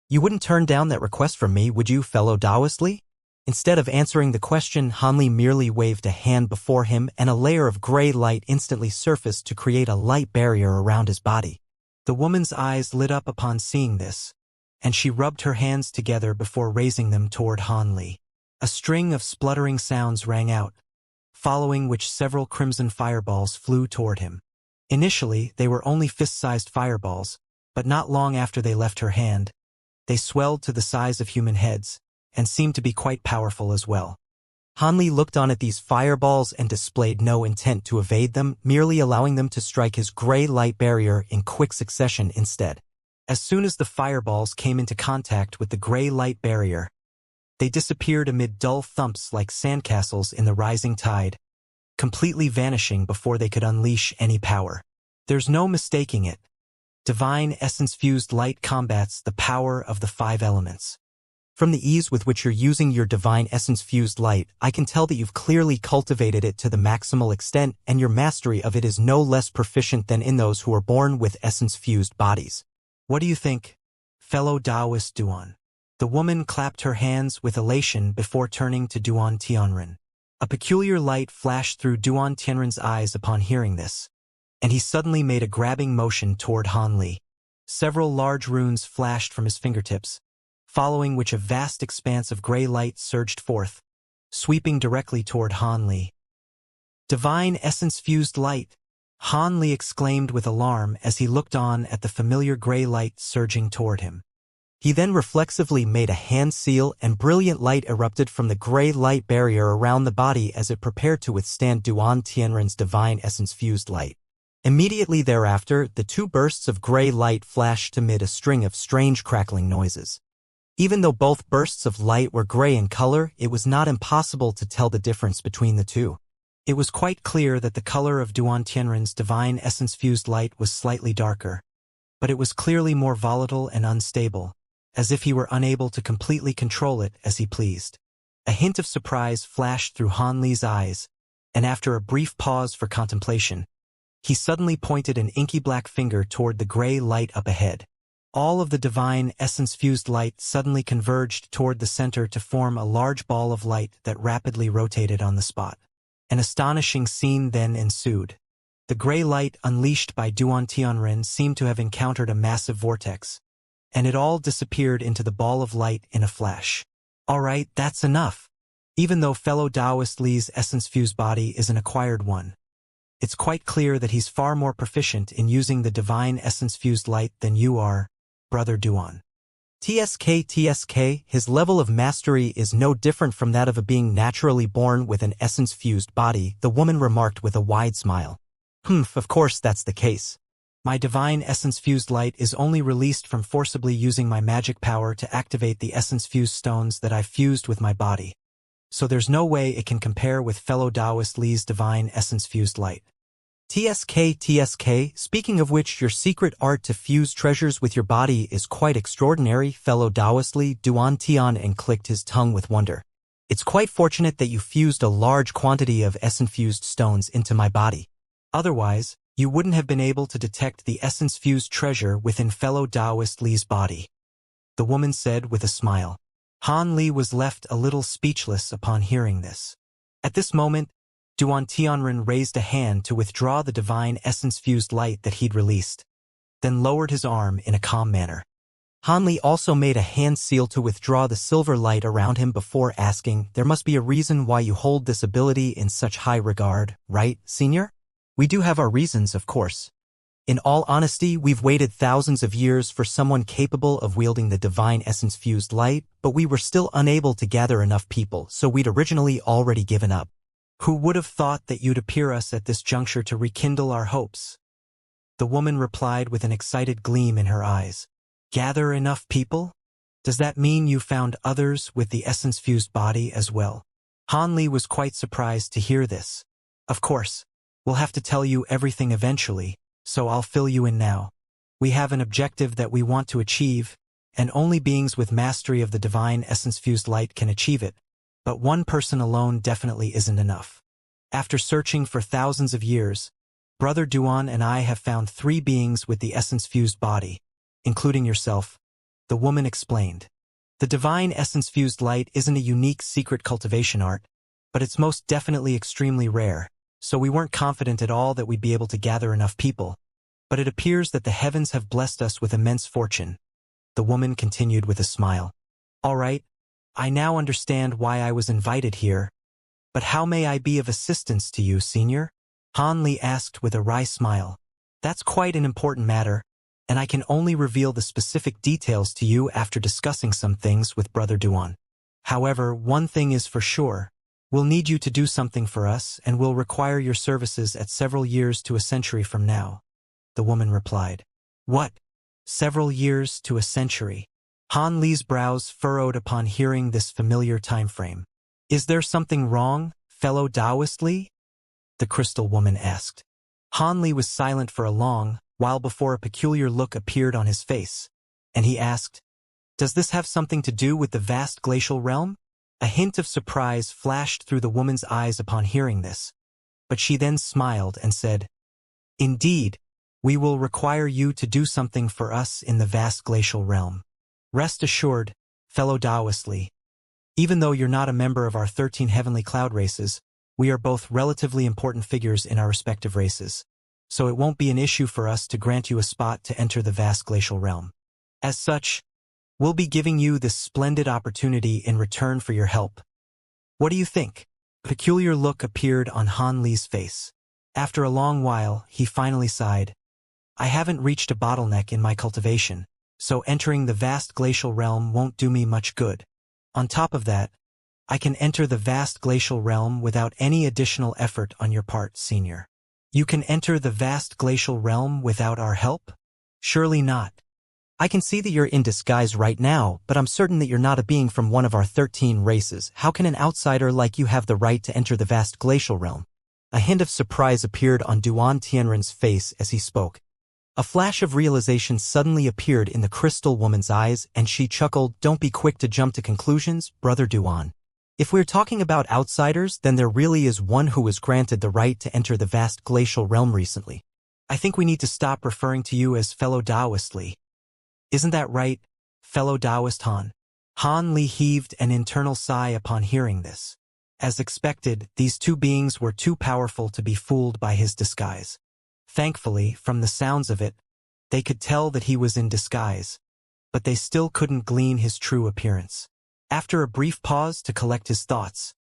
You wouldn't turn down that request from me, would you, fellow Taoist Li?" Instead of answering the question, Han Li merely waved a hand before him, and a layer of gray light instantly surfaced to create a light barrier around his body. The woman's eyes lit up upon seeing this, and she rubbed her hands together before raising them toward Han Li. A string of spluttering sounds rang out, following which several crimson fireballs flew toward him. Initially, they were only fist-sized fireballs, But not long after they left her hand, they swelled to the size of human heads, and seemed to be quite powerful as well. Hanli looked on at these fireballs and displayed no intent to evade them, merely allowing them to strike his gray light barrier in quick succession instead. As soon as the fireballs came into contact with the gray light barrier, they disappeared amid dull thumps like sandcastles in the rising tide, completely vanishing before they could unleash any power. There's no mistaking it. Divine essence-fused light combats the power of the 5 elements. From the ease with which you're using your divine essence-fused light, I can tell that you've clearly cultivated it to the maximal extent, and your mastery of it is no less proficient than in those who are born with essence-fused bodies. What do you think, fellow Taoist Duan? The woman clapped her hands with elation before turning to Duan Tianren. A peculiar light flashed through Duan Tianren's eyes upon hearing this, and he suddenly made a grabbing motion toward Han Li. Several large runes flashed from his fingertips, following which a vast expanse of gray light surged forth, sweeping directly toward Han Li. Divine essence-fused light! Han Li exclaimed with alarm as he looked on at the familiar gray light surging toward him. He then reflexively made a hand seal, and brilliant light erupted from the gray light barrier around the body as it prepared to withstand Duan Tianren's divine essence-fused light. Immediately thereafter, the 2 bursts of gray light flashed amid a string of strange crackling noises. Even though both bursts of light were gray in color, it was not impossible to tell the difference between the two. It was quite clear that the color of Duan Tianren's divine essence-fused light was slightly darker, but it was clearly more volatile and unstable, as if he were unable to completely control it as he pleased. A hint of surprise flashed through Han Li's eyes, and after a brief pause for contemplation, he suddenly pointed an inky black finger toward the gray light up ahead. All of the divine essence-fused light suddenly converged toward the center to form a large ball of light that rapidly rotated on the spot. An astonishing scene then ensued. The gray light unleashed by Duan Tianren seemed to have encountered a massive vortex, and it all disappeared into the ball of light in a flash. All right, that's enough. Even though fellow Taoist Li's essence-fused body is an acquired one, it's quite clear that he's far more proficient in using the divine essence-fused light than you are, Brother Duan. TSK, his level of mastery is no different from that of a being naturally born with an essence-fused body, the woman remarked with a wide smile. Of course that's the case. My divine essence-fused light is only released from forcibly using my magic power to activate the essence-fused stones that I've fused with my body. So there's no way it can compare with fellow Taoist Li's divine essence-fused light. TSK, speaking of which, your secret art to fuse treasures with your body is quite extraordinary, fellow Taoist Li. Duan Tian and clicked his tongue with wonder. It's quite fortunate that you fused a large quantity of essence-fused stones into my body. Otherwise, you wouldn't have been able to detect the essence-fused treasure within fellow Taoist Li's body, the woman said with a smile. Han Li was left a little speechless upon hearing this. At this moment, Duan Tianren raised a hand to withdraw the divine essence-fused light that he'd released, then lowered his arm in a calm manner. Han Li also made a hand seal to withdraw the silver light around him before asking, "There must be a reason why you hold this ability in such high regard, right, senior?" "We do have our reasons, of course. In all honesty, we've waited thousands of years for someone capable of wielding the divine essence-fused light, but we were still unable to gather enough people, so we'd originally already given up. Who would have thought that you'd appear us at this juncture to rekindle our hopes?" The woman replied with an excited gleam in her eyes. "Gather enough people? Does that mean you found others with the essence-fused body as well?" Han Li was quite surprised to hear this. "Of course, we'll have to tell you everything eventually, so I'll fill you in now. We have an objective that we want to achieve, and only beings with mastery of the divine essence-fused light can achieve it. But one person alone definitely isn't enough. After searching for thousands of years, Brother Duan and I have found 3 beings with the essence-fused body, including yourself," the woman explained. "The divine essence-fused light isn't a unique secret cultivation art, but it's most definitely extremely rare, so we weren't confident at all that we'd be able to gather enough people. But it appears that the heavens have blessed us with immense fortune," the woman continued with a smile. "All right, I now understand why I was invited here, but how may I be of assistance to you, senior?" Han Li asked with a wry smile. "That's quite an important matter, and I can only reveal the specific details to you after discussing some things with Brother Duan. However, one thing is for sure. We'll need you to do something for us, and we'll require your services at several years to a century from now. The woman replied. What? Several years to a century? Han Li's brows furrowed upon hearing this familiar time frame. Is there something wrong, fellow Taoist Li? The crystal woman asked. Han Li was silent for a long while before a peculiar look appeared on his face, and he asked, Does this have something to do with the vast glacial realm? A hint of surprise flashed through the woman's eyes upon hearing this, but she then smiled and said, Indeed, we will require you to do something for us in the vast glacial realm. Rest assured, fellow Taoist Li, even though you're not a member of our 13 heavenly cloud races, we are both relatively important figures in our respective races, so it won't be an issue for us to grant you a spot to enter the vast glacial realm. As such, we'll be giving you this splendid opportunity in return for your help. What do you think? A peculiar look appeared on Han Li's face. After a long while, he finally sighed. I haven't reached a bottleneck in my cultivation, so entering the vast glacial realm won't do me much good. On top of that, I can enter the vast glacial realm without any additional effort on your part, Senior. You can enter the vast glacial realm without our help? Surely not. I can see that you're in disguise right now, but I'm certain that you're not a being from one of our 13 races. How can an outsider like you have the right to enter the vast glacial realm? A hint of surprise appeared on Duan Tianren's face as he spoke. A flash of realization suddenly appeared in the crystal woman's eyes, and she chuckled. Don't be quick to jump to conclusions, Brother Duan. If we're talking about outsiders, then there really is one who was granted the right to enter the vast glacial realm recently. I think we need to stop referring to you as fellow Taoist Li. Isn't that right, fellow Taoist Han? Han Li heaved an internal sigh upon hearing this. As expected, these two beings were too powerful to be fooled by his disguise. Thankfully, from the sounds of it, they could tell that he was in disguise, but they still couldn't glean his true appearance. After a brief pause to collect his thoughts,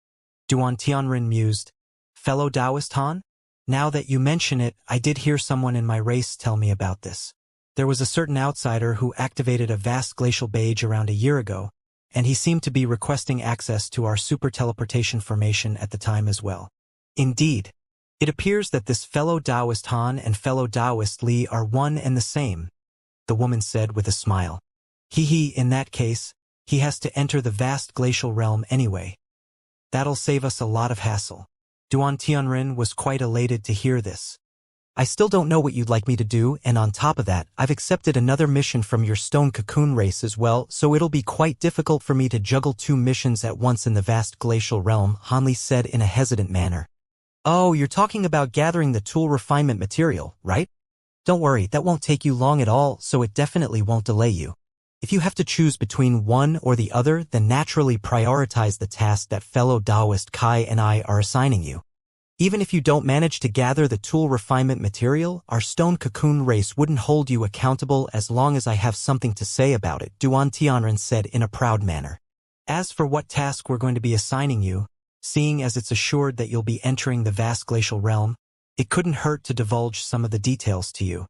Duan Tianren mused, Fellow Taoist Han? Now that you mention it, I did hear someone in my race tell me about this. There was a certain outsider who activated a vast glacial beige around a year ago, and he seemed to be requesting access to our super teleportation formation at the time as well. Indeed, it appears that this fellow Taoist Han and fellow Taoist Li are one and the same, the woman said with a smile. In that case, he has to enter the vast glacial realm anyway. That'll save us a lot of hassle. Duan Tianren was quite elated to hear this. I still don't know what you'd like me to do, and on top of that, I've accepted another mission from your stone cocoon race as well, so it'll be quite difficult for me to juggle two missions at once in the vast glacial realm, Han Li said in a hesitant manner. Oh, you're talking about gathering the tool refinement material, right? Don't worry, that won't take you long at all, so it definitely won't delay you. If you have to choose between one or the other, then naturally prioritize the task that fellow Taoist Kai and I are assigning you. Even if you don't manage to gather the tool refinement material, our stone cocoon race wouldn't hold you accountable as long as I have something to say about it, Duan Tianren said in a proud manner. As for what task we're going to be assigning you, seeing as it's assured that you'll be entering the vast glacial realm, it couldn't hurt to divulge some of the details to you.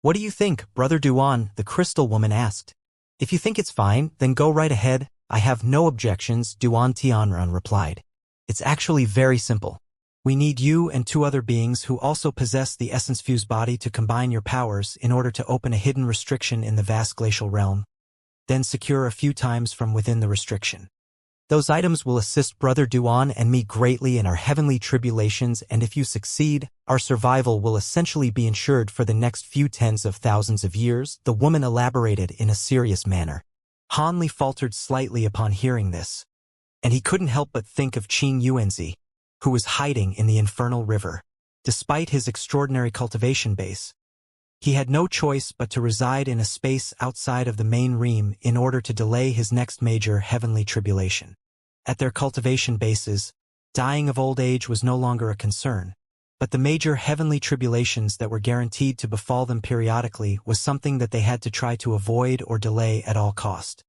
What do you think, Brother Duan? The crystal woman asked. If you think it's fine, then go right ahead. I have no objections, Duan Tianren replied. It's actually very simple. We need you and two other beings who also possess the essence-fused body to combine your powers in order to open a hidden restriction in the vast glacial realm, then secure a few times from within the restriction. Those items will assist Brother Duan and me greatly in our heavenly tribulations, and if you succeed, our survival will essentially be ensured for the next few tens of thousands of years, the woman elaborated in a serious manner. Han Li faltered slightly upon hearing this, and he couldn't help but think of Qin Yuanzi, who was hiding in the infernal river. Despite his extraordinary cultivation base, he had no choice but to reside in a space outside of the main realm in order to delay his next major heavenly tribulation. At their cultivation bases, dying of old age was no longer a concern, but the major heavenly tribulations that were guaranteed to befall them periodically was something that they had to try to avoid or delay at all cost.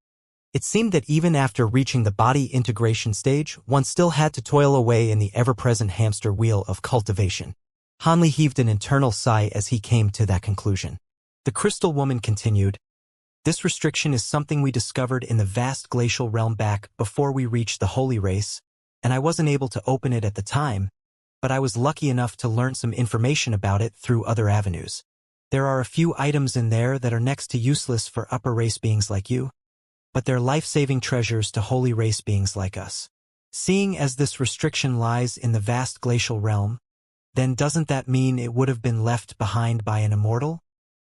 It seemed that even after reaching the body integration stage, one still had to toil away in the ever-present hamster wheel of cultivation. Han Li heaved an internal sigh as he came to that conclusion. The crystal woman continued, "This restriction is something we discovered in the vast glacial realm back before we reached the holy race, and I wasn't able to open it at the time, but I was lucky enough to learn some information about it through other avenues. There are a few items in there that are next to useless for upper race beings like you, but they're life-saving treasures to holy race beings like us. Seeing as this restriction lies in the vast glacial realm, then doesn't that mean it would have been left behind by an immortal?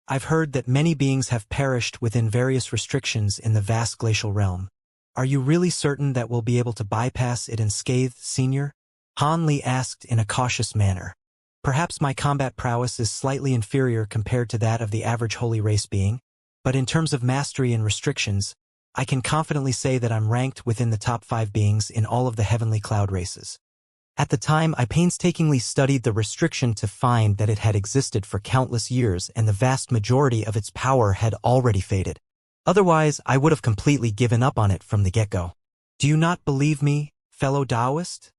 I've heard that many beings have perished within various restrictions in the vast glacial realm. Are you really certain that we'll be able to bypass it unscathed, Senior?" Han Li asked in a cautious manner. "Perhaps my combat prowess is slightly inferior compared to that of the average holy race being, but in terms of mastery and restrictions, I can confidently say that I'm ranked within the top 5 beings in all of the heavenly cloud races. At the time, I painstakingly studied the restriction to find that it had existed for countless years and the vast majority of its power had already faded. Otherwise, I would have completely given up on it from the get-go." "Do you not believe me, fellow Taoist?"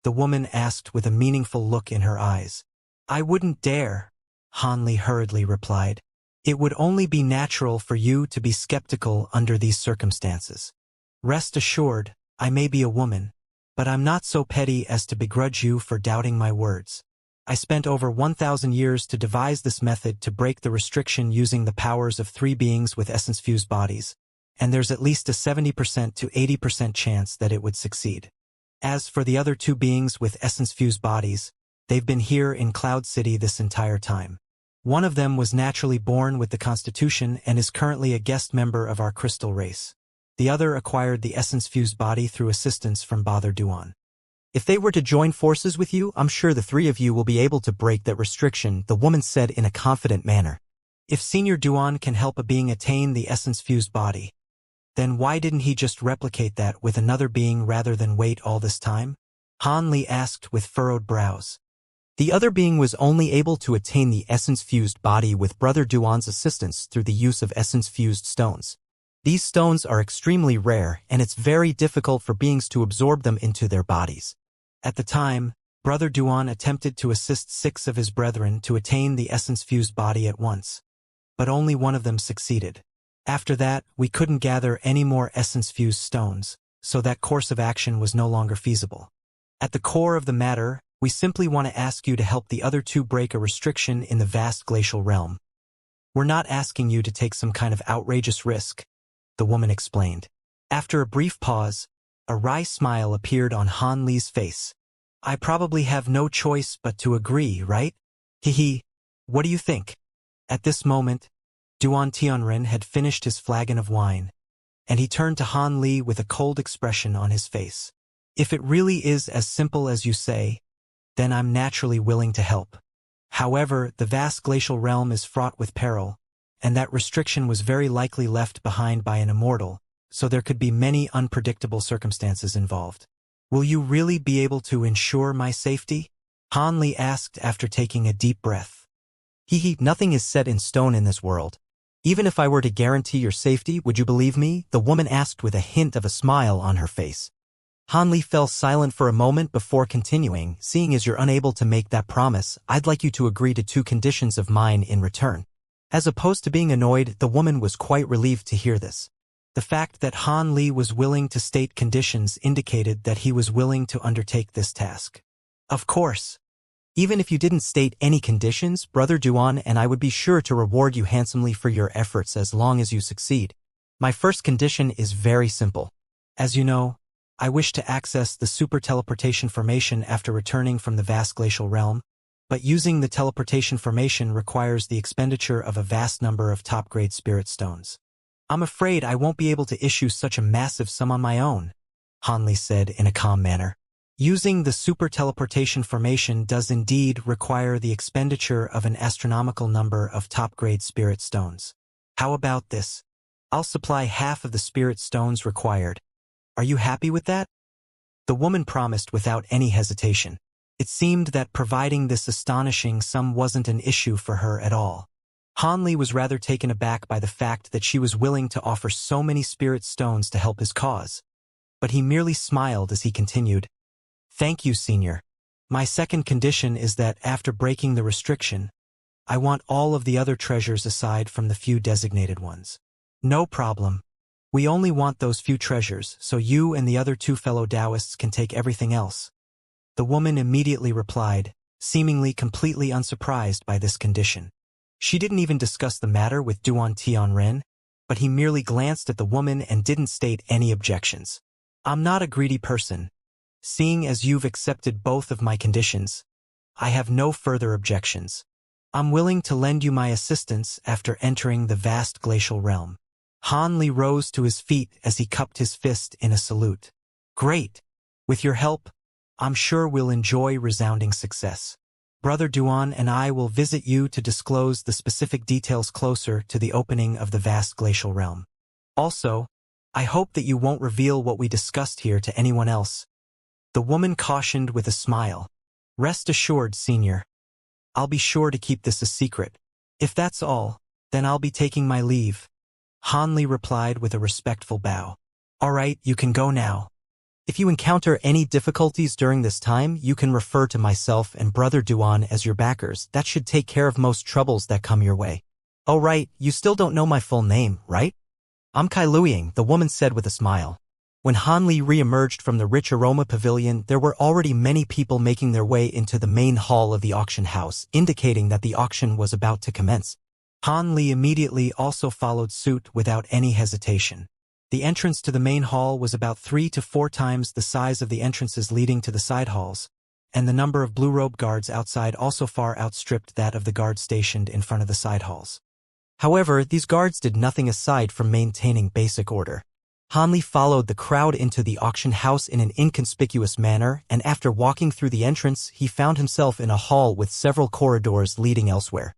the woman asked with a meaningful look in her eyes. "I wouldn't dare," Han Li hurriedly replied. "It would only be natural for you to be skeptical under these circumstances. Rest assured, I may be a woman, but I'm not so petty as to begrudge you for doubting my words. I spent over 1,000 years to devise this method to break the restriction using the powers of 3 beings with essence-fused bodies, and there's at least a 70% to 80% chance that it would succeed. As for the other 2 beings with essence-fused bodies, they've been here in Cloud City this entire time. One of them was naturally born with the Constitution and is currently a guest member of our crystal race. The other acquired the essence-fused body through assistance from Bother Duan. If they were to join forces with you, I'm sure the 3 of you will be able to break that restriction," the woman said in a confident manner. "If Senior Duan can help a being attain the essence-fused body, then why didn't he just replicate that with another being rather than wait all this time?" Han Li asked with furrowed brows. "The other being was only able to attain the essence-fused body with Brother Duan's assistance through the use of essence-fused stones. These stones are extremely rare, and it's very difficult for beings to absorb them into their bodies. At the time, Brother Duan attempted to assist 6 of his brethren to attain the essence-fused body at once, but only one of them succeeded. After that, we couldn't gather any more essence-fused stones, so that course of action was no longer feasible. At the core of the matter, we simply want to ask you to help the other 2 break a restriction in the vast glacial realm. We're not asking you to take some kind of outrageous risk," the woman explained. After a brief pause, a wry smile appeared on Han Li's face. "I probably have no choice but to agree, right? Hehe. What do you think?" At this moment, Duan Tianren had finished his flagon of wine, and he turned to Han Li with a cold expression on his face. "If it really is as simple as you say, then I'm naturally willing to help. However, the vast glacial realm is fraught with peril, and that restriction was very likely left behind by an immortal, so there could be many unpredictable circumstances involved. Will you really be able to ensure my safety?" Han Li asked after taking a deep breath. Nothing is set in stone in this world. Even if I were to guarantee your safety, would you believe me?" the woman asked with a hint of a smile on her face. Han Li fell silent for a moment before continuing, "Seeing as you're unable to make that promise, I'd like you to agree to 2 conditions of mine in return." As opposed to being annoyed, the woman was quite relieved to hear this. The fact that Han Li was willing to state conditions indicated that he was willing to undertake this task. "Of course. Even if you didn't state any conditions, Brother Duan and I would be sure to reward you handsomely for your efforts as long as you succeed. My first condition is very simple. As you know, I wish to access the super teleportation formation after returning from the vast glacial realm, but using the teleportation formation requires the expenditure of a vast number of top-grade spirit stones. I'm afraid I won't be able to issue such a massive sum on my own," Han Li said in a calm manner. "Using the super teleportation formation does indeed require the expenditure of an astronomical number of top-grade spirit stones. How about this? I'll supply half of the spirit stones required. Are you happy with that?" The woman promised without any hesitation. It seemed that providing this astonishing sum wasn't an issue for her at all. Han Li was rather taken aback by the fact that she was willing to offer so many spirit stones to help his cause. But he merely smiled as he continued, "Thank you, Senior. My second condition is that after breaking the restriction, I want all of the other treasures aside from the few designated ones. No problem. We only want those few treasures, so you and the other two fellow Taoists can take everything else. The woman immediately replied, seemingly completely unsurprised by this condition. She didn't even discuss the matter with Duan Tianren, but he merely glanced at the woman and didn't state any objections. I'm not a greedy person. Seeing as you've accepted both of my conditions, I have no further objections. I'm willing to lend you my assistance after entering the vast glacial realm. Han Li rose to his feet as he cupped his fist in a salute. Great! With your help, I'm sure we'll enjoy resounding success. Brother Duan and I will visit you to disclose the specific details closer to the opening of the vast glacial realm. Also, I hope that you won't reveal what we discussed here to anyone else. The woman cautioned with a smile. Rest assured, Senior. I'll be sure to keep this a secret. If that's all, then I'll be taking my leave. Han Li replied with a respectful bow. All right, you can go now. If you encounter any difficulties during this time, you can refer to myself and Brother Duan as your backers. That should take care of most troubles that come your way. Oh right, you still don't know my full name, right? I'm Kai Luiying, the woman said with a smile. When Han Li re-emerged from the rich aroma pavilion, there were already many people making their way into the main hall of the auction house, indicating that the auction was about to commence. Han Li immediately also followed suit without any hesitation. The entrance to the main hall was about 3 to 4 times the size of the entrances leading to the side halls, and the number of blue-robe guards outside also far outstripped that of the guards stationed in front of the side halls. However, these guards did nothing aside from maintaining basic order. Han Li followed the crowd into the auction house in an inconspicuous manner, and after walking through the entrance, he found himself in a hall with several corridors leading elsewhere.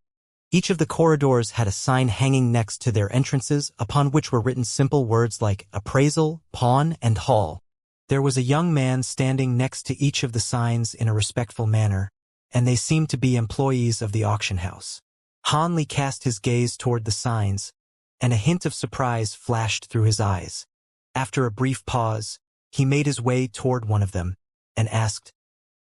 Each of the corridors had a sign hanging next to their entrances, upon which were written simple words like appraisal, pawn, and hall. There was a young man standing next to each of the signs in a respectful manner, and they seemed to be employees of the auction house. Han Li cast his gaze toward the signs, and a hint of surprise flashed through his eyes. After a brief pause, he made his way toward one of them, and asked,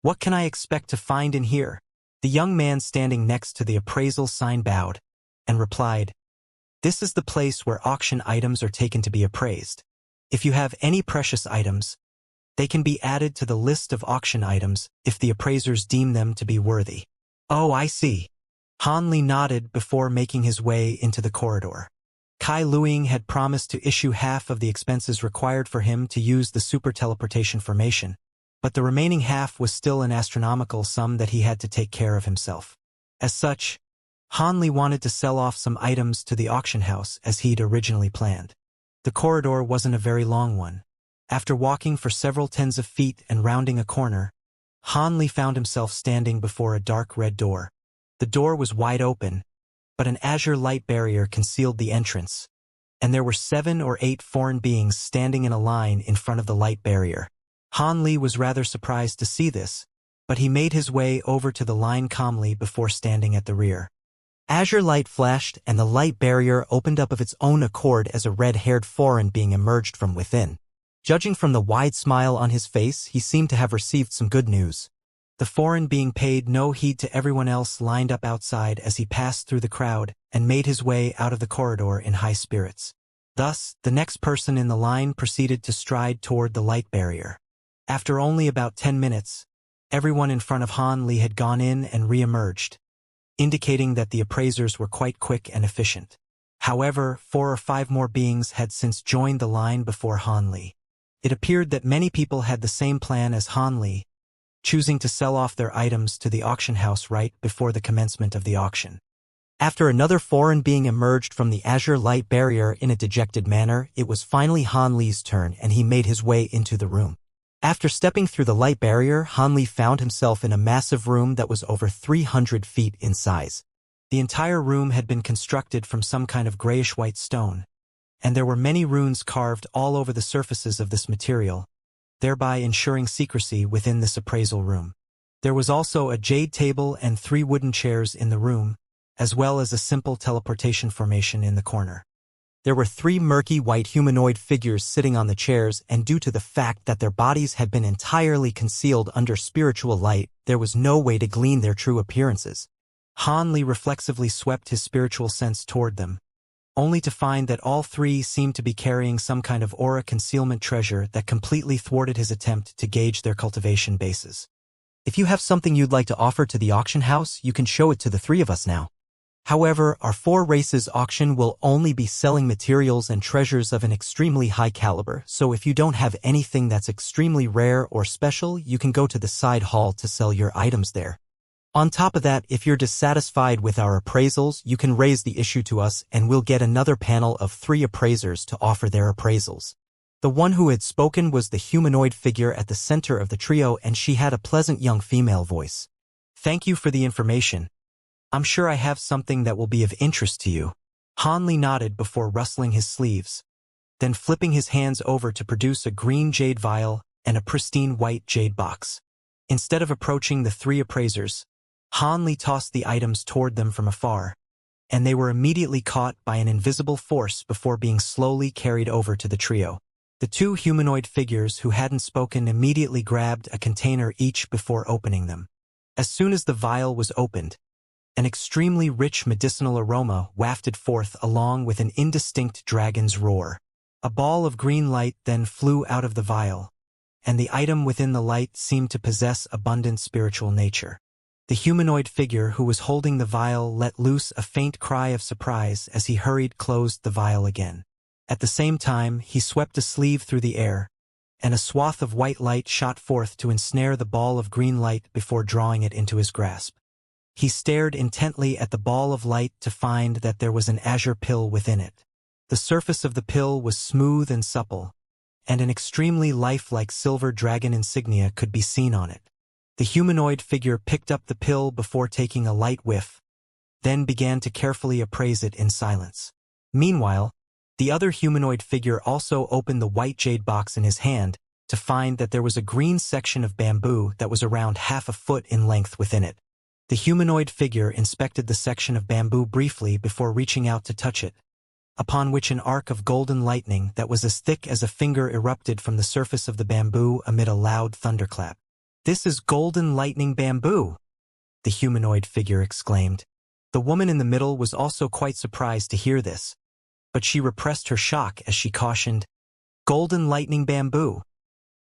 "What can I expect to find in here?" The young man standing next to the appraisal sign bowed, and replied, "This is the place where auction items are taken to be appraised. If you have any precious items, they can be added to the list of auction items if the appraisers deem them to be worthy." "Oh, I see." Han Li nodded before making his way into the corridor. Kai Luiying had promised to issue half of the expenses required for him to use the super teleportation formation, but the remaining half was still an astronomical sum that he had to take care of himself. As such, Han Li wanted to sell off some items to the auction house as he'd originally planned. The corridor wasn't a very long one. After walking for several tens of feet and rounding a corner, Han Li found himself standing before a dark red door. The door was wide open, but an azure light barrier concealed the entrance, and there were 7 or 8 foreign beings standing in a line in front of the light barrier. Han Li was rather surprised to see this, but he made his way over to the line calmly before standing at the rear. Azure light flashed, and the light barrier opened up of its own accord as a red-haired foreign being emerged from within. Judging from the wide smile on his face, he seemed to have received some good news. The foreign being paid no heed to everyone else lined up outside as he passed through the crowd and made his way out of the corridor in high spirits. Thus, the next person in the line proceeded to stride toward the light barrier. After only about 10 minutes, everyone in front of Han Li had gone in and re-emerged, indicating that the appraisers were quite quick and efficient. However, 4 or 5 more beings had since joined the line before Han Li. It appeared that many people had the same plan as Han Li, choosing to sell off their items to the auction house right before the commencement of the auction. After another foreign being emerged from the azure light barrier in a dejected manner, it was finally Han Li's turn, and he made his way into the room. After stepping through the light barrier, Han Li found himself in a massive room that was over 300 feet in size. The entire room had been constructed from some kind of grayish-white stone, and there were many runes carved all over the surfaces of this material, thereby ensuring secrecy within this appraisal room. There was also a jade table and 3 wooden chairs in the room, as well as a simple teleportation formation in the corner. There were 3 murky white humanoid figures sitting on the chairs, and due to the fact that their bodies had been entirely concealed under spiritual light, there was no way to glean their true appearances. Han Li reflexively swept his spiritual sense toward them, only to find that all three seemed to be carrying some kind of aura concealment treasure that completely thwarted his attempt to gauge their cultivation bases. If you have something you'd like to offer to the auction house, you can show it to the three of us now. However, our 4 races auction will only be selling materials and treasures of an extremely high caliber, so if you don't have anything that's extremely rare or special, you can go to the side hall to sell your items there. On top of that, if you're dissatisfied with our appraisals, you can raise the issue to us and we'll get another panel of 3 appraisers to offer their appraisals. The one who had spoken was the humanoid figure at the center of the trio, and she had a pleasant young female voice. Thank you for the information. I'm sure I have something that will be of interest to you. Han Li nodded before rustling his sleeves, then flipping his hands over to produce a green jade vial and a pristine white jade box. Instead of approaching the 3 appraisers, Han Li tossed the items toward them from afar, and they were immediately caught by an invisible force before being slowly carried over to the trio. The 2 humanoid figures who hadn't spoken immediately grabbed a container each before opening them. As soon as the vial was opened, an extremely rich medicinal aroma wafted forth along with an indistinct dragon's roar. A ball of green light then flew out of the vial, and the item within the light seemed to possess abundant spiritual nature. The humanoid figure who was holding the vial let loose a faint cry of surprise as he hurried closed the vial again. At the same time, he swept a sleeve through the air, and a swath of white light shot forth to ensnare the ball of green light before drawing it into his grasp. He stared intently at the ball of light to find that there was an azure pill within it. The surface of the pill was smooth and supple, and an extremely lifelike silver dragon insignia could be seen on it. The humanoid figure picked up the pill before taking a light whiff, then began to carefully appraise it in silence. Meanwhile, the other humanoid figure also opened the white jade box in his hand to find that there was a green section of bamboo that was around half a foot in length within it. The humanoid figure inspected the section of bamboo briefly before reaching out to touch it, upon which an arc of golden lightning that was as thick as a finger erupted from the surface of the bamboo amid a loud thunderclap. "This is golden lightning bamboo!" the humanoid figure exclaimed. The woman in the middle was also quite surprised to hear this, but she repressed her shock as she cautioned, "Golden lightning bamboo.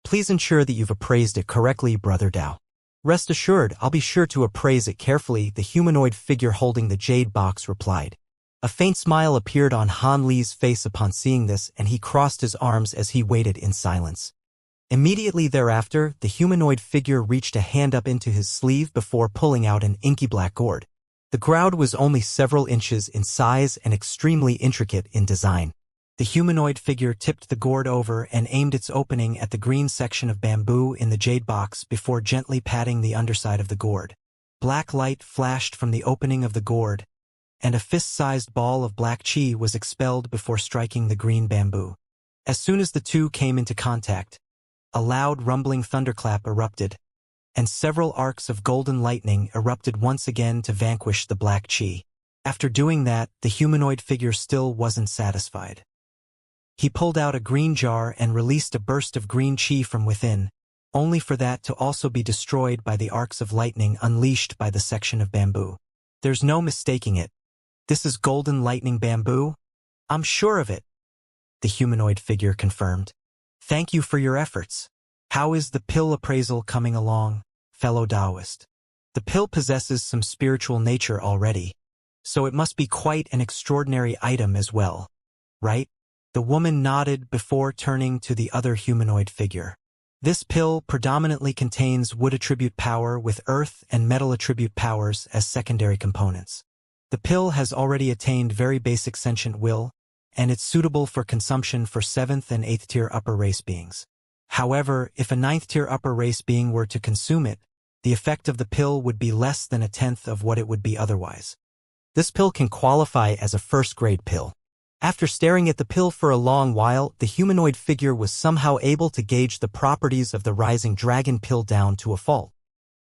Please ensure that you've appraised it correctly, Brother Dao." "Rest assured, I'll be sure to appraise it carefully," the humanoid figure holding the jade box replied. A faint smile appeared on Han Li's face upon seeing this, and he crossed his arms as he waited in silence. Immediately thereafter, the humanoid figure reached a hand up into his sleeve before pulling out an inky black gourd. The gourd was only several inches in size and extremely intricate in design. The humanoid figure tipped the gourd over and aimed its opening at the green section of bamboo in the jade box before gently patting the underside of the gourd. Black light flashed from the opening of the gourd, and a fist-sized ball of black chi was expelled before striking the green bamboo. As soon as the two came into contact, a loud rumbling thunderclap erupted, and several arcs of golden lightning erupted once again to vanquish the black chi. After doing that, the humanoid figure still wasn't satisfied. He pulled out a green jar and released a burst of green chi from within, only for that to also be destroyed by the arcs of lightning unleashed by the section of bamboo. "There's no mistaking it. This is golden lightning bamboo? I'm sure of it," the humanoid figure confirmed. "Thank you for your efforts. How is the pill appraisal coming along, fellow Taoist?" "The pill possesses some spiritual nature already, so it must be quite an extraordinary item as well, right?" The woman nodded before turning to the other humanoid figure. "This pill predominantly contains wood attribute power with earth and metal attribute powers as secondary components. The pill has already attained very basic sentient will, and it's suitable for consumption for 7th and 8th tier upper race beings. However, if a 9th tier upper race being were to consume it, the effect of the pill would be less than a tenth of what it would be otherwise. This pill can qualify as a first-grade pill." After staring at the pill for a long while, the humanoid figure was somehow able to gauge the properties of the rising dragon pill down to a fault.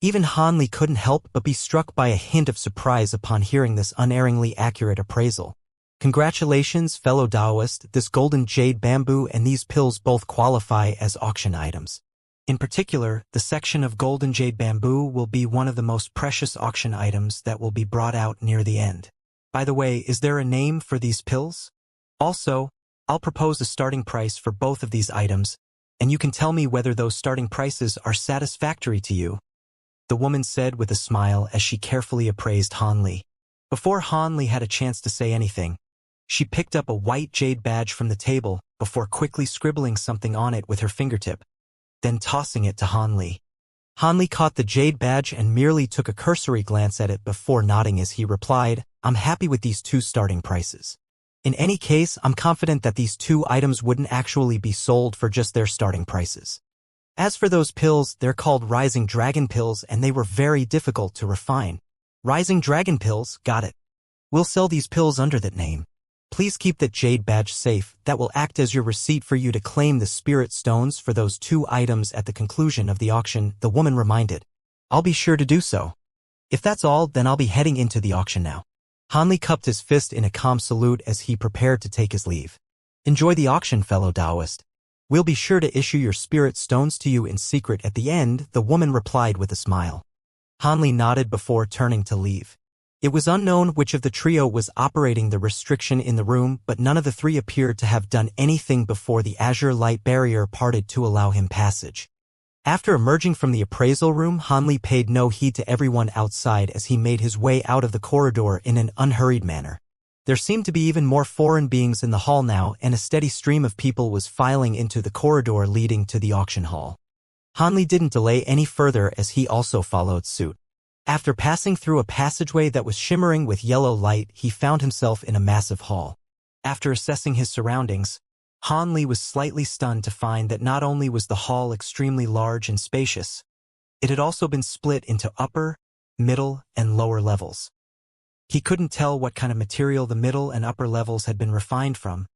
Even Han Li couldn't help but be struck by a hint of surprise upon hearing this unerringly accurate appraisal. "Congratulations, fellow Taoist, this golden jade bamboo and these pills both qualify as auction items. In particular, the section of golden jade bamboo will be one of the most precious auction items that will be brought out near the end. By the way, is there a name for these pills? Also, I'll propose a starting price for both of these items, and you can tell me whether those starting prices are satisfactory to you, the woman said with a smile as she carefully appraised Han Li. Before Han Li had a chance to say anything, she picked up a white jade badge from the table before quickly scribbling something on it with her fingertip, then tossing it to Han Li. Han Li caught the jade badge and merely took a cursory glance at it before nodding as he replied, "I'm happy with these two starting prices. In any case, I'm confident that these two items wouldn't actually be sold for just their starting prices. As for those pills, they're called Rising Dragon Pills and they were very difficult to refine." Rising Dragon Pills, got it. We'll sell these pills under that name. Please keep that jade badge safe. That will act as your receipt for you to claim the spirit stones for those two items at the conclusion of the auction, the woman reminded. I'll be sure to do so. If that's all, then I'll be heading into the auction now. Han Li cupped his fist in a calm salute as he prepared to take his leave. Enjoy the auction, fellow Taoist. We'll be sure to issue your spirit stones to you in secret at the end, the woman replied with a smile. Han Li nodded before turning to leave. It was unknown which of the trio was operating the restriction in the room, but none of the three appeared to have done anything before the azure light barrier parted to allow him passage. After emerging from the appraisal room, Han Li paid no heed to everyone outside as he made his way out of the corridor in an unhurried manner. There seemed to be even more foreign beings in the hall now, and a steady stream of people was filing into the corridor leading to the auction hall. Han Li didn't delay any further as he also followed suit. After passing through a passageway that was shimmering with yellow light, he found himself in a massive hall. After assessing his surroundings, Han Li was slightly stunned to find that not only was the hall extremely large and spacious, it had also been split into upper, middle, and lower levels. He couldn't tell what kind of material the middle and upper levels had been refined from,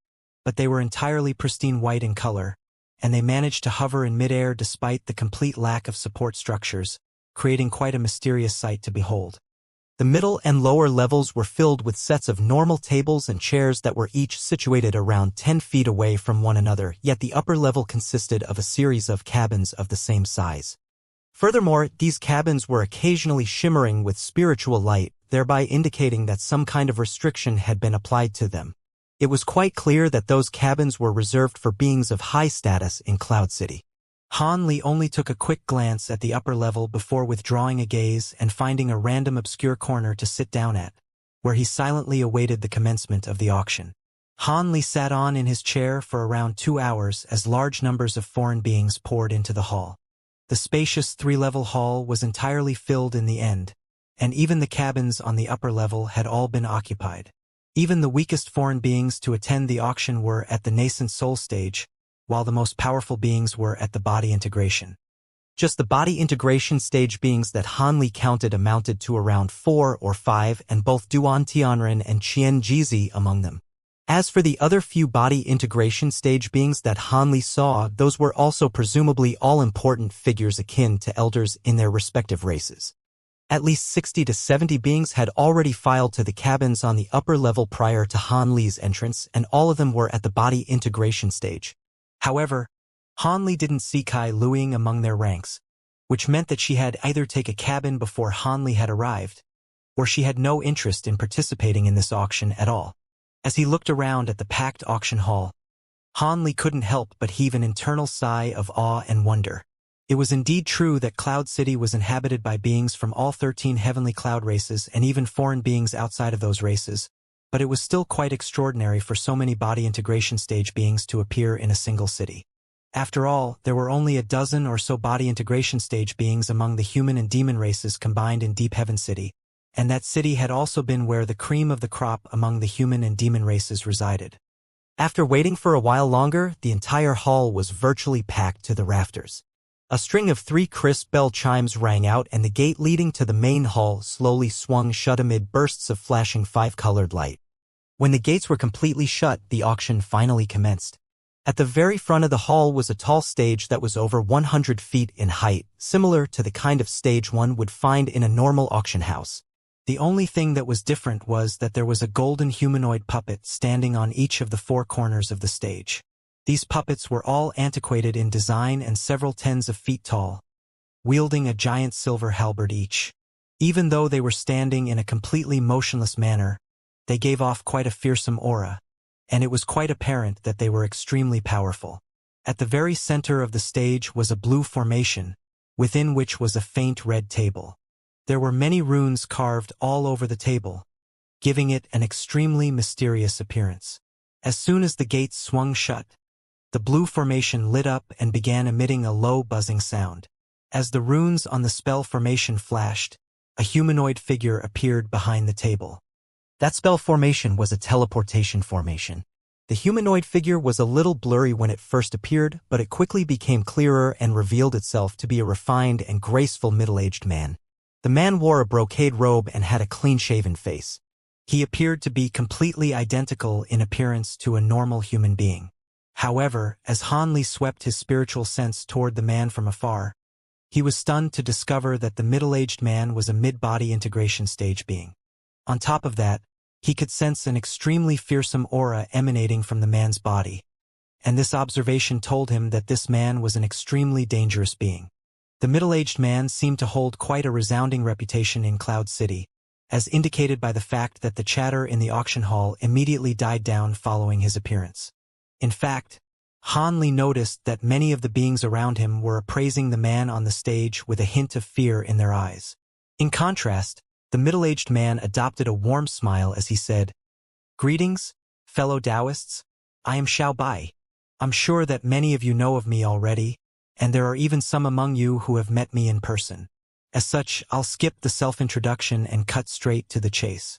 but they were entirely pristine white in color, and they managed to hover in midair despite the complete lack of support structures, creating quite a mysterious sight to behold. The middle and lower levels were filled with sets of normal tables and chairs that were each situated around 10 feet away from one another, yet the upper level consisted of a series of cabins of the same size. Furthermore, these cabins were occasionally shimmering with spiritual light, thereby indicating that some kind of restriction had been applied to them. It was quite clear that those cabins were reserved for beings of high status in Cloud City. Han Li only took a quick glance at the upper level before withdrawing a gaze and finding a random obscure corner to sit down at, where he silently awaited the commencement of the auction. Han Li sat on in his chair for around 2 hours as large numbers of foreign beings poured into the hall. The spacious 3-level hall was entirely filled in the end, and even the cabins on the upper level had all been occupied. Even the weakest foreign beings to attend the auction were at the nascent soul stage, while the most powerful beings were at the body integration. Just the body integration stage beings that Han Li counted amounted to around 4 or 5, and both Duan Tianren and Qian Jizi among them. As for the other few body integration stage beings that Han Li saw, those were also presumably all-important figures akin to elders in their respective races. At least 60 to 70 beings had already filed to the cabins on the upper level prior to Han Li's entrance, and all of them were at the body integration stage. However, Han Li didn't see Kai Luing among their ranks, which meant that she had either take a cabin before Han Li had arrived, or she had no interest in participating in this auction at all. As he looked around at the packed auction hall, Han Li couldn't help but heave an internal sigh of awe and wonder. It was indeed true that Cloud City was inhabited by beings from all 13 heavenly cloud races and even foreign beings outside of those races, but it was still quite extraordinary for so many body integration stage beings to appear in a single city. After all, there were only a dozen or so body integration stage beings among the human and demon races combined in Deep Heaven City, and that city had also been where the cream of the crop among the human and demon races resided. After waiting for a while longer, the entire hall was virtually packed to the rafters. A string of 3 crisp bell chimes rang out and the gate leading to the main hall slowly swung shut amid bursts of flashing 5-colored light. When the gates were completely shut, the auction finally commenced. At the very front of the hall was a tall stage that was over 100 feet in height, similar to the kind of stage one would find in a normal auction house. The only thing that was different was that there was a golden humanoid puppet standing on each of the 4 corners of the stage. These puppets were all antiquated in design and several tens of feet tall, wielding a giant silver halberd each. Even though they were standing in a completely motionless manner, they gave off quite a fearsome aura, and it was quite apparent that they were extremely powerful. At the very center of the stage was a blue formation, within which was a faint red table. There were many runes carved all over the table, giving it an extremely mysterious appearance. As soon as the gates swung shut, the blue formation lit up and began emitting a low buzzing sound. As the runes on the spell formation flashed, a humanoid figure appeared behind the table. That spell formation was a teleportation formation. The humanoid figure was a little blurry when it first appeared, but it quickly became clearer and revealed itself to be a refined and graceful middle-aged man. The man wore a brocade robe and had a clean-shaven face. He appeared to be completely identical in appearance to a normal human being. However, as Han Li swept his spiritual sense toward the man from afar, he was stunned to discover that the middle-aged man was a mid-body integration stage being. On top of that, he could sense an extremely fearsome aura emanating from the man's body, and this observation told him that this man was an extremely dangerous being. The middle-aged man seemed to hold quite a resounding reputation in Cloud City, as indicated by the fact that the chatter in the auction hall immediately died down following his appearance. In fact, Han Li noticed that many of the beings around him were appraising the man on the stage with a hint of fear in their eyes. In contrast, the middle-aged man adopted a warm smile as he said, "Greetings, fellow Taoists. I am Xiao Bai. I'm sure that many of you know of me already, and there are even some among you who have met me in person. As such, I'll skip the self-introduction and cut straight to the chase.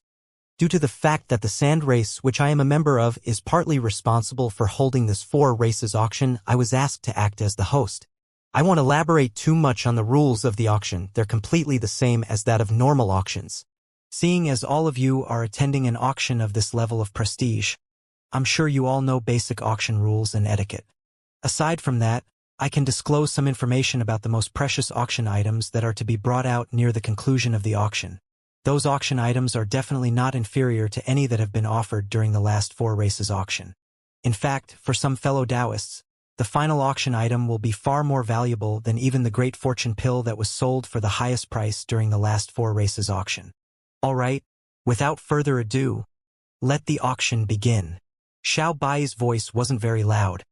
Due to the fact that the Sand Race, which I am a member of, is partly responsible for holding this 4 races auction, I was asked to act as the host. I won't elaborate too much on the rules of the auction, they're completely the same as that of normal auctions. Seeing as all of you are attending an auction of this level of prestige, I'm sure you all know basic auction rules and etiquette. Aside from that, I can disclose some information about the most precious auction items that are to be brought out near the conclusion of the auction. Those auction items are definitely not inferior to any that have been offered during the last 4 races auction. In fact, for some fellow Taoists, the final auction item will be far more valuable than even the great fortune pill that was sold for the highest price during the last 4 races auction. Alright, without further ado, let the auction begin. Xiao Bai's voice wasn't very loud,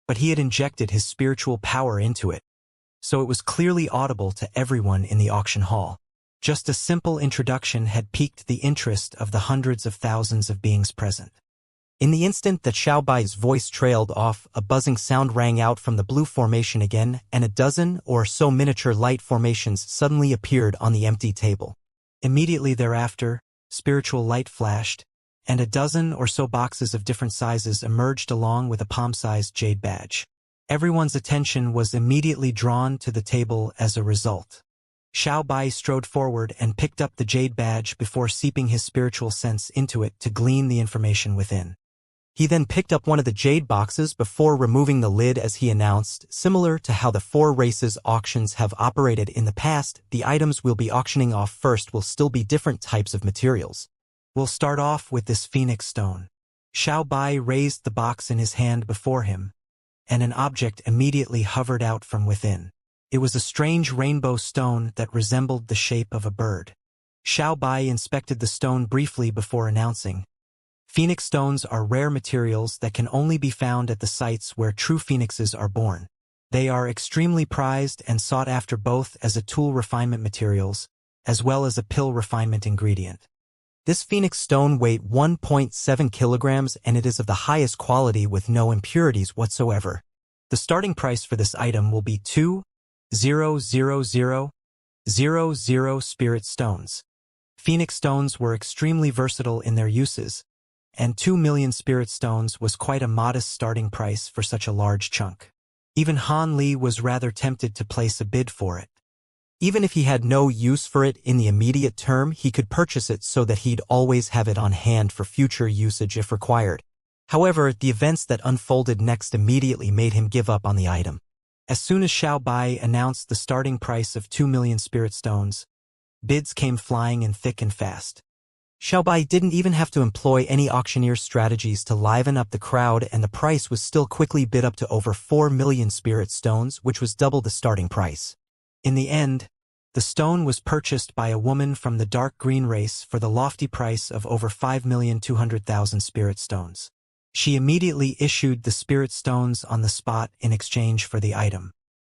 but he had injected his spiritual power into it, so it was clearly audible to everyone in the auction hall. Just a simple introduction had piqued the interest of the hundreds of thousands of beings present. In the instant that Xiao Bai's voice trailed off, a buzzing sound rang out from the blue formation again, and a dozen or so miniature light formations suddenly appeared on the empty table. Immediately thereafter, spiritual light flashed, and a dozen or so boxes of different sizes emerged along with a palm-sized jade badge. Everyone's attention was immediately drawn to the table as a result. Xiao Bai strode forward and picked up the jade badge before seeping his spiritual sense into it to glean the information within. He then picked up one of the jade boxes before removing the lid as he announced, similar to how the 4 races auctions have operated in the past, the items we'll be auctioning off first will still be different types of materials. We'll start off with this phoenix stone. Xiao Bai raised the box in his hand before him, and an object immediately hovered out from within. It was a strange rainbow stone that resembled the shape of a bird. Xiao Bai inspected the stone briefly before announcing, "Phoenix stones are rare materials that can only be found at the sites where true phoenixes are born. They are extremely prized and sought after both as a tool refinement materials, as well as a pill refinement ingredient. This phoenix stone weighed 1.7 kilograms and it is of the highest quality with no impurities whatsoever. The starting price for this item will be 2,000,000 spirit stones. Phoenix stones were extremely versatile in their uses, and 2 million spirit stones was quite a modest starting price for such a large chunk. Even Han Li was rather tempted to place a bid for it. Even if he had no use for it in the immediate term, he could purchase it so that he'd always have it on hand for future usage if required. However, the events that unfolded next immediately made him give up on the item. As soon as Xiao Bai announced the starting price of 2 million spirit stones, bids came flying in thick and fast. Xiaobai didn't even have to employ any auctioneer strategies to liven up the crowd, and the price was still quickly bid up to over 4 million spirit stones, which was double the starting price. In the end, the stone was purchased by a woman from the dark green race for the lofty price of over 5,200,000 spirit stones. She immediately issued the spirit stones on the spot in exchange for the item.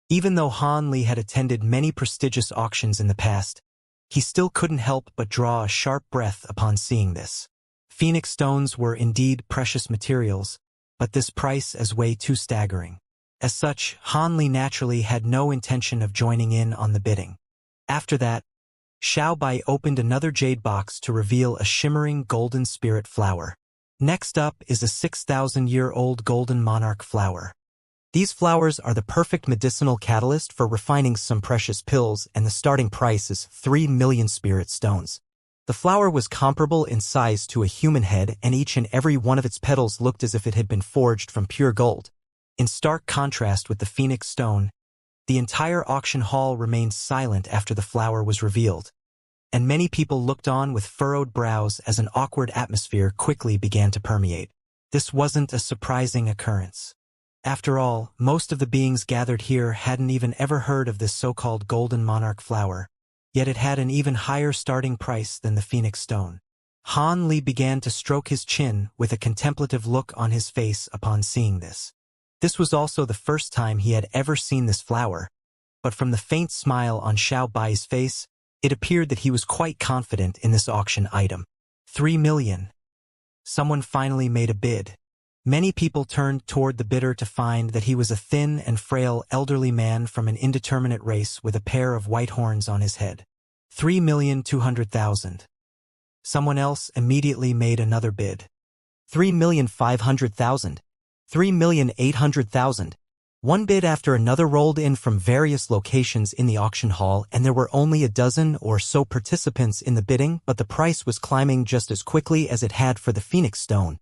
Even though Han Li had attended many prestigious auctions in the past, he still couldn't help but draw a sharp breath upon seeing this. Phoenix stones were indeed precious materials, but this price is way too staggering. As such, Han Li naturally had no intention of joining in on the bidding. After that, Xiaobai opened another jade box to reveal a shimmering golden spirit flower. Next up is a 6,000-year-old golden monarch flower. These flowers are the perfect medicinal catalyst for refining some precious pills, and the starting price is 3 million spirit stones. The flower was comparable in size to a human head, and each and every one of its petals looked as if it had been forged from pure gold. In stark contrast with the phoenix stone, the entire auction hall remained silent after the flower was revealed, and many people looked on with furrowed brows as an awkward atmosphere quickly began to permeate. This wasn't a surprising occurrence. After all, most of the beings gathered here hadn't even ever heard of this so-called golden monarch flower, yet it had an even higher starting price than the phoenix stone. Han Li began to stroke his chin with a contemplative look on his face upon seeing this. This was also the first time he had ever seen this flower, but from the faint smile on Xiao Bai's face, it appeared that he was quite confident in this auction item. 3 million. Someone finally made a bid. Many people turned toward the bidder to find that he was a thin and frail elderly man from an indeterminate race with a pair of white horns on his head. 3,200,000. Someone else immediately made another bid. 3,500,000. 3,800,000. One bid after another rolled in from various locations in the auction hall, and there were only a dozen or so participants in the bidding, but the price was climbing just as quickly as it had for the phoenix stone.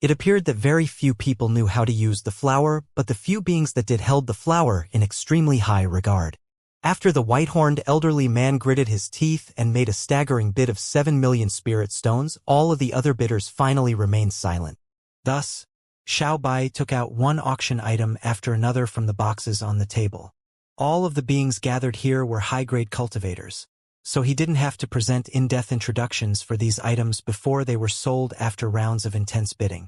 It appeared that very few people knew how to use the flower, but the few beings that did held the flower in extremely high regard. After the white-horned elderly man gritted his teeth and made a staggering bid of 7 million spirit stones, all of the other bidders finally remained silent. Thus, Xiao Bai took out one auction item after another from the boxes on the table. All of the beings gathered here were high-grade cultivators, so he didn't have to present in-depth introductions for these items before they were sold after rounds of intense bidding.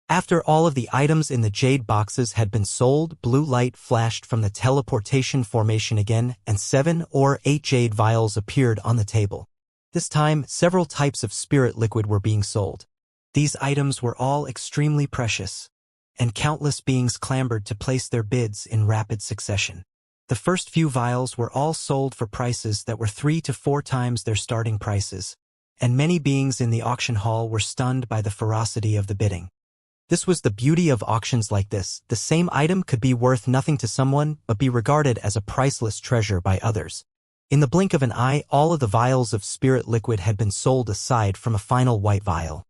After all of the items in the jade boxes had been sold, blue light flashed from the teleportation formation again, and 7 or 8 jade vials appeared on the table. This time, several types of spirit liquid were being sold. These items were all extremely precious, and countless beings clambered to place their bids in rapid succession. The first few vials were all sold for prices that were 3 to 4 times their starting prices, and many beings in the auction hall were stunned by the ferocity of the bidding. This was the beauty of auctions like this. The same item could be worth nothing to someone, but be regarded as a priceless treasure by others. In the blink of an eye, all of the vials of spirit liquid had been sold aside from a final white vial.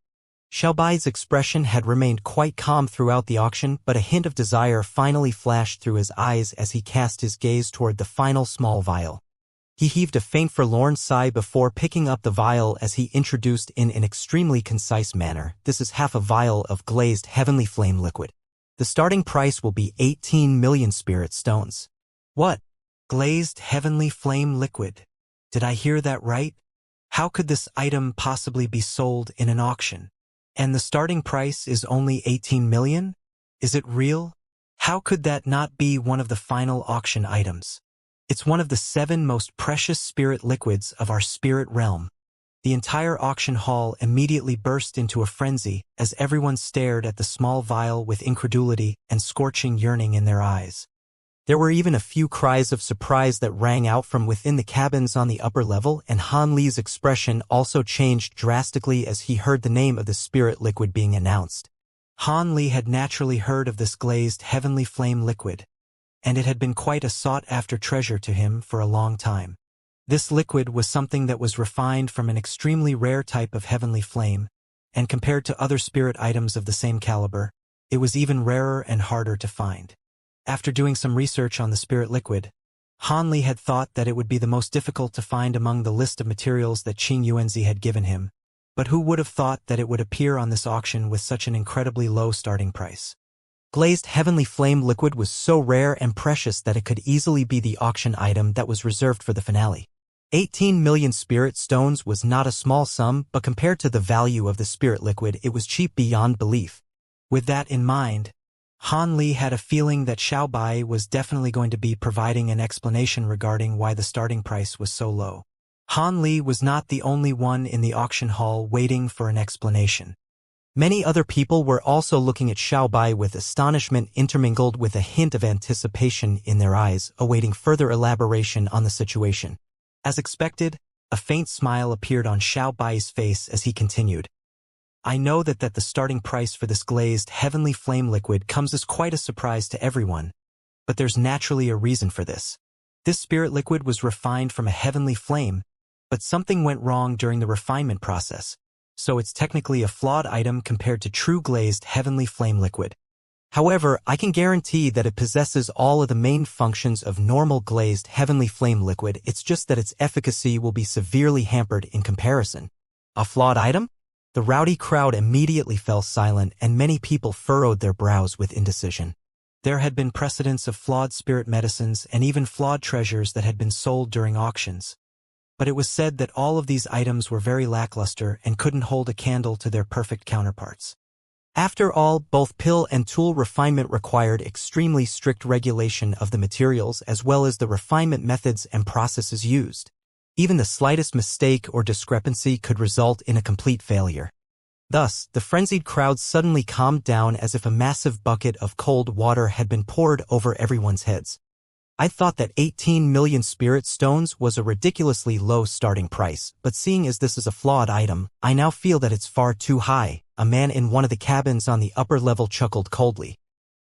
Xiao Bai's expression had remained quite calm throughout the auction, but a hint of desire finally flashed through his eyes as he cast his gaze toward the final small vial. He heaved a faint forlorn sigh before picking up the vial as he introduced in an extremely concise manner, "This is half a vial of glazed heavenly flame liquid. The starting price will be 18 million spirit stones." What? Glazed heavenly flame liquid? Did I hear that right? How could this item possibly be sold in an auction? And the starting price is only 18 million? Is it real? How could that not be one of the final auction items? It's one of the 7 most precious spirit liquids of our spirit realm. The entire auction hall immediately burst into a frenzy as everyone stared at the small vial with incredulity and scorching yearning in their eyes. There were even a few cries of surprise that rang out from within the cabins on the upper level, and Han Li's expression also changed drastically as he heard the name of the spirit liquid being announced. Han Li had naturally heard of this glazed heavenly flame liquid, and it had been quite a sought-after treasure to him for a long time. This liquid was something that was refined from an extremely rare type of heavenly flame, and compared to other spirit items of the same caliber, it was even rarer and harder to find. After doing some research on the spirit liquid, Han Li had thought that it would be the most difficult to find among the list of materials that Qing Yuanzi had given him, But who would have thought that it would appear on this auction with such an incredibly low starting price? Glazed heavenly flame liquid was so rare and precious that it could easily be the auction item that was reserved for the finale. 18 million spirit stones was not a small sum, but compared to the value of the spirit liquid, it was cheap beyond belief. With that in mind, Han Li had a feeling that Xiao Bai was definitely going to be providing an explanation regarding why the starting price was so low. Han Li was not the only one in the auction hall waiting for an explanation. Many other people were also looking at Xiao Bai with astonishment intermingled with a hint of anticipation in their eyes, awaiting further elaboration on the situation. As expected, a faint smile appeared on Xiao Bai's face as he continued. I know that the starting price for this glazed heavenly flame liquid comes as quite a surprise to everyone, but there's naturally a reason for this. This spirit liquid was refined from a heavenly flame, but something went wrong during the refinement process, so it's technically a flawed item compared to true glazed heavenly flame liquid. However, I can guarantee that it possesses all of the main functions of normal glazed heavenly flame liquid, it's just that its efficacy will be severely hampered in comparison. A flawed item? The rowdy crowd immediately fell silent and many people furrowed their brows with indecision. There had been precedents of flawed spirit medicines and even flawed treasures that had been sold during auctions. But it was said that all of these items were very lackluster and couldn't hold a candle to their perfect counterparts. After all, both pill and tool refinement required extremely strict regulation of the materials as well as the refinement methods and processes used. Even the slightest mistake or discrepancy could result in a complete failure. Thus, the frenzied crowd suddenly calmed down as if a massive bucket of cold water had been poured over everyone's heads. I thought that 18 million spirit stones was a ridiculously low starting price, but seeing as this is a flawed item, I now feel that it's far too high. A man in one of the cabins on the upper level chuckled coldly.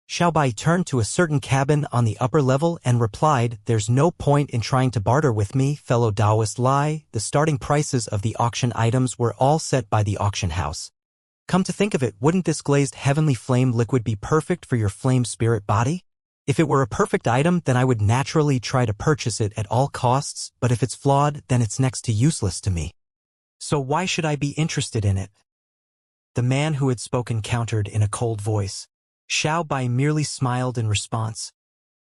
Xiao Bai turned to a certain cabin on the upper level and replied, "There's no point in trying to barter with me, fellow Taoist Lai. The starting prices of the auction items were all set by the auction house. Come to think of it, wouldn't this glazed heavenly flame liquid be perfect for your flame spirit body? If it were a perfect item, then I would naturally try to purchase it at all costs, but if it's flawed, then it's next to useless to me. So why should I be interested in it?" The man who had spoken countered in a cold voice. Xiao Bai merely smiled in response,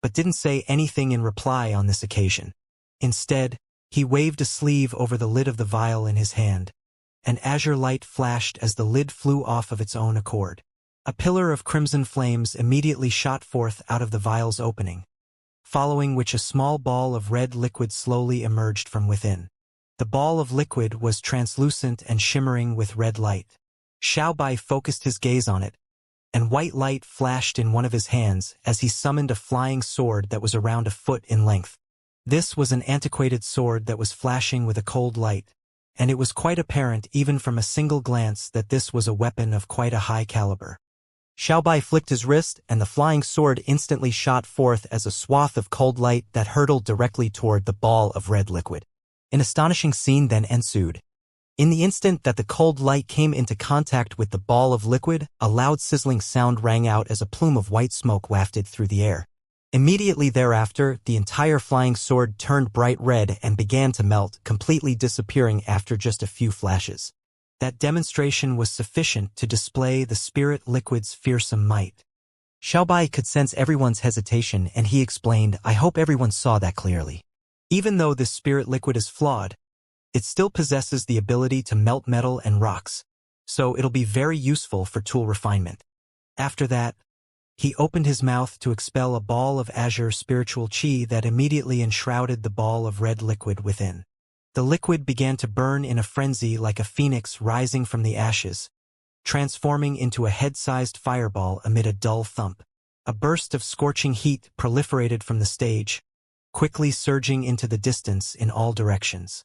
but didn't say anything in reply on this occasion. Instead, he waved a sleeve over the lid of the vial in his hand. An azure light flashed as the lid flew off of its own accord. A pillar of crimson flames immediately shot forth out of the vial's opening, following which a small ball of red liquid slowly emerged from within. The ball of liquid was translucent and shimmering with red light. Xiao Bai focused his gaze on it, and white light flashed in one of his hands as he summoned a flying sword that was around a foot in length. This was an antiquated sword that was flashing with a cold light, and it was quite apparent even from a single glance that this was a weapon of quite a high caliber. Xiao Bai flicked his wrist, and the flying sword instantly shot forth as a swath of cold light that hurtled directly toward the ball of red liquid. An astonishing scene then ensued. In the instant that the cold light came into contact with the ball of liquid, a loud sizzling sound rang out as a plume of white smoke wafted through the air. Immediately thereafter, the entire flying sword turned bright red and began to melt, completely disappearing after just a few flashes. That demonstration was sufficient to display the spirit liquid's fearsome might. Xiao Bai could sense everyone's hesitation, and he explained, "I hope everyone saw that clearly. Even though this spirit liquid is flawed, it still possesses the ability to melt metal and rocks, so it'll be very useful for tool refinement." After that, he opened his mouth to expel a ball of azure spiritual chi that immediately enshrouded the ball of red liquid within. The liquid began to burn in a frenzy like a phoenix rising from the ashes, transforming into a head-sized fireball amid a dull thump. A burst of scorching heat proliferated from the stage, quickly surging into the distance in all directions.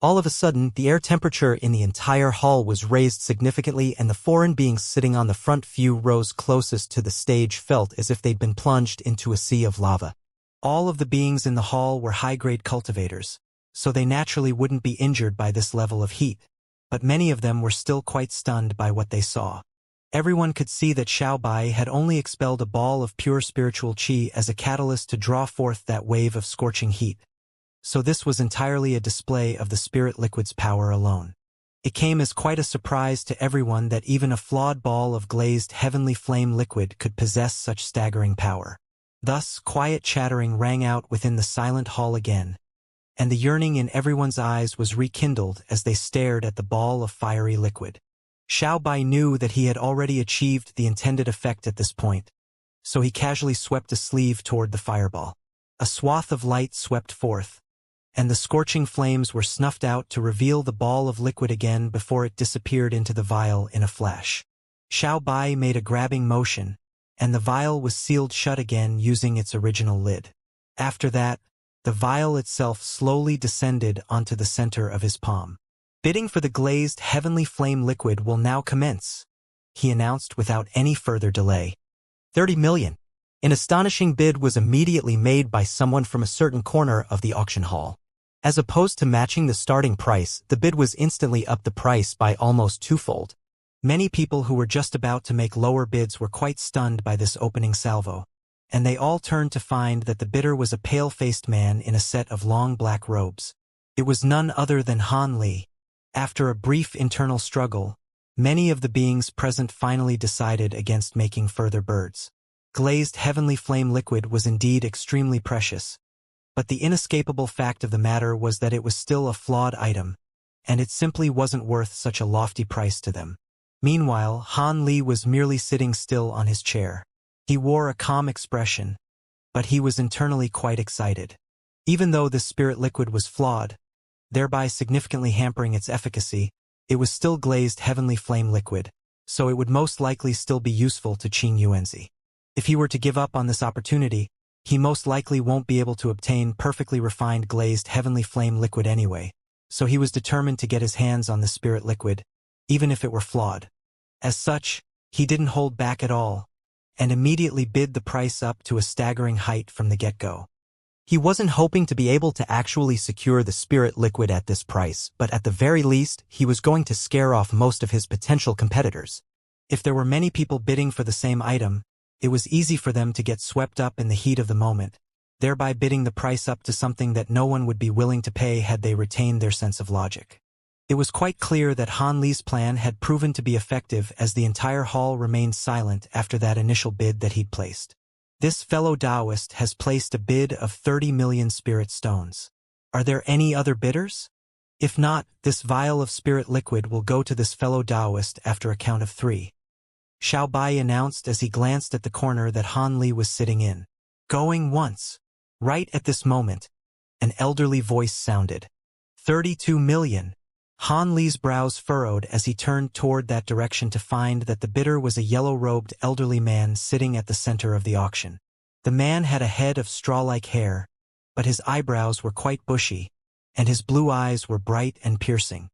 All of a sudden, the air temperature in the entire hall was raised significantly, and the foreign beings sitting on the front few rows closest to the stage felt as if they'd been plunged into a sea of lava. All of the beings in the hall were high-grade cultivators, so they naturally wouldn't be injured by this level of heat, but many of them were still quite stunned by what they saw. Everyone could see that Xiao Bai had only expelled a ball of pure spiritual chi as a catalyst to draw forth that wave of scorching heat. So this was entirely a display of the spirit liquid's power alone. It came as quite a surprise to everyone that even a flawed ball of glazed heavenly flame liquid could possess such staggering power. Thus, quiet chattering rang out within the silent hall again, and the yearning in everyone's eyes was rekindled as they stared at the ball of fiery liquid. Xiao Bai knew that he had already achieved the intended effect at this point, so he casually swept a sleeve toward the fireball. A swath of light swept forth, and the scorching flames were snuffed out to reveal the ball of liquid again before it disappeared into the vial in a flash. Xiao Bai made a grabbing motion, and the vial was sealed shut again using its original lid. After that, the vial itself slowly descended onto the center of his palm. Bidding for the glazed heavenly flame liquid will now commence, he announced without any further delay. 30 million. An astonishing bid was immediately made by someone from a certain corner of the auction hall. As opposed to matching the starting price, the bid was instantly up the price by almost twofold. Many people who were just about to make lower bids were quite stunned by this opening salvo, and they all turned to find that the bidder was a pale-faced man in a set of long black robes. It was none other than Han Li. After a brief internal struggle, many of the beings present finally decided against making further bids. Glazed heavenly flame liquid was indeed extremely precious, but the inescapable fact of the matter was that it was still a flawed item, and it simply wasn't worth such a lofty price to them. Meanwhile, Han Li was merely sitting still on his chair. He wore a calm expression, but he was internally quite excited. Even though the spirit liquid was flawed, thereby significantly hampering its efficacy, it was still glazed heavenly flame liquid, so it would most likely still be useful to Qing Yuanzi. If he were to give up on this opportunity, he most likely won't be able to obtain perfectly refined glazed heavenly flame liquid anyway, so he was determined to get his hands on the spirit liquid, even if it were flawed. As such, he didn't hold back at all, and immediately bid the price up to a staggering height from the get-go. He wasn't hoping to be able to actually secure the spirit liquid at this price, but at the very least, he was going to scare off most of his potential competitors. If there were many people bidding for the same item, it was easy for them to get swept up in the heat of the moment, thereby bidding the price up to something that no one would be willing to pay had they retained their sense of logic. It was quite clear that Han Li's plan had proven to be effective as the entire hall remained silent after that initial bid that he'd placed. This fellow Taoist has placed a bid of 30 million spirit stones. Are there any other bidders? If not, this vial of spirit liquid will go to this fellow Taoist after a count of 3. Xiao Bai announced as he glanced at the corner that Han Li was sitting in. Going once. Right at this moment, an elderly voice sounded. 32 million. Han Li's brows furrowed as he turned toward that direction to find that the bidder was a yellow-robed elderly man sitting at the center of the auction. The man had a head of straw-like hair, but his eyebrows were quite bushy, and his blue eyes were bright and piercing.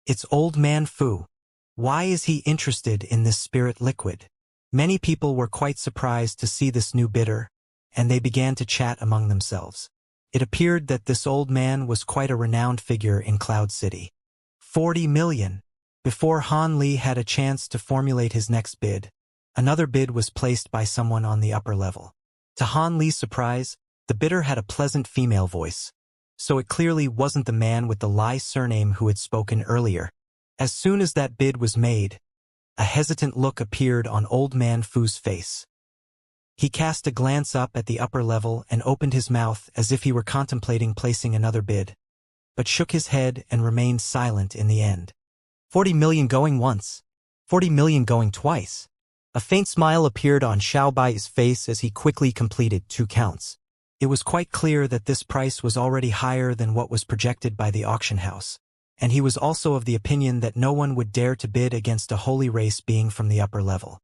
It's Old Man Fu. Why is he interested in this spirit liquid? Many people were quite surprised to see this new bidder, and they began to chat among themselves. It appeared that this old man was quite a renowned figure in Cloud City. 40 million. Before Han Li had a chance to formulate his next bid, another bid was placed by someone on the upper level. To Han Li's surprise, the bidder had a pleasant female voice, so it clearly wasn't the man with the Lai surname who had spoken earlier. As soon as that bid was made, a hesitant look appeared on Old Man Fu's face. He cast a glance up at the upper level and opened his mouth as if he were contemplating placing another bid, but shook his head and remained silent in the end. 40 million going once. 40 million going twice. A faint smile appeared on Xiao Bai's face as he quickly completed 2 counts. It was quite clear that this price was already higher than what was projected by the auction house, and he was also of the opinion that no one would dare to bid against a holy race being from the upper level.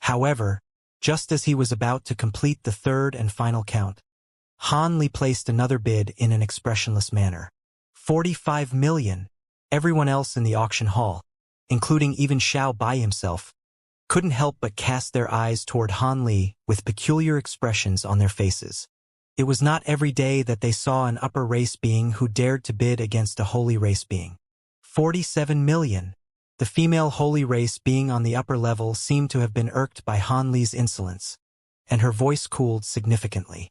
However, just as he was about to complete the 3rd and final count, Han Li placed another bid in an expressionless manner. 45 million. Everyone else in the auction hall, including even Xiao Bai himself, couldn't help but cast their eyes toward Han Li with peculiar expressions on their faces. It was not every day that they saw an upper race being who dared to bid against a holy race being. 47 million. The female holy race being on the upper level seemed to have been irked by Han Li's insolence, and her voice cooled significantly.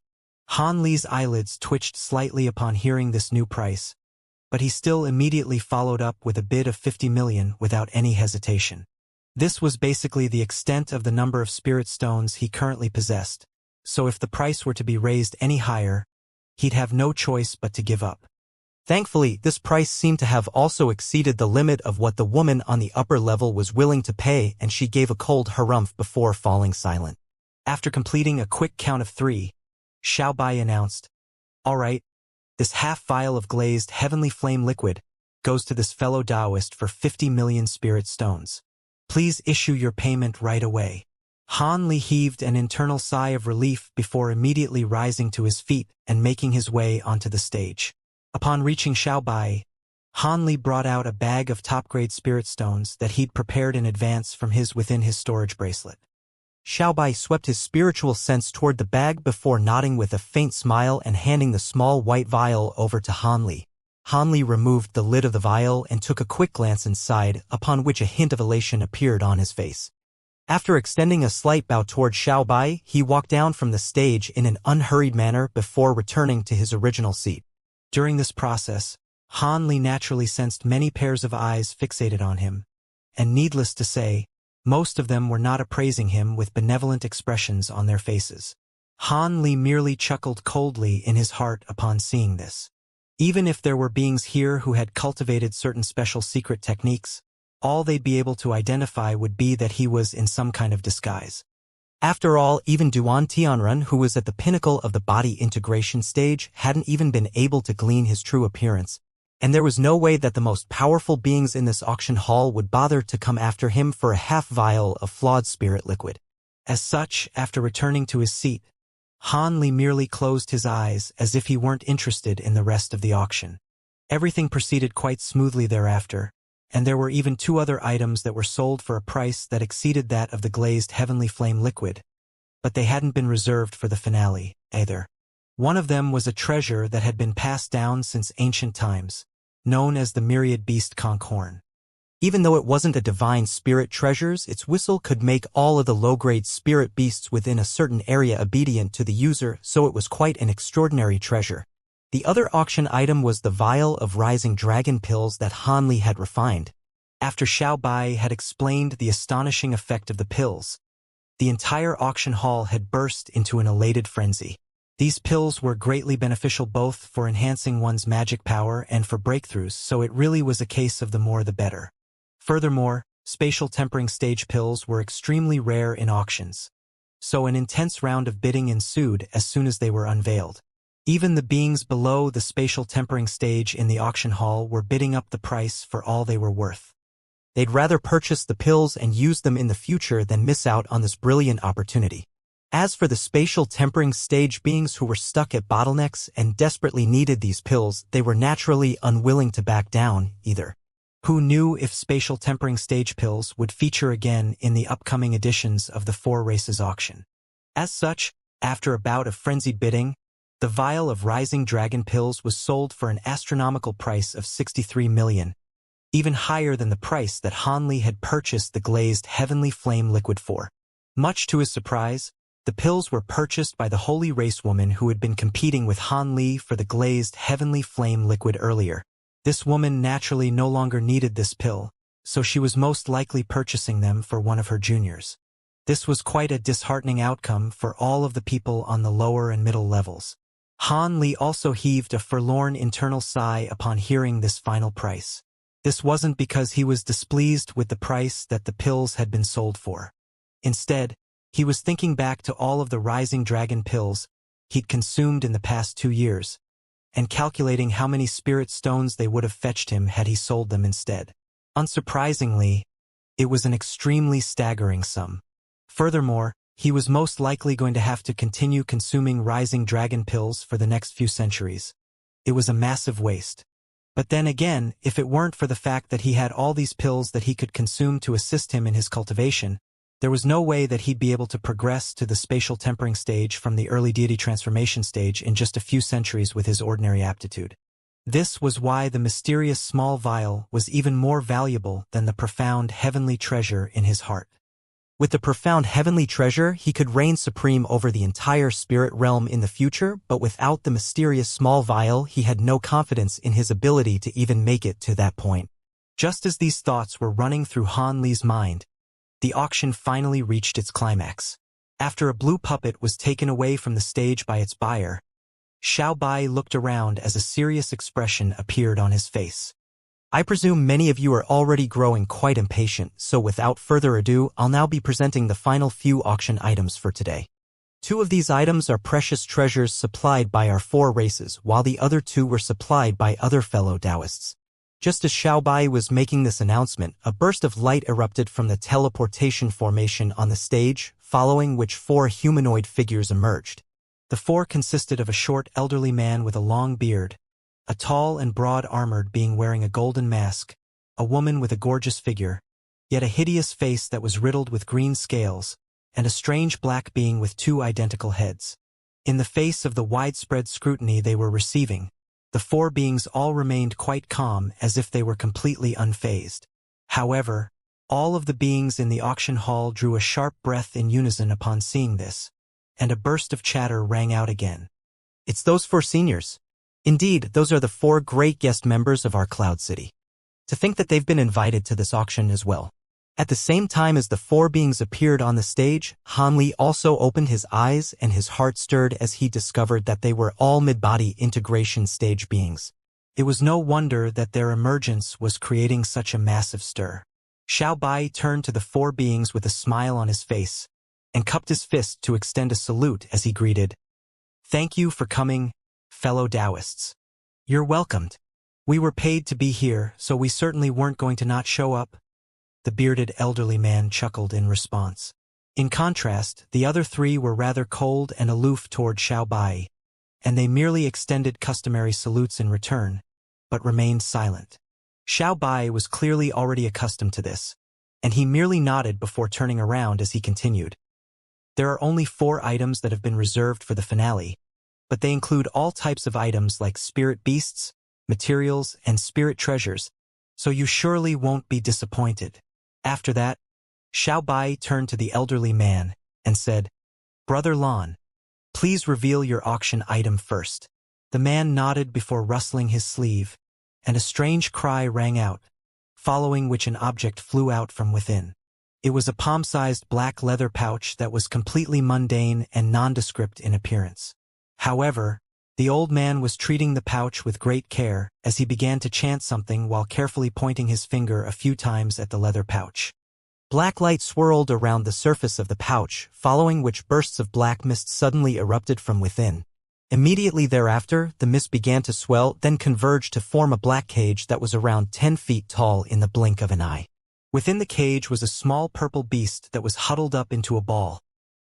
Han Li's eyelids twitched slightly upon hearing this new price, but he still immediately followed up with a bid of 50 million without any hesitation. This was basically the extent of the number of spirit stones he currently possessed, so if the price were to be raised any higher, he'd have no choice but to give up. Thankfully, this price seemed to have also exceeded the limit of what the woman on the upper level was willing to pay, and she gave a cold harumph before falling silent. After completing a quick count of 3, Xiaobai announced, "All right, this half vial of glazed heavenly flame liquid goes to this fellow Taoist for 50 million spirit stones. Please issue your payment right away." Han Li heaved an internal sigh of relief before immediately rising to his feet and making his way onto the stage. Upon reaching Xiaobai, Han Li brought out a bag of top-grade spirit stones that he'd prepared in advance from within his storage bracelet. Xiaobai swept his spiritual sense toward the bag before nodding with a faint smile and handing the small white vial over to Han Li. Han Li removed the lid of the vial and took a quick glance inside, upon which a hint of elation appeared on his face. After extending a slight bow toward Xiaobai, he walked down from the stage in an unhurried manner before returning to his original seat. During this process, Han Li naturally sensed many pairs of eyes fixated on him, and needless to say, most of them were not appraising him with benevolent expressions on their faces. Han Li merely chuckled coldly in his heart upon seeing this. Even if there were beings here who had cultivated certain special secret techniques, all they'd be able to identify would be that he was in some kind of disguise. After all, even Duan Tianren, who was at the pinnacle of the body integration stage, hadn't even been able to glean his true appearance, and there was no way that the most powerful beings in this auction hall would bother to come after him for a half vial of flawed spirit liquid. As such, after returning to his seat, Han Li merely closed his eyes as if he weren't interested in the rest of the auction. Everything proceeded quite smoothly thereafter, and there were even 2 other items that were sold for a price that exceeded that of the glazed heavenly flame liquid, but they hadn't been reserved for the finale, either. One of them was a treasure that had been passed down since ancient times, known as the myriad beast conch horn. Even though it wasn't a divine spirit treasures, its whistle could make all of the low-grade spirit beasts within a certain area obedient to the user, so it was quite an extraordinary treasure. The other auction item was the vial of rising dragon pills that Han Li had refined. After Xiaobai had explained the astonishing effect of the pills, the entire auction hall had burst into an elated frenzy. These pills were greatly beneficial both for enhancing one's magic power and for breakthroughs, so it really was a case of the more the better. Furthermore, spatial tempering stage pills were extremely rare in auctions, so an intense round of bidding ensued as soon as they were unveiled. Even the beings below the spatial tempering stage in the auction hall were bidding up the price for all they were worth. They'd rather purchase the pills and use them in the future than miss out on this brilliant opportunity. As for the spatial tempering stage beings who were stuck at bottlenecks and desperately needed these pills, they were naturally unwilling to back down, either. Who knew if spatial tempering stage pills would feature again in the upcoming editions of the 4 Races auction? As such, after a bout of frenzied bidding, the vial of rising dragon pills was sold for an astronomical price of 63 million, even higher than the price that Han Li had purchased the glazed heavenly flame liquid for. Much to his surprise, the pills were purchased by the holy race woman who had been competing with Han Li for the glazed heavenly flame liquid earlier. This woman naturally no longer needed this pill, so she was most likely purchasing them for one of her juniors. This was quite a disheartening outcome for all of the people on the lower and middle levels. Han Li also heaved a forlorn internal sigh upon hearing this final price. This wasn't because he was displeased with the price that the pills had been sold for. Instead, he was thinking back to all of the rising dragon pills he'd consumed in the past 2 years, and calculating how many spirit stones they would have fetched him had he sold them instead. Unsurprisingly, it was an extremely staggering sum. Furthermore, he was most likely going to have to continue consuming rising dragon pills for the next few centuries. It was a massive waste. But then again, if it weren't for the fact that he had all these pills that he could consume to assist him in his cultivation, there was no way that he'd be able to progress to the spatial tempering stage from the early deity transformation stage in just a few centuries with his ordinary aptitude. This was why the mysterious small vial was even more valuable than the profound heavenly treasure in his heart. With the profound heavenly treasure, he could reign supreme over the entire spirit realm in the future, but without the mysterious small vial, he had no confidence in his ability to even make it to that point. Just as these thoughts were running through Han Li's mind, the auction finally reached its climax. After a blue puppet was taken away from the stage by its buyer, Xiao Bai looked around as a serious expression appeared on his face. I presume many of you are already growing quite impatient, so without further ado, I'll now be presenting the final few auction items for today. 2 of these items are precious treasures supplied by our 4 races, while the other 2 were supplied by other fellow Taoists. Just as Xiao Bai was making this announcement, a burst of light erupted from the teleportation formation on the stage, following which 4 humanoid figures emerged. The 4 consisted of a short elderly man with a long beard, a tall and broad-armored being wearing a golden mask, a woman with a gorgeous figure, yet a hideous face that was riddled with green scales, and a strange black being with 2 identical heads. In the face of the widespread scrutiny they were receiving, the 4 beings all remained quite calm as if they were completely unfazed. However, all of the beings in the auction hall drew a sharp breath in unison upon seeing this, and a burst of chatter rang out again. It's those 4 seniors. Indeed, those are the 4 great guest members of our Cloud City. To think that they've been invited to this auction as well. At the same time as the 4 beings appeared on the stage, Han Li also opened his eyes and his heart stirred as he discovered that they were all mid-body integration stage beings. It was no wonder that their emergence was creating such a massive stir. Xiao Bai turned to the 4 beings with a smile on his face, and cupped his fist to extend a salute as he greeted, "Thank you for coming, fellow Taoists. You're welcomed. We were paid to be here, so we certainly weren't going to not show up." The bearded elderly man chuckled in response. In contrast, the other 3 were rather cold and aloof toward Xiao Bai, and they merely extended customary salutes in return, but remained silent. Xiao Bai was clearly already accustomed to this, and he merely nodded before turning around as he continued. There are only 4 items that have been reserved for the finale, but they include all types of items like spirit beasts, materials, and spirit treasures, so you surely won't be disappointed. After that, Xiao Bai turned to the elderly man and said, "Brother Lan, please reveal your auction item first." The man nodded before rustling his sleeve, and a strange cry rang out, following which an object flew out from within. It was a palm-sized black leather pouch that was completely mundane and nondescript in appearance. However, the old man was treating the pouch with great care as he began to chant something while carefully pointing his finger a few times at the leather pouch. Black light swirled around the surface of the pouch, following which bursts of black mist suddenly erupted from within. Immediately thereafter, the mist began to swell, then converge to form a black cage that was around 10 feet tall in the blink of an eye. Within the cage was a small purple beast that was huddled up into a ball,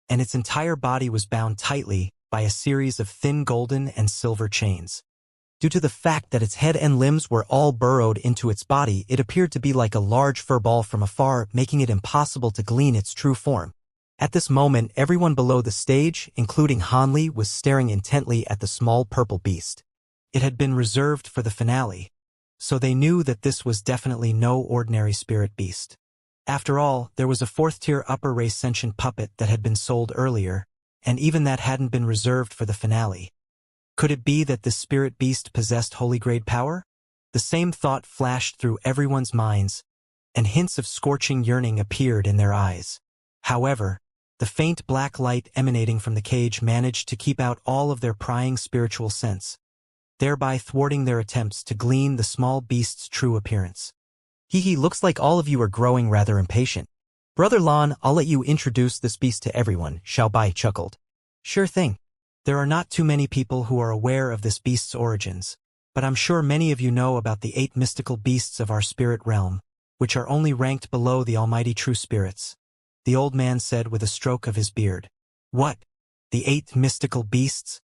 and its entire body was bound tightly by a series of thin golden and silver chains. Due to the fact that its head and limbs were all burrowed into its body, it appeared to be like a large fur ball from afar, making it impossible to glean its true form. At this moment, everyone below the stage, including Han Li, was staring intently at the small purple beast. It had been reserved for the finale, so they knew that this was definitely no ordinary spirit beast. After all, there was a 4th-tier upper race sentient puppet that had been sold earlier, and even that hadn't been reserved for the finale. Could it be that this spirit beast possessed holy grade power? The same thought flashed through everyone's minds, and hints of scorching yearning appeared in their eyes. However, the faint black light emanating from the cage managed to keep out all of their prying spiritual sense, thereby thwarting their attempts to glean the small beast's true appearance. Hee, looks like all of you are growing rather impatient. Brother Lan, I'll let you introduce this beast to everyone, Xiao Bai chuckled. Sure thing. There are not too many people who are aware of this beast's origins, but I'm sure many of you know about the 8 mystical beasts of our spirit realm, which are only ranked below the almighty true spirits, the old man said with a stroke of his beard. What? The 8 mystical beasts?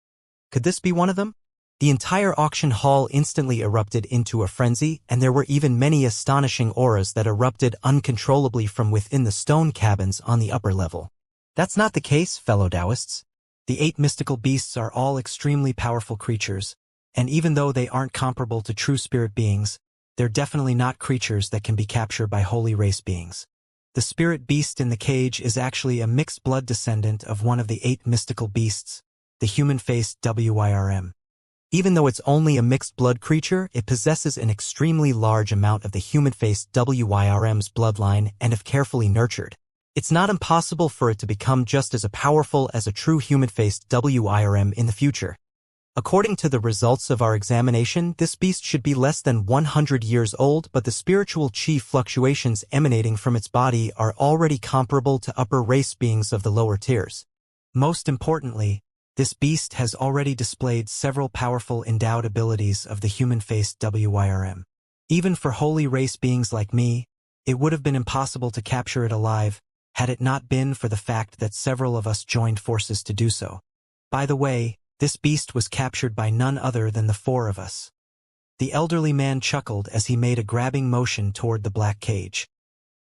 Could this be one of them? The entire auction hall instantly erupted into a frenzy, and there were even many astonishing auras that erupted uncontrollably from within the stone cabins on the upper level. That's not the case, fellow Taoists. The 8 mystical beasts are all extremely powerful creatures, and even though they aren't comparable to true spirit beings, they're definitely not creatures that can be captured by holy race beings. The spirit beast in the cage is actually a mixed blood descendant of one of the 8 mystical beasts, the human-faced WIRM. Even though it's only a mixed blood creature, it possesses an extremely large amount of the human-faced WIRM's bloodline, and if carefully nurtured, it's not impossible for it to become just as powerful as a true human-faced WIRM in the future. According to the results of our examination, this beast should be less than 100 years old, but the spiritual chi fluctuations emanating from its body are already comparable to upper race beings of the lower tiers. Most importantly, this beast has already displayed several powerful endowed abilities of the human-faced WIRM. Even for holy race beings like me, it would have been impossible to capture it alive, had it not been for the fact that several of us joined forces to do so. By the way, this beast was captured by none other than the 4 of us. The elderly man chuckled as he made a grabbing motion toward the black cage.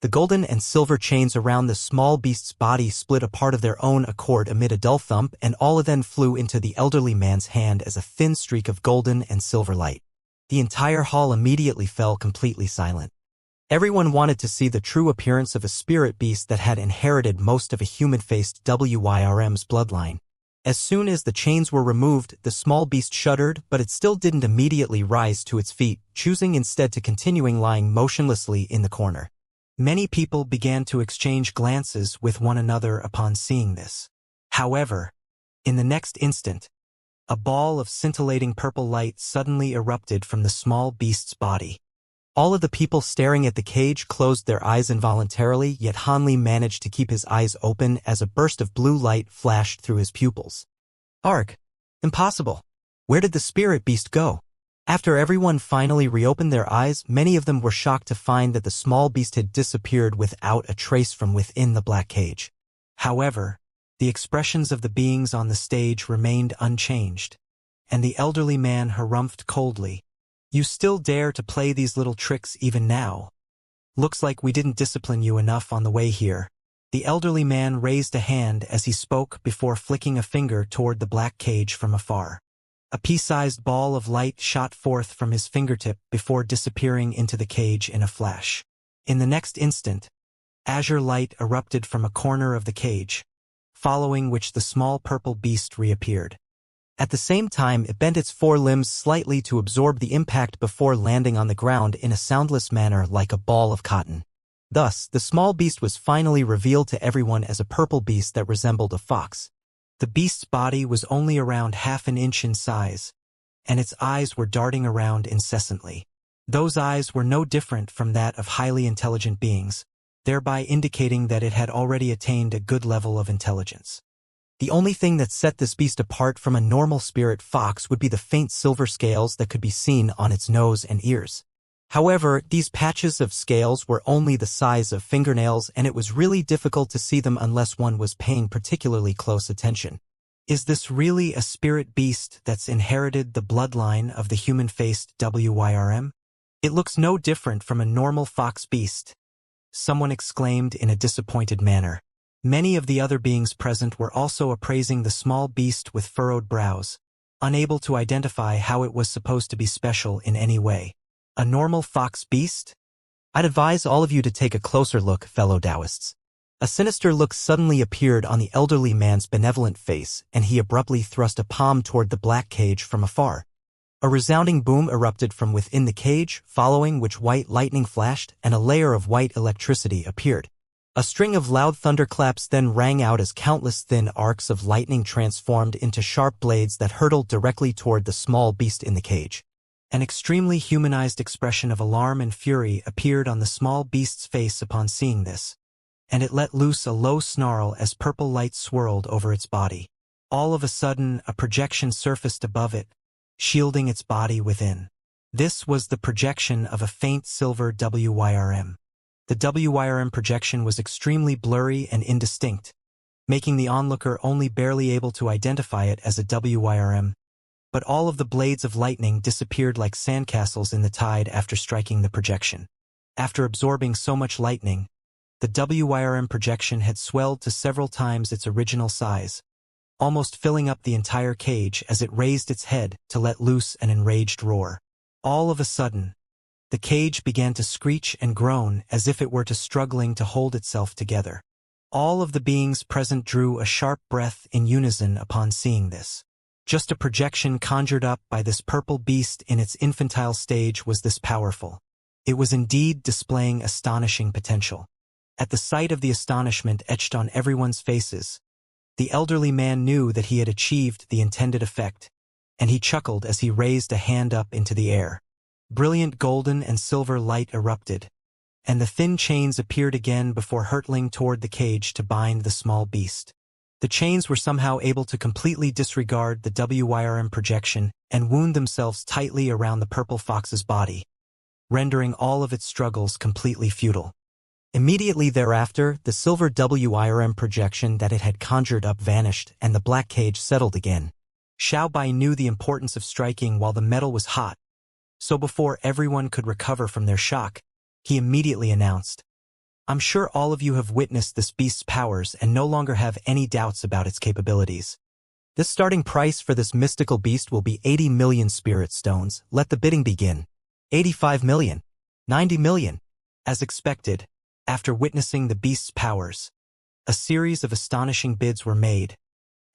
The golden and silver chains around the small beast's body split apart of their own accord amid a dull thump, and all of them flew into the elderly man's hand as a thin streak of golden and silver light. The entire hall immediately fell completely silent. Everyone wanted to see the true appearance of a spirit beast that had inherited most of a human-faced WIRM's bloodline. As soon as the chains were removed, the small beast shuddered, but it still didn't immediately rise to its feet, choosing instead to continuing lying motionlessly in the corner. Many people began to exchange glances with one another upon seeing this. However, in the next instant, a ball of scintillating purple light suddenly erupted from the small beast's body. All of the people staring at the cage closed their eyes involuntarily, yet Hanli managed to keep his eyes open as a burst of blue light flashed through his pupils. Arg! Impossible! Where did the spirit beast go? After everyone finally reopened their eyes, many of them were shocked to find that the small beast had disappeared without a trace from within the black cage. However, the expressions of the beings on the stage remained unchanged, and the elderly man harumphed coldly. You still dare to play these little tricks even now? Looks like we didn't discipline you enough on the way here. The elderly man raised a hand as he spoke before flicking a finger toward the black cage from afar. A pea-sized ball of light shot forth from his fingertip before disappearing into the cage in a flash. In the next instant, azure light erupted from a corner of the cage, following which the small purple beast reappeared. At the same time, it bent its 4 limbs slightly to absorb the impact before landing on the ground in a soundless manner like a ball of cotton. Thus, the small beast was finally revealed to everyone as a purple beast that resembled a fox. The beast's body was only around half an inch in size, and its eyes were darting around incessantly. Those eyes were no different from that of highly intelligent beings, thereby indicating that it had already attained a good level of intelligence. The only thing that set this beast apart from a normal spirit fox would be the faint silver scales that could be seen on its nose and ears. However, these patches of scales were only the size of fingernails, and it was really difficult to see them unless one was paying particularly close attention. Is this really a spirit beast that's inherited the bloodline of the human-faced WIRM? It looks no different from a normal fox beast, someone exclaimed in a disappointed manner. Many of the other beings present were also appraising the small beast with furrowed brows, unable to identify how it was supposed to be special in any way. A normal fox beast? I'd advise all of you to take a closer look, fellow Taoists. A sinister look suddenly appeared on the elderly man's benevolent face, and he abruptly thrust a palm toward the black cage from afar. A resounding boom erupted from within the cage, following which white lightning flashed and a layer of white electricity appeared. A string of loud thunderclaps then rang out as countless thin arcs of lightning transformed into sharp blades that hurtled directly toward the small beast in the cage. An extremely humanized expression of alarm and fury appeared on the small beast's face upon seeing this, and it let loose a low snarl as purple light swirled over its body. All of a sudden, a projection surfaced above it, shielding its body within. This was the projection of a faint silver WIRM. The WIRM projection was extremely blurry and indistinct, making the onlooker only barely able to identify it as a WIRM, but all of the blades of lightning disappeared like sandcastles in the tide after striking the projection. After absorbing so much lightning, the WIRM projection had swelled to several times its original size, almost filling up the entire cage as it raised its head to let loose an enraged roar. All of a sudden, The cage began to screech and groan as if it were struggling to hold itself together. All of the beings present drew a sharp breath in unison upon seeing this. Just a projection conjured up by this purple beast in its infantile stage was this powerful. It was indeed displaying astonishing potential. At the sight of the astonishment etched on everyone's faces, the elderly man knew that he had achieved the intended effect, and he chuckled as he raised a hand up into the air. Brilliant golden and silver light erupted, and the thin chains appeared again before hurtling toward the cage to bind the small beast. The chains were somehow able to completely disregard the WYRM projection and wound themselves tightly around the purple fox's body, rendering all of its struggles completely futile. Immediately thereafter, the silver WIRM projection that it had conjured up vanished and the black cage settled again. Xiaobai knew the importance of striking while the metal was hot, so before everyone could recover from their shock, he immediately announced, "I'm sure all of you have witnessed this beast's powers and no longer have any doubts about its capabilities. The starting price for this mystical beast will be 80 million spirit stones. Let the bidding begin. 85 million. 90 million. As expected, after witnessing the beast's powers, a series of astonishing bids were made,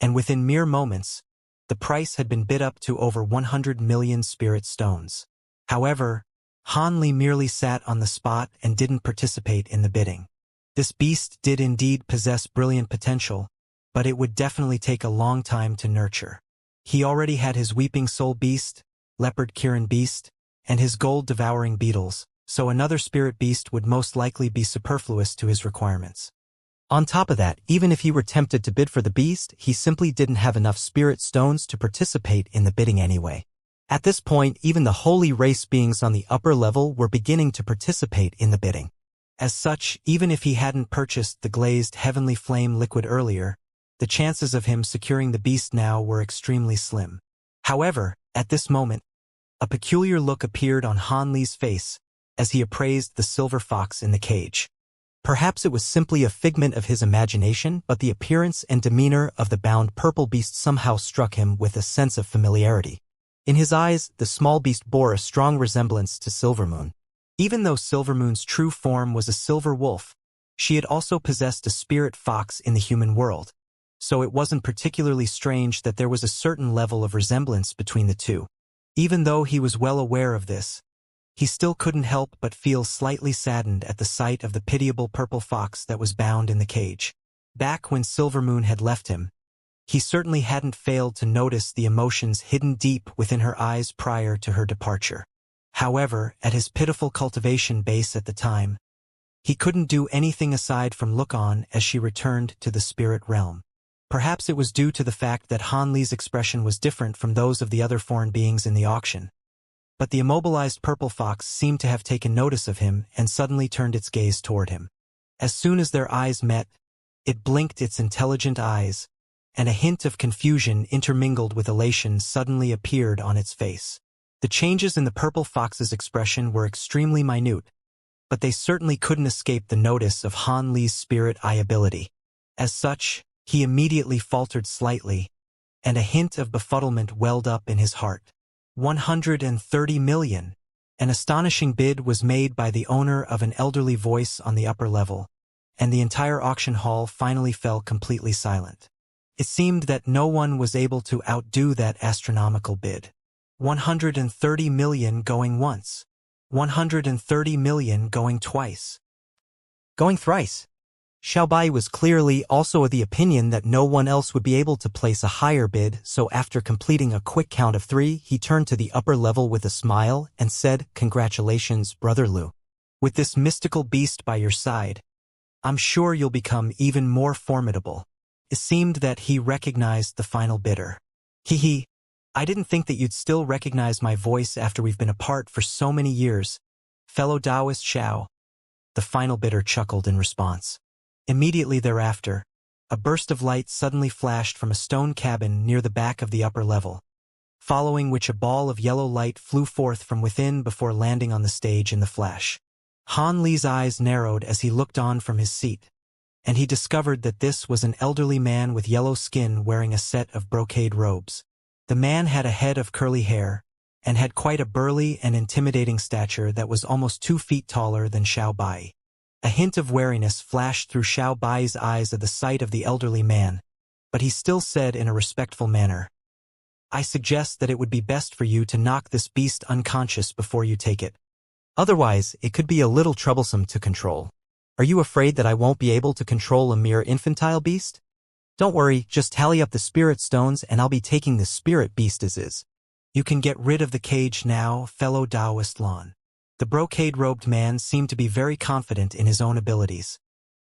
and within mere moments, the price had been bid up to over 100 million spirit stones. However, Han Li merely sat on the spot and didn't participate in the bidding. This beast did indeed possess brilliant potential, but it would definitely take a long time to nurture. He already had his weeping soul beast, leopard Kirin beast, and his gold-devouring beetles, so another spirit beast would most likely be superfluous to his requirements. On top of that, even if he were tempted to bid for the beast, he simply didn't have enough spirit stones to participate in the bidding anyway. At this point, even the holy race beings on the upper level were beginning to participate in the bidding. As such, even if he hadn't purchased the glazed heavenly flame liquid earlier, the chances of him securing the beast now were extremely slim. However, at this moment, a peculiar look appeared on Han Li's face as he appraised the silver fox in the cage. Perhaps it was simply a figment of his imagination, but the appearance and demeanor of the bound purple beast somehow struck him with a sense of familiarity. In his eyes, the small beast bore a strong resemblance to Silvermoon. Even though Silvermoon's true form was a silver wolf, she had also possessed a spirit fox in the human world, so it wasn't particularly strange that there was a certain level of resemblance between the two. Even though he was well aware of this, he still couldn't help but feel slightly saddened at the sight of the pitiable purple fox that was bound in the cage. Back when Silvermoon had left him, he certainly hadn't failed to notice the emotions hidden deep within her eyes prior to her departure. However, at his pitiful cultivation base at the time, he couldn't do anything aside from look on as she returned to the spirit realm. Perhaps it was due to the fact that Han Li's expression was different from those of the other foreign beings in the auction. But the immobilized purple fox seemed to have taken notice of him and suddenly turned its gaze toward him. As soon as their eyes met, it blinked its intelligent eyes, and a hint of confusion intermingled with elation suddenly appeared on its face. The changes in the purple fox's expression were extremely minute, but they certainly couldn't escape the notice of Han Li's spirit eye ability. As such, he immediately faltered slightly, and a hint of befuddlement welled up in his heart. 130 million. An astonishing bid was made by the owner of an elderly voice on the upper level, and the entire auction hall finally fell completely silent. It seemed that no one was able to outdo that astronomical bid. 130 million going once. 130 million going twice. Going thrice. Xiaobai was clearly also of the opinion that no one else would be able to place a higher bid, so after completing a quick count of 3, he turned to the upper level with a smile and said, "Congratulations, Brother Lu. With this mystical beast by your side, I'm sure you'll become even more formidable." It seemed that he recognized the final bidder. "Hee, I didn't think that you'd still recognize my voice after we've been apart for so many years, fellow Taoist Xiao." The final bidder chuckled in response. Immediately thereafter, a burst of light suddenly flashed from a stone cabin near the back of the upper level, following which a ball of yellow light flew forth from within before landing on the stage in the flash. Han Li's eyes narrowed as he looked on from his seat, and he discovered that this was an elderly man with yellow skin wearing a set of brocade robes. The man had a head of curly hair, and had quite a burly and intimidating stature that was almost 2 feet taller than Xiao Bai. A hint of wariness flashed through Xiao Bai's eyes at the sight of the elderly man, but he still said in a respectful manner, "I suggest that it would be best for you to knock this beast unconscious before you take it. Otherwise, it could be a little troublesome to control. Are you afraid that I won't be able to control a mere infantile beast? Don't worry, just tally up the spirit stones and I'll be taking the spirit beast as is. You can get rid of the cage now, fellow Taoist Lon." The brocade-robed man seemed to be very confident in his own abilities,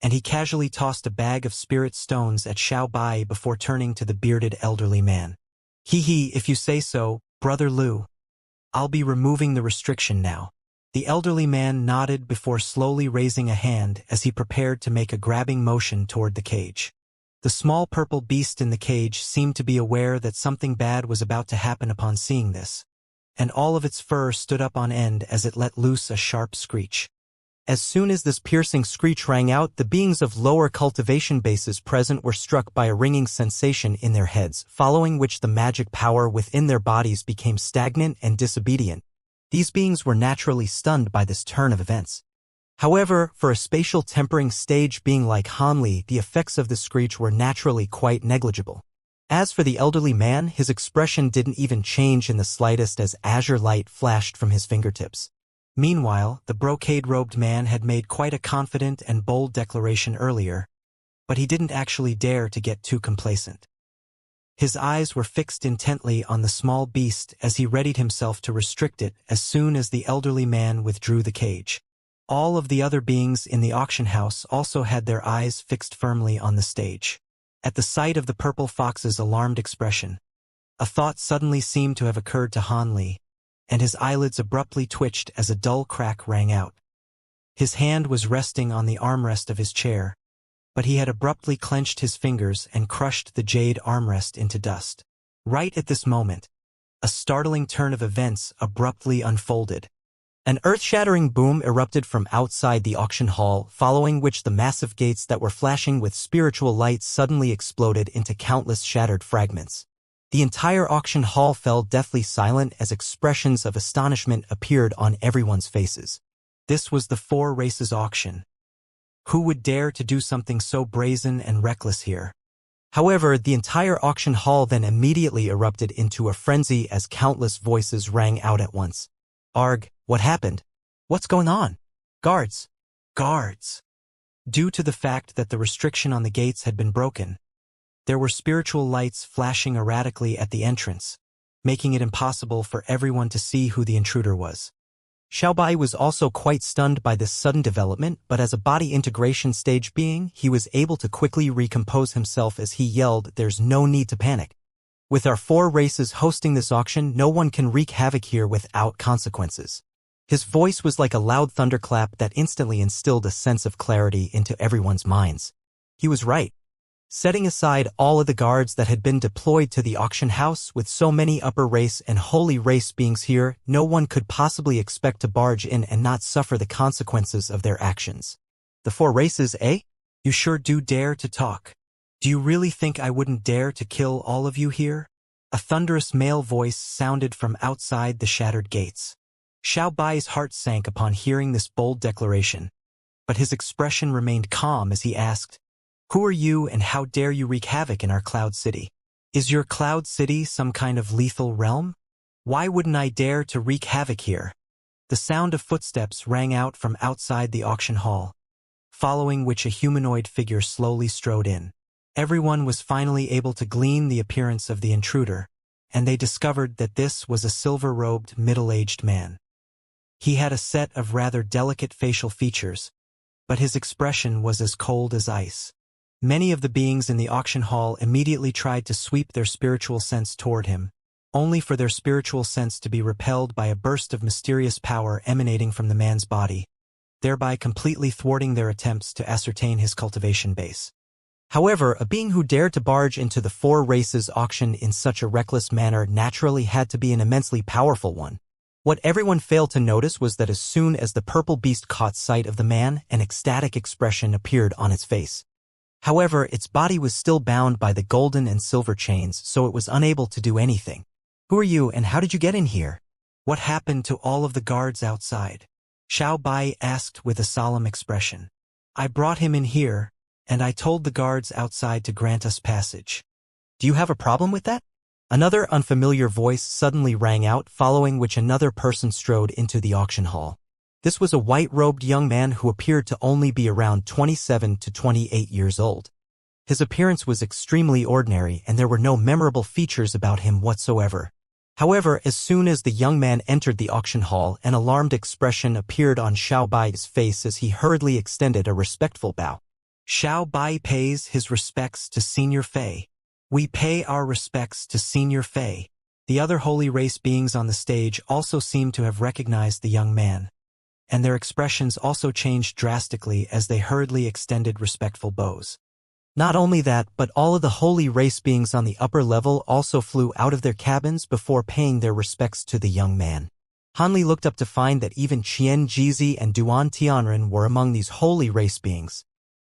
and he casually tossed a bag of spirit stones at Xiao Bai before turning to the bearded elderly man. "Hee, if you say so, Brother Lu. I'll be removing the restriction now." The elderly man nodded before slowly raising a hand as he prepared to make a grabbing motion toward the cage. The small purple beast in the cage seemed to be aware that something bad was about to happen upon seeing this, and all of its fur stood up on end as it let loose a sharp screech. As soon as this piercing screech rang out, the beings of lower cultivation bases present were struck by a ringing sensation in their heads, following which the magic power within their bodies became stagnant and disobedient. These beings were naturally stunned by this turn of events. However, for a spatial tempering stage being like Hanli, the effects of the screech were naturally quite negligible. As for the elderly man, his expression didn't even change in the slightest as azure light flashed from his fingertips. Meanwhile, the brocade-robed man had made quite a confident and bold declaration earlier, but he didn't actually dare to get too complacent. His eyes were fixed intently on the small beast as he readied himself to restrict it as soon as the elderly man withdrew the cage. All of the other beings in the auction house also had their eyes fixed firmly on the stage. At the sight of the purple fox's alarmed expression, a thought suddenly seemed to have occurred to Han Li, and his eyelids abruptly twitched as a dull crack rang out. His hand was resting on the armrest of his chair, but he had abruptly clenched his fingers and crushed the jade armrest into dust. Right at this moment, a startling turn of events abruptly unfolded. An earth-shattering boom erupted from outside the auction hall, following which the massive gates that were flashing with spiritual light suddenly exploded into countless shattered fragments. The entire auction hall fell deathly silent as expressions of astonishment appeared on everyone's faces. This was the Four Races auction. Who would dare to do something so brazen and reckless here? However, the entire auction hall then immediately erupted into a frenzy as countless voices rang out at once. "Arg, what happened? What's going on? Guards! Guards!" Due to the fact that the restriction on the gates had been broken, there were spiritual lights flashing erratically at the entrance, making it impossible for everyone to see who the intruder was. Xiao Bai was also quite stunned by this sudden development, but as a body integration stage being, he was able to quickly recompose himself as he yelled, "There's no need to panic. With our 4 races hosting this auction, no one can wreak havoc here without consequences." His voice was like a loud thunderclap that instantly instilled a sense of clarity into everyone's minds. He was right. Setting aside all of the guards that had been deployed to the auction house, with so many upper race and holy race beings here, no one could possibly expect to barge in and not suffer the consequences of their actions. "The 4 races, eh? You sure do dare to talk. Do you really think I wouldn't dare to kill all of you here?" A thunderous male voice sounded from outside the shattered gates. Xiao Bai's heart sank upon hearing this bold declaration, but his expression remained calm as he asked, "Who are you and how dare you wreak havoc in our Cloud City? Is your Cloud City some kind of lethal realm? Why wouldn't I dare to wreak havoc here?" The sound of footsteps rang out from outside the auction hall, following which a humanoid figure slowly strode in. Everyone was finally able to glean the appearance of the intruder, and they discovered that this was a silver-robed, middle-aged man. He had a set of rather delicate facial features, but his expression was as cold as ice. Many of the beings in the auction hall immediately tried to sweep their spiritual sense toward him, only for their spiritual sense to be repelled by a burst of mysterious power emanating from the man's body, thereby completely thwarting their attempts to ascertain his cultivation base. However, a being who dared to barge into the 4 races auction in such a reckless manner naturally had to be an immensely powerful one. What everyone failed to notice was that as soon as the purple beast caught sight of the man, an ecstatic expression appeared on its face. However, its body was still bound by the golden and silver chains, so it was unable to do anything. "Who are you and how did you get in here?" What happened to all of the guards outside? Xiao Bai asked with a solemn expression. I brought him in here, and I told the guards outside to grant us passage. Do you have a problem with that? Another unfamiliar voice suddenly rang out, following which another person strode into the auction hall. This was a white-robed young man who appeared to only be around 27 to 28 years old. His appearance was extremely ordinary, and there were no memorable features about him whatsoever. However, as soon as the young man entered the auction hall, an alarmed expression appeared on Xiao Bai's face as he hurriedly extended a respectful bow. Xiao Bai pays his respects to Senior Fei. We pay our respects to Senior Fei. The other holy race beings on the stage also seemed to have recognized the young man, and their expressions also changed drastically as they hurriedly extended respectful bows. Not only that, but all of the holy race beings on the upper level also flew out of their cabins before paying their respects to the young man. Hanli looked up to find that even Qian Jizi and Duan Tianren were among these holy race beings.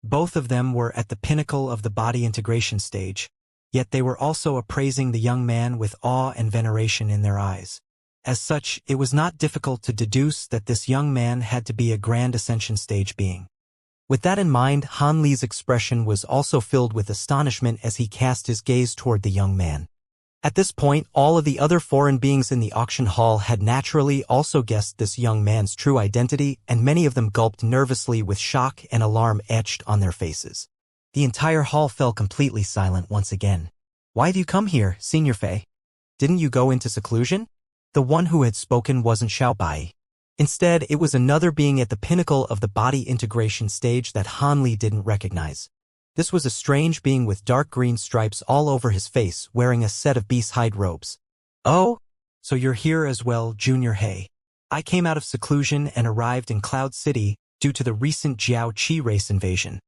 Both of them were at the pinnacle of the body integration stage, yet they were also appraising the young man with awe and veneration in their eyes. As such, it was not difficult to deduce that this young man had to be a grand Ascension stage being. With that in mind, Han Li's expression was also filled with astonishment as he cast his gaze toward the young man. At this point, all of the other foreign beings in the auction hall had naturally also guessed this young man's true identity, and many of them gulped nervously with shock and alarm etched on their faces. The entire hall fell completely silent once again. Why have you come here, Senior Fei? Didn't you go into seclusion? The one who had spoken wasn't Xiao Bai. Instead, it was another being at the pinnacle of the body integration stage that Han Li didn't recognize. This was a strange being with dark green stripes all over his face, wearing a set of beast hide robes. Oh, so you're here as well, Junior He. I came out of seclusion and arrived in Cloud City due to the recent Jiao Qi race invasion.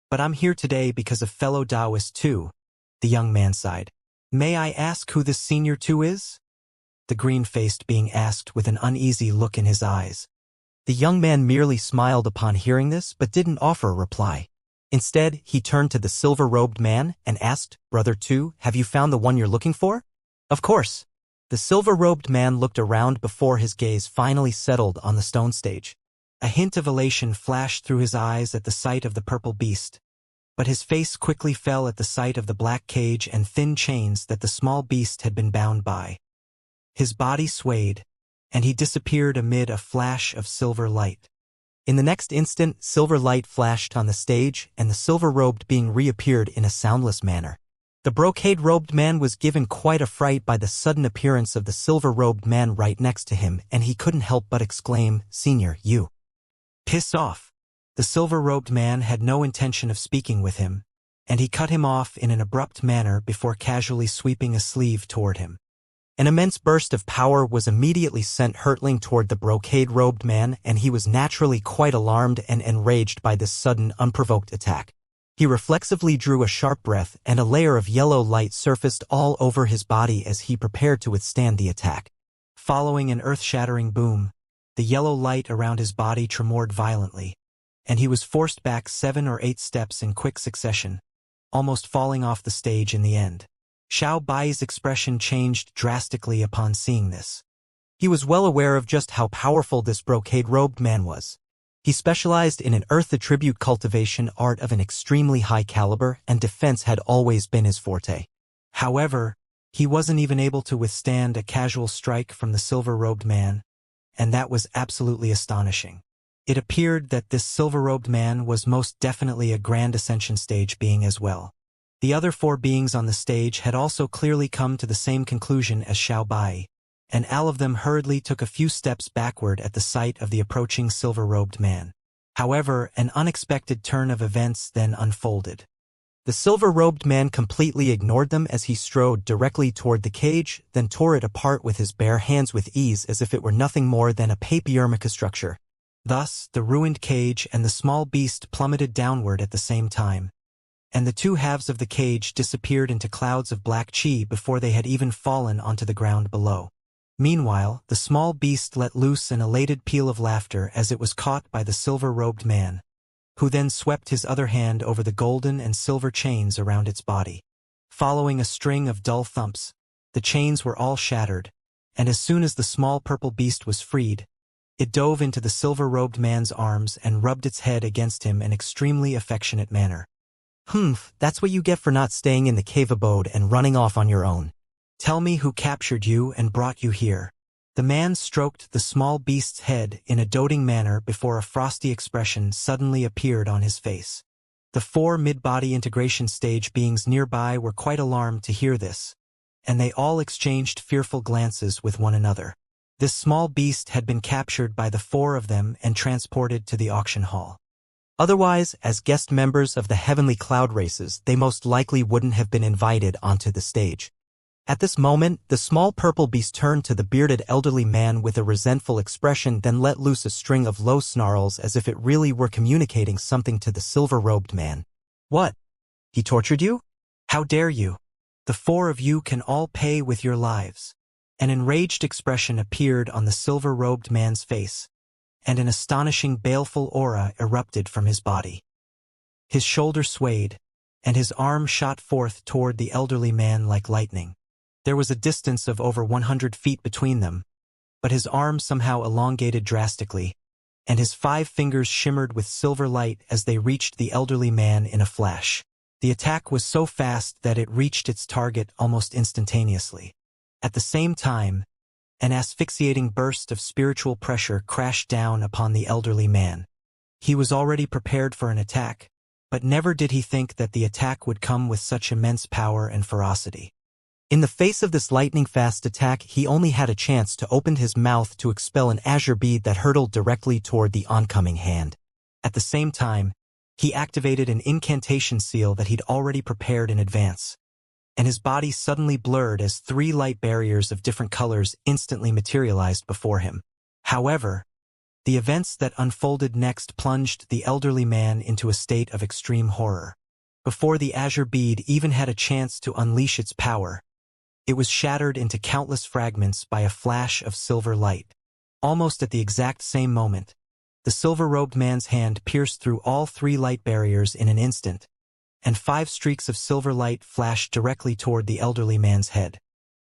But I'm here today because of fellow Taoists too, the young man sighed. May I ask who this Senior Two is? The green-faced being asked with an uneasy look in his eyes. The young man merely smiled upon hearing this, but didn't offer a reply. Instead, he turned to the silver-robed man and asked, Brother Two, have you found the one you're looking for? Of course. The silver-robed man looked around before his gaze finally settled on the stone stage. A hint of elation flashed through his eyes at the sight of the purple beast, but his face quickly fell at the sight of the black cage and thin chains that the small beast had been bound by. His body swayed, and he disappeared amid a flash of silver light. In the next instant, silver light flashed on the stage, and the silver-robed being reappeared in a soundless manner. The brocade-robed man was given quite a fright by the sudden appearance of the silver-robed man right next to him, and he couldn't help but exclaim, Senior, you. Piss off. The silver-robed man had no intention of speaking with him, and he cut him off in an abrupt manner before casually sweeping a sleeve toward him. An immense burst of power was immediately sent hurtling toward the brocade-robed man, and he was naturally quite alarmed and enraged by this sudden, unprovoked attack. He reflexively drew a sharp breath, and a layer of yellow light surfaced all over his body as he prepared to withstand the attack. Following an earth-shattering boom, the yellow light around his body tremored violently, and he was forced back 7 or 8 steps in quick succession, almost falling off the stage in the end. Xiao Bai's expression changed drastically upon seeing this. He was well aware of just how powerful this brocade-robed man was. He specialized in an earth attribute cultivation art of an extremely high caliber, and defense had always been his forte. However, he wasn't even able to withstand a casual strike from the silver-robed man, and that was absolutely astonishing. It appeared that this silver-robed man was most definitely a Grand Ascension stage being as well. The other 4 beings on the stage had also clearly come to the same conclusion as Xiao Bai, and all of them hurriedly took a few steps backward at the sight of the approaching silver-robed man. However, an unexpected turn of events then unfolded. The silver-robed man completely ignored them as he strode directly toward the cage, then tore it apart with his bare hands with ease as if it were nothing more than a papier-mache structure. Thus, the ruined cage and the small beast plummeted downward at the same time, and the 2 halves of the cage disappeared into clouds of black chi before they had even fallen onto the ground below. Meanwhile, the small beast let loose an elated peal of laughter as it was caught by the silver-robed man, who then swept his other hand over the golden and silver chains around its body. Following a string of dull thumps, the chains were all shattered, and as soon as the small purple beast was freed, it dove into the silver-robed man's arms and rubbed its head against him in an extremely affectionate manner. That's what you get for not staying in the cave abode and running off on your own. Tell me who captured you and brought you here. The man stroked the small beast's head in a doting manner before a frosty expression suddenly appeared on his face. The 4 mid-body integration stage beings nearby were quite alarmed to hear this, and they all exchanged fearful glances with one another. This small beast had been captured by the 4 of them and transported to the auction hall. Otherwise, as guest members of the heavenly cloud races, they most likely wouldn't have been invited onto the stage. At this moment, the small purple beast turned to the bearded elderly man with a resentful expression, then let loose a string of low snarls as if it really were communicating something to the silver-robed man. What? He tortured you? How dare you? The 4 of you can all pay with your lives. An enraged expression appeared on the silver-robed man's face, and an astonishing baleful aura erupted from his body. His shoulder swayed, and his arm shot forth toward the elderly man like lightning. There was a distance of over 100 feet between them, but his arm somehow elongated drastically, and his 5 fingers shimmered with silver light as they reached the elderly man in a flash. The attack was so fast that it reached its target almost instantaneously. At the same time, an asphyxiating burst of spiritual pressure crashed down upon the elderly man. He was already prepared for an attack, but never did he think that the attack would come with such immense power and ferocity. In the face of this lightning-fast attack, he only had a chance to open his mouth to expel an azure bead that hurtled directly toward the oncoming hand. At the same time, he activated an incantation seal that he'd already prepared in advance, and his body suddenly blurred as 3 light barriers of different colors instantly materialized before him. However, the events that unfolded next plunged the elderly man into a state of extreme horror. Before the azure bead even had a chance to unleash its power, it was shattered into countless fragments by a flash of silver light. Almost at the exact same moment, the silver-robed man's hand pierced through all 3 light barriers in an instant, and 5 streaks of silver light flashed directly toward the elderly man's head.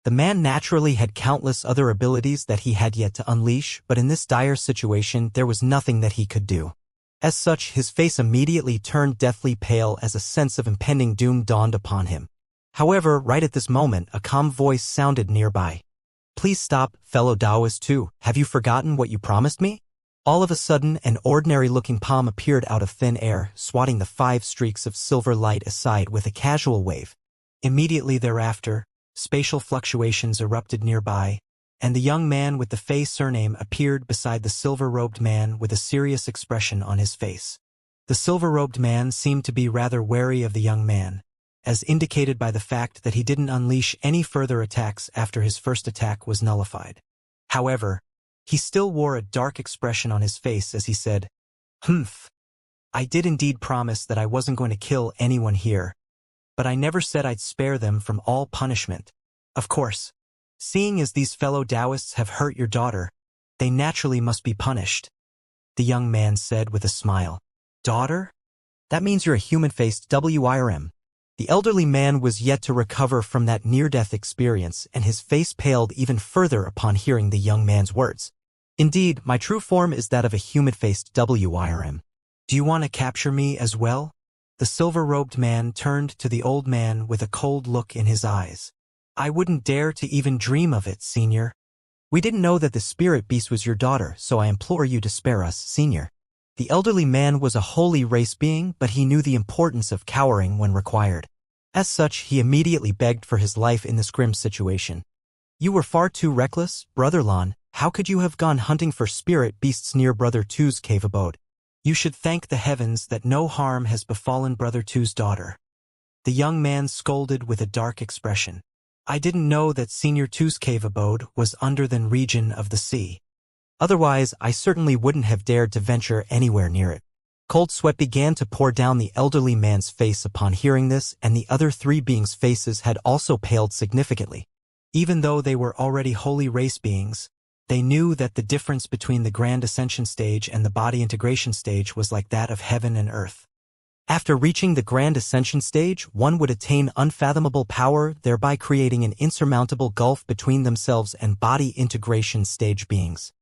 The man naturally had countless other abilities that he had yet to unleash, but in this dire situation there was nothing that he could do. As such, his face immediately turned deathly pale as a sense of impending doom dawned upon him. However, right at this moment, a calm voice sounded nearby. "Please stop, fellow Taoist too. Have you forgotten what you promised me?" All of a sudden, an ordinary-looking palm appeared out of thin air, swatting the 5 streaks of silver light aside with a casual wave. Immediately thereafter, spatial fluctuations erupted nearby, and the young man with the Fey surname appeared beside the silver-robed man with a serious expression on his face. The silver-robed man seemed to be rather wary of the young man, as indicated by the fact that he didn't unleash any further attacks after his first attack was nullified. However, he still wore a dark expression on his face as he said, I did indeed promise that I wasn't going to kill anyone here, but I never said I'd spare them from all punishment. Of course, seeing as these fellow Taoists have hurt your daughter, they naturally must be punished," the young man said with a smile. "Daughter? That means you're a human-faced WIRM." The elderly man was yet to recover from that near-death experience, and his face paled even further upon hearing the young man's words. "Indeed, my true form is that of a human-faced WIRM. Do you want to capture me as well?" The silver-robed man turned to the old man with a cold look in his eyes. "I wouldn't dare to even dream of it, Senior. We didn't know that the spirit beast was your daughter, so I implore you to spare us, Senior." The elderly man was a holy race being, but he knew the importance of cowering when required. As such, he immediately begged for his life in this grim situation. "You were far too reckless, Brother Lon. How could you have gone hunting for spirit beasts near Brother Tu's cave abode? You should thank the heavens that no harm has befallen Brother Tu's daughter." The young man scolded with a dark expression. "I didn't know that Senior Tu's cave abode was under the region of the sea. Otherwise, I certainly wouldn't have dared to venture anywhere near it." Cold sweat began to pour down the elderly man's face upon hearing this, and the other 3 beings' faces had also paled significantly. Even though they were already holy race beings, they knew that the difference between the Grand Ascension stage and the body integration stage was like that of heaven and earth. After reaching the Grand Ascension stage, one would attain unfathomable power, thereby creating an insurmountable gulf between themselves and body integration stage beings.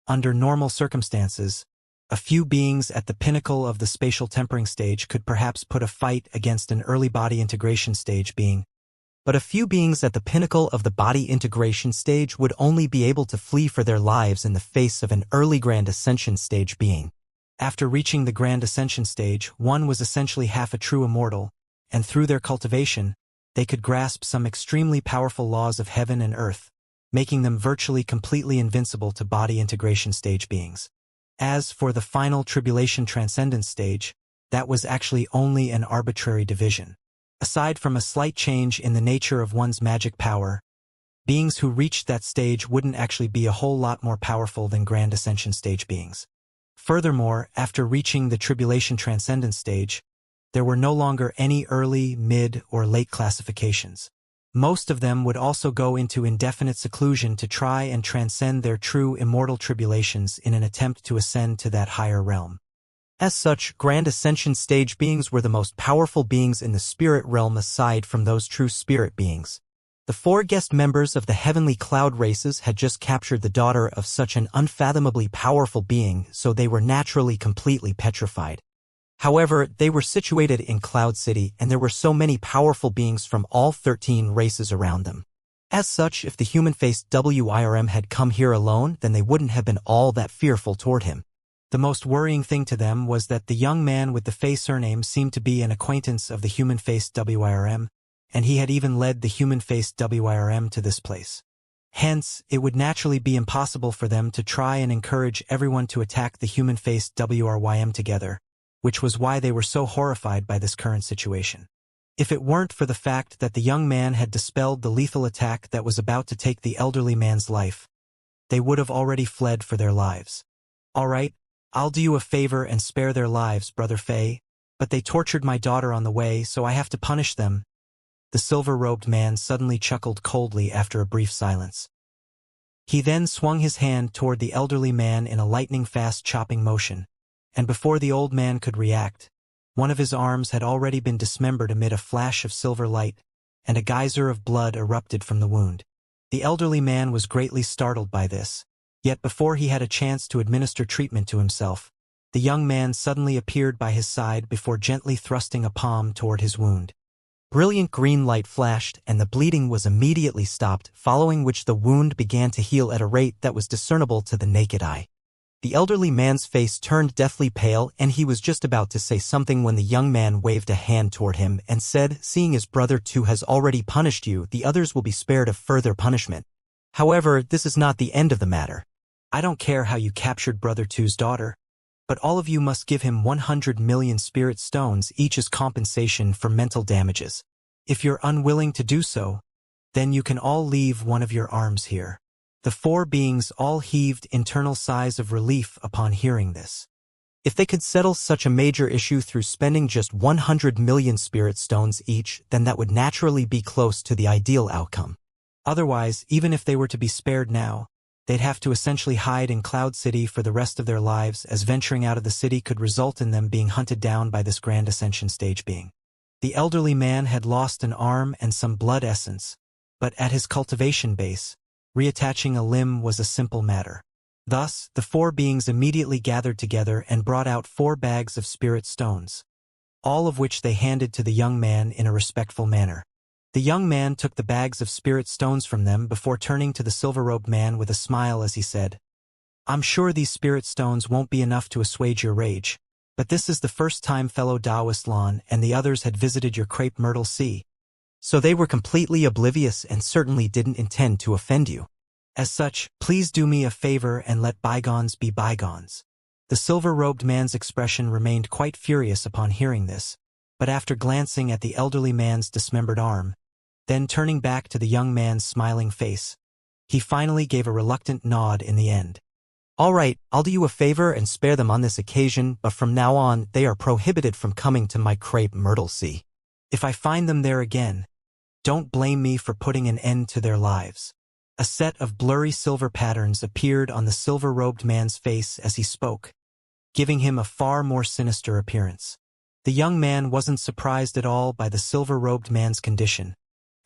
Under normal circumstances, a few beings at the pinnacle of the spatial tempering stage could perhaps put a fight against an early body integration stage being, but a few beings at the pinnacle of the body integration stage would only be able to flee for their lives in the face of an early Grand Ascension stage being. After reaching the Grand Ascension stage, one was essentially half a true immortal, and through their cultivation, they could grasp some extremely powerful laws of heaven and earth, making them virtually completely invincible to body integration stage beings. As for the final tribulation transcendence stage, that was actually only an arbitrary division. Aside from a slight change in the nature of one's magic power, beings who reached that stage wouldn't actually be a whole lot more powerful than Grand Ascension stage beings. Furthermore, after reaching the tribulation transcendence stage, there were no longer any early, mid, or late classifications. Most of them would also go into indefinite seclusion to try and transcend their true immortal tribulations in an attempt to ascend to that higher realm. As such, Grand Ascension stage beings were the most powerful beings in the spirit realm aside from those true spirit beings. The 4 guest members of the heavenly cloud races had just captured the daughter of such an unfathomably powerful being, so they were naturally completely petrified. However, they were situated in Cloud City, and there were so many powerful beings from all 13 races around them. As such, if the human-faced WIRM had come here alone, then they wouldn't have been all that fearful toward him. The most worrying thing to them was that the young man with the Fey surname seemed to be an acquaintance of the human-faced WIRM, and he had even led the human-faced WIRM to this place. Hence, it would naturally be impossible for them to try and encourage everyone to attack the human-faced WRYM together, which was why they were so horrified by this current situation. If it weren't for the fact that the young man had dispelled the lethal attack that was about to take the elderly man's life, they would have already fled for their lives. All right, I'll do you a favor and spare their lives, Brother Fei, but they tortured my daughter on the way, so I have to punish them. The silver-robed man suddenly chuckled coldly after a brief silence. He then swung his hand toward the elderly man in a lightning-fast chopping motion, and before the old man could react, one of his arms had already been dismembered amid a flash of silver light, and a geyser of blood erupted from the wound. The elderly man was greatly startled by this, yet before he had a chance to administer treatment to himself, the young man suddenly appeared by his side before gently thrusting a palm toward his wound. Brilliant green light flashed, and the bleeding was immediately stopped, following which the wound began to heal at a rate that was discernible to the naked eye. The elderly man's face turned deathly pale, and he was just about to say something when the young man waved a hand toward him and said, "Seeing as Brother Two has already punished you, the others will be spared of further punishment. However, this is not the end of the matter. I don't care how you captured Brother Two's daughter, but all of you must give him 100 million spirit stones each as compensation for mental damages. If you're unwilling to do so, then you can all leave one of your arms here." The 4 beings all heaved internal sighs of relief upon hearing this. If they could settle such a major issue through spending just 100 million spirit stones each, then that would naturally be close to the ideal outcome. Otherwise, even if they were to be spared now, they'd have to essentially hide in Cloud City for the rest of their lives, as venturing out of the city could result in them being hunted down by this Grand Ascension stage being. The elderly man had lost an arm and some blood essence, but at his cultivation base, reattaching a limb was a simple matter. Thus, the 4 beings immediately gathered together and brought out 4 bags of spirit stones, all of which they handed to the young man in a respectful manner. The young man took the bags of spirit stones from them before turning to the silver-robed man with a smile as he said, "I'm sure these spirit stones won't be enough to assuage your rage, but this is the first time fellow Taoist Lan and the others had visited your crepe Myrtle Sea, so they were completely oblivious and certainly didn't intend to offend you. As such, please do me a favor and let bygones be bygones." The silver-robed man's expression remained quite furious upon hearing this, but after glancing at the elderly man's dismembered arm, then turning back to the young man's smiling face, he finally gave a reluctant nod in the end. "All right, I'll do you a favor and spare them on this occasion, but from now on, they are prohibited from coming to my crepe Myrtle Sea. If I find them there again, don't blame me for putting an end to their lives." A set of blurry silver patterns appeared on the silver-robed man's face as he spoke, giving him a far more sinister appearance. The young man wasn't surprised at all by the silver-robed man's condition,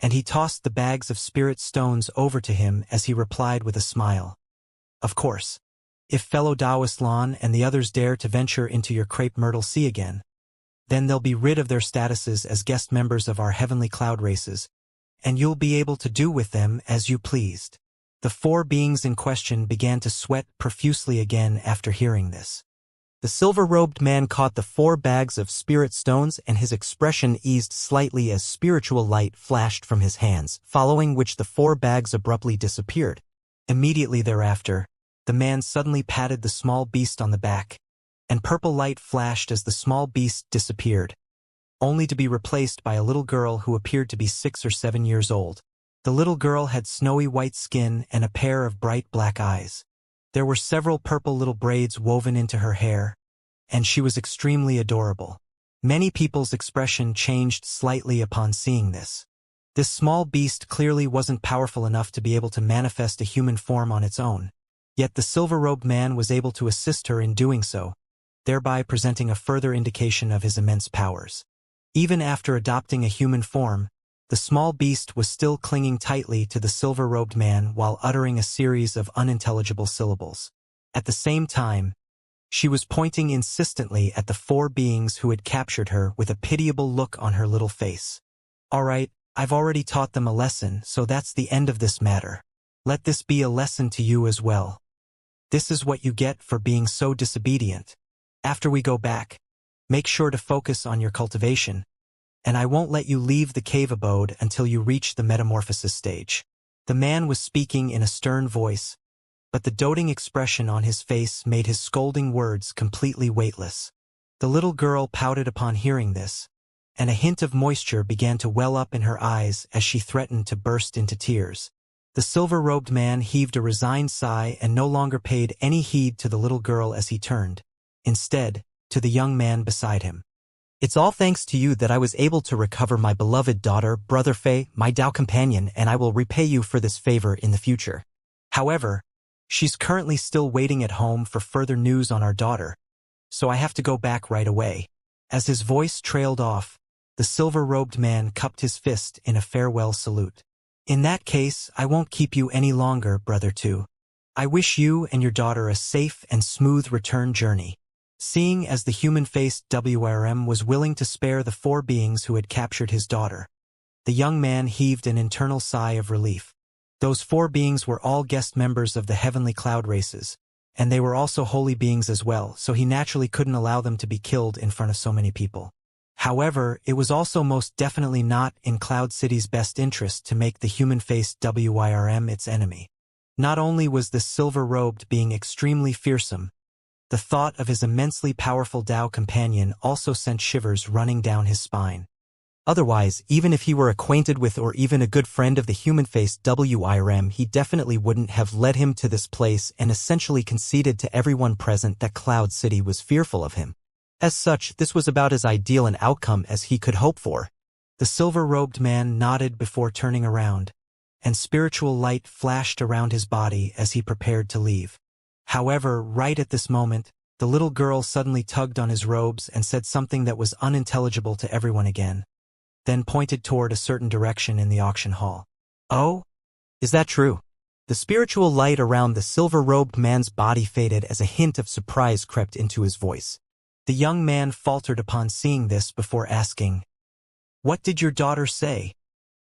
and he tossed the bags of spirit stones over to him as he replied with a smile. Of course. If fellow Taoist Lan and the others dare to venture into your crepe myrtle sea again, then they'll be rid of their statuses as guest members of our heavenly cloud races, and you'll be able to do with them as you pleased. The four beings in question began to sweat profusely again after hearing this. The silver-robed man caught the 4 bags of spirit stones, and his expression eased slightly as spiritual light flashed from his hands, following which the 4 bags abruptly disappeared. Immediately thereafter, the man suddenly patted the small beast on the back, and purple light flashed as the small beast disappeared, only to be replaced by a little girl who appeared to be 6 or 7 years old. The little girl had snowy white skin and a pair of bright black eyes. There were several purple little braids woven into her hair, and she was extremely adorable. Many people's expression changed slightly upon seeing this. This small beast clearly wasn't powerful enough to be able to manifest a human form on its own, yet the silver-robed man was able to assist her in doing so, thereby presenting a further indication of his immense powers. Even after adopting a human form, the small beast was still clinging tightly to the silver-robed man while uttering a series of unintelligible syllables. At the same time, she was pointing insistently at the 4 beings who had captured her with a pitiable look on her little face. "All right, I've already taught them a lesson, so that's the end of this matter. Let this be a lesson to you as well. This is what you get for being so disobedient. After we go back, make sure to focus on your cultivation, and I won't let you leave the cave abode until you reach the metamorphosis stage." The man was speaking in a stern voice, but the doting expression on his face made his scolding words completely weightless. The little girl pouted upon hearing this, and a hint of moisture began to well up in her eyes as she threatened to burst into tears. The silver-robed man heaved a resigned sigh and no longer paid any heed to the little girl as he turned, instead, to the young man beside him. "It's all thanks to you that I was able to recover my beloved daughter, Brother Fei, my Tao companion, and I will repay you for this favor in the future. However, she's currently still waiting at home for further news on our daughter, so I have to go back right away." As his voice trailed off, the silver-robed man cupped his fist in a farewell salute. "In that case, I won't keep you any longer, Brother Tu. I wish you and your daughter a safe and smooth return journey." Seeing as the human-faced WRM was willing to spare the 4 beings who had captured his daughter, the young man heaved an internal sigh of relief. Those 4 beings were all guest members of the heavenly cloud races, and they were also holy beings as well, so he naturally couldn't allow them to be killed in front of so many people. However, it was also most definitely not in Cloud City's best interest to make the human-faced WIRM its enemy. Not only was this silver-robed being extremely fearsome, the thought of his immensely powerful Tao companion also sent shivers running down his spine. Otherwise, even if he were acquainted with or even a good friend of the human-faced WIRM, he definitely wouldn't have led him to this place and essentially conceded to everyone present that Cloud City was fearful of him. As such, this was about as ideal an outcome as he could hope for. The silver-robed man nodded before turning around, and spiritual light flashed around his body as he prepared to leave. However, right at this moment, the little girl suddenly tugged on his robes and said something that was unintelligible to everyone again, then pointed toward a certain direction in the auction hall. "Oh? Is that true?" The spiritual light around the silver-robed man's body faded as a hint of surprise crept into his voice. The young man faltered upon seeing this before asking, "What did your daughter say?"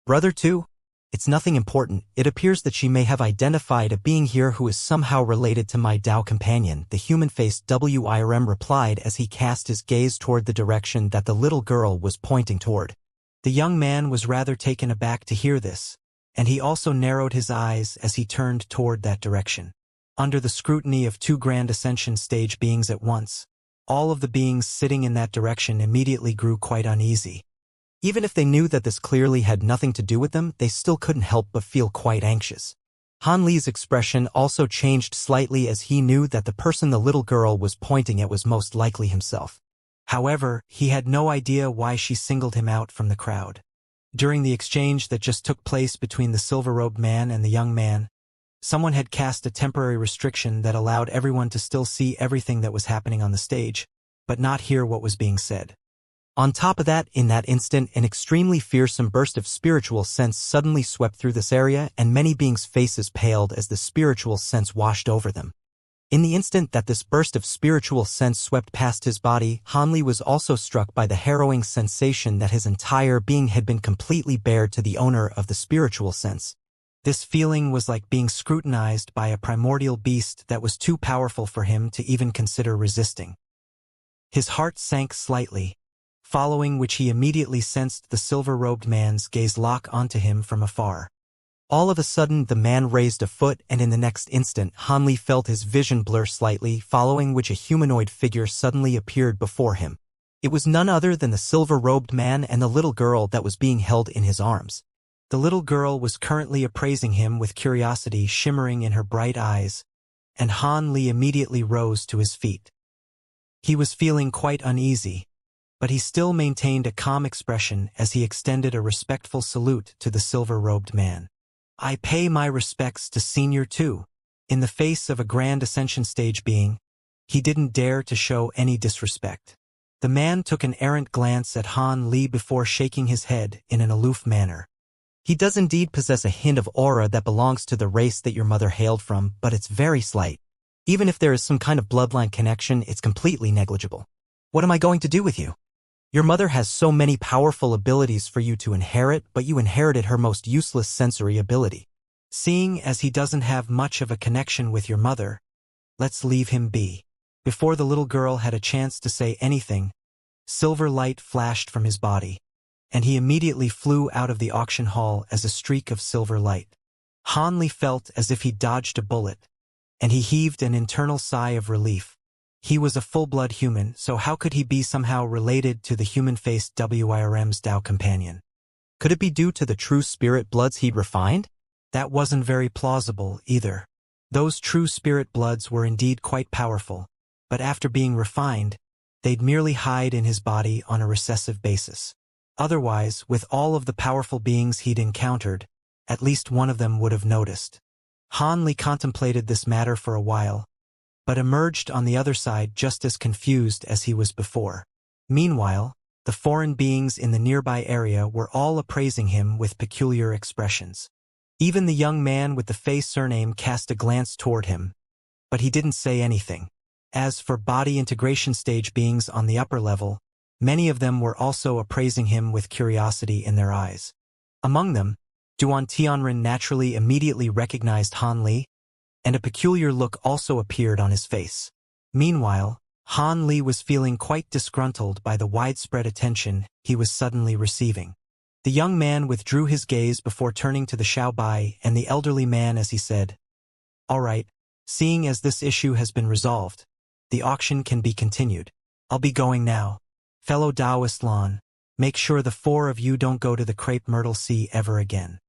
"Brother Tu? It's nothing important. It appears that she may have identified a being here who is somehow related to my Tao companion," the human-faced WIRM replied as he cast his gaze toward the direction that the little girl was pointing toward. The young man was rather taken aback to hear this, and he also narrowed his eyes as he turned toward that direction. Under the scrutiny of 2 grand Ascension stage beings at once, all of the beings sitting in that direction immediately grew quite uneasy. Even if they knew that this clearly had nothing to do with them, they still couldn't help but feel quite anxious. Han Li's expression also changed slightly as he knew that the person the little girl was pointing at was most likely himself. However, he had no idea why she singled him out from the crowd. During the exchange that just took place between the silver-robed man and the young man, someone had cast a temporary restriction that allowed everyone to still see everything that was happening on the stage, but not hear what was being said. On top of that, in that instant, an extremely fearsome burst of spiritual sense suddenly swept through this area, and many beings' faces paled as the spiritual sense washed over them. In the instant that this burst of spiritual sense swept past his body, Hanli was also struck by the harrowing sensation that his entire being had been completely bared to the owner of the spiritual sense. This feeling was like being scrutinized by a primordial beast that was too powerful for him to even consider resisting. His heart sank slightly, following which he immediately sensed the silver-robed man's gaze lock onto him from afar. All of a sudden, the man raised a foot, and in the next instant, Hanli felt his vision blur slightly, following which a humanoid figure suddenly appeared before him. It was none other than the silver-robed man and the little girl that was being held in his arms. The little girl was currently appraising him with curiosity shimmering in her bright eyes, and Hanli immediately rose to his feet. He was feeling quite uneasy, but he still maintained a calm expression as he extended a respectful salute to the silver-robed man. "I pay my respects to Senior too." In the face of a grand Ascension stage being, he didn't dare to show any disrespect. The man took an errant glance at Han Li before shaking his head in an aloof manner. "He does indeed possess a hint of aura that belongs to the race that your mother hailed from, but it's very slight. Even if there is some kind of bloodline connection, it's completely negligible. What am I going to do with you? Your mother has so many powerful abilities for you to inherit, but you inherited her most useless sensory ability. Seeing as he doesn't have much of a connection with your mother, let's leave him be." Before the little girl had a chance to say anything, silver light flashed from his body, and he immediately flew out of the auction hall as a streak of silver light. Hanli felt as if he dodged a bullet, and he heaved an internal sigh of relief. He was a full-blood human, so how could he be somehow related to the human-faced WIRM's Dao companion? Could it be due to the true spirit bloods he'd refined? That wasn't very plausible, either. Those true spirit bloods were indeed quite powerful, but after being refined, they'd merely hide in his body on a recessive basis. Otherwise, with all of the powerful beings he'd encountered, at least one of them would have noticed. Hanli contemplated this matter for a while, but emerged on the other side just as confused as he was before. Meanwhile, the foreign beings in the nearby area were all appraising him with peculiar expressions. Even the young man with the Fey surname cast a glance toward him, but he didn't say anything. As for body integration stage beings on the upper level, many of them were also appraising him with curiosity in their eyes. Among them, Duan Tianren naturally immediately recognized Han Li, and a peculiar look also appeared on his face. Meanwhile, Han Li was feeling quite disgruntled by the widespread attention he was suddenly receiving. The young man withdrew his gaze before turning to the Xiaobai and the elderly man as he said, "All right, seeing as this issue has been resolved, the auction can be continued. I'll be going now. Fellow Taoist Lan, make sure the four of you don't go to the Crepe Myrtle Sea ever again.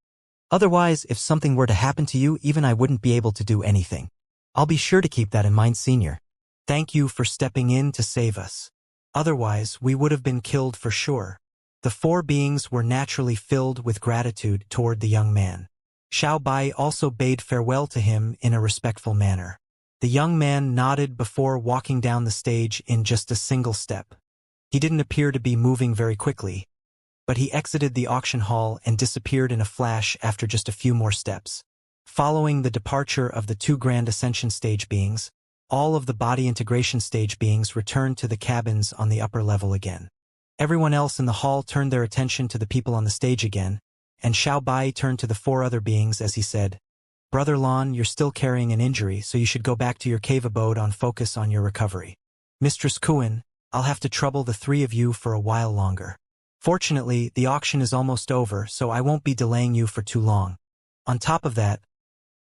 Otherwise, if something were to happen to you, even I wouldn't be able to do anything. I'll be sure to keep that in mind, Senior. Thank you for stepping in to save us. Otherwise, we would have been killed for sure." The four beings were naturally filled with gratitude toward the young man. Xiao Bai also bade farewell to him in a respectful manner. The young man nodded before walking down the stage in just a single step. He didn't appear to be moving very quickly, but he exited the auction hall and disappeared in a flash after just a few more steps. Following the departure of the two Grand Ascension stage beings, all of the body integration stage beings returned to the cabins on the upper level again. Everyone else in the hall turned their attention to the people on the stage again, and Xiao Bai turned to the four other beings as he said, "Brother Lan, you're still carrying an injury, so you should go back to your cave abode on focus on your recovery. Mistress Kuan, I'll have to trouble the three of you for a while longer. Fortunately, the auction is almost over, so I won't be delaying you for too long. On top of that,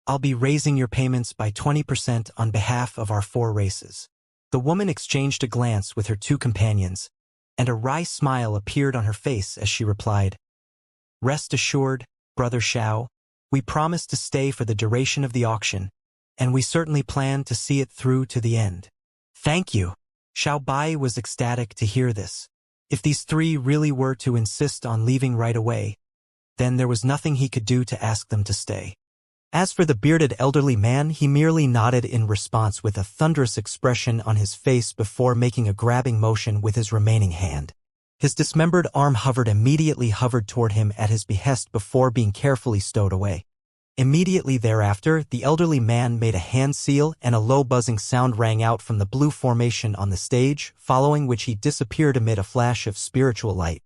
I'll be raising your payments by 20% on behalf of our four races." The woman exchanged a glance with her two companions, and a wry smile appeared on her face as she replied, "Rest assured, Brother Xiao, we promise to stay for the duration of the auction, and we certainly plan to see it through to the end." "Thank you." Xiao Bai was ecstatic to hear this. If these three really were to insist on leaving right away, then there was nothing he could do to ask them to stay. As for the bearded elderly man, he merely nodded in response with a thunderous expression on his face before making a grabbing motion with his remaining hand. His dismembered arm immediately hovered toward him at his behest before being carefully stowed away. Immediately thereafter, the elderly man made a hand seal and a low buzzing sound rang out from the blue formation on the stage, following which he disappeared amid a flash of spiritual light.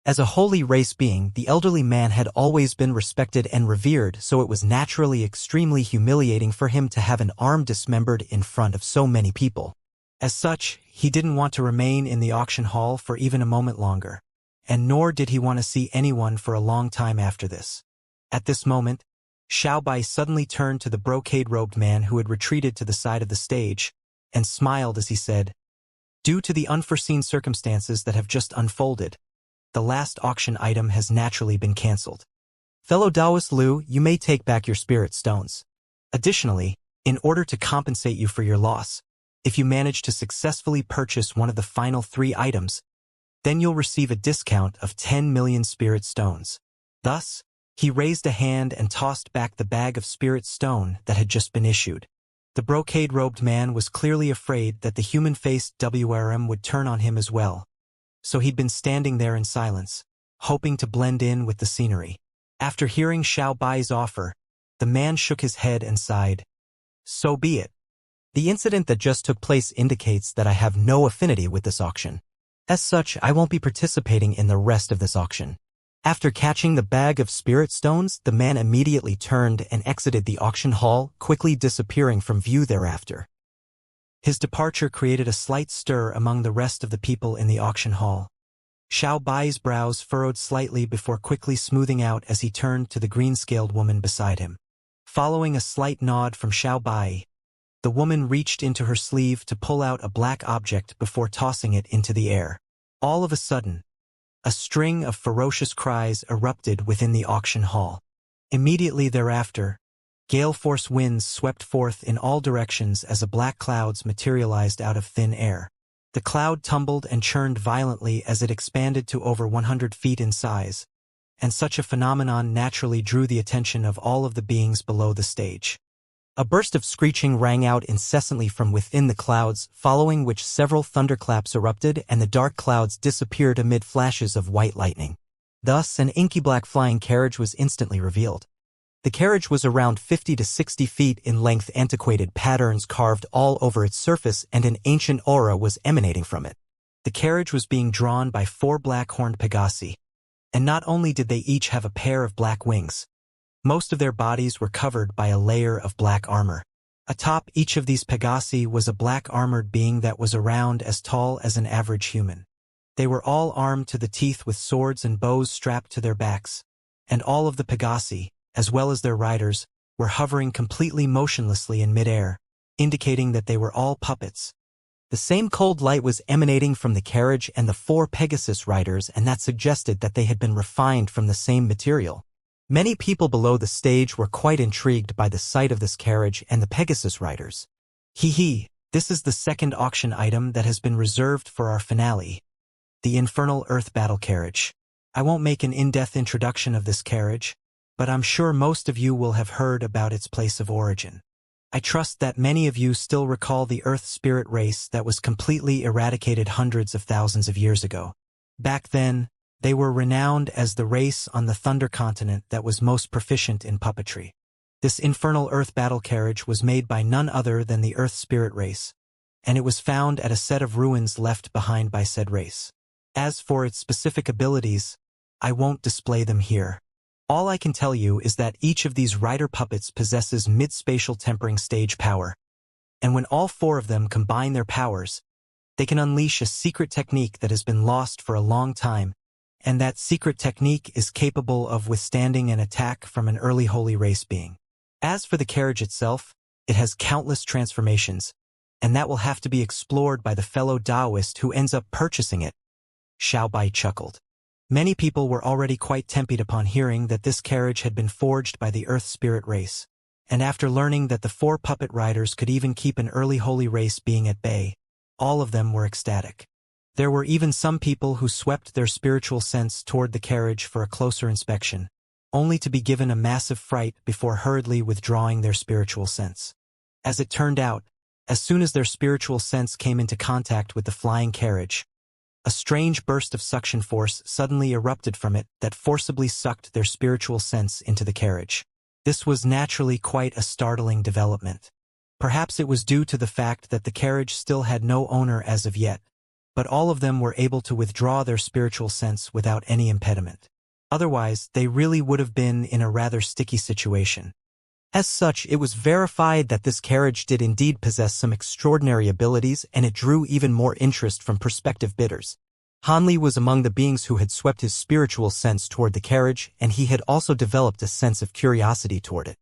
As a holy race being, the elderly man had always been respected and revered, so it was naturally extremely humiliating for him to have an arm dismembered in front of so many people. As such, he didn't want to remain in the auction hall for even a moment longer, and nor did he want to see anyone for a long time after this. At this moment, Xiaobai suddenly turned to the brocade-robed man who had retreated to the side of the stage, and smiled as he said, "Due to the unforeseen circumstances that have just unfolded, the last auction item has naturally been cancelled. Fellow Taoist Liu, you may take back your spirit stones. Additionally, in order to compensate you for your loss, if you manage to successfully purchase one of the final 3 items, then you'll receive a discount of 10 million spirit stones." Thus, he raised a hand and tossed back the bag of spirit stone that had just been issued. The brocade-robed man was clearly afraid that the human-faced WRM would turn on him as well, so he'd been standing there in silence, hoping to blend in with the scenery. After hearing Xiao Bai's offer, the man shook his head and sighed. "So be it. The incident that just took place indicates that I have no affinity with this auction. As such, I won't be participating in the rest of this auction." After catching the bag of spirit stones, the man immediately turned and exited the auction hall, quickly disappearing from view thereafter. His departure created a slight stir among the rest of the people in the auction hall. Xiao Bai's brows furrowed slightly before quickly smoothing out as he turned to the green-scaled woman beside him. Following a slight nod from Xiao Bai, the woman reached into her sleeve to pull out a black object before tossing it into the air. All of a sudden, a string of ferocious cries erupted within the auction hall. Immediately thereafter, gale-force winds swept forth in all directions as a black cloud materialized out of thin air. The cloud tumbled and churned violently as it expanded to over 100 feet in size, and such a phenomenon naturally drew the attention of all of the beings below the stage. A burst of screeching rang out incessantly from within the clouds, following which several thunderclaps erupted and the dark clouds disappeared amid flashes of white lightning. Thus, an inky black flying carriage was instantly revealed. The carriage was around 50 to 60 feet in length, antiquated patterns carved all over its surface, and an ancient aura was emanating from it. The carriage was being drawn by 4 black-horned Pegasi, and not only did they each have a pair of black wings, most of their bodies were covered by a layer of black armor. Atop each of these Pegasi was a black armored being that was around as tall as an average human. They were all armed to the teeth with swords and bows strapped to their backs, and all of the Pegasi, as well as their riders, were hovering completely motionlessly in midair, indicating that they were all puppets. The same cold light was emanating from the carriage and the 4 Pegasus riders, and that suggested that they had been refined from the same material. Many people below the stage were quite intrigued by the sight of this carriage and the Pegasus riders. This is the second auction item that has been reserved for our finale, the Infernal Earth Battle Carriage. I won't make an in-depth introduction of this carriage, but I'm sure most of you will have heard about its place of origin. I trust that many of you still recall the Earth spirit race that was completely eradicated hundreds of thousands of years ago. Back then, they were renowned as the race on the Thunder Continent that was most proficient in puppetry. This Infernal Earth Battle Carriage was made by none other than the Earth spirit race, and it was found at a set of ruins left behind by said race. As for its specific abilities, I won't display them here. All I can tell you is that each of these rider puppets possesses mid-spatial tempering stage power, and when all 4 of them combine their powers, they can unleash a secret technique that has been lost for a long time, and that secret technique is capable of withstanding an attack from an early holy race being. As for the carriage itself, it has countless transformations, and that will have to be explored by the fellow Taoist who ends up purchasing it. Xiao Bai chuckled. Many people were already quite tempted upon hearing that this carriage had been forged by the Earth spirit race, and after learning that the 4 puppet riders could even keep an early holy race being at bay, all of them were ecstatic. There were even some people who swept their spiritual sense toward the carriage for a closer inspection, only to be given a massive fright before hurriedly withdrawing their spiritual sense. As it turned out, as soon as their spiritual sense came into contact with the flying carriage, A strange burst of suction force suddenly erupted from it that forcibly sucked their spiritual sense into the carriage. This was naturally quite a startling development. Perhaps it was due to the fact that the carriage still had no owner as of yet, but all of them were able to withdraw their spiritual sense without any impediment. Otherwise, they really would have been in a rather sticky situation. As such, it was verified that this carriage did indeed possess some extraordinary abilities, and it drew even more interest from prospective bidders. Hanli was among the beings who had swept his spiritual sense toward the carriage, and he had also developed a sense of curiosity toward it.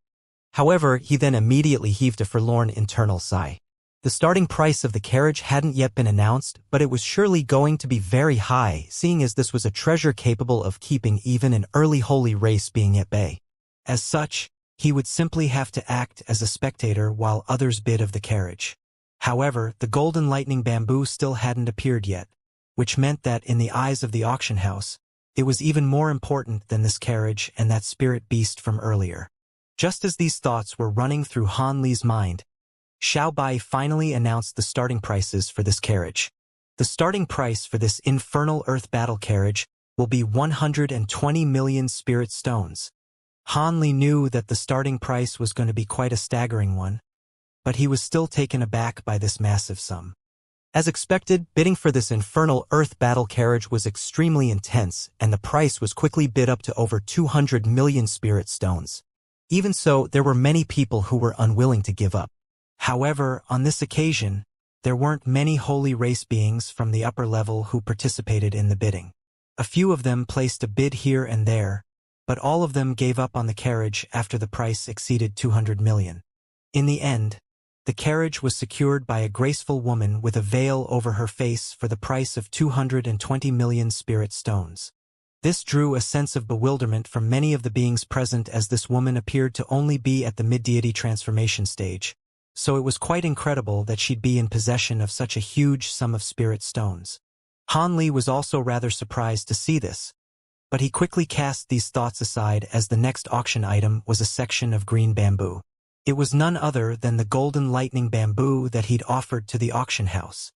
However, he then immediately heaved a forlorn internal sigh. The starting price of the carriage hadn't yet been announced, but it was surely going to be very high, seeing as this was a treasure capable of keeping even an early holy race being at bay. As such, he would simply have to act as a spectator while others bid of the carriage. However, the golden lightning bamboo still hadn't appeared yet, which meant that in the eyes of the auction house, it was even more important than this carriage and that spirit beast from earlier. Just as these thoughts were running through Han Li's mind, Xiao Bai finally announced the starting prices for this carriage. The starting price for this infernal earth battle carriage will be 120 million spirit stones. Han Li knew that the starting price was going to be quite a staggering one, but he was still taken aback by this massive sum. As expected, bidding for this infernal earth battle carriage was extremely intense, and the price was quickly bid up to over 200 million spirit stones. Even so, there were many people who were unwilling to give up. However, on this occasion, there weren't many holy race beings from the upper level who participated in the bidding. A few of them placed a bid here and there, but all of them gave up on the carriage after the price exceeded 200 million. In the end, the carriage was secured by a graceful woman with a veil over her face for the price of 220 million spirit stones. This drew a sense of bewilderment from many of the beings present, as this woman appeared to only be at the mid-deity transformation stage, so it was quite incredible that she'd be in possession of such a huge sum of spirit stones. Han Li was also rather surprised to see this, but he quickly cast these thoughts aside as the next auction item was a section of green bamboo. It was none other than the golden lightning bamboo that he'd offered to the auction house.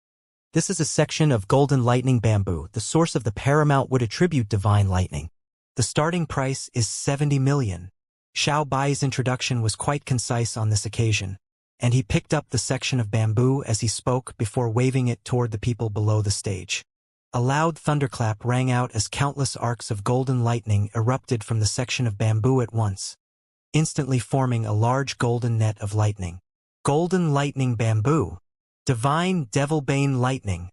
This is a section of golden lightning bamboo, the source of the paramount would attribute divine lightning. The starting price is 70 million. Xiao Bai's introduction was quite concise on this occasion, and he picked up the section of bamboo as he spoke before waving it toward the people below the stage. A loud thunderclap rang out as countless arcs of golden lightning erupted from the section of bamboo at once, instantly forming a large golden net of lightning. Golden lightning bamboo. Divine Devilbane lightning.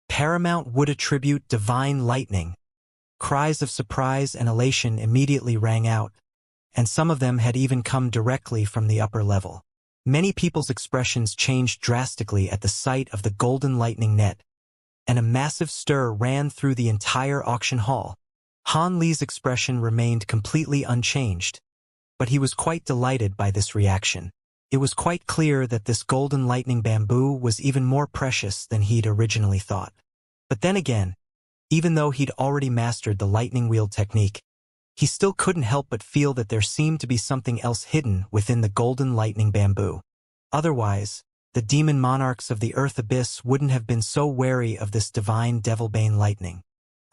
Paramount would attribute divine lightning. Cries of surprise and elation immediately rang out, and some of them had even come directly from the upper level. Many people's expressions changed drastically at the sight of the golden lightning net, and a massive stir ran through the entire auction hall. Han Li's expression remained completely unchanged, but he was quite delighted by this reaction. It was quite clear that this golden lightning bamboo was even more precious than he'd originally thought. But then again, even though he'd already mastered the lightning wield technique, he still couldn't help but feel that there seemed to be something else hidden within the golden lightning bamboo. Otherwise, the demon monarchs of the earth abyss wouldn't have been so wary of this divine devilbane lightning.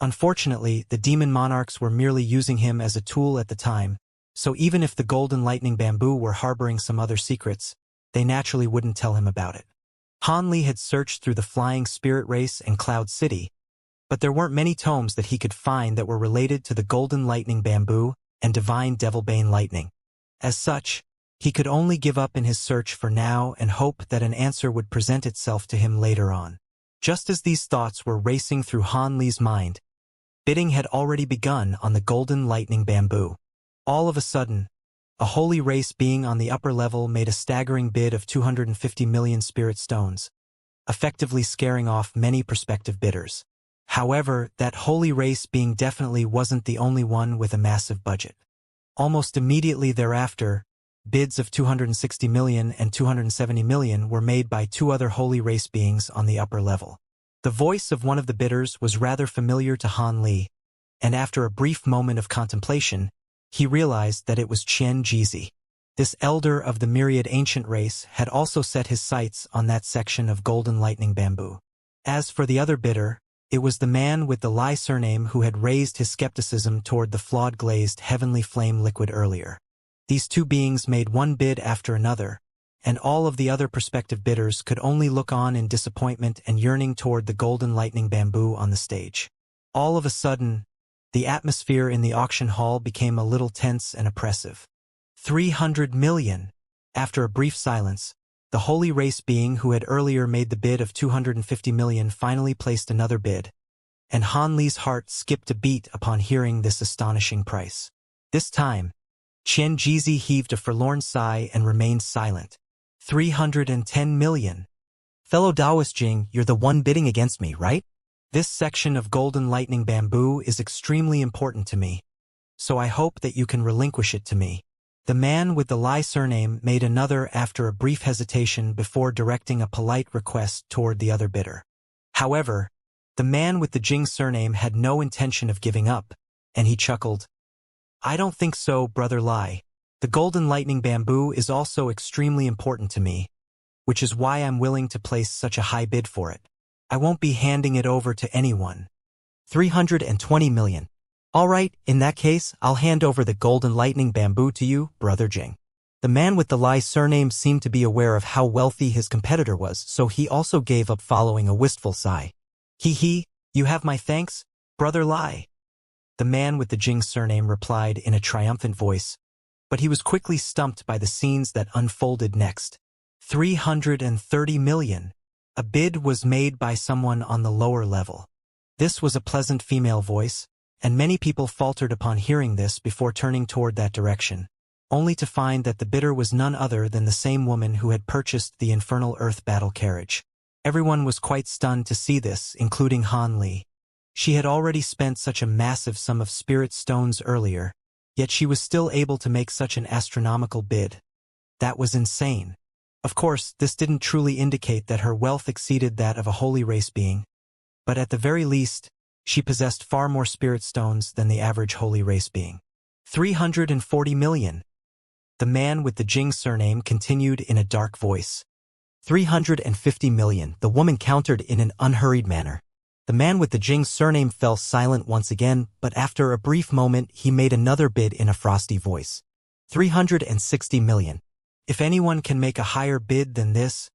Unfortunately, the demon monarchs were merely using him as a tool at the time, so even if the golden lightning bamboo were harboring some other secrets, they naturally wouldn't tell him about it. Han Li had searched through the Flying Spirit Race and Cloud City, but there weren't many tomes that he could find that were related to the golden lightning bamboo and divine devilbane lightning. As such, he could only give up in his search for now and hope that an answer would present itself to him later on. Just as these thoughts were racing through Han Li's mind, bidding had already begun on the golden lightning bamboo. All of a sudden, a holy race being on the upper level made a staggering bid of 250 million spirit stones, effectively scaring off many prospective bidders. However, that holy race being definitely wasn't the only one with a massive budget. Almost immediately thereafter, bids of 260 million and 270 million were made by two other holy race beings on the upper level. The voice of one of the bidders was rather familiar to Han Li, and after a brief moment of contemplation, he realized that it was Qian Jizi. This elder of the myriad ancient race had also set his sights on that section of golden lightning bamboo. As for the other bidder, It was the man with the Lai surname who had raised his skepticism toward the flawed glazed heavenly flame liquid earlier. These two beings made one bid after another, and all of the other prospective bidders could only look on in disappointment and yearning toward the golden lightning bamboo on the stage. All of a sudden, the atmosphere in the auction hall became a little tense and oppressive. 300 million. After a brief silence, the holy race being who had earlier made the bid of 250 million finally placed another bid, and Han Li's heart skipped a beat upon hearing this astonishing price. This time, Qian Jizi heaved a forlorn sigh and remained silent. 310 million. Fellow Taoist Jing, you're the one bidding against me, right? This section of golden lightning bamboo is extremely important to me, so I hope that you can relinquish it to me. The man with the Lai surname made another after a brief hesitation before directing a polite request toward the other bidder. However, the man with the Jing surname had no intention of giving up, and he chuckled. I don't think so, Brother Lai. The golden lightning bamboo is also extremely important to me, which is why I'm willing to place such a high bid for it. I won't be handing it over to anyone. 320 million. All right, in that case, I'll hand over the golden lightning bamboo to you, Brother Jing. The man with the Lai surname seemed to be aware of how wealthy his competitor was, so he also gave up following a wistful sigh. He, you have my thanks, Brother Lai. The man with the Jing surname replied in a triumphant voice, but he was quickly stumped by the scenes that unfolded next. 330 million. A bid was made by someone on the lower level. This was a pleasant female voice, and many people faltered upon hearing this before turning toward that direction, only to find that the bidder was none other than the same woman who had purchased the infernal earth battle carriage. Everyone was quite stunned to see this, including Han Li. She had already spent such a massive sum of spirit stones earlier, yet she was still able to make such an astronomical bid. That was insane. Of course, this didn't truly indicate that her wealth exceeded that of a holy race being, but at the very least, she possessed far more spirit stones than the average holy race being. 340 million. The man with the Jing surname continued in a dark voice. 350 million, the woman countered in an unhurried manner. The man with the Jing surname fell silent once again, but after a brief moment he made another bid in a frosty voice. 360 million. If anyone can make a higher bid than this,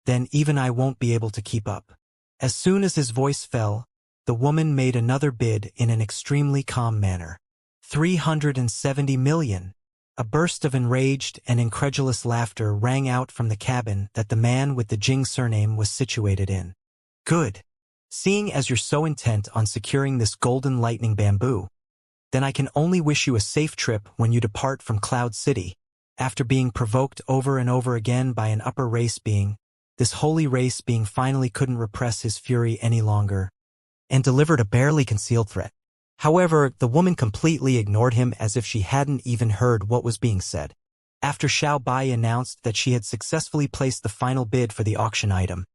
then even I won't be able to keep up. As soon as his voice fell, the woman made another bid in an extremely calm manner. 370 million. A burst of enraged and incredulous laughter rang out from the cabin that the man with the Jing surname was situated in. Good. Seeing as you're so intent on securing this golden lightning bamboo, then I can only wish you a safe trip when you depart from Cloud City. After being provoked over and over again by an upper race being, this holy race being finally couldn't repress his fury any longer, and delivered a barely concealed threat. However, the woman completely ignored him as if she hadn't even heard what was being said. After Xiao Bai announced that she had successfully placed the final bid for the auction item,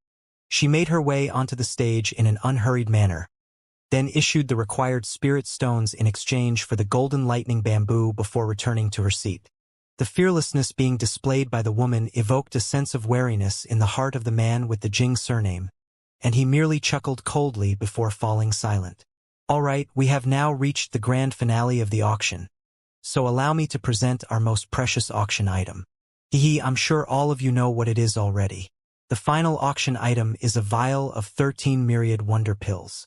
she made her way onto the stage in an unhurried manner, then issued the required spirit stones in exchange for the golden lightning bamboo before returning to her seat. The fearlessness being displayed by the woman evoked a sense of wariness in the heart of the man with the Jing surname, and he merely chuckled coldly before falling silent. All right, we have now reached the grand finale of the auction, so allow me to present our most precious auction item. I'm sure all of you know what it is already. The final auction item is a vial of 13 myriad wonder pills.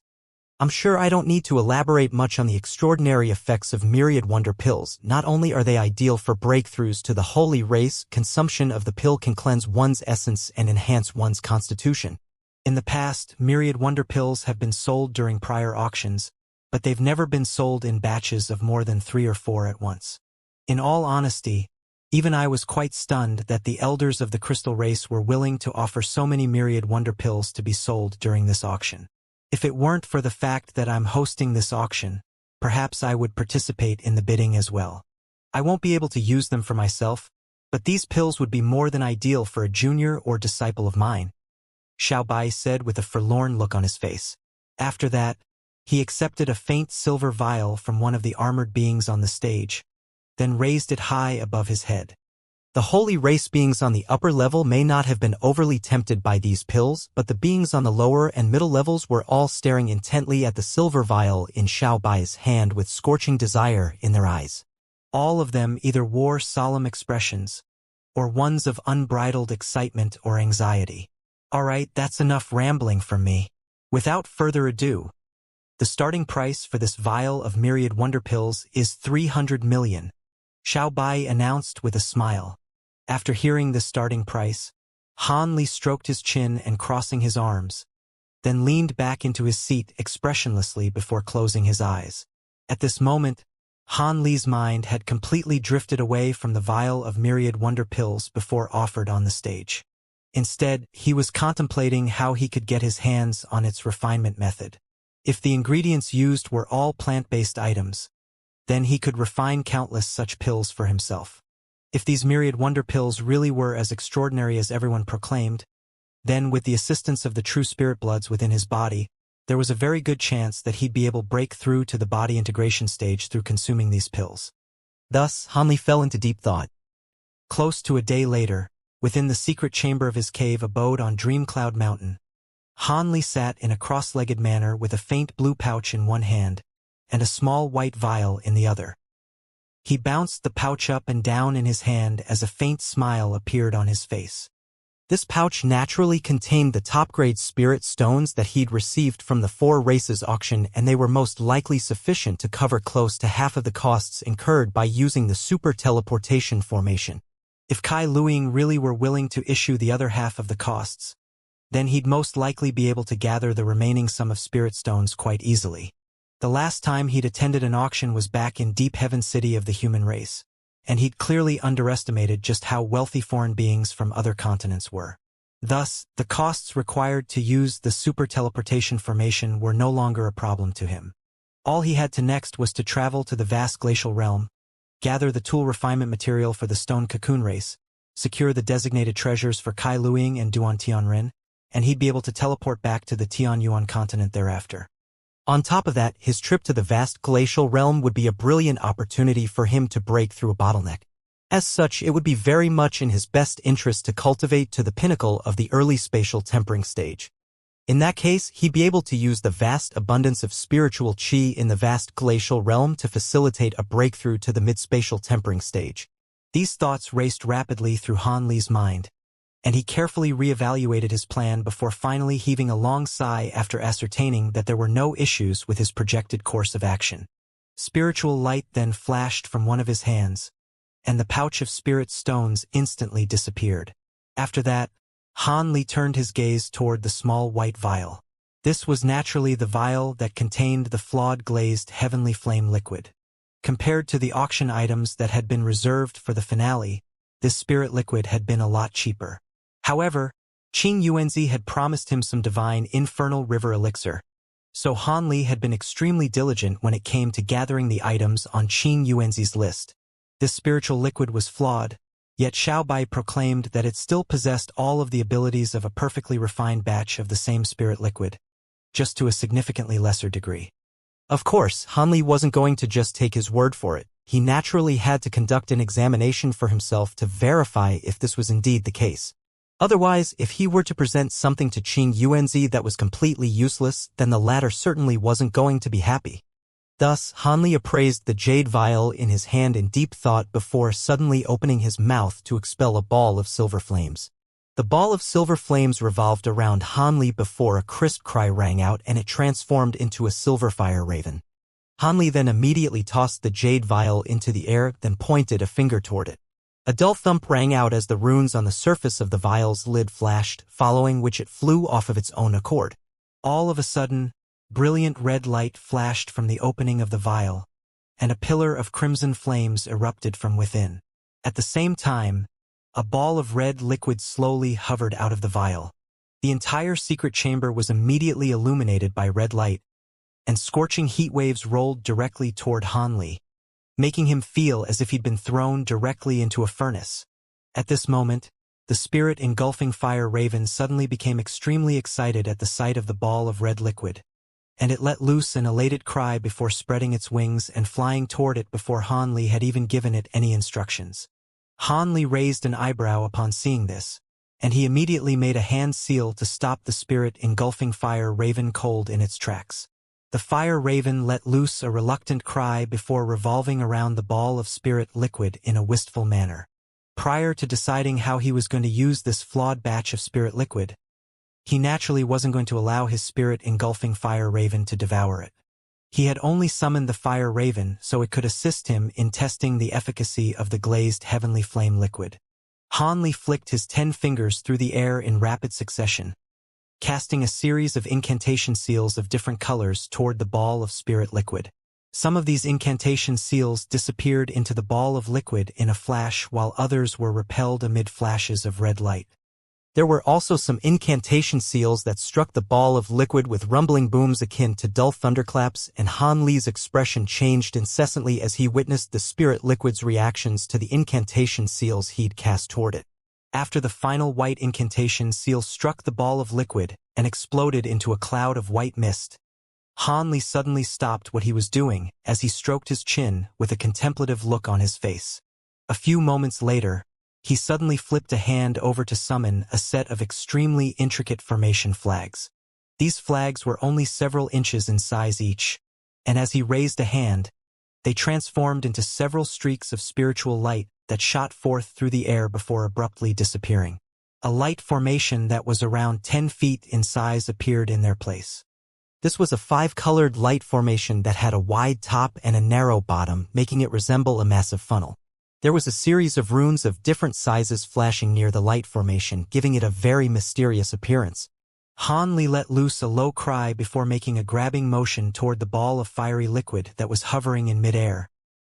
I'm sure I don't need to elaborate much on the extraordinary effects of myriad wonder pills. Not only are they ideal for breakthroughs to the holy race, consumption of the pill can cleanse one's essence and enhance one's constitution. In the past, myriad wonder pills have been sold during prior auctions, but they've never been sold in batches of more than 3 or 4 at once. In all honesty, even I was quite stunned that the elders of the crystal race were willing to offer so many myriad wonder pills to be sold during this auction. If it weren't for the fact that I'm hosting this auction, perhaps I would participate in the bidding as well. I won't be able to use them for myself, but these pills would be more than ideal for a junior or disciple of mine, Xiao Bai said with a forlorn look on his face. After that, he accepted a faint silver vial from one of the armored beings on the stage, then raised it high above his head. The holy race beings on the upper level may not have been overly tempted by these pills, but the beings on the lower and middle levels were all staring intently at the silver vial in Xiao Bai's hand with scorching desire in their eyes. All of them either wore solemn expressions, or ones of unbridled excitement or anxiety. Alright, that's enough rambling from me. Without further ado, the starting price for this vial of myriad wonder pills is 300 million, Xiao Bai announced with a smile. After hearing the starting price, Han Li stroked his chin and crossing his arms, then leaned back into his seat expressionlessly before closing his eyes. At this moment, Han Li's mind had completely drifted away from the vial of myriad wonder pills before offered on the stage. Instead, he was contemplating how he could get his hands on its refinement method. If the ingredients used were all plant-based items, then he could refine countless such pills for himself. If these myriad wonder pills really were as extraordinary as everyone proclaimed, then with the assistance of the true spirit bloods within his body, there was a very good chance that he'd be able to break through to the body integration stage through consuming these pills. Thus, Han Li fell into deep thought. Close to a day later, within the secret chamber of his cave abode on Dream Cloud Mountain, Han Li sat in a cross-legged manner with a faint blue pouch in one hand and a small white vial in the other. He bounced the pouch up and down in his hand as a faint smile appeared on his face. This pouch naturally contained the top-grade spirit stones that he'd received from the 4 races auction, and they were most likely sufficient to cover close to half of the costs incurred by using the super teleportation formation. If Kai Luing really were willing to issue the other half of the costs, then he'd most likely be able to gather the remaining sum of spirit stones quite easily. The last time he'd attended an auction was back in Deep Heaven City of the human race, and he'd clearly underestimated just how wealthy foreign beings from other continents were. Thus, the costs required to use the super teleportation formation were no longer a problem to him. All he had to next was to travel to the vast glacial realm, gather the tool refinement material for the stone cocoon race, secure the designated treasures for Kai Luing and Duan Tianren, and he'd be able to teleport back to the Tian Yuan continent thereafter. On top of that, his trip to the vast glacial realm would be a brilliant opportunity for him to break through a bottleneck. As such, it would be very much in his best interest to cultivate to the pinnacle of the early spatial tempering stage. In that case, he'd be able to use the vast abundance of spiritual qi in the vast glacial realm to facilitate a breakthrough to the mid-spatial tempering stage. These thoughts raced rapidly through Han Li's mind, and he carefully reevaluated his plan before finally heaving a long sigh after ascertaining that there were no issues with his projected course of action. Spiritual light then flashed from one of his hands, and the pouch of spirit stones instantly disappeared. After that, Han Li turned his gaze toward the small white vial. This was naturally the vial that contained the flawed glazed heavenly flame liquid. Compared to the auction items that had been reserved for the finale, this spirit liquid had been a lot cheaper. However, Qing Yuanzi had promised him some divine infernal river elixir, so Han Li had been extremely diligent when it came to gathering the items on Qing Yuanzi's list. This spiritual liquid was flawed, yet Xiao Bai proclaimed that it still possessed all of the abilities of a perfectly refined batch of the same spirit liquid, just to a significantly lesser degree. Of course, Han Li wasn't going to just take his word for it. He naturally had to conduct an examination for himself to verify if this was indeed the case. Otherwise, if he were to present something to Qing Yuanzi that was completely useless, then the latter certainly wasn't going to be happy. Thus, Han Li appraised the jade vial in his hand in deep thought before suddenly opening his mouth to expel a ball of silver flames. The ball of silver flames revolved around Han Li before a crisp cry rang out and it transformed into a silver fire raven. Han Li then immediately tossed the jade vial into the air, then pointed a finger toward it. A dull thump rang out as the runes on the surface of the vial's lid flashed, following which it flew off of its own accord. All of a sudden, brilliant red light flashed from the opening of the vial, and a pillar of crimson flames erupted from within. At the same time, a ball of red liquid slowly hovered out of the vial. The entire secret chamber was immediately illuminated by red light, and scorching heat waves rolled directly toward Han Li, making him feel as if he'd been thrown directly into a furnace. At this moment, the spirit engulfing fire raven suddenly became extremely excited at the sight of the ball of red liquid, and it let loose an elated cry before spreading its wings and flying toward it before Han Li had even given it any instructions. Han Li raised an eyebrow upon seeing this, and he immediately made a hand seal to stop the spirit engulfing fire raven cold in its tracks. The fire raven let loose a reluctant cry before revolving around the ball of spirit liquid in a wistful manner. Prior to deciding how he was going to use this flawed batch of spirit liquid, he naturally wasn't going to allow his spirit engulfing fire raven to devour it. He had only summoned the fire raven so it could assist him in testing the efficacy of the glazed heavenly flame liquid. Han Li flicked his 10 fingers through the air in rapid succession, casting a series of incantation seals of different colors toward the ball of spirit liquid. Some of these incantation seals disappeared into the ball of liquid in a flash while others were repelled amid flashes of red light. There were also some incantation seals that struck the ball of liquid with rumbling booms akin to dull thunderclaps, and Han Li's expression changed incessantly as he witnessed the spirit liquid's reactions to the incantation seals he'd cast toward it. After the final white incantation seal struck the ball of liquid and exploded into a cloud of white mist, Han Li suddenly stopped what he was doing as he stroked his chin with a contemplative look on his face. A few moments later, he suddenly flipped a hand over to summon a set of extremely intricate formation flags. These flags were only several inches in size each, and as he raised a hand, they transformed into several streaks of spiritual light that shot forth through the air before abruptly disappearing. A light formation that was around 10 feet in size appeared in their place. This was a 5-colored light formation that had a wide top and a narrow bottom, making it resemble a massive funnel. There was a series of runes of different sizes flashing near the light formation, giving it a very mysterious appearance. Han Li let loose a low cry before making a grabbing motion toward the ball of fiery liquid that was hovering in midair,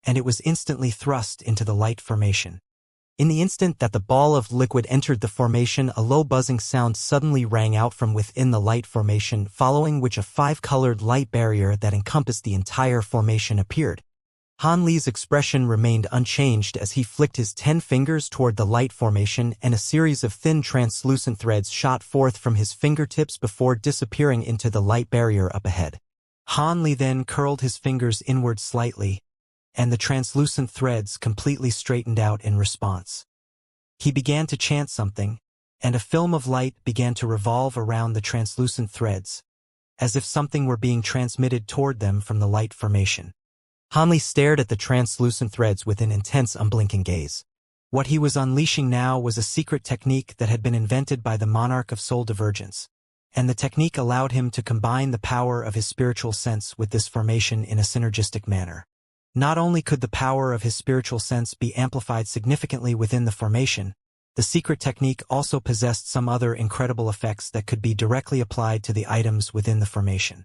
and it was instantly thrust into the light formation. In the instant that the ball of liquid entered the formation, a low buzzing sound suddenly rang out from within the light formation, following which a 5-colored light barrier that encompassed the entire formation appeared. Han Li's expression remained unchanged as he flicked his 10 fingers toward the light formation, and a series of thin translucent threads shot forth from his fingertips before disappearing into the light barrier up ahead. Han Li then curled his fingers inward slightly, and the translucent threads completely straightened out in response. He began to chant something, and a film of light began to revolve around the translucent threads, as if something were being transmitted toward them from the light formation. Han Li stared at the translucent threads with an intense, unblinking gaze. What he was unleashing now was a secret technique that had been invented by the monarch of soul divergence, and the technique allowed him to combine the power of his spiritual sense with this formation in a synergistic manner. Not only could the power of his spiritual sense be amplified significantly within the formation, the secret technique also possessed some other incredible effects that could be directly applied to the items within the formation.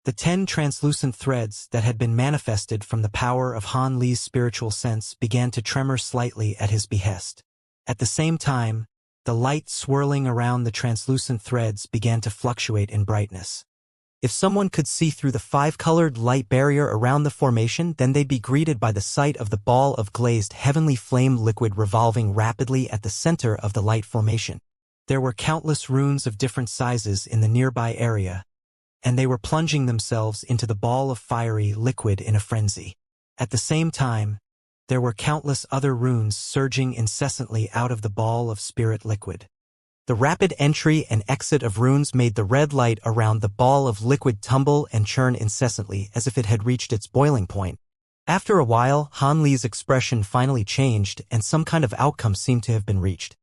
The 10 translucent threads that had been manifested from the power of Han Li's spiritual sense began to tremor slightly at his behest. At the same time, the light swirling around the translucent threads began to fluctuate in brightness. If someone could see through the 5-colored light barrier around the formation, then they'd be greeted by the sight of the ball of glazed heavenly flame liquid revolving rapidly at the center of the light formation. There were countless runes of different sizes in the nearby area, and they were plunging themselves into the ball of fiery liquid in a frenzy. At the same time, there were countless other runes surging incessantly out of the ball of spirit liquid. The rapid entry and exit of runes made the red light around the ball of liquid tumble and churn incessantly as if it had reached its boiling point. After a while, Han Li's expression finally changed and some kind of outcome seemed to have been reached.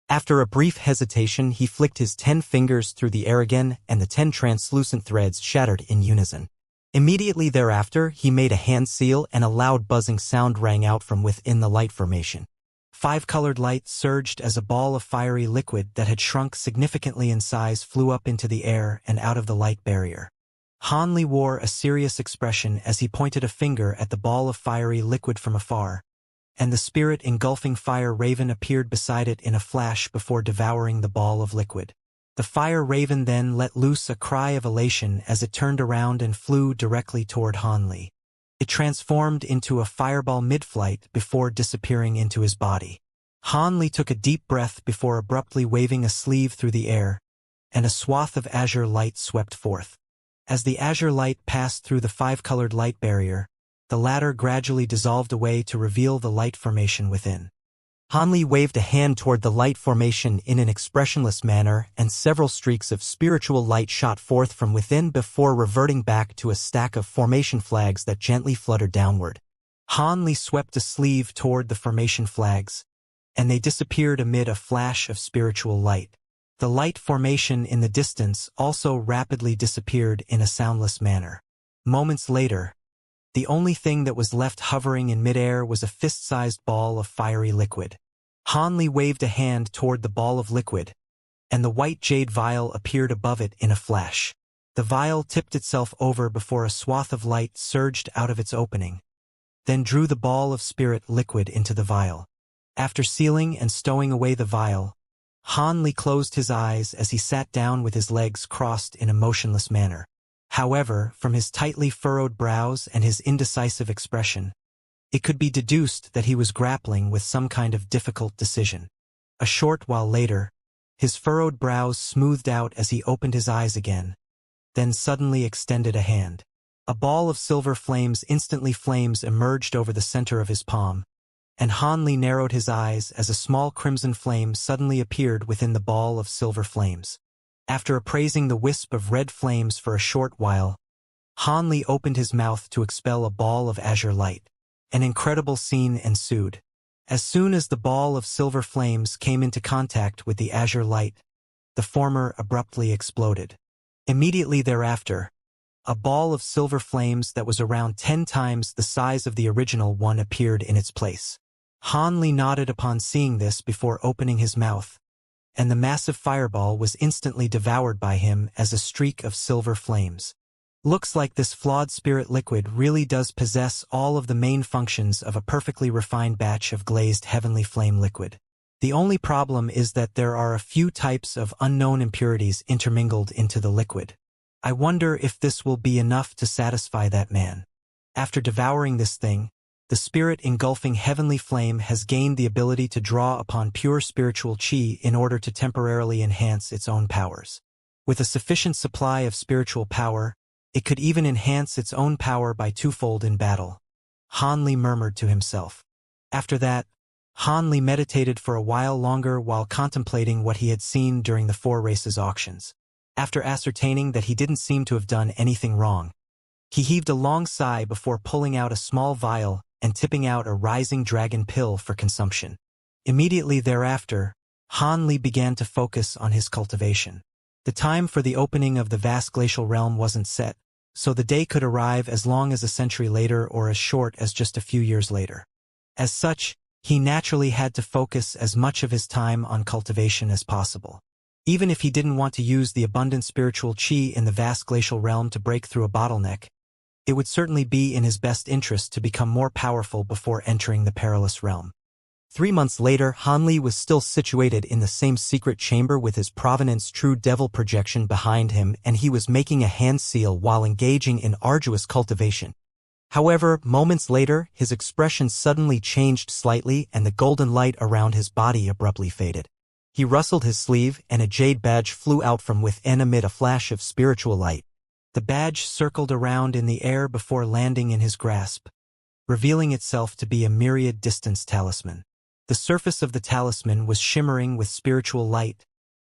After a brief hesitation, he flicked his 10 fingers through the air again, and the 10 translucent threads shattered in unison. Immediately thereafter, he made a hand seal and a loud buzzing sound rang out from within the light formation. 5-colored light surged as a ball of fiery liquid that had shrunk significantly in size flew up into the air and out of the light barrier. Han Li wore a serious expression as he pointed a finger at the ball of fiery liquid from afar, and the spirit engulfing fire raven appeared beside it in a flash before devouring the ball of liquid. The fire raven then let loose a cry of elation as it turned around and flew directly toward Han Li. It transformed into a fireball mid-flight before disappearing into his body. Han Li took a deep breath before abruptly waving a sleeve through the air, and a swath of azure light swept forth. As the azure light passed through the 5-colored light barrier, the latter gradually dissolved away to reveal the light formation within. Hanli waved a hand toward the light formation in an expressionless manner, and several streaks of spiritual light shot forth from within before reverting back to a stack of formation flags that gently fluttered downward. Hanli swept a sleeve toward the formation flags, and they disappeared amid a flash of spiritual light. The light formation in the distance also rapidly disappeared in a soundless manner. Moments later, the only thing that was left hovering in midair was a fist-sized ball of fiery liquid. Hanli waved a hand toward the ball of liquid, and the white jade vial appeared above it in a flash. The vial tipped itself over before a swath of light surged out of its opening, then drew the ball of spirit liquid into the vial. After sealing and stowing away the vial, Hanli closed his eyes as he sat down with his legs crossed in a motionless manner. However, from his tightly furrowed brows and his indecisive expression, it could be deduced that he was grappling with some kind of difficult decision. A short while later, his furrowed brows smoothed out as he opened his eyes again, then suddenly extended a hand. A ball of silver flames emerged over the center of his palm, and Hanli narrowed his eyes as a small crimson flame suddenly appeared within the ball of silver flames. After appraising the wisp of red flames for a short while, Hanli opened his mouth to expel a ball of azure light. An incredible scene ensued. As soon as the ball of silver flames came into contact with the azure light, the former abruptly exploded. Immediately thereafter, a ball of silver flames that was around 10 times the size of the original one appeared in its place. Hanli nodded upon seeing this before opening his mouth, and the massive fireball was instantly devoured by him as a streak of silver flames. Looks like this flawed spirit liquid really does possess all of the main functions of a perfectly refined batch of glazed heavenly flame liquid. The only problem is that there are a few types of unknown impurities intermingled into the liquid. I wonder if this will be enough to satisfy that man. After devouring this thing, the spirit engulfing heavenly flame has gained the ability to draw upon pure spiritual qi in order to temporarily enhance its own powers. With a sufficient supply of spiritual power, it could even enhance its own power by twofold in battle. Hanli murmured to himself. After that, Hanli meditated for a while longer while contemplating what he had seen during the 4 races auctions. After ascertaining that he didn't seem to have done anything wrong, he heaved a long sigh before pulling out a small vial and tipping out a rising dragon pill for consumption. Immediately thereafter, Hanli began to focus on his cultivation. The time for the opening of the vast glacial realm wasn't set, so the day could arrive as long as a century later or as short as just a few years later. As such, he naturally had to focus as much of his time on cultivation as possible. Even if he didn't want to use the abundant spiritual qi in the vast glacial realm to break through a bottleneck, it would certainly be in his best interest to become more powerful before entering the perilous realm. 3 months later, Hanli was still situated in the same secret chamber with his Provenance True Devil projection behind him, and he was making a hand seal while engaging in arduous cultivation. However, moments later, his expression suddenly changed slightly and the golden light around his body abruptly faded. He rustled his sleeve and a jade badge flew out from within amid a flash of spiritual light. The badge circled around in the air before landing in his grasp, revealing itself to be a myriad distance talisman. The surface of the talisman was shimmering with spiritual light,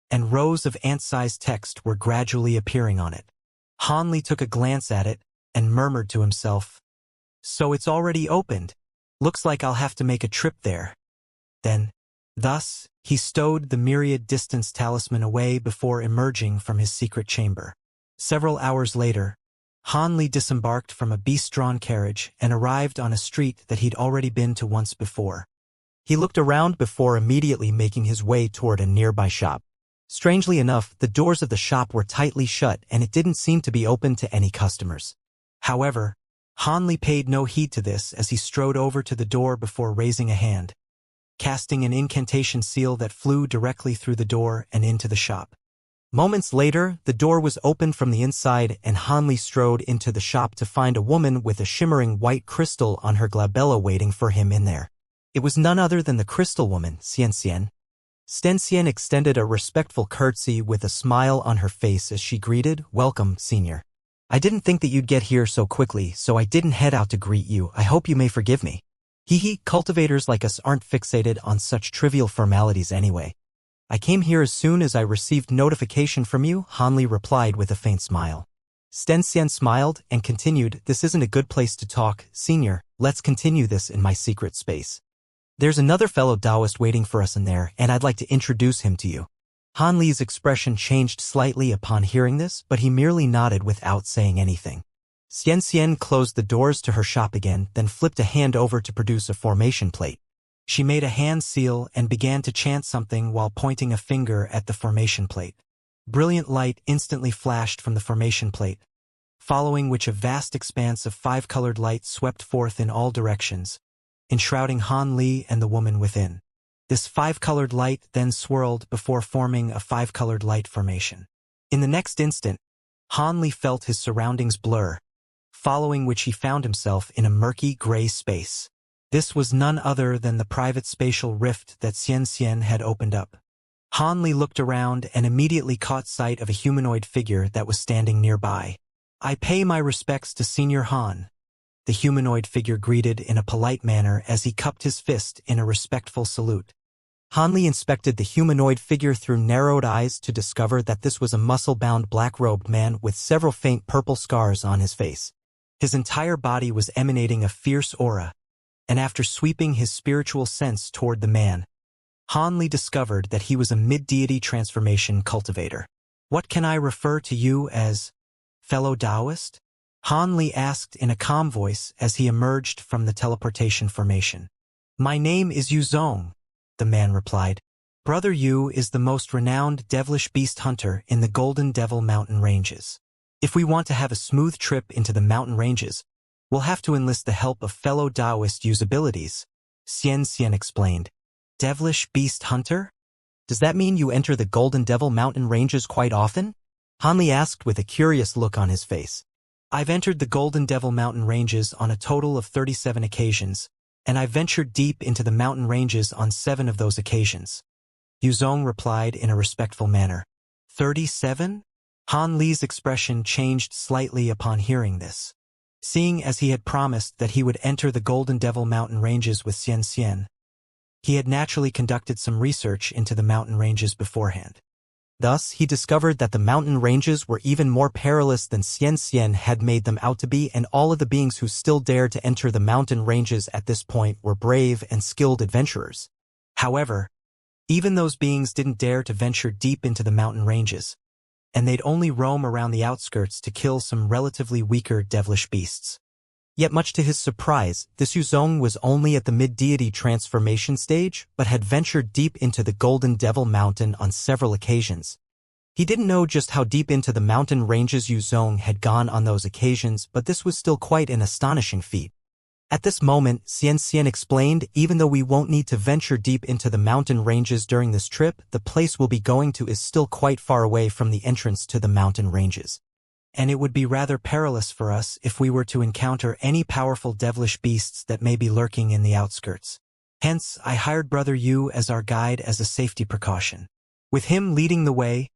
and rows of ant-sized text were gradually appearing on it. Hanli took a glance at it and murmured to himself, "So it's already opened. Looks like I'll have to make a trip there." Thus, he stowed the myriad distance talisman away before emerging from his secret chamber. Several hours later, Hanli disembarked from a beast-drawn carriage and arrived on a street that he'd already been to once before. He looked around before immediately making his way toward a nearby shop. Strangely enough, the doors of the shop were tightly shut and it didn't seem to be open to any customers. However, Hanli paid no heed to this as he strode over to the door before raising a hand, casting an incantation seal that flew directly through the door and into the shop. Moments later, the door was opened from the inside and Hanli strode into the shop to find a woman with a shimmering white crystal on her glabella waiting for him in there. It was none other than the crystal woman, Xianxia. Xianxia extended a respectful curtsy with a smile on her face as she greeted, "Welcome, senior. I didn't think that you'd get here so quickly, so I didn't head out to greet you. I hope you may forgive me." Hee, cultivators like us aren't fixated on such trivial formalities anyway. I came here as soon as I received notification from you, Hanli replied with a faint smile. Xianxia smiled and continued, this isn't a good place to talk, senior, let's continue this in my secret space. There's another fellow Taoist waiting for us in there, and I'd like to introduce him to you. Hanli's expression changed slightly upon hearing this, but he merely nodded without saying anything. Xianxia closed the doors to her shop again, then flipped a hand over to produce a formation plate. She made a hand seal and began to chant something while pointing a finger at the formation plate. Brilliant light instantly flashed from the formation plate, following which a vast expanse of five-colored light swept forth in all directions, enshrouding Han Li and the woman within. This five-colored light then swirled before forming a five-colored light formation. In the next instant, Han Li felt his surroundings blur, following which he found himself in a murky gray space. This was none other than the private spatial rift that Xianxia had opened up. Han Li looked around and immediately caught sight of a humanoid figure that was standing nearby. I pay my respects to Senior Han, the humanoid figure greeted in a polite manner as he cupped his fist in a respectful salute. Han Li inspected the humanoid figure through narrowed eyes to discover that this was a muscle-bound black-robed man with several faint purple scars on his face. His entire body was emanating a fierce aura, and after sweeping his spiritual sense toward the man, Han Li discovered that he was a mid-deity transformation cultivator. What can I refer to you as, fellow Taoist? Han Li asked in a calm voice as he emerged from the teleportation formation. My name is Yu Zong, the man replied. Brother Yu is the most renowned devilish beast hunter in the Golden Devil Mountain Ranges. If we want to have a smooth trip into the mountain ranges, we'll have to enlist the help of fellow Taoist abilities, Xianxia explained. Devilish beast hunter? Does that mean you enter the Golden Devil Mountain Ranges quite often? Han Li asked with a curious look on his face. I've entered the Golden Devil Mountain Ranges on a total of 37 occasions, and I've ventured deep into the mountain ranges on 7 of those occasions. Yu Zong replied in a respectful manner. 37? Han Li's expression changed slightly upon hearing this. Seeing as he had promised that he would enter the Golden Devil Mountain Ranges with Xianxia, he had naturally conducted some research into the mountain ranges beforehand. Thus, he discovered that the mountain ranges were even more perilous than Xianxia had made them out to be, and all of the beings who still dared to enter the mountain ranges at this point were brave and skilled adventurers. However, even those beings didn't dare to venture deep into the mountain ranges, and they'd only roam around the outskirts to kill some relatively weaker devilish beasts. Yet much to his surprise, this Yu Zong was only at the mid-deity transformation stage, but had ventured deep into the Golden Devil Mountain on several occasions. He didn't know just how deep into the mountain ranges Yu Zong had gone on those occasions, but this was still quite an astonishing feat. At this moment, Xianxia explained, even though we won't need to venture deep into the mountain ranges during this trip, the place we'll be going to is still quite far away from the entrance to the mountain ranges. And it would be rather perilous for us if we were to encounter any powerful devilish beasts that may be lurking in the outskirts. Hence, I hired Brother Yu as our guide as a safety precaution. With him leading the way,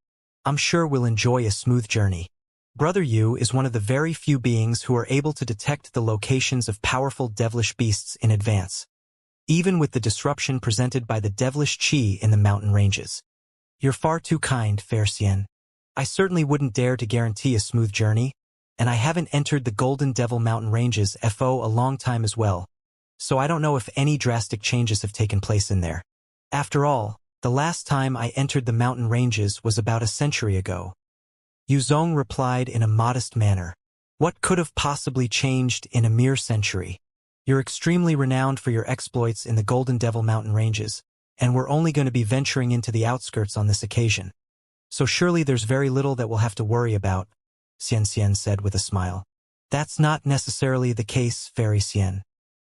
I'm sure we'll enjoy a smooth journey. Brother Yu is one of the very few beings who are able to detect the locations of powerful devilish beasts in advance, even with the disruption presented by the devilish qi in the mountain ranges. You're far too kind, fair Xian. I certainly wouldn't dare to guarantee a smooth journey, and I haven't entered the Golden Devil Mountain Ranges FO a long time as well, so I don't know if any drastic changes have taken place in there. After all, the last time I entered the mountain ranges was about a century ago. Yu Zong replied in a modest manner. What could have possibly changed in a mere century? You're extremely renowned for your exploits in the Golden Devil Mountain Ranges, and we're only going to be venturing into the outskirts on this occasion. So surely there's very little that we'll have to worry about, Xianxia said with a smile. That's not necessarily the case, Fairy Xian.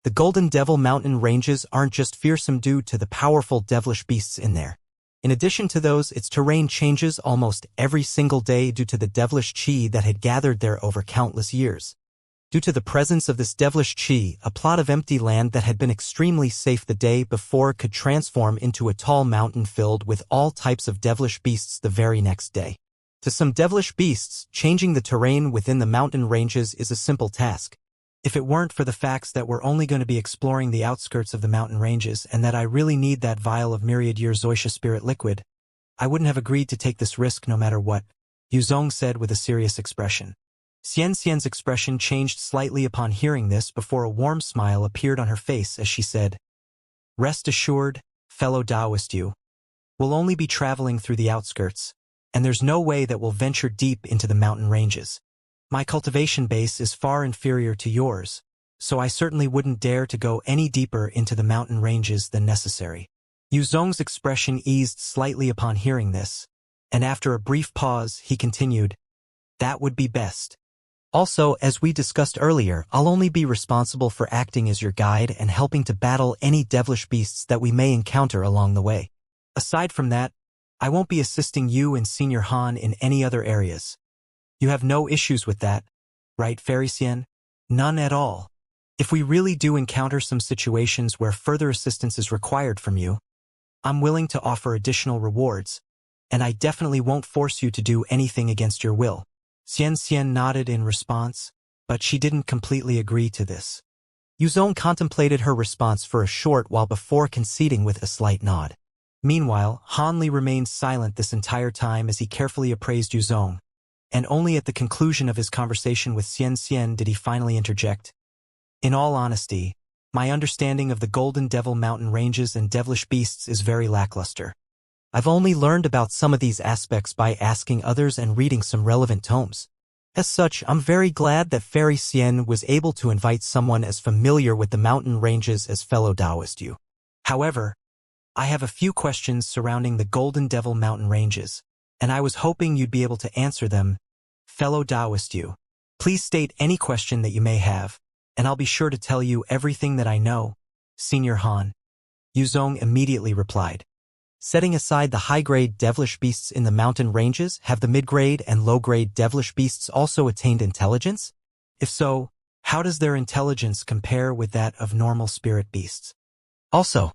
The Golden Devil Mountain Ranges aren't just fearsome due to the powerful devilish beasts in there. In addition to those, its terrain changes almost every single day due to the devilish qi that had gathered there over countless years. Due to the presence of this devilish qi, a plot of empty land that had been extremely safe the day before could transform into a tall mountain filled with all types of devilish beasts the very next day. To some devilish beasts, changing the terrain within the mountain ranges is a simple task. If it weren't for the facts that we're only going to be exploring the outskirts of the mountain ranges and that I really need that vial of myriad-year Xianxia spirit liquid, I wouldn't have agreed to take this risk no matter what, Yuzong said with a serious expression. Xianxia's expression changed slightly upon hearing this before a warm smile appeared on her face as she said, "Rest assured, fellow Taoist you. We'll only be traveling through the outskirts, and there's no way that we'll venture deep into the mountain ranges. My cultivation base is far inferior to yours, so I certainly wouldn't dare to go any deeper into the mountain ranges than necessary." Yuzong's expression eased slightly upon hearing this, and after a brief pause, he continued, "That would be best. Also, as we discussed earlier, I'll only be responsible for acting as your guide and helping to battle any devilish beasts that we may encounter along the way. Aside from that, I won't be assisting you and Senior Han in any other areas. You have no issues with that, right, Fairy Xian?" "None at all. If we really do encounter some situations where further assistance is required from you, I'm willing to offer additional rewards, and I definitely won't force you to do anything against your will." Xianxia nodded in response, but she didn't completely agree to this. Yuzong contemplated her response for a short while before conceding with a slight nod. Meanwhile, Han Li remained silent this entire time as he carefully appraised Yuzong, and only at the conclusion of his conversation with Xianxia did he finally interject. "In all honesty, my understanding of the Golden Devil Mountain ranges and devilish beasts is very lackluster. I've only learned about some of these aspects by asking others and reading some relevant tomes. As such, I'm very glad that Fairy Xian was able to invite someone as familiar with the mountain ranges as fellow Taoist you. However, I have a few questions surrounding the Golden Devil Mountain ranges, and I was hoping you'd be able to answer them, fellow Taoist you. Please state any question that you may have, and I'll be sure to tell you everything that I know, Senior Han." Yuzong immediately replied. "Setting aside the high-grade devilish beasts in the mountain ranges, have the mid-grade and low-grade devilish beasts also attained intelligence? If so, how does their intelligence compare with that of normal spirit beasts?" Also,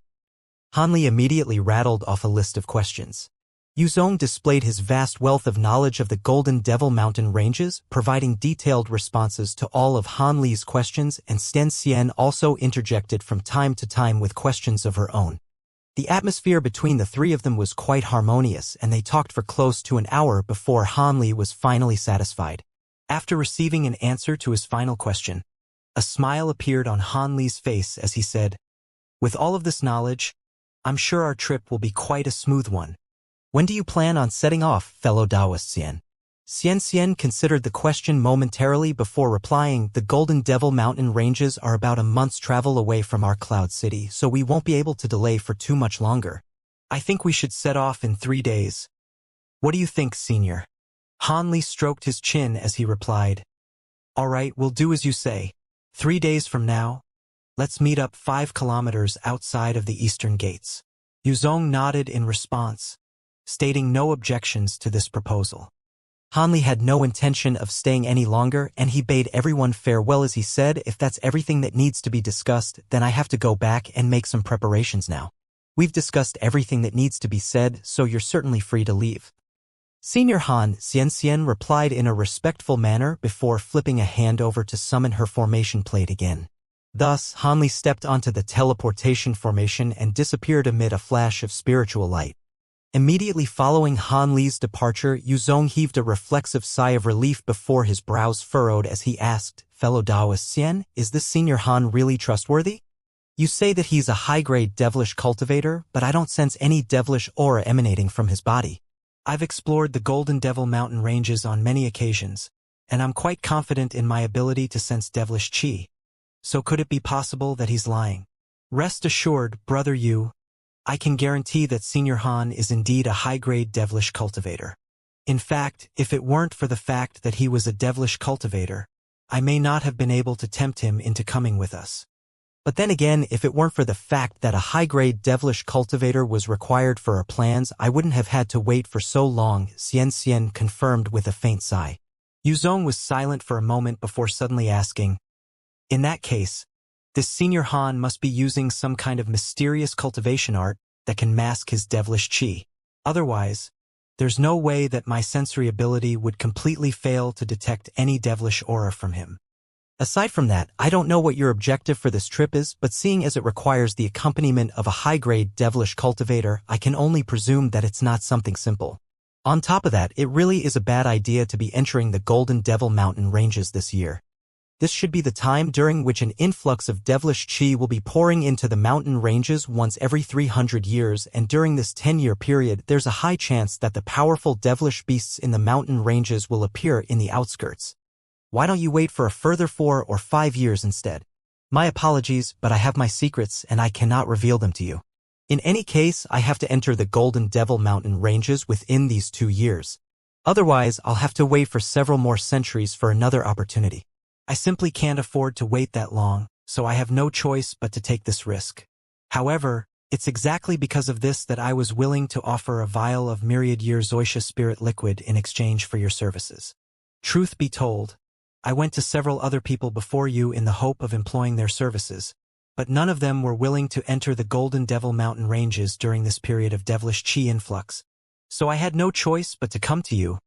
Han Li immediately rattled off a list of questions. Yuzong displayed his vast wealth of knowledge of the Golden Devil Mountain ranges, providing detailed responses to all of Han Li's questions, and Xianxia also interjected from time to time with questions of her own. The atmosphere between the three of them was quite harmonious, and they talked for close to an hour before Han Li was finally satisfied. After receiving an answer to his final question, a smile appeared on Han Li's face as he said, "With all of this knowledge, I'm sure our trip will be quite a smooth one. When do you plan on setting off, fellow Taoist Xian?" Xianxia considered the question momentarily before replying, "The Golden Devil Mountain ranges are about a month's travel away from our Cloud City, so we won't be able to delay for too much longer. I think we should set off in 3 days. What do you think, Senior?" Han Li stroked his chin as he replied, "All right, we'll do as you say. 3 days from now, let's meet up 5 kilometers outside of the eastern gates." Yuzong nodded in response, stating no objections to this proposal. Han Li had no intention of staying any longer, and he bade everyone farewell as he said, "If that's everything that needs to be discussed, then I have to go back and make some preparations now. We've discussed everything that needs to be said, so you're certainly free to leave." Senior Han, Xianxia replied in a respectful manner before flipping a hand over to summon her formation plate again. Thus, Han Li stepped onto the teleportation formation and disappeared amid a flash of spiritual light. Immediately following Han Li's departure, Yuzong heaved a reflexive sigh of relief before his brows furrowed as he asked, "Fellow Taoist Xian, is this Senior Han really trustworthy? You say that he's a high-grade devilish cultivator, but I don't sense any devilish aura emanating from his body. I've explored the Golden Devil Mountain ranges on many occasions, and I'm quite confident in my ability to sense devilish qi. So could it be possible that he's lying?" "Rest assured, brother Yu, I can guarantee that Senior Han is indeed a high-grade devilish cultivator. In fact, if it weren't for the fact that he was a devilish cultivator, I may not have been able to tempt him into coming with us. But then again, if it weren't for the fact that a high-grade devilish cultivator was required for our plans, I wouldn't have had to wait for so long," Xianxia confirmed with a faint sigh. Yuzong was silent for a moment before suddenly asking, "In that case, this Senior Han must be using some kind of mysterious cultivation art that can mask his devilish qi. Otherwise, there's no way that my sensory ability would completely fail to detect any devilish aura from him." Aside from that, I don't know what your objective for this trip is, but seeing as it requires the accompaniment of a high-grade devilish cultivator, I can only presume that it's not something simple. On top of that, it really is a bad idea to be entering the Golden Devil Mountain ranges this year. This should be the time during which an influx of devilish chi will be pouring into the mountain ranges once every 300 years, and during this 10-year period, there's a high chance that the powerful devilish beasts in the mountain ranges will appear in the outskirts. Why don't you wait for a further 4 or 5 years instead? My apologies, but I have my secrets and I cannot reveal them to you. In any case, I have to enter the Golden Devil Mountain ranges within these 2 years. Otherwise, I'll have to wait for several more centuries for another opportunity. I simply can't afford to wait that long, so I have no choice but to take this risk. However, it's exactly because of this that I was willing to offer a vial of myriad-year Xianxia spirit liquid in exchange for your services. Truth be told, I went to several other people before you in the hope of employing their services, but none of them were willing to enter the Golden Devil Mountain ranges during this period of devilish chi influx. So I had no choice but to come to you.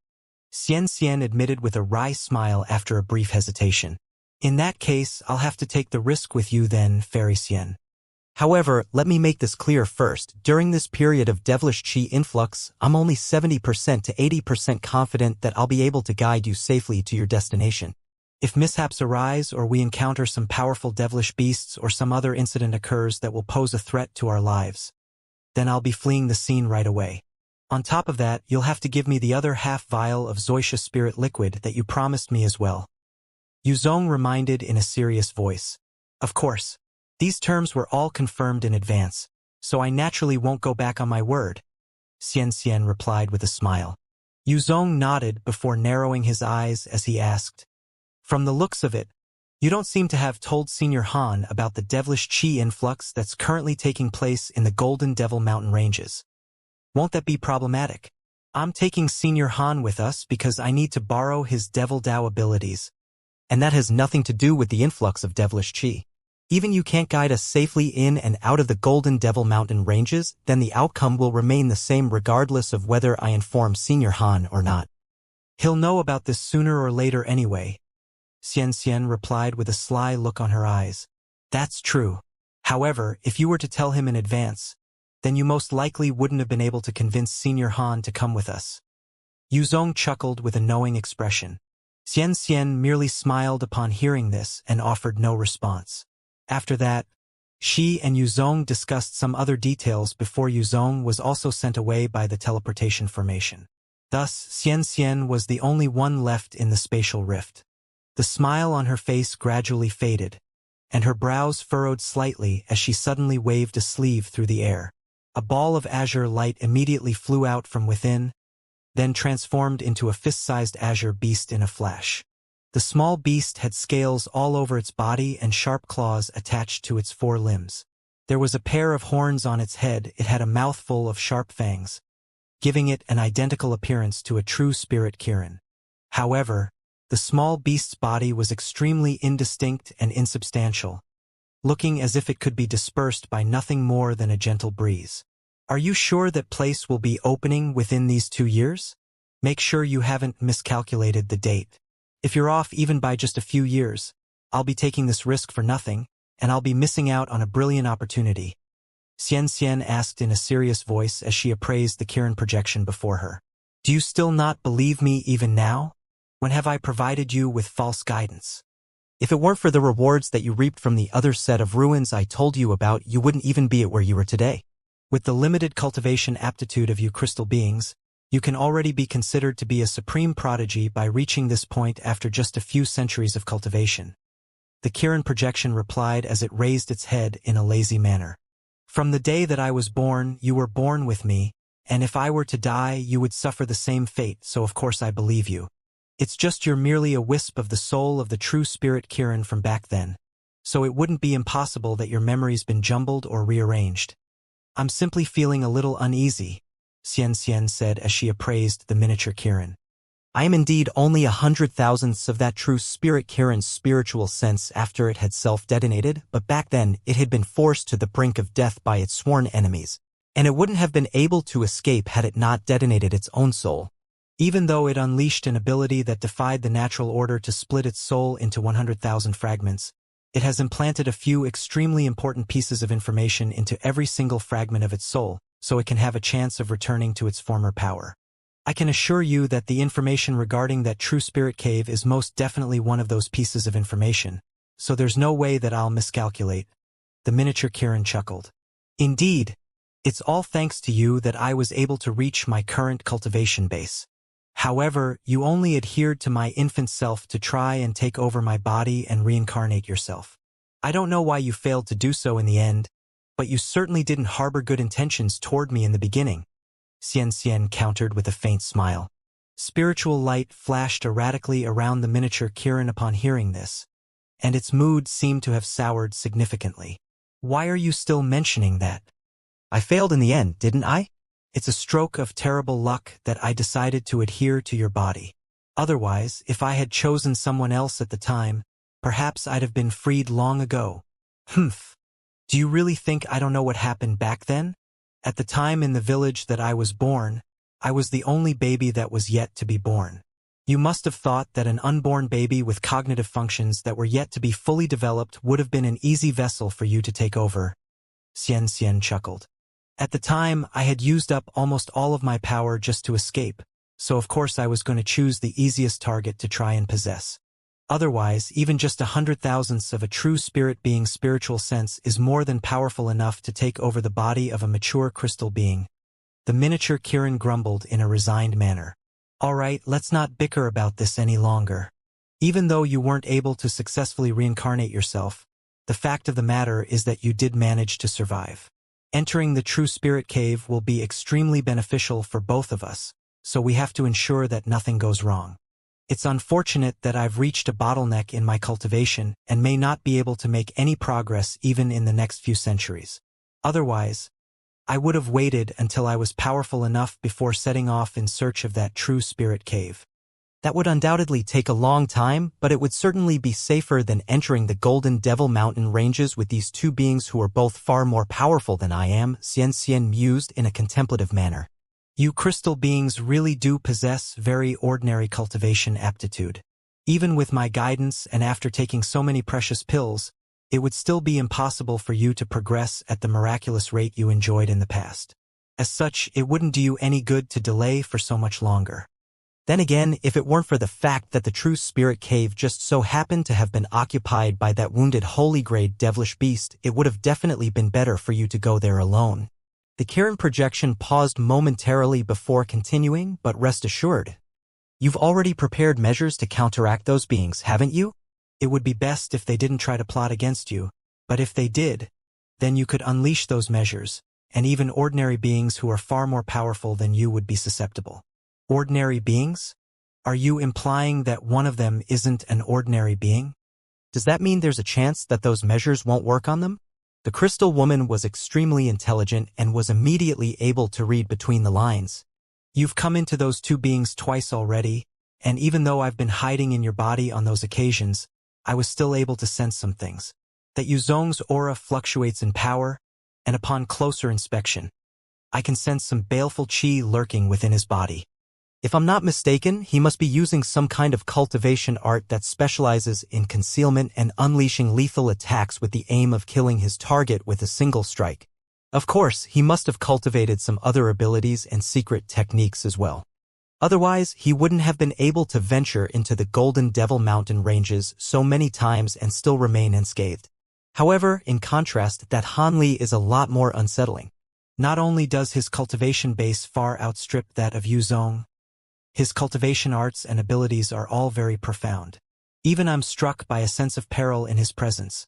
Xianxia admitted with a wry smile after a brief hesitation. In that case, I'll have to take the risk with you then, Fairy Xian. However, let me make this clear first. During this period of devilish chi influx, I'm only 70% to 80% confident that I'll be able to guide you safely to your destination. If mishaps arise or we encounter some powerful devilish beasts or some other incident occurs that will pose a threat to our lives, then I'll be fleeing the scene right away. On top of that, you'll have to give me the other half vial of Xianxia spirit liquid that you promised me as well. Yuzong reminded in a serious voice. Of course. These terms were all confirmed in advance, so I naturally won't go back on my word. Xianxia replied with a smile. Yuzong nodded before narrowing his eyes as he asked, "From the looks of it, you don't seem to have told Senior Han about the devilish chi influx that's currently taking place in the Golden Devil Mountain ranges. Won't that be problematic? I'm taking Senior Han with us because I need to borrow his Devil Dao abilities, and that has nothing to do with the influx of devilish chi. Even you can't guide us safely in and out of the Golden Devil Mountain ranges, then the outcome will remain the same regardless of whether I inform Senior Han or not. He'll know about this sooner or later anyway." Xianxia replied with a sly look on her eyes. "That's true. However, if you were to tell him in advance, then you most likely wouldn't have been able to convince Senior Han to come with us." Yuzong chuckled with a knowing expression. Xianxia merely smiled upon hearing this and offered no response. After that, she and Yuzong discussed some other details before Yuzong was also sent away by the teleportation formation. Thus, Xianxia was the only one left in the spatial rift. The smile on her face gradually faded, and her brows furrowed slightly as she suddenly waved a sleeve through the air. A ball of azure light immediately flew out from within, then transformed into a fist-sized azure beast in a flash. The small beast had scales all over its body and sharp claws attached to its 4 limbs. There was a pair of horns on its head. It had a mouthful of sharp fangs, giving it an identical appearance to a true spirit Kirin. However, the small beast's body was extremely indistinct and insubstantial, looking as if it could be dispersed by nothing more than a gentle breeze. "Are you sure that place will be opening within these 2 years? Make sure you haven't miscalculated the date. If you're off even by just a few years, I'll be taking this risk for nothing, and I'll be missing out on a brilliant opportunity." Xianxia asked in a serious voice as she appraised the Kirin projection before her. "Do you still not believe me even now? When have I provided you with false guidance? If it weren't for the rewards that you reaped from the other set of ruins I told you about, you wouldn't even be at where you are today. With the limited cultivation aptitude of you crystal beings, you can already be considered to be a supreme prodigy by reaching this point after just a few centuries of cultivation." The Kirin projection replied as it raised its head in a lazy manner. "From the day that I was born, you were born with me, and if I were to die, you would suffer the same fate, so of course I believe you. It's just you're merely a wisp of the soul of the true spirit Kirin from back then, so it wouldn't be impossible that your memory's been jumbled or rearranged. I'm simply feeling a little uneasy," Xianxia said as she appraised the miniature Kirin. "I am indeed only 100,000ths of that true spirit Kirin's spiritual sense after it had self-detonated, but back then it had been forced to the brink of death by its sworn enemies, and it wouldn't have been able to escape had it not detonated its own soul. Even though it unleashed an ability that defied the natural order to split its soul into 100,000 fragments, it has implanted a few extremely important pieces of information into every single fragment of its soul, so it can have a chance of returning to its former power. I can assure you that the information regarding that true spirit cave is most definitely one of those pieces of information, so there's no way that I'll miscalculate. The miniature Kirin chuckled. Indeed, it's all thanks to you that I was able to reach my current cultivation base. However, you only adhered to my infant self to try and take over my body and reincarnate yourself. I don't know why you failed to do so in the end, but you certainly didn't harbor good intentions toward me in the beginning. Xianxia countered with a faint smile. Spiritual light flashed erratically around the miniature Kirin upon hearing this, and its mood seemed to have soured significantly. Why are you still mentioning that? I failed in the end, didn't I? It's a stroke of terrible luck that I decided to adhere to your body. Otherwise, if I had chosen someone else at the time, perhaps I'd have been freed long ago. Humph. Do you really think I don't know what happened back then? At the time in the village that I was born, I was the only baby that was yet to be born. You must have thought that an unborn baby with cognitive functions that were yet to be fully developed would have been an easy vessel for you to take over. Xianxia chuckled. At the time, I had used up almost all of my power just to escape, so of course I was going to choose the easiest target to try and possess. Otherwise, even just 100,000ths of a true spirit being's spiritual sense is more than powerful enough to take over the body of a mature crystal being. The miniature Kirin grumbled in a resigned manner. All right, let's not bicker about this any longer. Even though you weren't able to successfully reincarnate yourself, the fact of the matter is that you did manage to survive. Entering the true spirit cave will be extremely beneficial for both of us, so we have to ensure that nothing goes wrong. It's unfortunate that I've reached a bottleneck in my cultivation and may not be able to make any progress even in the next few centuries. Otherwise, I would have waited until I was powerful enough before setting off in search of that true spirit cave. That would undoubtedly take a long time, but it would certainly be safer than entering the Golden Devil Mountain ranges with these two beings who are both far more powerful than I am, Xianxia mused in a contemplative manner. You crystal beings really do possess very ordinary cultivation aptitude. Even with my guidance and after taking so many precious pills, it would still be impossible for you to progress at the miraculous rate you enjoyed in the past. As such, it wouldn't do you any good to delay for so much longer. Then again, if it weren't for the fact that the true spirit cave just so happened to have been occupied by that wounded holy-grade devilish beast, it would have definitely been better for you to go there alone. The Kirin projection paused momentarily before continuing, but rest assured. You've already prepared measures to counteract those beings, haven't you? It would be best if they didn't try to plot against you, but if they did, then you could unleash those measures, and even ordinary beings who are far more powerful than you would be susceptible. Ordinary beings? Are you implying that one of them isn't an ordinary being? Does that mean there's a chance that those measures won't work on them? The crystal woman was extremely intelligent and was immediately able to read between the lines. You've come into those two beings twice already, and even though I've been hiding in your body on those occasions, I was still able to sense some things. That Yuzong's aura fluctuates in power, and upon closer inspection, I can sense some baleful qi lurking within his body. If I'm not mistaken, he must be using some kind of cultivation art that specializes in concealment and unleashing lethal attacks with the aim of killing his target with a single strike. Of course, he must have cultivated some other abilities and secret techniques as well. Otherwise, he wouldn't have been able to venture into the Golden Devil Mountain ranges so many times and still remain unscathed. However, in contrast, that Han Li is a lot more unsettling. Not only does his cultivation base far outstrip that of Yuzong, his cultivation arts and abilities are all very profound. Even I'm struck by a sense of peril in his presence.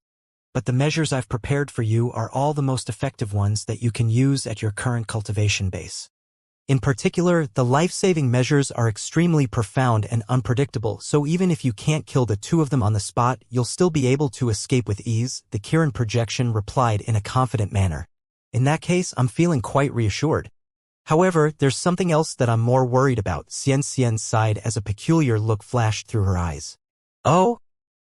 But the measures I've prepared for you are all the most effective ones that you can use at your current cultivation base. In particular, the life-saving measures are extremely profound and unpredictable, so even if you can't kill the two of them on the spot, you'll still be able to escape with ease, the Kirin projection replied in a confident manner. In that case, I'm feeling quite reassured. However, there's something else that I'm more worried about, Xianxia sighed as a peculiar look flashed through her eyes. Oh?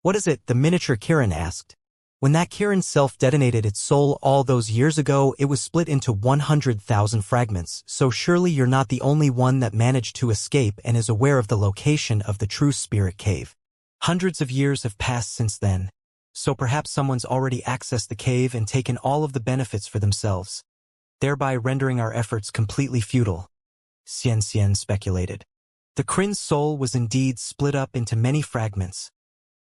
What is it? The miniature Kirin asked. When that Kirin self-detonated its soul all those years ago, it was split into 100,000 fragments, so surely you're not the only one that managed to escape and is aware of the location of the true spirit cave. Hundreds of years have passed since then, so perhaps someone's already accessed the cave and taken all of the benefits for themselves, thereby rendering our efforts completely futile, Xianxia speculated. The Kirin's soul was indeed split up into many fragments,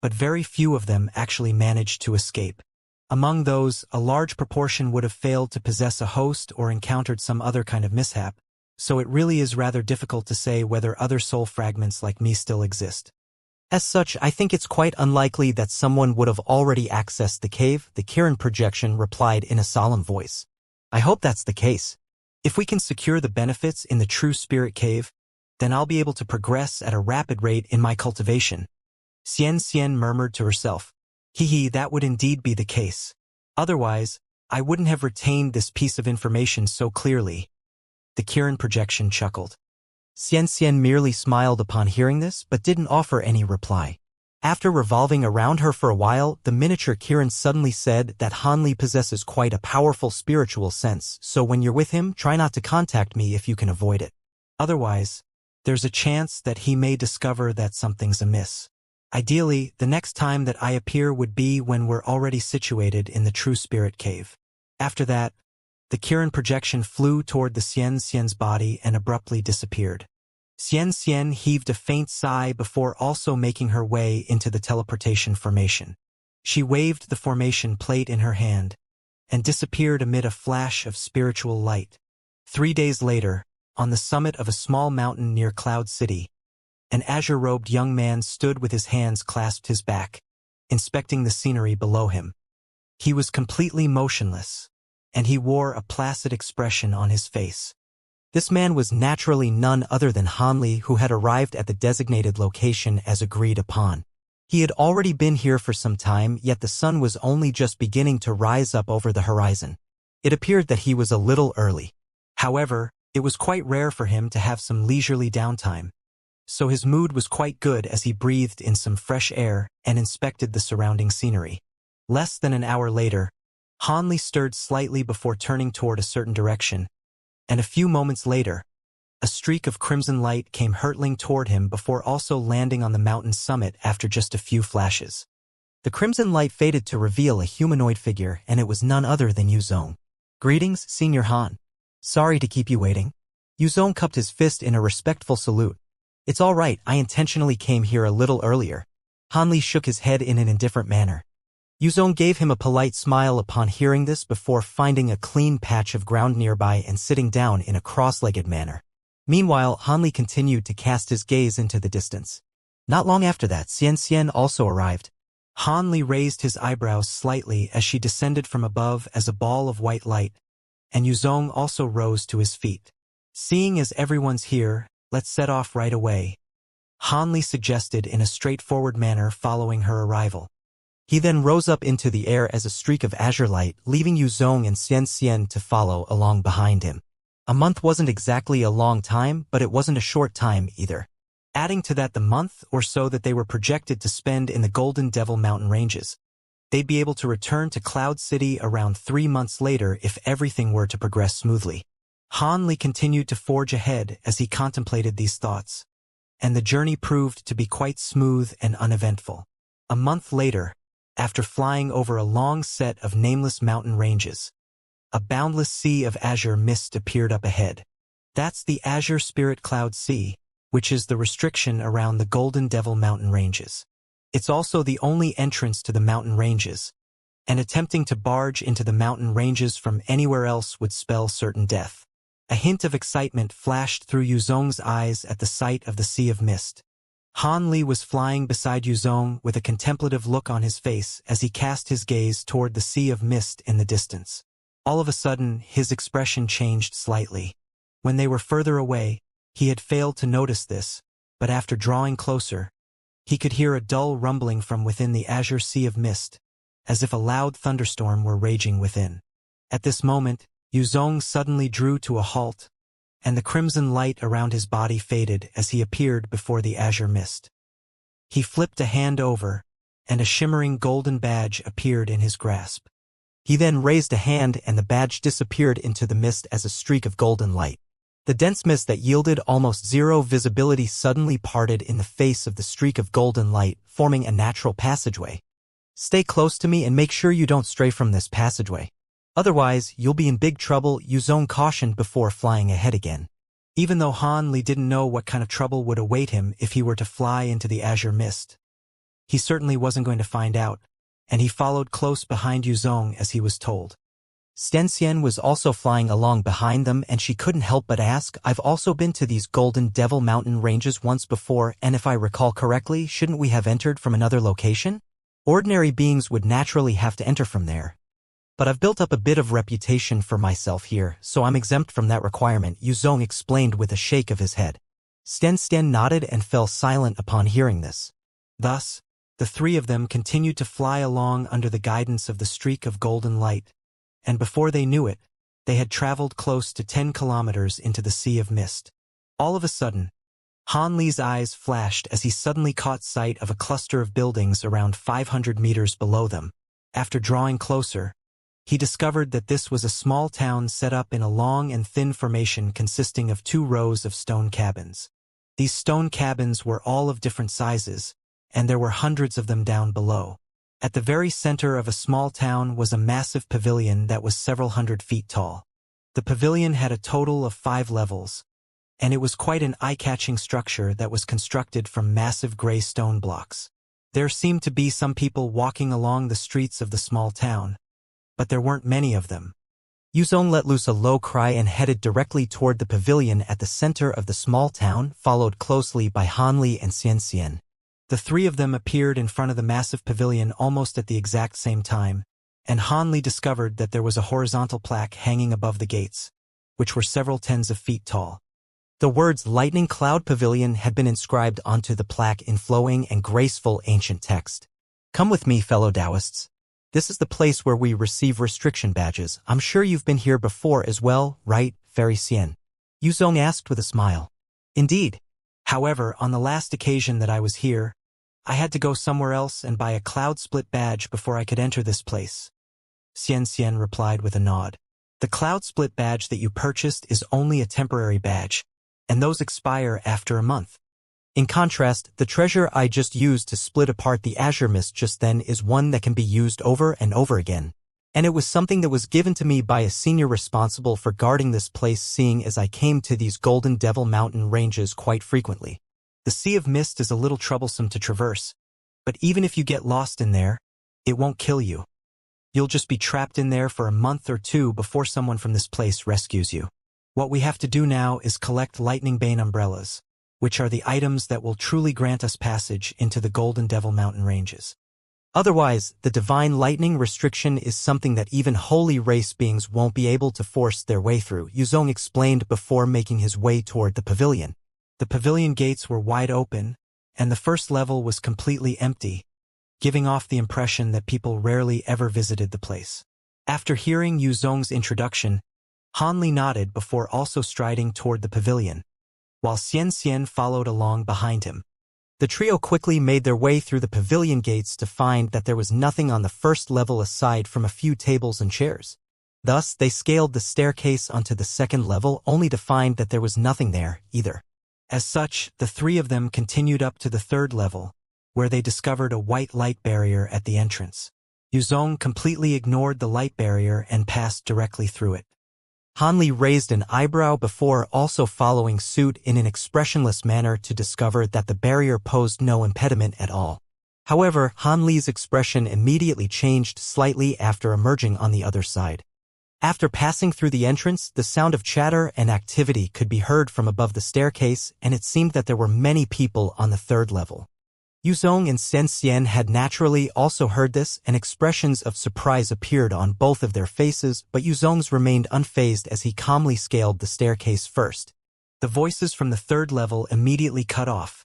but very few of them actually managed to escape. Among those, a large proportion would have failed to possess a host or encountered some other kind of mishap, so it really is rather difficult to say whether other soul fragments like me still exist. As such, I think it's quite unlikely that someone would have already accessed the cave, the Kirin projection replied in a solemn voice. I hope that's the case. If we can secure the benefits in the true spirit cave, then I'll be able to progress at a rapid rate in my cultivation. Xianxia murmured to herself. That would indeed be the case. Otherwise, I wouldn't have retained this piece of information so clearly. The Kirin projection chuckled. Xianxia merely smiled upon hearing this, but didn't offer any reply. After revolving around her for a while, the miniature Kirin suddenly said that Hanli possesses quite a powerful spiritual sense, so when you're with him, try not to contact me if you can avoid it. Otherwise, there's a chance that he may discover that something's amiss. Ideally, the next time that I appear would be when we're already situated in the true spirit cave. After that, the Kirin projection flew toward the Xianxia's body and abruptly disappeared. Xianxia heaved a faint sigh before also making her way into the teleportation formation. She waved the formation plate in her hand and disappeared amid a flash of spiritual light. 3 days later, on the summit of a small mountain near Cloud City, an azure-robed young man stood with his hands clasped his back, inspecting the scenery below him. He was completely motionless, and he wore a placid expression on his face. This man was naturally none other than Hanli, who had arrived at the designated location as agreed upon. He had already been here for some time, yet the sun was only just beginning to rise up over the horizon. It appeared that he was a little early. However, it was quite rare for him to have some leisurely downtime, so his mood was quite good as he breathed in some fresh air and inspected the surrounding scenery. Less than an hour later, Hanli stirred slightly before turning toward a certain direction, and a few moments later, a streak of crimson light came hurtling toward him before also landing on the mountain's summit after just a few flashes. The crimson light faded to reveal a humanoid figure, and it was none other than Yuzong. Greetings, Senior Han. Sorry to keep you waiting. Yuzong cupped his fist in a respectful salute. It's all right, I intentionally came here a little earlier. Hanli shook his head in an indifferent manner. Yuzong gave him a polite smile upon hearing this before finding a clean patch of ground nearby and sitting down in a cross-legged manner. Meanwhile, Hanli continued to cast his gaze into the distance. Not long after that, Xianxia also arrived. Hanli raised his eyebrows slightly as she descended from above as a ball of white light, and Yuzong also rose to his feet. Seeing as everyone's here, let's set off right away, Hanli suggested in a straightforward manner following her arrival. He then rose up into the air as a streak of azure light, leaving Yuzong and Xianxia to follow along behind him. A month wasn't exactly a long time, but it wasn't a short time either. Adding to that the month or so that they were projected to spend in the Golden Devil Mountain ranges, they'd be able to return to Cloud City around 3 months later if everything were to progress smoothly. Hanli continued to forge ahead as he contemplated these thoughts, and the journey proved to be quite smooth and uneventful. A month later, after flying over a long set of nameless mountain ranges, a boundless sea of azure mist appeared up ahead. That's the Azure Spirit Cloud Sea, which is the restriction around the Golden Devil Mountain ranges. It's also the only entrance to the mountain ranges, and attempting to barge into the mountain ranges from anywhere else would spell certain death. A hint of excitement flashed through Yuzong's eyes at the sight of the sea of mist. Hanli was flying beside Yuzong with a contemplative look on his face as he cast his gaze toward the sea of mist in the distance. All of a sudden, his expression changed slightly. When they were further away, he had failed to notice this, but after drawing closer, he could hear a dull rumbling from within the azure sea of mist, as if a loud thunderstorm were raging within. At this moment, Yuzong suddenly drew to a halt, and the crimson light around his body faded as he appeared before the azure mist. He flipped a hand over, and a shimmering golden badge appeared in his grasp. He then raised a hand and the badge disappeared into the mist as a streak of golden light. The dense mist that yielded almost zero visibility suddenly parted in the face of the streak of golden light, forming a natural passageway. "Stay close to me and make sure you don't stray from this passageway. Otherwise, you'll be in big trouble," Yuzong cautioned before flying ahead again. Even though Han Li didn't know what kind of trouble would await him if he were to fly into the azure mist, he certainly wasn't going to find out, and he followed close behind Yuzong as he was told. Xianxia was also flying along behind them, and she couldn't help but ask, "I've also been to these Golden Devil Mountain ranges once before, and if I recall correctly, shouldn't we have entered from another location? Ordinary beings would naturally have to enter from there. But I've built up a bit of reputation for myself here, so I'm exempt from that requirement," Yuzong explained with a shake of his head. Xianxia nodded and fell silent upon hearing this. Thus, the three of them continued to fly along under the guidance of the streak of golden light, and before they knew it, they had traveled close to 10 kilometers into the sea of mist. All of a sudden, Han Li's eyes flashed as he suddenly caught sight of a cluster of buildings around 500 meters below them. After drawing closer, he discovered that this was a small town set up in a long and thin formation consisting of 2 rows of stone cabins. These stone cabins were all of different sizes, and there were hundreds of them down below. At the very center of a small town was a massive pavilion that was several hundred feet tall. The pavilion had a total of 5 levels, and it was quite an eye-catching structure that was constructed from massive gray stone blocks. There seemed to be some people walking along the streets of the small town, but there weren't many of them. Yuzong let loose a low cry and headed directly toward the pavilion at the center of the small town, followed closely by Han Li and Xianxia. The three of them appeared in front of the massive pavilion almost at the exact same time, and Han Li discovered that there was a horizontal plaque hanging above the gates, which were several tens of feet tall. The words "Lightning Cloud Pavilion" had been inscribed onto the plaque in flowing and graceful ancient text. "Come with me, fellow Taoists. This is the place where we receive restriction badges. I'm sure you've been here before as well, right, Fairy Xian?" Yuzong asked with a smile. "Indeed. However, on the last occasion that I was here, I had to go somewhere else and buy a cloud split badge before I could enter this place," Xianxia replied with a nod. "The cloud split badge that you purchased is only a temporary badge, and those expire after a month. In contrast, the treasure I just used to split apart the azure mist just then is one that can be used over and over again. And it was something that was given to me by a senior responsible for guarding this place, seeing as I came to these Golden Devil Mountain ranges quite frequently. The Sea of Mist is a little troublesome to traverse, but even if you get lost in there, it won't kill you. You'll just be trapped in there for a month or 2 before someone from this place rescues you. What we have to do now is collect Lightning Bane umbrellas, which are the items that will truly grant us passage into the Golden Devil Mountain ranges. Otherwise, the divine lightning restriction is something that even holy race beings won't be able to force their way through," Yuzong explained before making his way toward the pavilion. The pavilion gates were wide open, and the first level was completely empty, giving off the impression that people rarely ever visited the place. After hearing Yuzong's introduction, Han Li nodded before also striding toward the pavilion, while Xianxia followed along behind him. The trio quickly made their way through the pavilion gates to find that there was nothing on the first level aside from a few tables and chairs. Thus, they scaled the staircase onto the second level only to find that there was nothing there either. As such, the three of them continued up to the third level, where they discovered a white light barrier at the entrance. Yuzong completely ignored the light barrier and passed directly through it. Han Li raised an eyebrow before also following suit in an expressionless manner to discover that the barrier posed no impediment at all. However, Han Li's expression immediately changed slightly after emerging on the other side. After passing through the entrance, the sound of chatter and activity could be heard from above the staircase, and it seemed that there were many people on the third level. Yuzong and Xianxia had naturally also heard this, and expressions of surprise appeared on both of their faces, but Yuzong's remained unfazed as he calmly scaled the staircase first. The voices from the third level immediately cut off,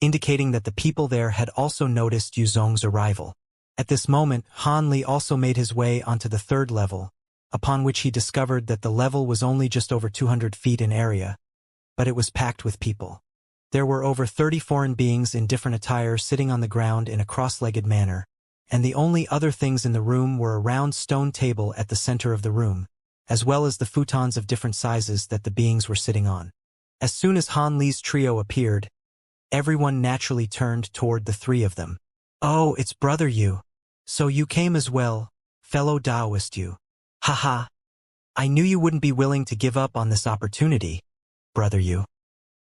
indicating that the people there had also noticed Yuzong's arrival. At this moment, Han Li also made his way onto the third level, upon which he discovered that the level was only just over 200 feet in area, but it was packed with people. There were over 30 foreign beings in different attire sitting on the ground in a cross-legged manner, and the only other things in the room were a round stone table at the center of the room, as well as the futons of different sizes that the beings were sitting on. As soon as Han Li's trio appeared, everyone naturally turned toward the three of them. "Oh, it's Brother Yu. So you came as well, fellow Taoist Yu. Haha. I knew you wouldn't be willing to give up on this opportunity, Brother Yu."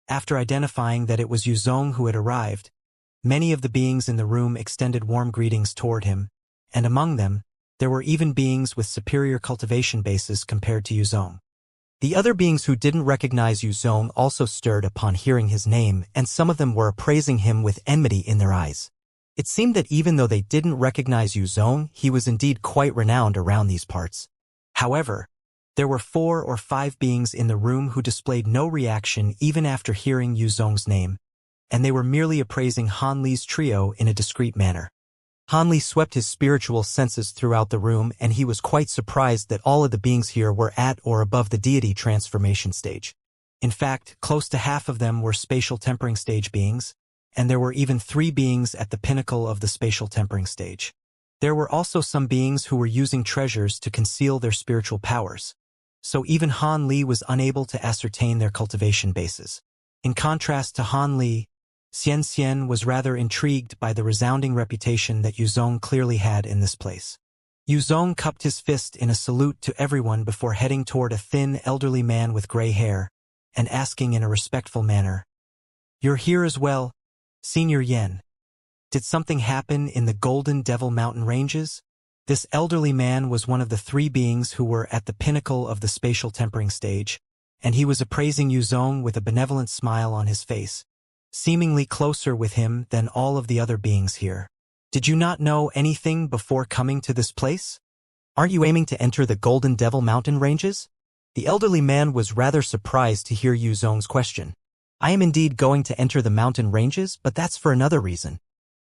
After identifying that it was Yu Zong who had arrived, many of the beings in the room extended warm greetings toward him, and among them, there were even beings with superior cultivation bases compared to Yu Zong. The other beings who didn't recognize Yu Zong also stirred upon hearing his name, and some of them were appraising him with enmity in their eyes. It seemed that even though they didn't recognize Yu Zong, he was indeed quite renowned around these parts. However, there were 4 or 5 beings in the room who displayed no reaction even after hearing Yu Zong's name, and they were merely appraising Han Li's trio in a discreet manner. Han Li swept his spiritual senses throughout the room, and he was quite surprised that all of the beings here were at or above the deity transformation stage. In fact, close to half of them were spatial tempering stage beings, and there were even 3 beings at the pinnacle of the spatial tempering stage. There were also some beings who were using treasures to conceal their spiritual powers, so even Han Li was unable to ascertain their cultivation bases. In contrast to Han Li, Xianxia was rather intrigued by the resounding reputation that Yu Zong clearly had in this place. Yu Zong cupped his fist in a salute to everyone before heading toward a thin, elderly man with gray hair, and asking in a respectful manner, "You're here as well, Senior Yen. Did something happen in the Golden Devil Mountain ranges?" This elderly man was one of the 3 beings who were at the pinnacle of the spatial tempering stage, and he was appraising Yu Zong with a benevolent smile on his face, seemingly closer with him than all of the other beings here. "Did you not know anything before coming to this place? Aren't you aiming to enter the Golden Devil Mountain ranges?" The elderly man was rather surprised to hear Yu Zong's question. "I am indeed going to enter the mountain ranges, but that's for another reason.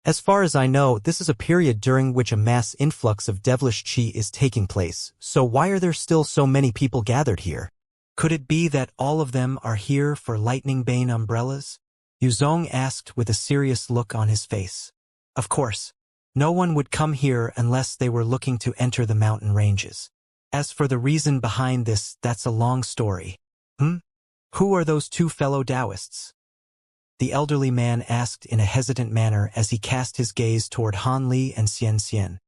As far as I know, this is a period during which a mass influx of devilish qi is taking place, so why are there still so many people gathered here? Could it be that all of them are here for lightning bane umbrellas?" Yu Zong asked with a serious look on his face. Of course, no one would come here unless they were looking to enter the mountain ranges. As for the reason behind this, that's a long story. Who are those 2 fellow Taoists? The elderly man asked in a hesitant manner as he cast his gaze toward Han Li and Xianxia.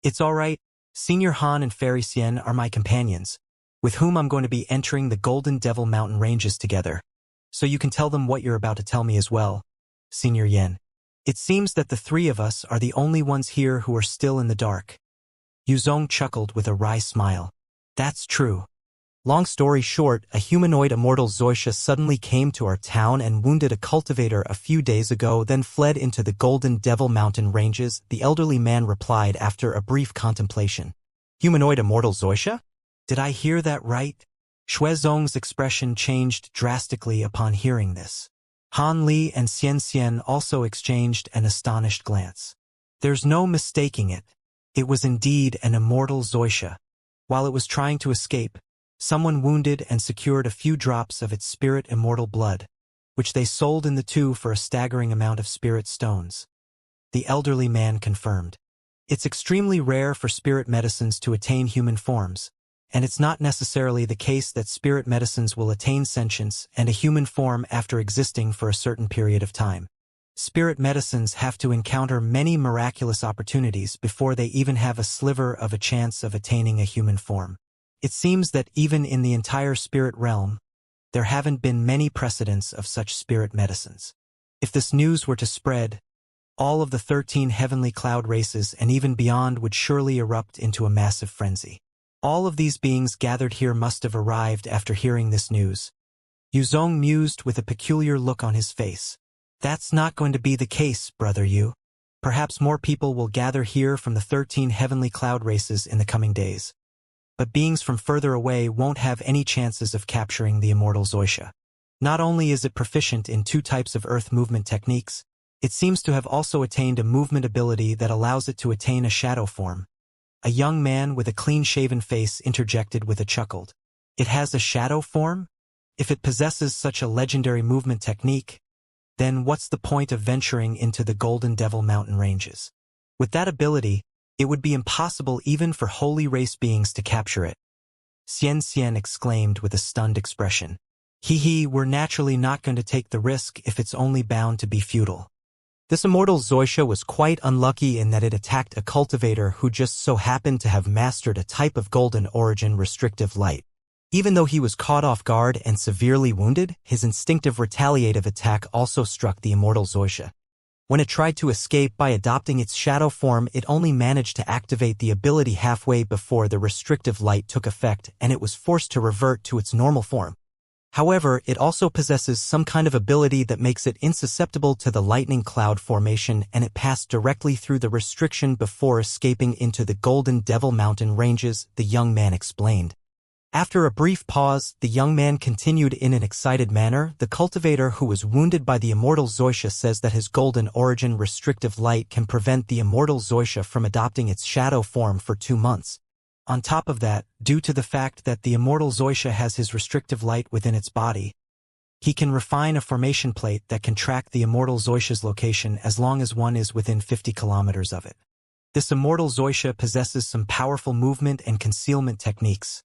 "It's all right. Senior Han and Fairy Xian are my companions, with whom I'm going to be entering the Golden Devil Mountain ranges together. So you can tell them what you're about to tell me as well, Senior Yen. It seems that the 3 of us are the only ones here who are still in the dark." Yu Zong chuckled with a wry smile. "That's true. Long story short, a humanoid immortal Xianxia suddenly came to our town and wounded a cultivator a few days ago, then fled into the Golden Devil Mountain ranges," the elderly man replied after a brief contemplation. "Humanoid immortal Xianxia? Did I hear that right?" Xue Zong's expression changed drastically upon hearing this. Han Li and Xianxia also exchanged an astonished glance. There's no mistaking it. It was indeed an immortal Xianxia. While it was trying to escape, someone wounded and secured a few drops of its spirit immortal blood, which they sold in the 2 for a staggering amount of spirit stones. The elderly man confirmed. It's extremely rare for spirit medicines to attain human forms, and it's not necessarily the case that spirit medicines will attain sentience and a human form after existing for a certain period of time. Spirit medicines have to encounter many miraculous opportunities before they even have a sliver of a chance of attaining a human form. It seems that even in the entire spirit realm, there haven't been many precedents of such spirit medicines. If this news were to spread, all of the 13 heavenly cloud races and even beyond would surely erupt into a massive frenzy. All of these beings gathered here must have arrived after hearing this news. Yu Zong mused with a peculiar look on his face. That's not going to be the case, Brother Yu. Perhaps more people will gather here from the 13 heavenly cloud races in the coming days. But beings from further away won't have any chances of capturing the immortal Xianxia. Not only is it proficient in 2 types of earth movement techniques, it seems to have also attained a movement ability that allows it to attain a shadow form. A young man with a clean-shaven face interjected with a chuckle. It has a shadow form? If it possesses such a legendary movement technique, then what's the point of venturing into the Golden Devil mountain ranges? With that ability, it would be impossible even for holy race beings to capture it. Xianxia exclaimed with a stunned expression. We're naturally not going to take the risk if it's only bound to be futile. This immortal Xianxia was quite unlucky in that it attacked a cultivator who just so happened to have mastered a type of golden origin restrictive light. Even though he was caught off guard and severely wounded, his instinctive retaliative attack also struck the immortal Xianxia. When it tried to escape by adopting its shadow form, it only managed to activate the ability halfway before the restrictive light took effect and it was forced to revert to its normal form. However, it also possesses some kind of ability that makes it insusceptible to the lightning cloud formation, and it passed directly through the restriction before escaping into the Golden Devil mountain ranges, the young man explained. After a brief pause, the young man continued in an excited manner. The cultivator who was wounded by the immortal Xianxia says that his golden origin restrictive light can prevent the immortal Xianxia from adopting its shadow form for 2 months. On top of that, due to the fact that the immortal Xianxia has his restrictive light within its body, he can refine a formation plate that can track the immortal Xianxia's location as long as one is within 50 kilometers of it. This immortal Xianxia possesses some powerful movement and concealment techniques,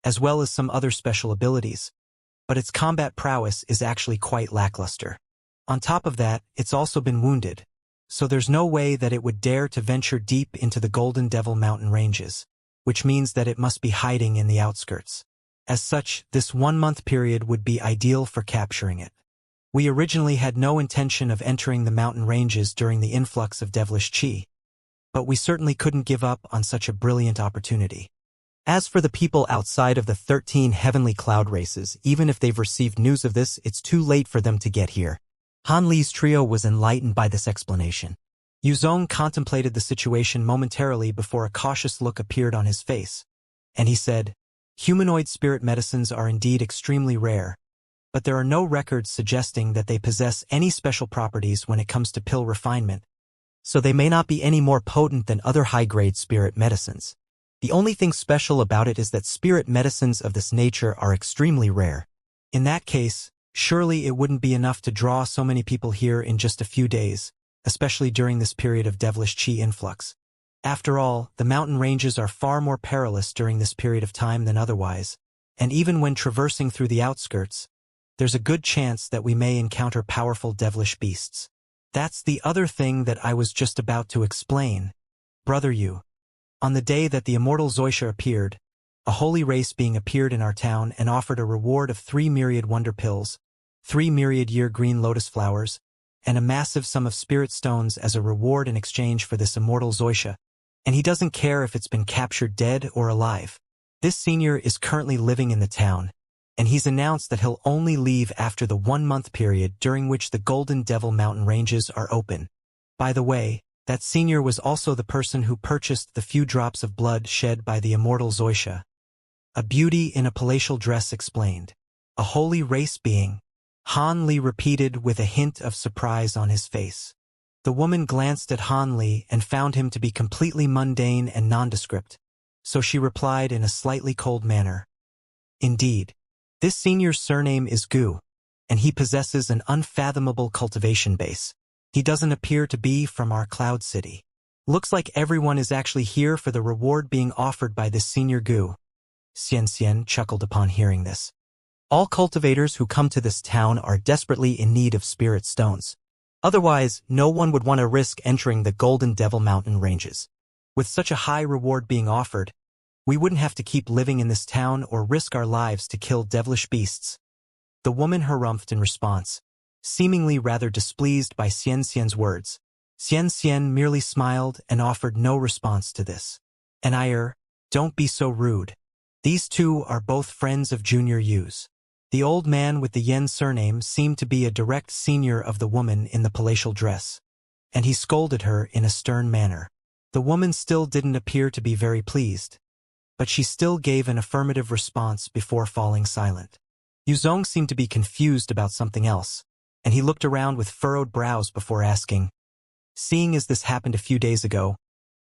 as well as some other special abilities, but its combat prowess is actually quite lackluster. On top of that, it's also been wounded, so there's no way that it would dare to venture deep into the Golden Devil mountain ranges, which means that it must be hiding in the outskirts. As such, this 1-month period would be ideal for capturing it. We originally had no intention of entering the mountain ranges during the influx of devilish chi, but we certainly couldn't give up on such a brilliant opportunity. As for the people outside of the 13 heavenly cloud races, even if they've received news of this, it's too late for them to get here. Han Li's trio was enlightened by this explanation. Yuzong contemplated the situation momentarily before a cautious look appeared on his face, and he said, "Humanoid spirit medicines are indeed extremely rare, but there are no records suggesting that they possess any special properties when it comes to pill refinement, so they may not be any more potent than other high-grade spirit medicines. The only thing special about it is that spirit medicines of this nature are extremely rare. In that case, surely it wouldn't be enough to draw so many people here in just a few days, especially during this period of devilish chi influx. After all, the mountain ranges are far more perilous during this period of time than otherwise, and even when traversing through the outskirts, there's a good chance that we may encounter powerful devilish beasts. That's the other thing that I was just about to explain. Brother Yu. On the day that the immortal Xianxia appeared, a holy race being appeared in our town and offered a reward of 3 myriad wonder pills, 3 myriad year green lotus flowers, and a massive sum of spirit stones as a reward in exchange for this immortal Xianxia, and he doesn't care if it's been captured dead or alive. This senior is currently living in the town, and he's announced that he'll only leave after the 1-month period during which the Golden Devil mountain ranges are open. By the way, that senior was also the person who purchased the few drops of blood shed by the immortal Xianxia. A beauty in a palatial dress explained. A holy race being, Han Li repeated with a hint of surprise on his face. The woman glanced at Han Li and found him to be completely mundane and nondescript, so she replied in a slightly cold manner. Indeed, this senior's surname is Gu, and he possesses an unfathomable cultivation base. He doesn't appear to be from our cloud city. Looks like everyone is actually here for the reward being offered by this senior Gu. Xianxia chuckled upon hearing this. All cultivators who come to this town are desperately in need of spirit stones. Otherwise, no one would want to risk entering the Golden Devil mountain ranges. With such a high reward being offered, we wouldn't have to keep living in this town or risk our lives to kill devilish beasts. The woman harumphed in response, seemingly rather displeased by Xianxia's words. Xianxia merely smiled and offered no response to this. Don't be so rude. These two are both friends of Junior Yu's. The old man with the Yen surname seemed to be a direct senior of the woman in the palatial dress, and he scolded her in a stern manner. The woman still didn't appear to be very pleased, but she still gave an affirmative response before falling silent. Yuzong seemed to be confused about something else, and he looked around with furrowed brows before asking, "Seeing as this happened a few days ago,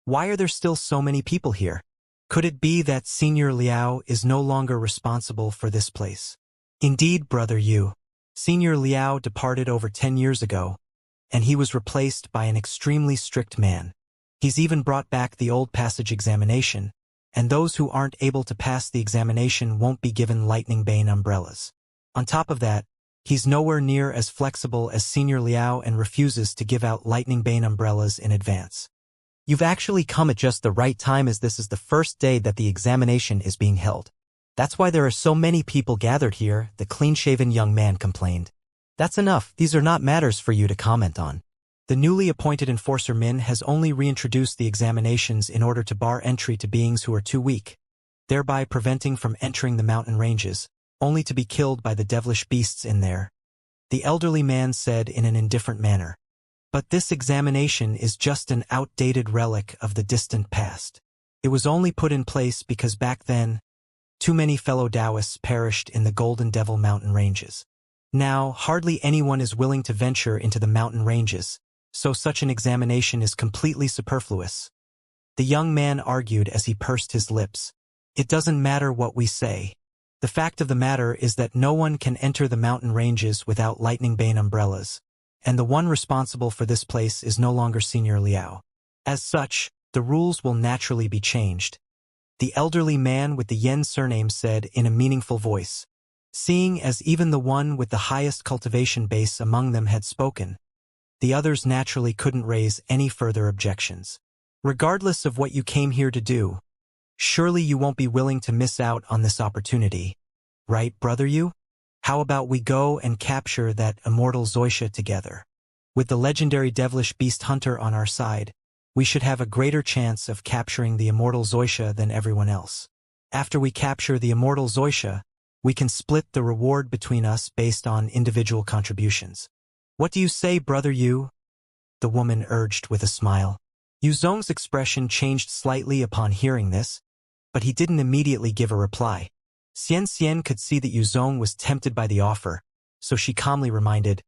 why are there still so many people here? Could it be that Senior Liao is no longer responsible for this place?" "Indeed, Brother Yu," Senior Liao departed over 10 years ago, and he was replaced by an extremely strict man. He's even brought back the old passage examination, and those who aren't able to pass the examination won't be given lightning bane umbrellas. On top of that, he's nowhere near as flexible as Senior Liao and refuses to give out lightning bane umbrellas in advance. You've actually come at just the right time, as this is the first day that the examination is being held. That's why there are so many people gathered here, the clean-shaven young man complained. That's enough, these are not matters for you to comment on. The newly appointed enforcer Min has only reintroduced the examinations in order to bar entry to beings who are too weak, thereby preventing from entering the mountain ranges, only to be killed by the devilish beasts in there. The elderly man said in an indifferent manner. But this examination is just an outdated relic of the distant past. It was only put in place because back then, too many fellow Taoists perished in the Golden Devil mountain ranges. Now, hardly anyone is willing to venture into the mountain ranges, so such an examination is completely superfluous. The young man argued as he pursed his lips. It doesn't matter what we say. The fact of the matter is that no one can enter the mountain ranges without lightning bane umbrellas, and the one responsible for this place is no longer Senior Liao. As such, the rules will naturally be changed. The elderly man with the Yen surname said in a meaningful voice, seeing as even the one with the highest cultivation base among them had spoken. The others naturally couldn't raise any further objections. Regardless of what you came here to do, surely you won't be willing to miss out on this opportunity. Right, brother you? How about we go and capture that immortal Xianxia together? With the legendary devilish beast hunter on our side, we should have a greater chance of capturing the immortal Xianxia than everyone else. After we capture the immortal Xianxia, we can split the reward between us based on individual contributions. What do you say, brother Yu? The woman urged with a smile. Yu Zong's expression changed slightly upon hearing this, but he didn't immediately give a reply. Xianxia could see that Yu Zong was tempted by the offer, so she calmly reminded,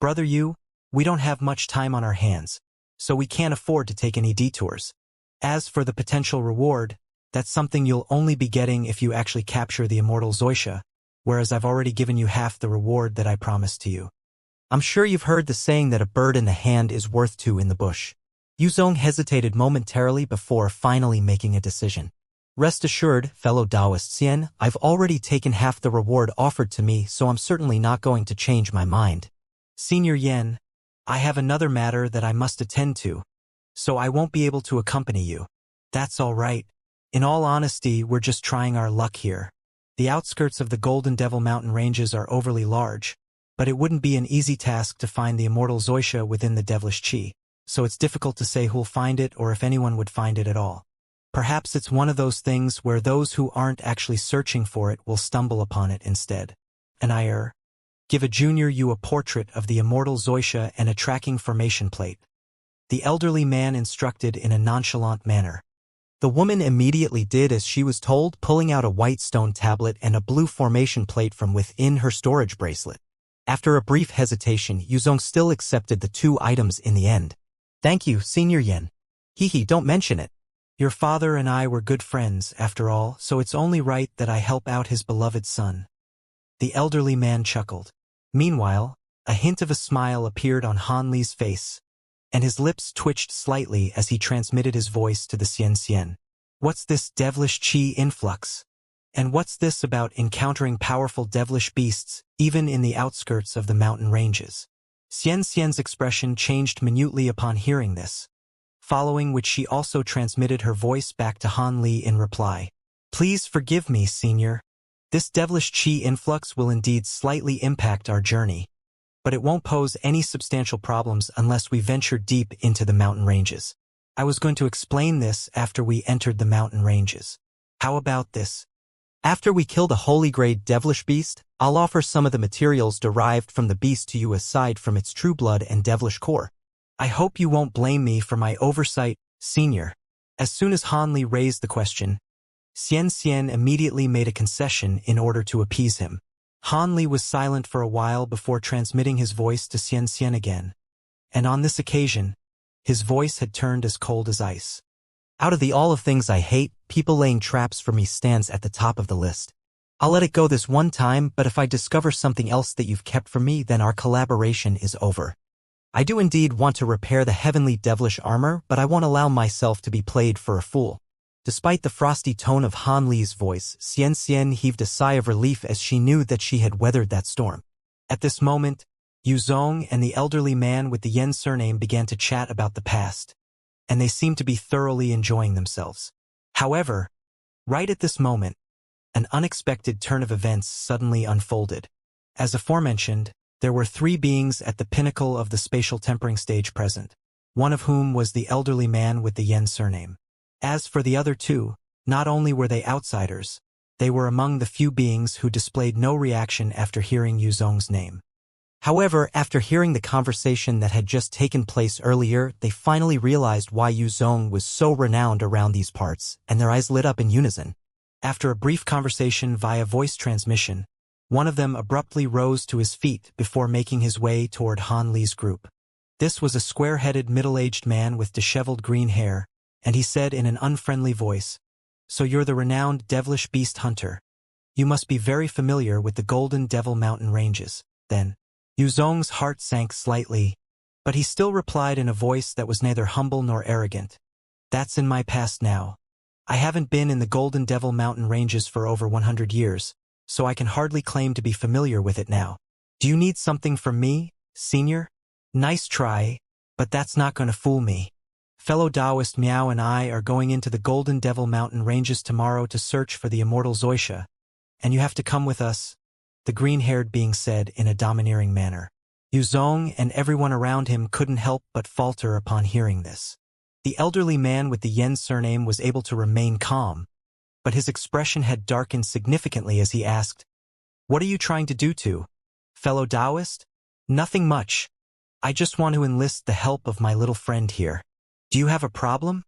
Brother Yu, we don't have much time on our hands, so we can't afford to take any detours. As for the potential reward, that's something you'll only be getting if you actually capture the immortal Xianxia, whereas I've already given you half the reward that I promised to you. I'm sure you've heard the saying that a bird in the hand is worth two in the bush. Yu Zong hesitated momentarily before finally making a decision. Rest assured, fellow Taoist Xian, I've already taken half the reward offered to me, so I'm certainly not going to change my mind. Senior Yen, I have another matter that I must attend to, so I won't be able to accompany you. That's all right. In all honesty, we're just trying our luck here. The outskirts of the Golden Devil mountain ranges are overly large, but it wouldn't be an easy task to find the immortal Xianxia within the devilish qi, so it's difficult to say who'll find it or if anyone would find it at all. Perhaps it's one of those things where those who aren't actually searching for it will stumble upon it instead. And give a junior you a portrait of the immortal Xianxia and a tracking formation plate. The elderly man instructed in a nonchalant manner. The woman immediately did as she was told, pulling out a white stone tablet and a blue formation plate from within her storage bracelet. After a brief hesitation, Yu Zong still accepted the two items in the end. Thank you, Senior Yen. Don't mention it. Your father and I were good friends, after all, so it's only right that I help out his beloved son. The elderly man chuckled. Meanwhile, a hint of a smile appeared on Han Li's face, and his lips twitched slightly as he transmitted his voice to the Xianxia. What's this devilish qi influx? And what's this about encountering powerful devilish beasts, even in the outskirts of the mountain ranges? Xianxia's expression changed minutely upon hearing this, following which she also transmitted her voice back to Han Li in reply. Please forgive me, Senior. This devilish qi influx will indeed slightly impact our journey, but it won't pose any substantial problems unless we venture deep into the mountain ranges. I was going to explain this after we entered the mountain ranges. How about this? After we kill the holy-grade devilish beast, I'll offer some of the materials derived from the beast to you aside from its true blood and devilish core. I hope you won't blame me for my oversight, Senior. As soon as Han Li raised the question, Xianxia immediately made a concession in order to appease him. Han Li was silent for a while before transmitting his voice to Xianxia again, and on this occasion, his voice had turned as cold as ice. Out of all of things I hate, people laying traps for me stands at the top of the list. I'll let it go this one time, but if I discover something else that you've kept from me, then our collaboration is over. I do indeed want to repair the heavenly devilish armor, but I won't allow myself to be played for a fool. Despite the frosty tone of Han Li's voice, Xianxia heaved a sigh of relief as she knew that she had weathered that storm. At this moment, Yu Zong and the elderly man with the Yen surname began to chat about the past, and they seemed to be thoroughly enjoying themselves. However, right at this moment, an unexpected turn of events suddenly unfolded. As aforementioned, there were 3 beings at the pinnacle of the spatial tempering stage present, one of whom was the elderly man with the Yen surname. As for the other 2, not only were they outsiders, they were among the few beings who displayed no reaction after hearing Yu Zong's name. However, after hearing the conversation that had just taken place earlier, they finally realized why Yu Zong was so renowned around these parts, and their eyes lit up in unison. After a brief conversation via voice transmission, one of them abruptly rose to his feet before making his way toward Han Li's group. This was a square-headed middle-aged man with disheveled green hair, and he said in an unfriendly voice, "So you're the renowned devilish beast hunter. You must be very familiar with the Golden Devil Mountain ranges, then." Yu Zong's heart sank slightly, but he still replied in a voice that was neither humble nor arrogant. "That's in my past now. I haven't been in the Golden Devil Mountain ranges for over 100 years, so I can hardly claim to be familiar with it now. Do you need something from me, senior? Nice try, but that's not going to fool me. Fellow Taoist Miao and I are going into the Golden Devil Mountain ranges tomorrow to search for the immortal Xianxia, and you have to come with us," the green-haired being said in a domineering manner. Yu Zong and everyone around him couldn't help but falter upon hearing this. The elderly man with the Yen surname was able to remain calm, but his expression had darkened significantly as he asked, "What are you trying to do to, fellow Taoist?" "Nothing much. I just want to enlist the help of my little friend here." "Do you have a problem?"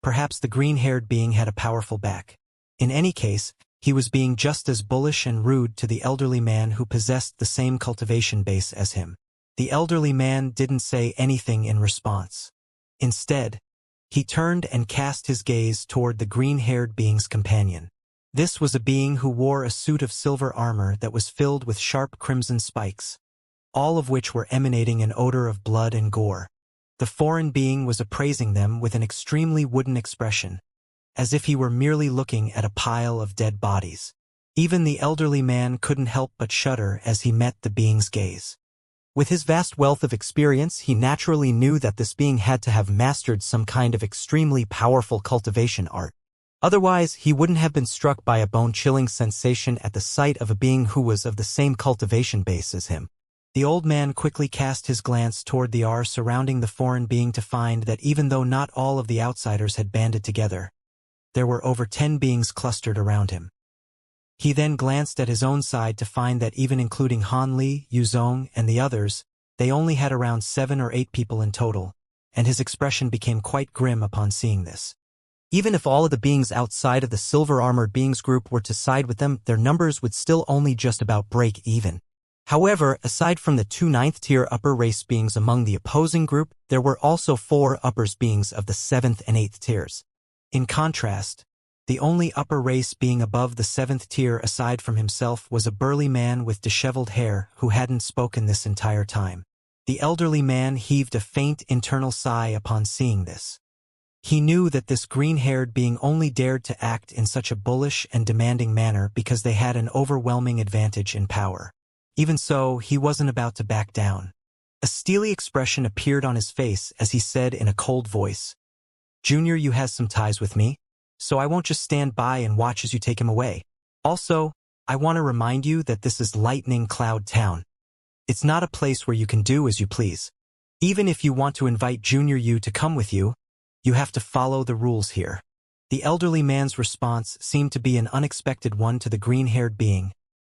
Perhaps the green-haired being had a powerful back. In any case, he was being just as bullish and rude to the elderly man who possessed the same cultivation base as him. The elderly man didn't say anything in response. Instead, he turned and cast his gaze toward the green-haired being's companion. This was a being who wore a suit of silver armor that was filled with sharp crimson spikes, all of which were emanating an odor of blood and gore. The foreign being was appraising them with an extremely wooden expression, as if he were merely looking at a pile of dead bodies. Even the elderly man couldn't help but shudder as he met the being's gaze. With his vast wealth of experience, he naturally knew that this being had to have mastered some kind of extremely powerful cultivation art. Otherwise, he wouldn't have been struck by a bone-chilling sensation at the sight of a being who was of the same cultivation base as him. The old man quickly cast his glance toward the air surrounding the foreign being to find that even though not all of the outsiders had banded together, there were over 10 beings clustered around him. He then glanced at his own side to find that even including Han Li, Yu Zong, and the others, they only had around 7 or 8 people in total, and his expression became quite grim upon seeing this. Even if all of the beings outside of the silver-armored beings group were to side with them, their numbers would still only just about break even. However, aside from the 2 ninth-tier upper race beings among the opposing group, there were also 4 uppers beings of the 7th and 8th tiers. In contrast, the only upper race being above the 7th tier aside from himself was a burly man with disheveled hair who hadn't spoken this entire time. The elderly man heaved a faint internal sigh upon seeing this. He knew that this green-haired being only dared to act in such a bullish and demanding manner because they had an overwhelming advantage in power. Even so, he wasn't about to back down. A steely expression appeared on his face as he said in a cold voice, "Junior, you has some ties with me, so I won't just stand by and watch as you take him away. Also, I want to remind you that this is Lightning Cloud Town. It's not a place where you can do as you please. Even if you want to invite Junior you to come with you, you have to follow the rules here." The elderly man's response seemed to be an unexpected one to the green-haired being,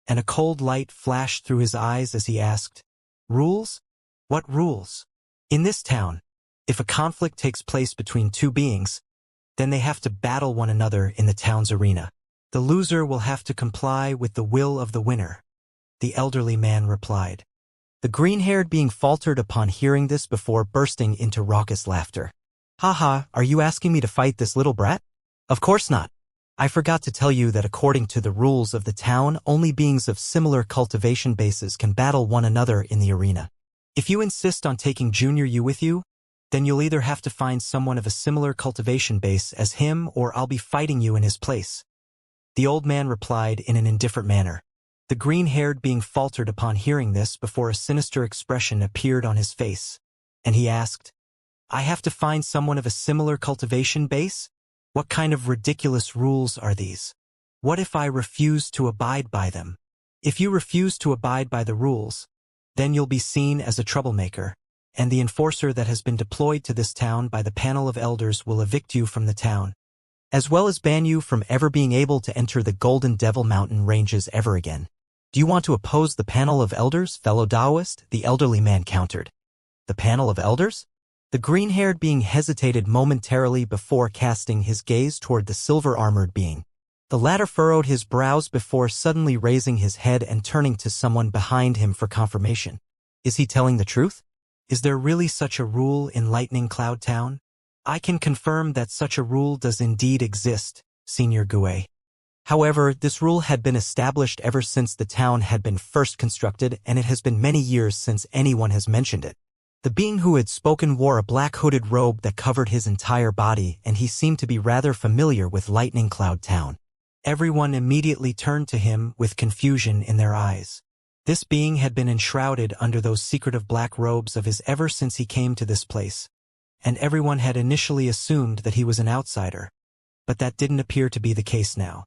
and a cold light flashed through his eyes as he asked, "Rules? What rules?" "In this town, if a conflict takes place between 2 beings, then they have to battle one another in the town's arena. The loser will have to comply with the will of the winner," the elderly man replied. The green-haired being faltered upon hearing this before bursting into raucous laughter. "Haha, are you asking me to fight this little brat? Of course not. I forgot to tell you that according to the rules of the town, only beings of similar cultivation bases can battle one another in the arena. If you insist on taking Junior you with you, then you'll either have to find someone of a similar cultivation base as him or I'll be fighting you in his place. The old man replied in an indifferent manner. The green-haired being faltered upon hearing this before a sinister expression appeared on his face, and he asked, I have to find someone of a similar cultivation base? What kind of ridiculous rules are these? What if I refuse to abide by them? If you refuse to abide by the rules, then you'll be seen as a troublemaker, and the enforcer that has been deployed to this town by the panel of elders will evict you from the town, as well as ban you from ever being able to enter the Golden Devil Mountain ranges ever again. Do you want to oppose the panel of elders, fellow Taoist? The elderly man countered. The panel of elders? The green-haired being hesitated momentarily before casting his gaze toward the silver-armored being. The latter furrowed his brows before suddenly raising his head and turning to someone behind him for confirmation. Is he telling the truth? Is there really such a rule in Lightning Cloud Town? I can confirm that such a rule does indeed exist, Senior Gue. However, this rule had been established ever since the town had been first constructed, and it has been many years since anyone has mentioned it. The being who had spoken wore a black hooded robe that covered his entire body, and he seemed to be rather familiar with Lightning Cloud Town. Everyone immediately turned to him with confusion in their eyes. This being had been enshrouded under those secretive black robes of his ever since he came to this place, and everyone had initially assumed that he was an outsider, but that didn't appear to be the case now.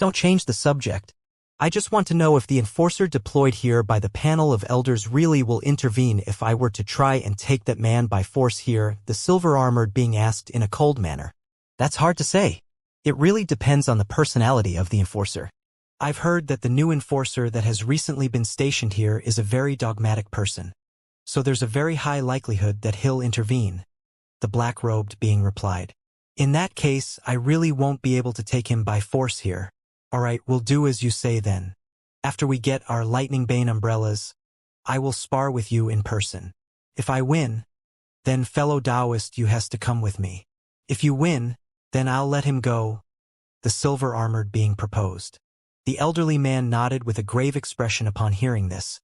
Don't change the subject. I just want to know if the enforcer deployed here by the panel of elders really will intervene if I were to try and take that man by force here, the silver-armored being asked in a cold manner. That's hard to say. It really depends on the personality of the enforcer. I've heard that the new enforcer that has recently been stationed here is a very dogmatic person, so there's a very high likelihood that he'll intervene, the black-robed being replied. In that case, I really won't be able to take him by force here. All right, we'll do as you say then. After we get our Lightning Bane umbrellas, I will spar with you in person. If I win, then fellow Taoist you has to come with me. If you win, then I'll let him go, the silver-armored being proposed. The elderly man nodded with a grave expression upon hearing this,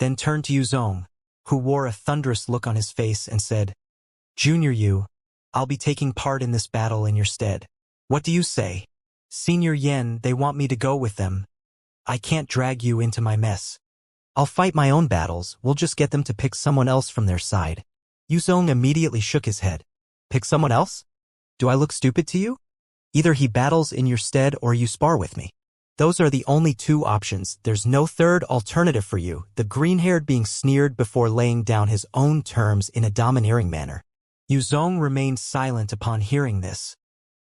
then turned to Yuzong, who wore a thunderous look on his face and said, Junior Yu, I'll be taking part in this battle in your stead. What do you say? Senior Yen, they want me to go with them. I can't drag you into my mess. I'll fight my own battles, we'll just get them to pick someone else from their side. Yuzong immediately shook his head. Pick someone else? Do I look stupid to you? Either he battles in your stead or you spar with me. Those are the only two options, there's no third alternative for you, the green-haired being sneered before laying down his own terms in a domineering manner. Yuzong remained silent upon hearing this,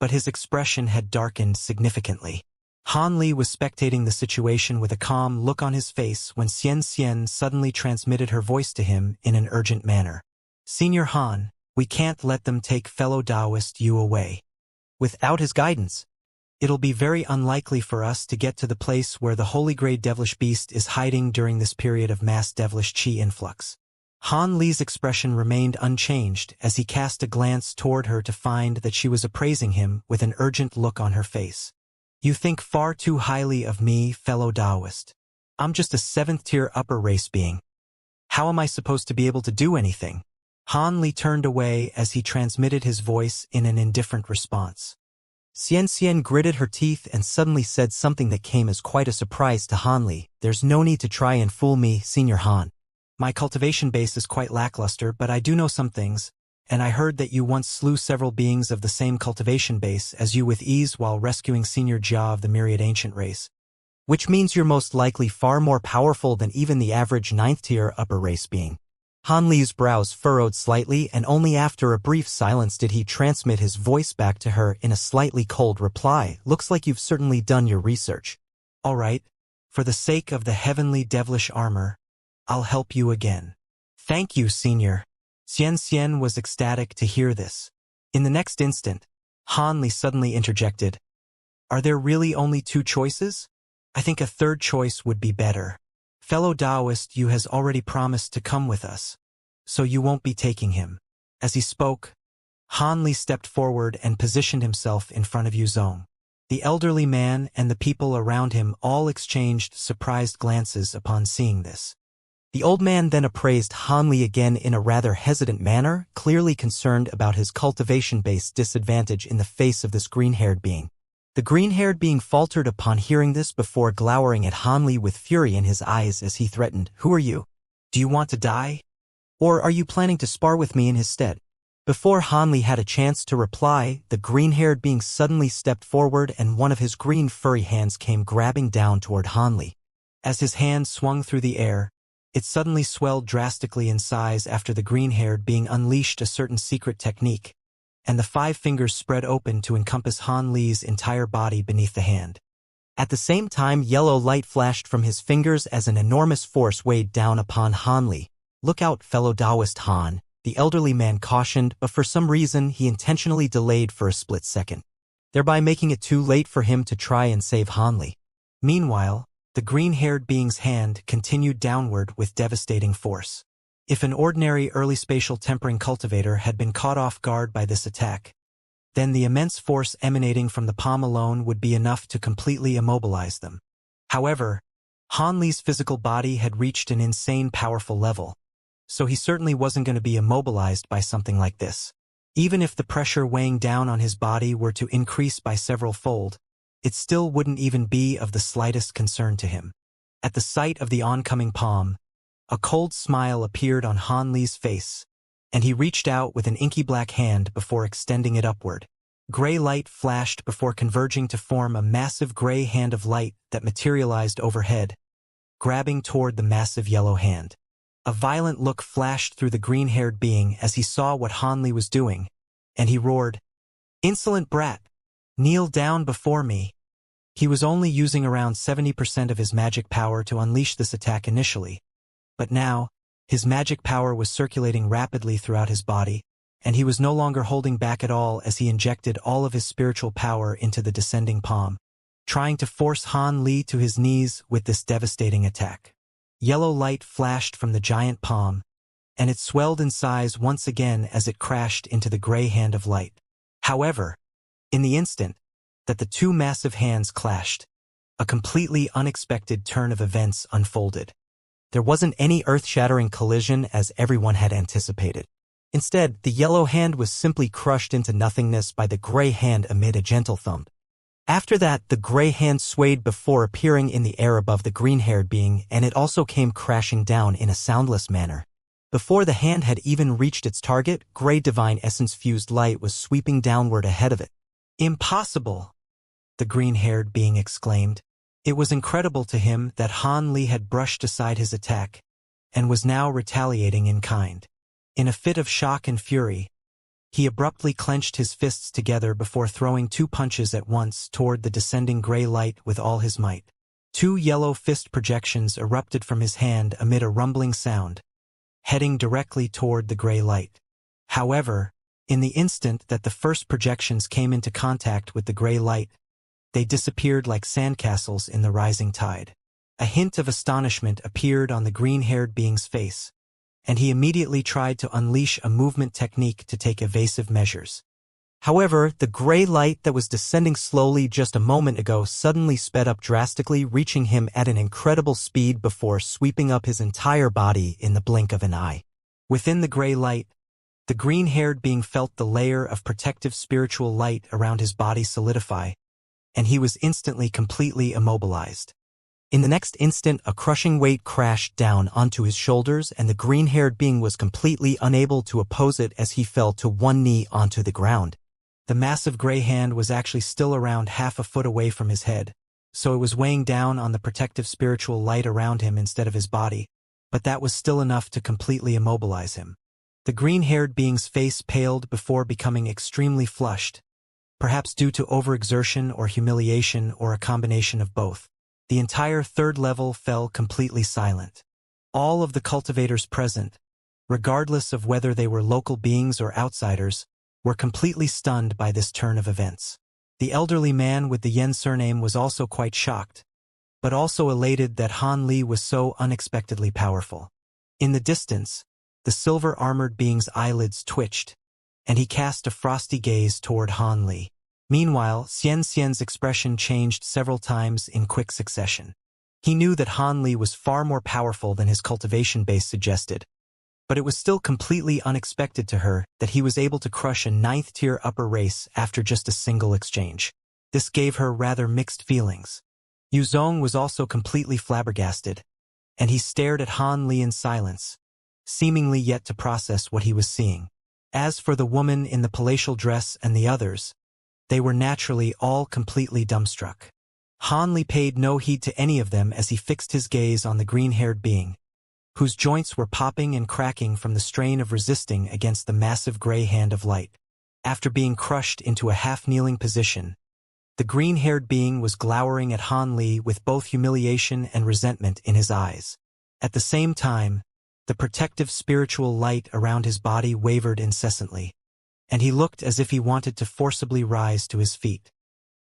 but his expression had darkened significantly. Han Li was spectating the situation with a calm look on his face when Xianxia suddenly transmitted her voice to him in an urgent manner. Senior Han, we can't let them take fellow Taoist Yu away. Without his guidance, it'll be very unlikely for us to get to the place where the holy grade devilish beast is hiding during this period of mass devilish qi influx. Han Li's expression remained unchanged as he cast a glance toward her to find that she was appraising him with an urgent look on her face. You think far too highly of me, fellow Taoist. I'm just a 7th-tier upper race being. How am I supposed to be able to do anything? Han Li turned away as he transmitted his voice in an indifferent response. Xianxia gritted her teeth and suddenly said something that came as quite a surprise to Han Li. There's no need to try and fool me, Senior Han. My cultivation base is quite lackluster, but I do know some things, and I heard that you once slew several beings of the same cultivation base as you with ease while rescuing Senior Jia of the myriad ancient race. Which means you're most likely far more powerful than even the average 9th-tier upper race being. Han Li's brows furrowed slightly, and only after a brief silence did he transmit his voice back to her in a slightly cold reply. Looks like you've certainly done your research. All right, for the sake of the heavenly devilish armor, I'll help you again. Thank you, Senior. Xianxia was ecstatic to hear this. In the next instant, Han Li suddenly interjected. Are there really only 2 choices? I think a third choice would be better. Fellow Taoist Yu has already promised to come with us, so you won't be taking him. As he spoke, Han Li stepped forward and positioned himself in front of Yuzong. The elderly man and the people around him all exchanged surprised glances upon seeing this. The old man then appraised Han Li again in a rather hesitant manner, clearly concerned about his cultivation-based disadvantage in the face of this green-haired being. The green-haired being faltered upon hearing this before glowering at Han Li with fury in his eyes as he threatened, "Who are you? Do you want to die? Or are you planning to spar with me in his stead?" Before Han Li had a chance to reply, the green-haired being suddenly stepped forward and one of his green furry hands came grabbing down toward Han Li. As his hand swung through the air, it suddenly swelled drastically in size after the green-haired being unleashed a certain secret technique, and the 5 fingers spread open to encompass Han Li's entire body beneath the hand. At the same time, yellow light flashed from his fingers as an enormous force weighed down upon Han Li. "Look out, fellow Taoist Han," the elderly man cautioned, but for some reason he intentionally delayed for a split second, thereby making it too late for him to try and save Han Li. Meanwhile, the green-haired being's hand continued downward with devastating force. If an ordinary early spatial tempering cultivator had been caught off guard by this attack, then the immense force emanating from the palm alone would be enough to completely immobilize them. However, Han Li's physical body had reached an insane powerful level, so he certainly wasn't going to be immobilized by something like this. Even if the pressure weighing down on his body were to increase by several fold, it still wouldn't even be of the slightest concern to him. At the sight of the oncoming palm, a cold smile appeared on Han Li's face, and he reached out with an inky black hand before extending it upward. Gray light flashed before converging to form a massive gray hand of light that materialized overhead, grabbing toward the massive yellow hand. A violent look flashed through the green-haired being as he saw what Han Li was doing, and he roared, "Insolent brat! Kneel down before me." He was only using around 70% of his magic power to unleash this attack initially, but now, his magic power was circulating rapidly throughout his body, and he was no longer holding back at all as he injected all of his spiritual power into the descending palm, trying to force Han Li to his knees with this devastating attack. Yellow light flashed from the giant palm, and it swelled in size once again as it crashed into the gray hand of light. However, in the instant that the 2 massive hands clashed, a completely unexpected turn of events unfolded. There wasn't any earth-shattering collision as everyone had anticipated. Instead, the yellow hand was simply crushed into nothingness by the gray hand amid a gentle thump. After that, the gray hand swayed before appearing in the air above the green-haired being, and it also came crashing down in a soundless manner. Before the hand had even reached its target, gray divine essence-fused light was sweeping downward ahead of it. "Impossible!" the green-haired being exclaimed. It was incredible to him that Han Li had brushed aside his attack and was now retaliating in kind. In a fit of shock and fury, he abruptly clenched his fists together before throwing 2 punches at once toward the descending gray light with all his might. 2 yellow fist projections erupted from his hand amid a rumbling sound, heading directly toward the gray light. However, in the instant that the first projections came into contact with the gray light, they disappeared like sandcastles in the rising tide. A hint of astonishment appeared on the green-haired being's face, and he immediately tried to unleash a movement technique to take evasive measures. However, the gray light that was descending slowly just a moment ago suddenly sped up drastically, reaching him at an incredible speed before sweeping up his entire body in the blink of an eye. Within the gray light, the green-haired being felt the layer of protective spiritual light around his body solidify, and he was instantly completely immobilized. In the next instant, a crushing weight crashed down onto his shoulders, and the green-haired being was completely unable to oppose it as he fell to one knee onto the ground. The massive gray hand was actually still around half a foot away from his head, so it was weighing down on the protective spiritual light around him instead of his body, but that was still enough to completely immobilize him. The green-haired being's face paled before becoming extremely flushed, perhaps due to overexertion or humiliation or a combination of both. The entire 3rd level fell completely silent. All of the cultivators present, regardless of whether they were local beings or outsiders, were completely stunned by this turn of events. The elderly man with the Yen surname was also quite shocked, but also elated that Han Li was so unexpectedly powerful. In the distance, the silver-armored being's eyelids twitched, and he cast a frosty gaze toward Han Li. Meanwhile, Xianxia's expression changed several times in quick succession. He knew that Han Li was far more powerful than his cultivation base suggested, but it was still completely unexpected to her that he was able to crush a 9th-tier upper race after just a single exchange. This gave her rather mixed feelings. Yu Zong was also completely flabbergasted, and he stared at Han Li in silence, seemingly yet to process what he was seeing. As for the woman in the palatial dress and the others, they were naturally all completely dumbstruck. Han Li paid no heed to any of them as he fixed his gaze on the green-haired being, whose joints were popping and cracking from the strain of resisting against the massive gray hand of light. After being crushed into a half-kneeling position, the green-haired being was glowering at Han Li with both humiliation and resentment in his eyes. At the same time, the protective spiritual light around his body wavered incessantly, and he looked as if he wanted to forcibly rise to his feet.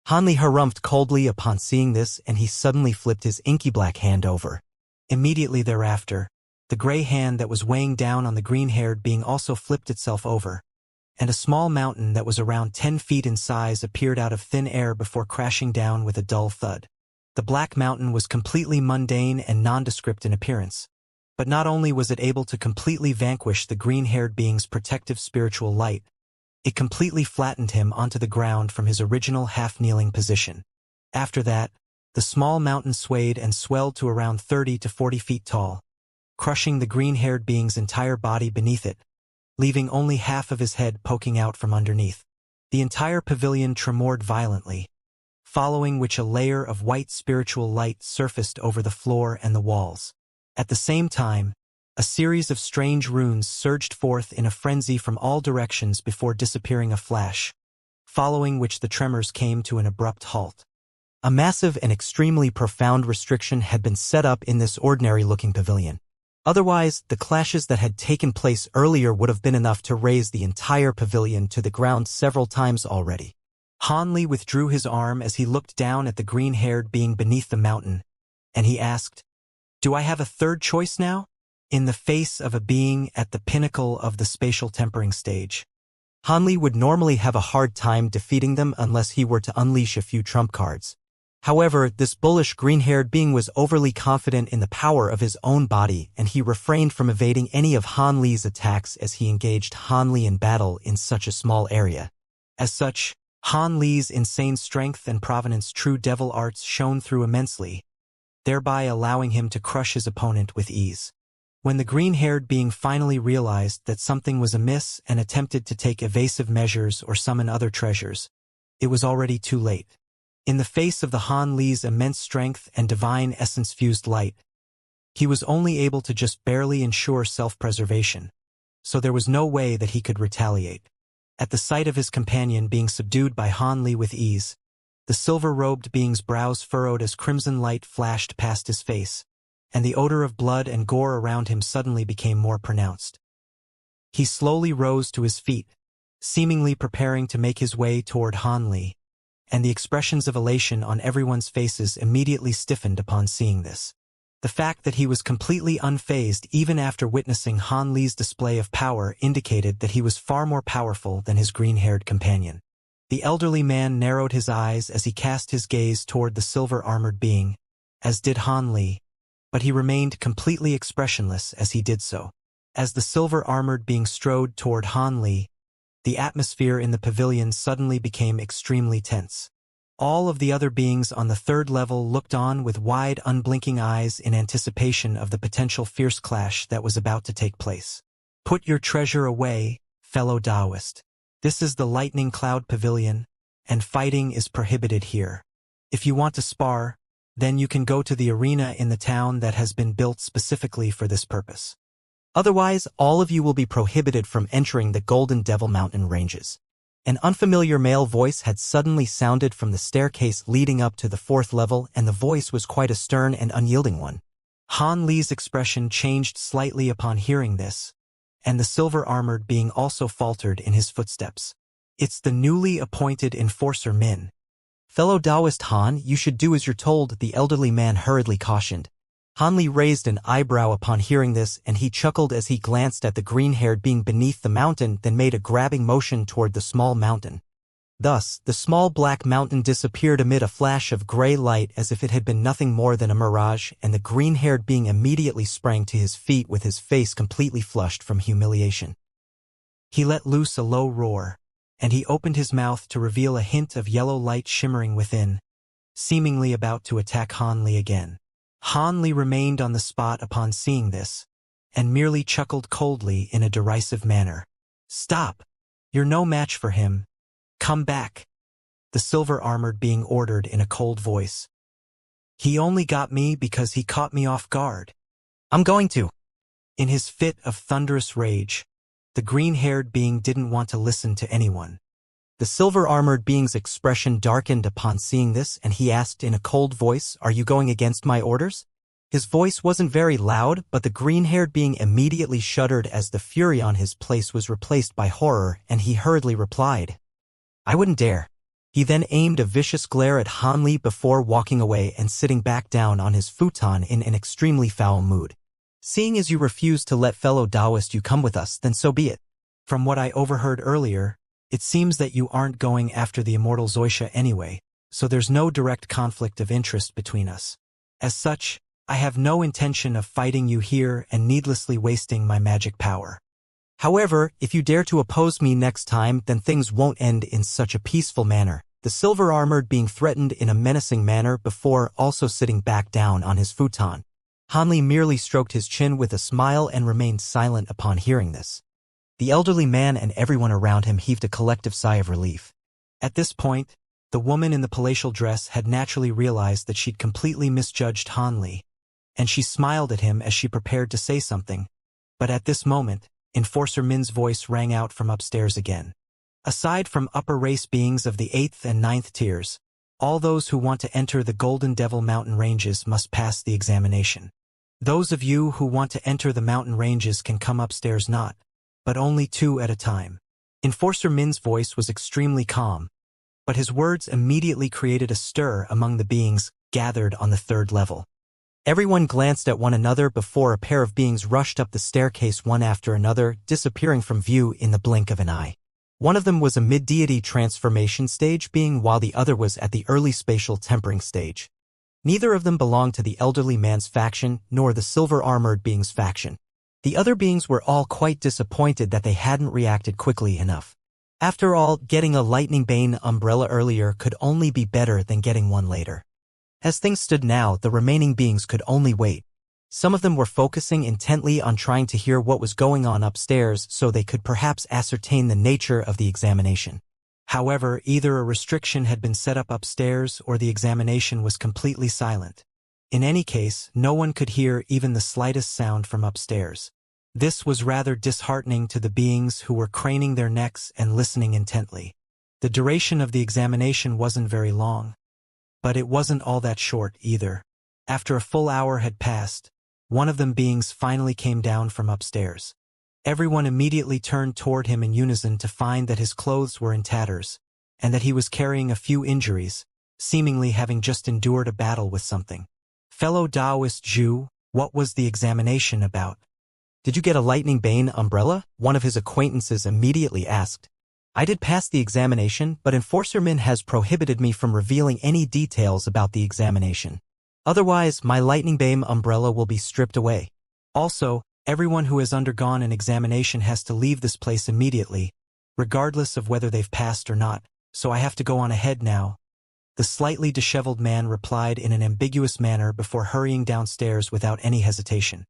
Han Li harumphed coldly upon seeing this, and he suddenly flipped his inky black hand over. Immediately thereafter, the gray hand that was weighing down on the green-haired being also flipped itself over, and a small mountain that was around 10 feet in size appeared out of thin air before crashing down with a dull thud. The black mountain was completely mundane and nondescript in appearance, but not only was it able to completely vanquish the green-haired being's protective spiritual light, it completely flattened him onto the ground from his original half-kneeling position. After that, the small mountain swayed and swelled to around 30 to 40 feet tall, crushing the green-haired being's entire body beneath it, leaving only half of his head poking out from underneath. The entire pavilion tremored violently, following which a layer of white spiritual light surfaced over the floor and the walls. At the same time, a series of strange runes surged forth in a frenzy from all directions before disappearing a flash, following which the tremors came to an abrupt halt. A massive and extremely profound restriction had been set up in this ordinary-looking pavilion. Otherwise, the clashes that had taken place earlier would have been enough to raise the entire pavilion to the ground several times already. Han Li withdrew his arm as he looked down at the green-haired being beneath the mountain, and he asked, "Do I have a third choice now?" In the face of a being at the pinnacle of the spatial tempering stage, Han Li would normally have a hard time defeating them unless he were to unleash a few trump cards. However, this bullish green-haired being was overly confident in the power of his own body, and he refrained from evading any of Han Li's attacks as he engaged Han Li in battle in such a small area. As such, Han Li's insane strength and Provenance true devil arts shone through immensely, thereby allowing him to crush his opponent with ease. When the green-haired being finally realized that something was amiss and attempted to take evasive measures or summon other treasures, it was already too late. In the face of the Han Li's immense strength and divine essence-fused light, he was only able to just barely ensure self-preservation, so there was no way that he could retaliate. At the sight of his companion being subdued by Han Li with ease, the silver-robed being's brows furrowed as crimson light flashed past his face, and the odor of blood and gore around him suddenly became more pronounced. He slowly rose to his feet, seemingly preparing to make his way toward Han Li, and the expressions of elation on everyone's faces immediately stiffened upon seeing this. The fact that he was completely unfazed even after witnessing Han Li's display of power indicated that he was far more powerful than his green-haired companion. The elderly man narrowed his eyes as he cast his gaze toward the silver-armored being, as did Han Li, but he remained completely expressionless as he did so. As the silver-armored being strode toward Han Li, the atmosphere in the pavilion suddenly became extremely tense. All of the other beings on the third level looked on with wide, unblinking eyes in anticipation of the potential fierce clash that was about to take place. "Put your treasure away, fellow Taoist. This is the Lightning Cloud Pavilion, and fighting is prohibited here. If you want to spar, then you can go to the arena in the town that has been built specifically for this purpose. Otherwise, all of you will be prohibited from entering the Golden Devil Mountain ranges." An unfamiliar male voice had suddenly sounded from the staircase leading up to the fourth level, and the voice was quite a stern and unyielding one. Han Li's expression changed slightly upon hearing this, and the silver-armored being also faltered in his footsteps. "It's the newly appointed Enforcer Min." "Fellow Taoist Han, you should do as you're told," the elderly man hurriedly cautioned. Han Li raised an eyebrow upon hearing this, and he chuckled as he glanced at the green-haired being beneath the mountain, then made a grabbing motion toward the small mountain. Thus, the small black mountain disappeared amid a flash of gray light as if it had been nothing more than a mirage, and the green-haired being immediately sprang to his feet with his face completely flushed from humiliation. He let loose a low roar, and he opened his mouth to reveal a hint of yellow light shimmering within, seemingly about to attack Han Li again. Han Li remained on the spot upon seeing this, and merely chuckled coldly in a derisive manner. "Stop! You're no match for him. Come back," the silver-armored being ordered in a cold voice. "He only got me because he caught me off guard." "I'm going to." In his fit of thunderous rage, the green-haired being didn't want to listen to anyone. The silver-armored being's expression darkened upon seeing this, and he asked in a cold voice, "Are you going against my orders?" His voice wasn't very loud, but the green-haired being immediately shuddered as the fury on his place was replaced by horror, and he hurriedly replied, "I wouldn't dare." He then aimed a vicious glare at Han Li before walking away and sitting back down on his futon in an extremely foul mood. "Seeing as you refuse to let fellow Taoist you come with us, then so be it. From what I overheard earlier, it seems that you aren't going after the immortal Xianxia anyway, so there's no direct conflict of interest between us. As such, I have no intention of fighting you here and needlessly wasting my magic power. However, if you dare to oppose me next time, then things won't end in such a peaceful manner," the silver-armored being threatened in a menacing manner before also sitting back down on his futon. Han Li merely stroked his chin with a smile and remained silent upon hearing this. The elderly man and everyone around him heaved a collective sigh of relief. At this point, the woman in the palatial dress had naturally realized that she'd completely misjudged Han Li, and she smiled at him as she prepared to say something. But at this moment, Enforcer Min's voice rang out from upstairs again. "Aside from upper race beings of the 8th and 9th tiers, all those who want to enter the Golden Devil mountain ranges must pass the examination. Those of you who want to enter the mountain ranges can come upstairs not, but only 2 at a time." Enforcer Min's voice was extremely calm, but his words immediately created a stir among the beings gathered on the 3rd level. Everyone glanced at one another before a pair of beings rushed up the staircase one after another, disappearing from view in the blink of an eye. One of them was a mid-deity transformation stage being, while the other was at the early spatial tempering stage. Neither of them belonged to the elderly man's faction, nor the silver-armored being's faction. The other beings were all quite disappointed that they hadn't reacted quickly enough. After all, getting a lightning bane umbrella earlier could only be better than getting one later. As things stood now, the remaining beings could only wait. Some of them were focusing intently on trying to hear what was going on upstairs so they could perhaps ascertain the nature of the examination. However, either a restriction had been set up upstairs or the examination was completely silent. In any case, no one could hear even the slightest sound from upstairs. This was rather disheartening to the beings who were craning their necks and listening intently. The duration of the examination wasn't very long, but it wasn't all that short either. After a full hour had passed, one of them beings finally came down from upstairs. Everyone immediately turned toward him in unison to find that his clothes were in tatters, and that he was carrying a few injuries, seemingly having just endured a battle with something. "Fellow Taoist Zhu, what was the examination about?" "Did you get a lightning bane umbrella?" one of his acquaintances immediately asked. "I did pass the examination, but Enforcer Min has prohibited me from revealing any details about the examination. Otherwise, my lightning bane umbrella will be stripped away. Also, everyone who has undergone an examination has to leave this place immediately, regardless of whether they've passed or not, so I have to go on ahead now." The slightly disheveled man replied in an ambiguous manner before hurrying downstairs without any hesitation.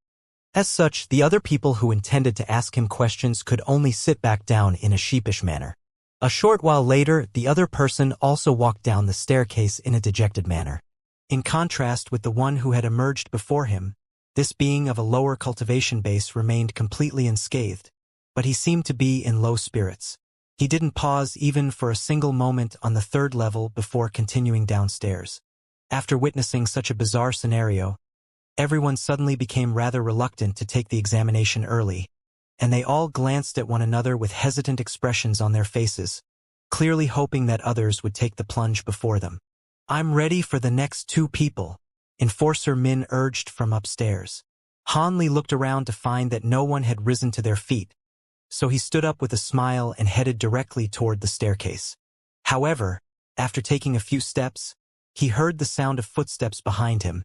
As such, the other people who intended to ask him questions could only sit back down in a sheepish manner. A short while later, the other person also walked down the staircase in a dejected manner. In contrast with the one who had emerged before him, this being of a lower cultivation base remained completely unscathed, but he seemed to be in low spirits. He didn't pause even for a single moment on the 3rd level before continuing downstairs. After witnessing such a bizarre scenario, everyone suddenly became rather reluctant to take the examination early, and they all glanced at one another with hesitant expressions on their faces, clearly hoping that others would take the plunge before them. "I'm ready for the next 2 people," Enforcer Min urged from upstairs. Han Li looked around to find that no one had risen to their feet, so he stood up with a smile and headed directly toward the staircase. However, after taking a few steps, he heard the sound of footsteps behind him,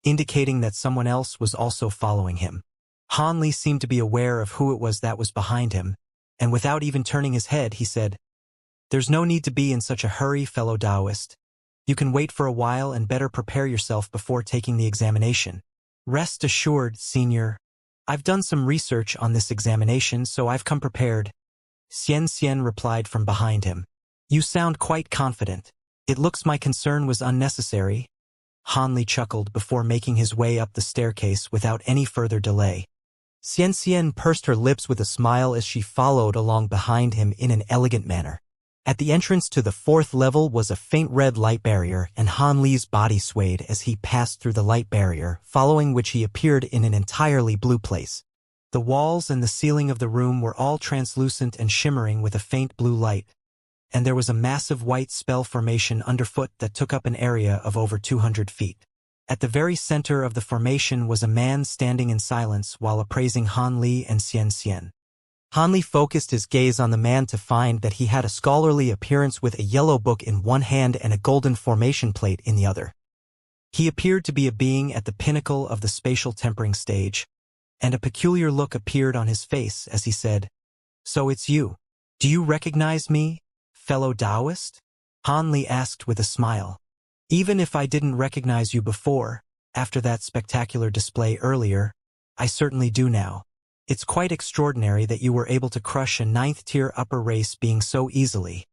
indicating that someone else was also following him. Han Li seemed to be aware of who it was that was behind him, and without even turning his head, he said, "There's no need to be in such a hurry, fellow Taoist. You can wait for a while and better prepare yourself before taking the examination." "Rest assured, Senior. I've done some research on this examination, so I've come prepared," Xianxia replied from behind him. "You sound quite confident. It looks my concern was unnecessary." Han Li chuckled before making his way up the staircase without any further delay. Xianxia pursed her lips with a smile as she followed along behind him in an elegant manner. At the entrance to the 4th level was a faint red light barrier, and Han Li's body swayed as he passed through the light barrier, following which he appeared in an entirely blue place. The walls and the ceiling of the room were all translucent and shimmering with a faint blue light, and there was a massive white spell formation underfoot that took up an area of over 200 feet. At the very center of the formation was a man standing in silence while appraising Han Li and Xianxia. Han Li focused his gaze on the man to find that he had a scholarly appearance with a yellow book in one hand and a golden formation plate in the other. He appeared to be a being at the pinnacle of the spatial tempering stage, and a peculiar look appeared on his face as he said, "So it's you. Do you recognize me, fellow Taoist?" Han Li asked with a smile. "Even if I didn't recognize you before, after that spectacular display earlier, I certainly do now. It's quite extraordinary that you were able to crush a 9th-tier upper race being so easily."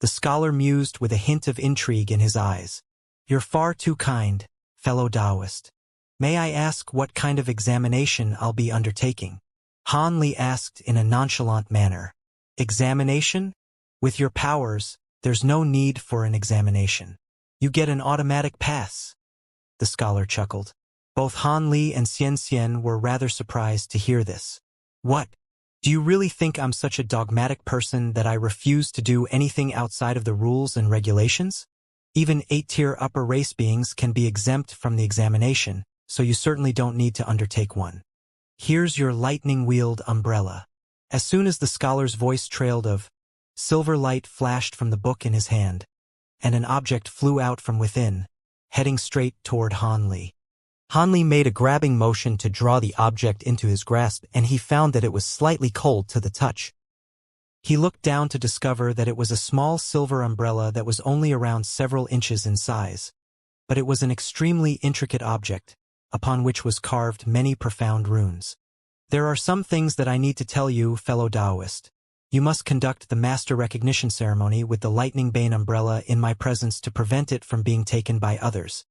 The scholar mused with a hint of intrigue in his eyes. "You're far too kind, fellow Taoist. May I ask what kind of examination I'll be undertaking?" Han Li asked in a nonchalant manner. "Examination? With your powers, there's no need for an examination. You get an automatic pass." The scholar chuckled. Both Han Li and Xianxia were rather surprised to hear this. "What? Do you really think I'm such a dogmatic person that I refuse to do anything outside of the rules and regulations? Even 8th-tier upper race beings can be exempt from the examination, so you certainly don't need to undertake one. Here's your lightning-wheeled umbrella." As soon as the scholar's voice trailed off, silver light flashed from the book in his hand, and an object flew out from within, heading straight toward Han Li. Han Li made a grabbing motion to draw the object into his grasp, and he found that it was slightly cold to the touch. He looked down to discover that it was a small silver umbrella that was only around several inches in size, but it was an extremely intricate object, upon which was carved many profound runes. "There are some things that I need to tell you, fellow Taoist. You must conduct the master recognition ceremony with the lightning bane umbrella in my presence to prevent it from being taken by others.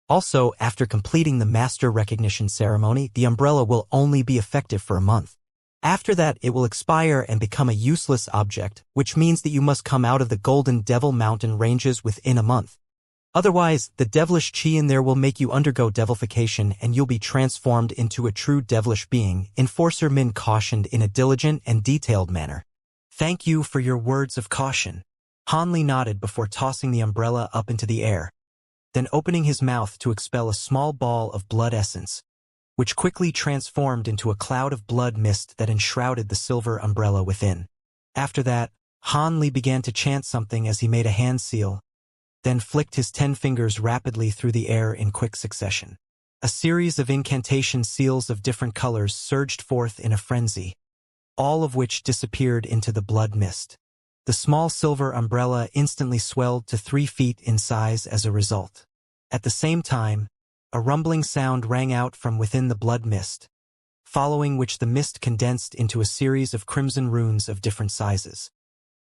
Also, after completing the master recognition ceremony, the umbrella will only be effective for a month. After that, it will expire and become a useless object, which means that you must come out of the Golden Devil Mountain ranges within a month. Otherwise, the devilish chi in there will make you undergo devilification and you'll be transformed into a true devilish being," Enforcer Min cautioned in a diligent and detailed manner. "Thank you for your words of caution." Han Li nodded before tossing the umbrella up into the air, then opening his mouth to expel a small ball of blood essence, which quickly transformed into a cloud of blood mist that enshrouded the silver umbrella within. After that, Han Li began to chant something as he made a hand seal, then flicked his 10 fingers rapidly through the air in quick succession. A series of incantation seals of different colors surged forth in a frenzy, all of which disappeared into the blood mist. The small silver umbrella instantly swelled to 3 feet in size as a result. At the same time, a rumbling sound rang out from within the blood mist, following which the mist condensed into a series of crimson runes of different sizes.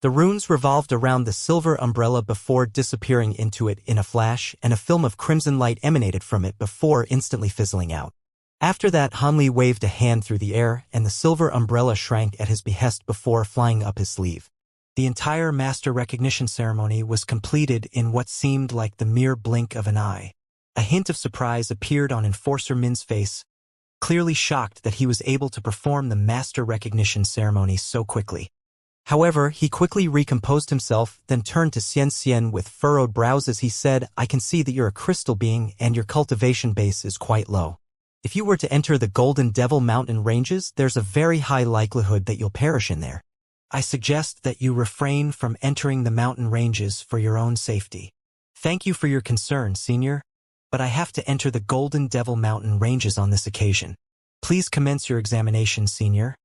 The runes revolved around the silver umbrella before disappearing into it in a flash, and a film of crimson light emanated from it before instantly fizzling out. After that, Han Li waved a hand through the air, and the silver umbrella shrank at his behest before flying up his sleeve. The entire master recognition ceremony was completed in what seemed like the mere blink of an eye. A hint of surprise appeared on Enforcer Min's face, clearly shocked that he was able to perform the master recognition ceremony so quickly. However, he quickly recomposed himself, then turned to Xianxia with furrowed brows as he said, "I can see that you're a crystal being and your cultivation base is quite low. If you were to enter the Golden Devil Mountain ranges, there's a very high likelihood that you'll perish in there. I suggest that you refrain from entering the mountain ranges for your own safety. Thank you for your concern, Senior, but I have to enter the Golden Devil Mountain ranges on this occasion. Please commence your examination, Senior.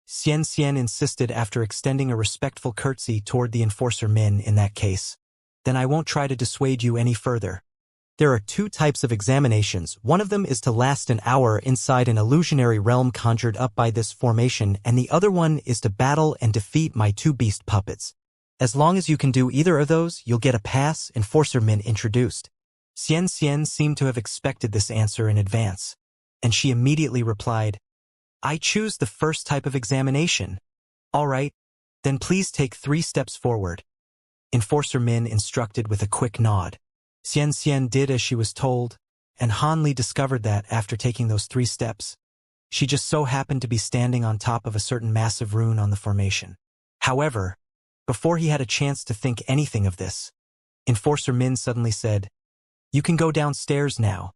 Xianxia insisted after extending a respectful curtsy toward the enforcer Min in that case. Then I won't try to dissuade you any further. There are two types of examinations. One of them is to last an hour inside an illusionary realm conjured up by this formation, and the other one is to battle and defeat my two beast puppets. As long as you can do either of those, you'll get a pass, Enforcer Min introduced. Xianxia seemed to have expected this answer in advance, and she immediately replied, I choose the first type of examination. All right, then please take 3 steps forward. Enforcer Min instructed with a quick nod. Xianxia did as she was told, and Hanli discovered that after taking those 3 steps, she just so happened to be standing on top of a certain massive rune on the formation. However, before he had a chance to think anything of this, Enforcer Min suddenly said, You can go downstairs now.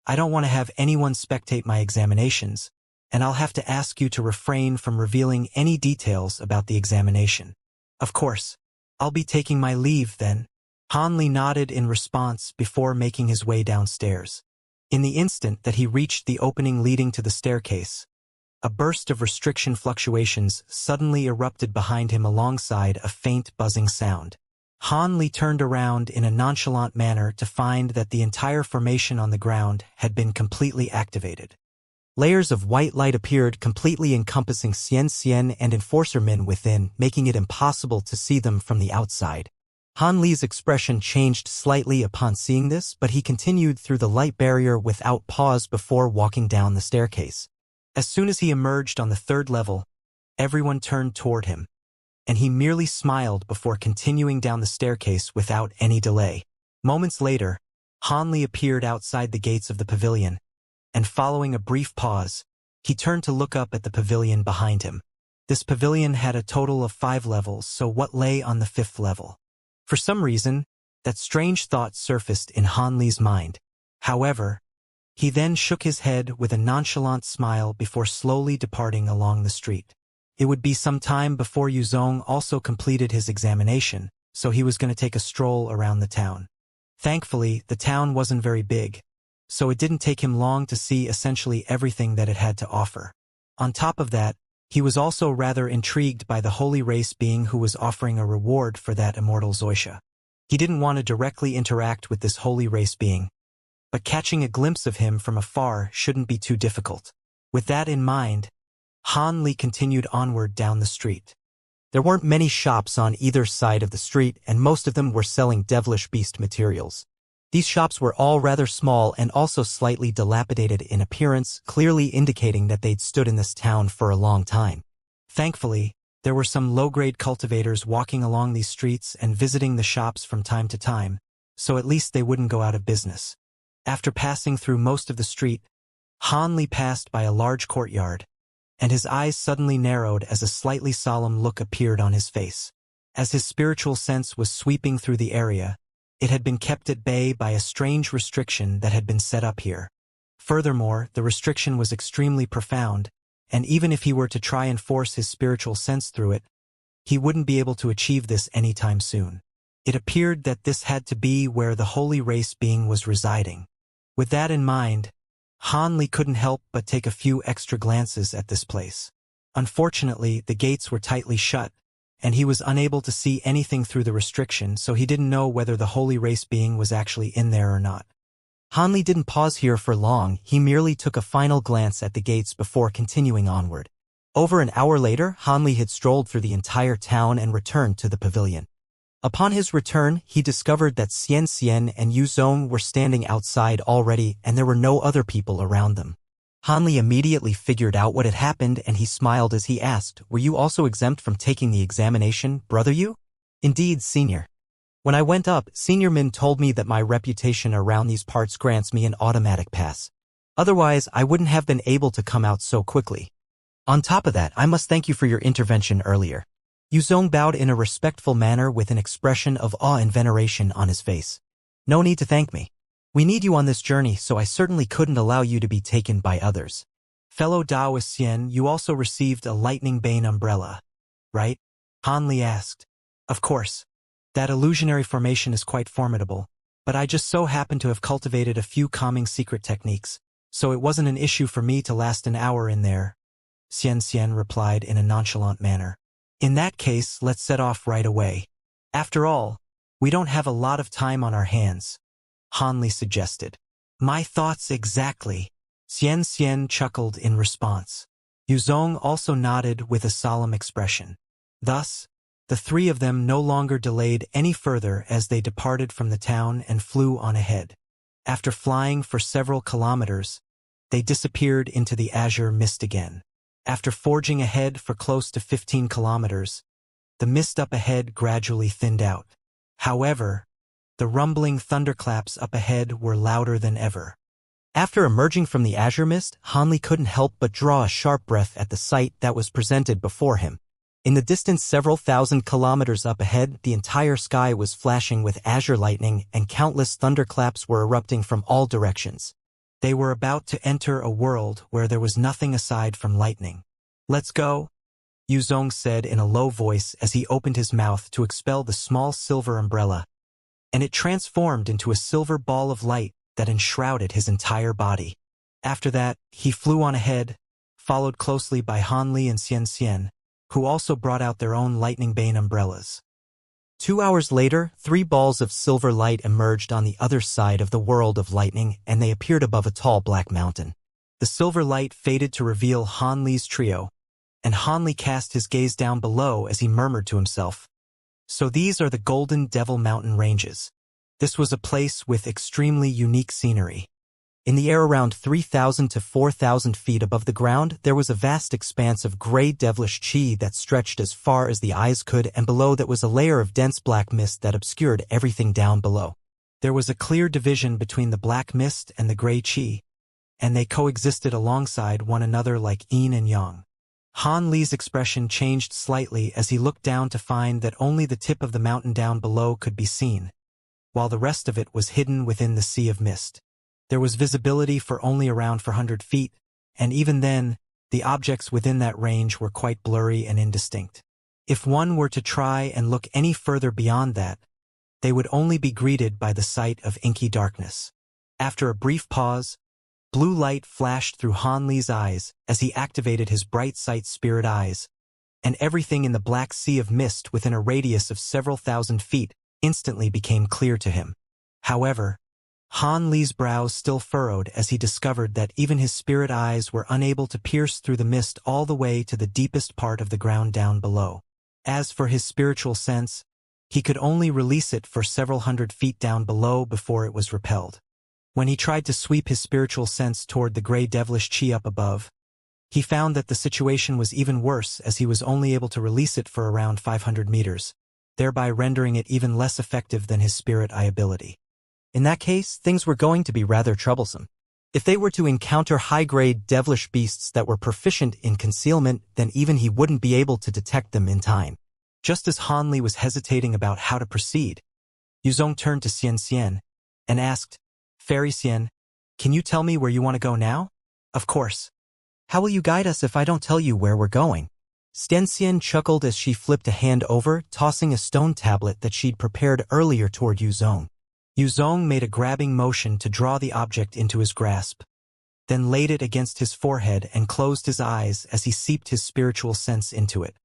I don't want to have anyone spectate my examinations, and I'll have to ask you to refrain from revealing any details about the examination. Of course, I'll be taking my leave then. Hanli nodded in response before making his way downstairs. In the instant that he reached the opening leading to the staircase, a burst of restriction fluctuations suddenly erupted behind him alongside a faint buzzing sound. Hanli turned around in a nonchalant manner to find that the entire formation on the ground had been completely activated. Layers of white light appeared, completely encompassing Xianxia and Enforcer Min within, making it impossible to see them from the outside. Hanli's expression changed slightly upon seeing this, but he continued through the light barrier without pause before walking down the staircase. As soon as he emerged on the 3rd level, everyone turned toward him, and he merely smiled before continuing down the staircase without any delay. Moments later, Hanli appeared outside the gates of the pavilion, and following a brief pause, he turned to look up at the pavilion behind him. This pavilion had a total of 5 levels, so what lay on the 5th level? For some reason, that strange thought surfaced in Hanli's mind. However, he then shook his head with a nonchalant smile before slowly departing along the street. It would be some time before Yuzong also completed his examination, so he was going to take a stroll around the town. Thankfully, the town wasn't very big, so it didn't take him long to see essentially everything that it had to offer. On top of that, he was also rather intrigued by the holy race being who was offering a reward for that immortal Wuxia. He didn't want to directly interact with this holy race being, but catching a glimpse of him from afar shouldn't be too difficult. With that in mind, Hanli continued onward down the street. There weren't many shops on either side of the street, and most of them were selling devilish beast materials. These shops were all rather small and also slightly dilapidated in appearance, clearly indicating that they'd stood in this town for a long time. Thankfully, there were some low-grade cultivators walking along these streets and visiting the shops from time to time, so at least they wouldn't go out of business. After passing through most of the street, Hanli passed by a large courtyard, and his eyes suddenly narrowed as a slightly solemn look appeared on his face. As his spiritual sense was sweeping through the area, it had been kept at bay by a strange restriction that had been set up here. Furthermore, the restriction was extremely profound, and even if he were to try and force his spiritual sense through it, he wouldn't be able to achieve this anytime soon. It appeared that this had to be where the holy race being was residing. With that in mind, Hanli couldn't help but take a few extra glances at this place. Unfortunately, the gates were tightly shut, and he was unable to see anything through the restriction, so he didn't know whether the holy race being was actually in there or not. Hanli didn't pause here for long. He merely took a final glance at the gates before continuing onward. Over an hour later, Hanli had strolled through the entire town and returned to the pavilion. Upon his return, he discovered that Xianxia and Yuzong were standing outside already, and there were no other people around them. Hanli immediately figured out what had happened, and he smiled as he asked, "Were you also exempt from taking the examination, brother you?" "Indeed, senior. When I went up, Senior Min told me that my reputation around these parts grants me an automatic pass. Otherwise, I wouldn't have been able to come out so quickly. On top of that, I must thank you for your intervention earlier." Yuzong bowed in a respectful manner with an expression of awe and veneration on his face. "No need to thank me. We need you on this journey, so I certainly couldn't allow you to be taken by others. Fellow Daoist Xian, you also received a lightning bane umbrella, right?" Han Li asked. Of course. That illusionary formation is quite formidable, but I just so happen to have cultivated a few calming secret techniques, so it wasn't an issue for me to last an hour in there, Xianxia replied in a nonchalant manner. In that case, let's set off right away. After all, we don't have a lot of time on our hands, Han Li suggested. My thoughts exactly, Xianxia chuckled in response. Yuzong also nodded with a solemn expression. Thus, the three of them no longer delayed any further as they departed from the town and flew on ahead. After flying for several kilometers, they disappeared into the azure mist again. After forging ahead for close to 15 kilometers, the mist up ahead gradually thinned out. However, the rumbling thunderclaps up ahead were louder than ever. After emerging from the azure mist, Han Li couldn't help but draw a sharp breath at the sight that was presented before him. In the distance several thousand kilometers up ahead, the entire sky was flashing with azure lightning and countless thunderclaps were erupting from all directions. They were about to enter a world where there was nothing aside from lightning. Let's go, Yuzong said in a low voice as he opened his mouth to expel the small silver umbrella, and it transformed into a silver ball of light that enshrouded his entire body. After that, he flew on ahead, followed closely by Han Li and Xianxia, who also brought out their own lightning bane umbrellas. 2 hours later, 3 balls of silver light emerged on the other side of the world of lightning, and they appeared above a tall black mountain. The silver light faded to reveal Han Li's trio, and Han Li cast his gaze down below as he murmured to himself. So these are the Golden Devil Mountain ranges. This was a place with extremely unique scenery. In the air around 3,000 to 4,000 feet above the ground, there was a vast expanse of gray devilish chi that stretched as far as the eyes could, and below that was a layer of dense black mist that obscured everything down below. There was a clear division between the black mist and the gray chi, and they coexisted alongside one another like yin and yang. Han Li's expression changed slightly as he looked down to find that only the tip of the mountain down below could be seen, while the rest of it was hidden within the sea of mist. There was visibility for only around 400 feet, and even then, the objects within that range were quite blurry and indistinct. If one were to try and look any further beyond that, they would only be greeted by the sight of inky darkness. After a brief pause, blue light flashed through Han Li's eyes as he activated his bright sight spirit eyes, and everything in the black sea of mist within a radius of several thousand feet instantly became clear to him. However, Han Li's brows still furrowed as he discovered that even his spirit eyes were unable to pierce through the mist all the way to the deepest part of the ground down below. As for his spiritual sense, he could only release it for several hundred feet down below before it was repelled. When he tried to sweep his spiritual sense toward the gray devilish chi up above, he found that the situation was even worse as he was only able to release it for around 500 meters, thereby rendering it even less effective than his spirit eye ability. In that case, things were going to be rather troublesome. If they were to encounter high-grade devilish beasts that were proficient in concealment, then even he wouldn't be able to detect them in time. Just as Han Li was hesitating about how to proceed, Yuzong turned to Xianxia and asked, Fairy Xian, can you tell me where you want to go now? Of course. How will you guide us if I don't tell you where we're going? Xianxia chuckled as she flipped a hand over, tossing a stone tablet that she'd prepared earlier toward Yuzong. Yuzong made a grabbing motion to draw the object into his grasp, then laid it against his forehead and closed his eyes as he seeped his spiritual sense into it.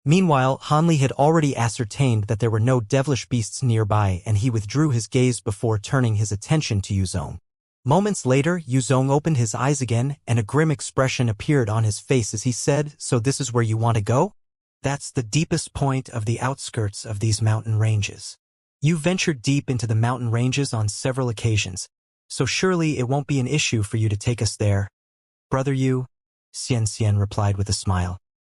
Meanwhile, Han Li had already ascertained that there were no devilish beasts nearby, and he withdrew his gaze before turning his attention to Yuzong. Moments later, Yuzong opened his eyes again, and a grim expression appeared on his face as he said, So this is where you want to go? That's the deepest point of the outskirts of these mountain ranges. You ventured deep into the mountain ranges on several occasions, so surely it won't be an issue for you to take us there. Brother Yu, Xianxia replied with a smile.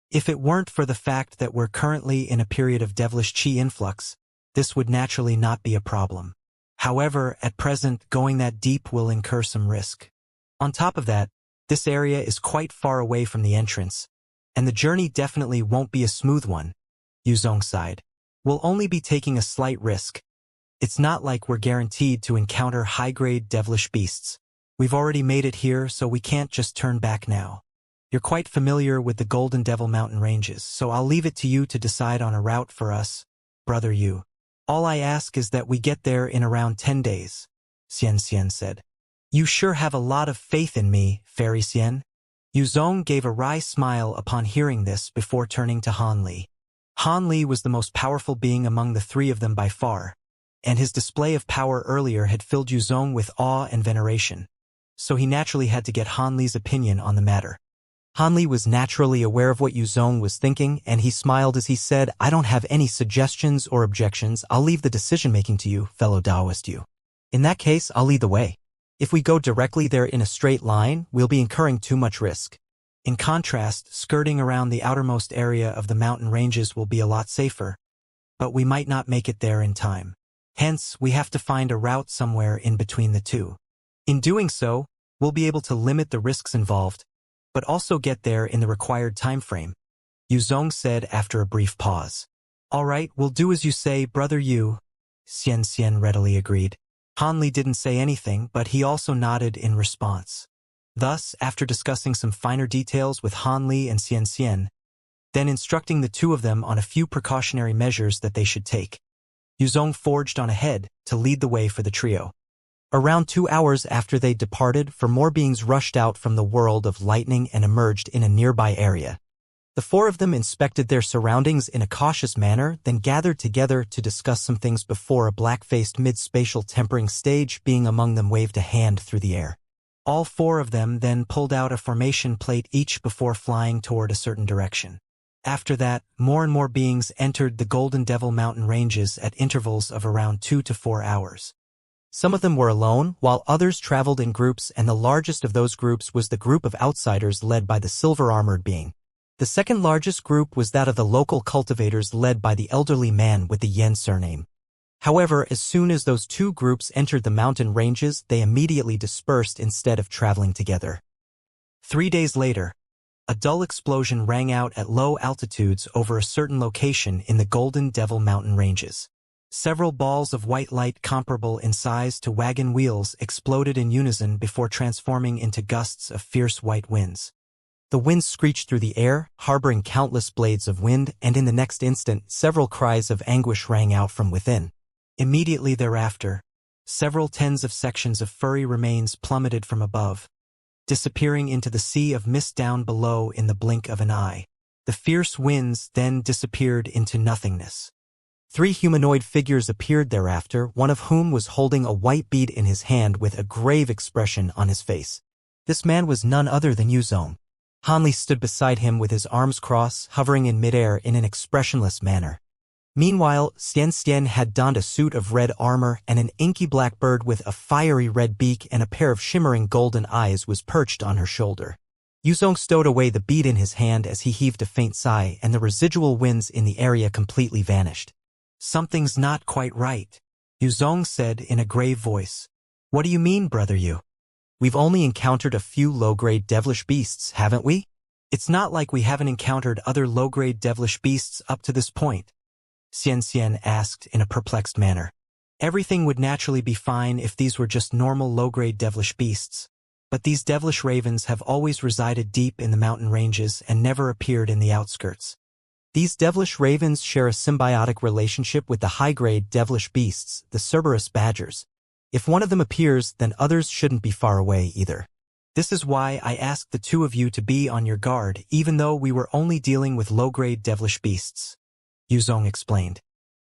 If it weren't for the fact that we're currently in a period of devilish chi influx, this would naturally not be a problem. However, at present, going that deep will incur some risk. On top of that, this area is quite far away from the entrance, and the journey definitely won't be a smooth one, Yuzong sighed. We'll only be taking a slight risk. It's not like we're guaranteed to encounter high-grade devilish beasts. We've already made it here, so we can't just turn back now. You're quite familiar with the Golden Devil mountain ranges, so I'll leave it to you to decide on a route for us, brother Yu. All I ask is that we get there in around 10 days, Xianxia said. You sure have a lot of faith in me, Fairy Xian. Yuzong gave a wry smile upon hearing this before turning to Han Li. Han Li was the most powerful being among the three of them by far, and his display of power earlier had filled Yuzong with awe and veneration, so he naturally had to get Han Li's opinion on the matter. Han Li was naturally aware of what Yuzong was thinking, and he smiled as he said, I don't have any suggestions or objections. I'll leave the decision-making to you, fellow Taoist Yu. In that case, I'll lead the way. If we go directly there in a straight line, we'll be incurring too much risk. In contrast, skirting around the outermost area of the mountain ranges will be a lot safer, but we might not make it there in time. Hence, we have to find a route somewhere in between the two. In doing so, we'll be able to limit the risks involved, but also get there in the required time frame, Yuzong said after a brief pause. All right, we'll do as you say, brother Yu, Xianxia readily agreed. Han Li didn't say anything, but he also nodded in response. Thus, after discussing some finer details with Han Li and Xianxia, then instructing the two of them on a few precautionary measures that they should take, Yuzong forged on ahead to lead the way for the trio. Around 2 hours after they departed, more beings rushed out from the world of lightning and emerged in a nearby area. The four of them inspected their surroundings in a cautious manner, then gathered together to discuss some things before a black-faced mid-spatial tempering stage being among them waved a hand through the air. All four of them then pulled out a formation plate each before flying toward a certain direction. After that, more and more beings entered the Golden Devil mountain ranges at intervals of around 2 to 4 hours. Some of them were alone, while others traveled in groups, and the largest of those groups was the group of outsiders led by the silver-armored being. The second largest group was that of the local cultivators led by the elderly man with the Yen surname. However, as soon as those two groups entered the mountain ranges, they immediately dispersed instead of traveling together. 3 days later, a dull explosion rang out at low altitudes over a certain location in the Golden Devil mountain ranges. Several balls of white light comparable in size to wagon wheels exploded in unison before transforming into gusts of fierce white winds. The winds screeched through the air, harboring countless blades of wind, and in the next instant, several cries of anguish rang out from within. Immediately thereafter, several tens of sections of furry remains plummeted from above, disappearing into the sea of mist down below in the blink of an eye. The fierce winds then disappeared into nothingness. 3 humanoid figures appeared thereafter, one of whom was holding a white bead in his hand with a grave expression on his face. This man was none other than Yuzong. Han Li stood beside him with his arms crossed, hovering in midair in an expressionless manner. Meanwhile, Xianxia had donned a suit of red armor, and an inky black bird with a fiery red beak and a pair of shimmering golden eyes was perched on her shoulder. Yuzong stowed away the bead in his hand as he heaved a faint sigh, and the residual winds in the area completely vanished. Something's not quite right, Yuzong said in a grave voice. What do you mean, brother Yu? We've only encountered a few low-grade devilish beasts, haven't we? It's not like we haven't encountered other low-grade devilish beasts up to this point, Xianxia asked in a perplexed manner. Everything would naturally be fine if these were just normal low-grade devilish beasts, but these devilish ravens have always resided deep in the mountain ranges and never appeared in the outskirts. These devilish ravens share a symbiotic relationship with the high-grade devilish beasts, the Cerberus badgers. If one of them appears, then others shouldn't be far away either. This is why I asked the two of you to be on your guard, even though we were only dealing with low-grade devilish beasts, Yuzong explained.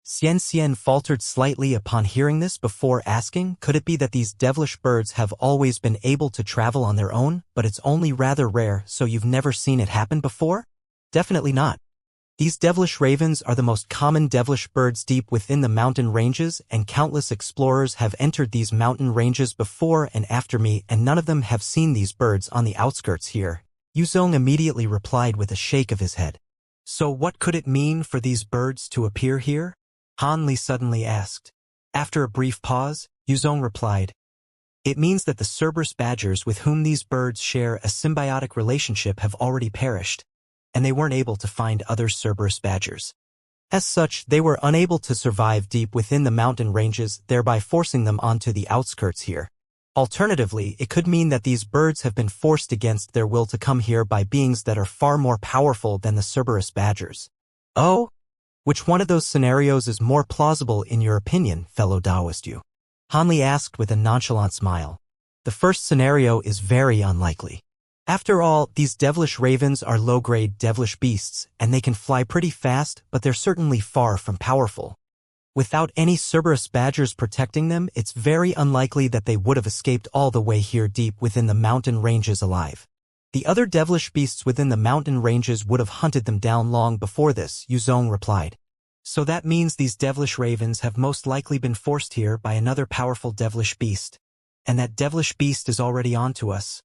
Xianxia faltered slightly upon hearing this before asking, could it be that these devilish birds have always been able to travel on their own, but it's only rather rare, so you've never seen it happen before? Definitely not. These devilish ravens are the most common devilish birds deep within the mountain ranges, and countless explorers have entered these mountain ranges before and after me, and none of them have seen these birds on the outskirts here. Yuzong immediately replied with a shake of his head. So what could it mean for these birds to appear here? Han Li suddenly asked. After a brief pause, Yuzong replied, it means that the Cerberus badgers with whom these birds share a symbiotic relationship have already perished, and they weren't able to find other Cerberus badgers. As such, they were unable to survive deep within the mountain ranges, thereby forcing them onto the outskirts here. Alternatively, it could mean that these birds have been forced against their will to come here by beings that are far more powerful than the Cerberus badgers. Oh? Which one of those scenarios is more plausible in your opinion, fellow Taoist you? Hanli asked with a nonchalant smile. The first scenario is very unlikely. After all, these devilish ravens are low-grade devilish beasts, and they can fly pretty fast, but they're certainly far from powerful. Without any Cerberus badgers protecting them, it's very unlikely that they would have escaped all the way here deep within the mountain ranges alive. The other devilish beasts within the mountain ranges would have hunted them down long before this, Yuzong replied. So that means these devilish ravens have most likely been forced here by another powerful devilish beast. And that devilish beast is already onto us.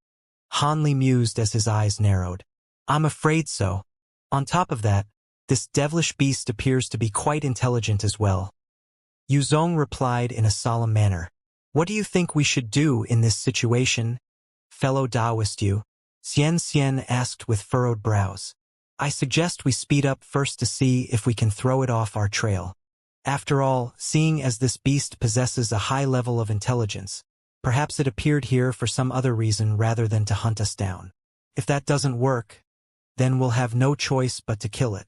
Hanli mused as his eyes narrowed. I'm afraid so. On top of that, this devilish beast appears to be quite intelligent as well. Yuzong replied in a solemn manner. What do you think we should do in this situation, fellow Taoist you? Xianxia asked with furrowed brows. I suggest we speed up first to see if we can throw it off our trail. After all, seeing as this beast possesses a high level of intelligence, perhaps it appeared here for some other reason rather than to hunt us down. If that doesn't work, then we'll have no choice but to kill it.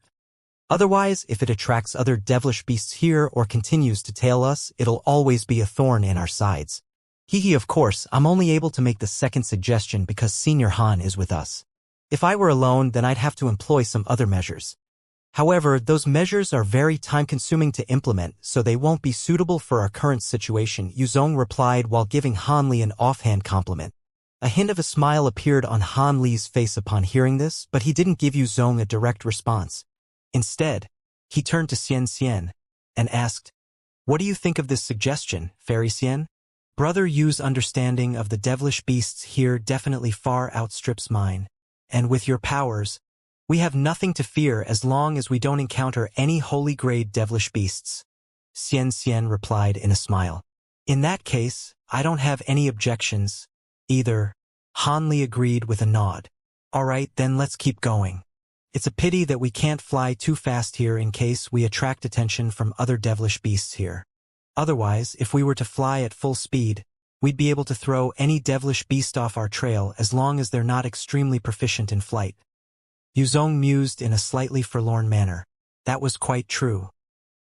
Otherwise, if it attracts other devilish beasts here or continues to tail us, it'll always be a thorn in our sides. Hee, of course, I'm only able to make the second suggestion because Senior Han is with us. If I were alone, then I'd have to employ some other measures. However, those measures are very time-consuming to implement, so they won't be suitable for our current situation, Yuzong replied while giving Hanli an offhand compliment. A hint of a smile appeared on Hanli's face upon hearing this, but he didn't give Yuzong a direct response. Instead, he turned to Xianxia and asked, What do you think of this suggestion, Fairy Xian? Brother Yu's understanding of the devilish beasts here definitely far outstrips mine, and with your powers, we have nothing to fear as long as we don't encounter any holy-grade devilish beasts. Xianxia replied in a smile. In that case, I don't have any objections, either. Hanli agreed with a nod. All right, then let's keep going. It's a pity that we can't fly too fast here in case we attract attention from other devilish beasts here. Otherwise, if we were to fly at full speed, we'd be able to throw any devilish beast off our trail as long as they're not extremely proficient in flight. Yuzong mused in a slightly forlorn manner. That was quite true.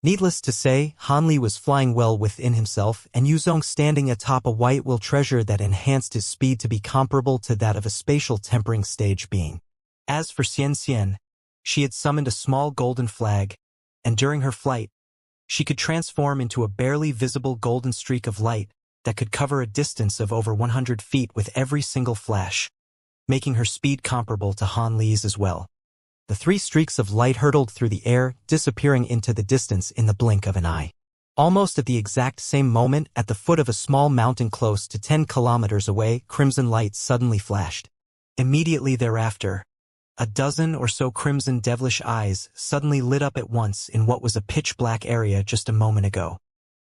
Needless to say, Hanli was flying well within himself, and Yuzong standing atop a white-will treasure that enhanced his speed to be comparable to that of a spatial tempering stage being. As for Xianxia, she had summoned a small golden flag, and during her flight, she could transform into a barely visible golden streak of light that could cover a distance of over 100 feet with every single flash, making her speed comparable to Hanli's as well. The 3 streaks of light hurtled through the air, disappearing into the distance in the blink of an eye. Almost at the exact same moment, at the foot of a small mountain close to 10 kilometers away, crimson light suddenly flashed. Immediately thereafter, a dozen or so crimson devilish eyes suddenly lit up at once in what was a pitch-black area just a moment ago.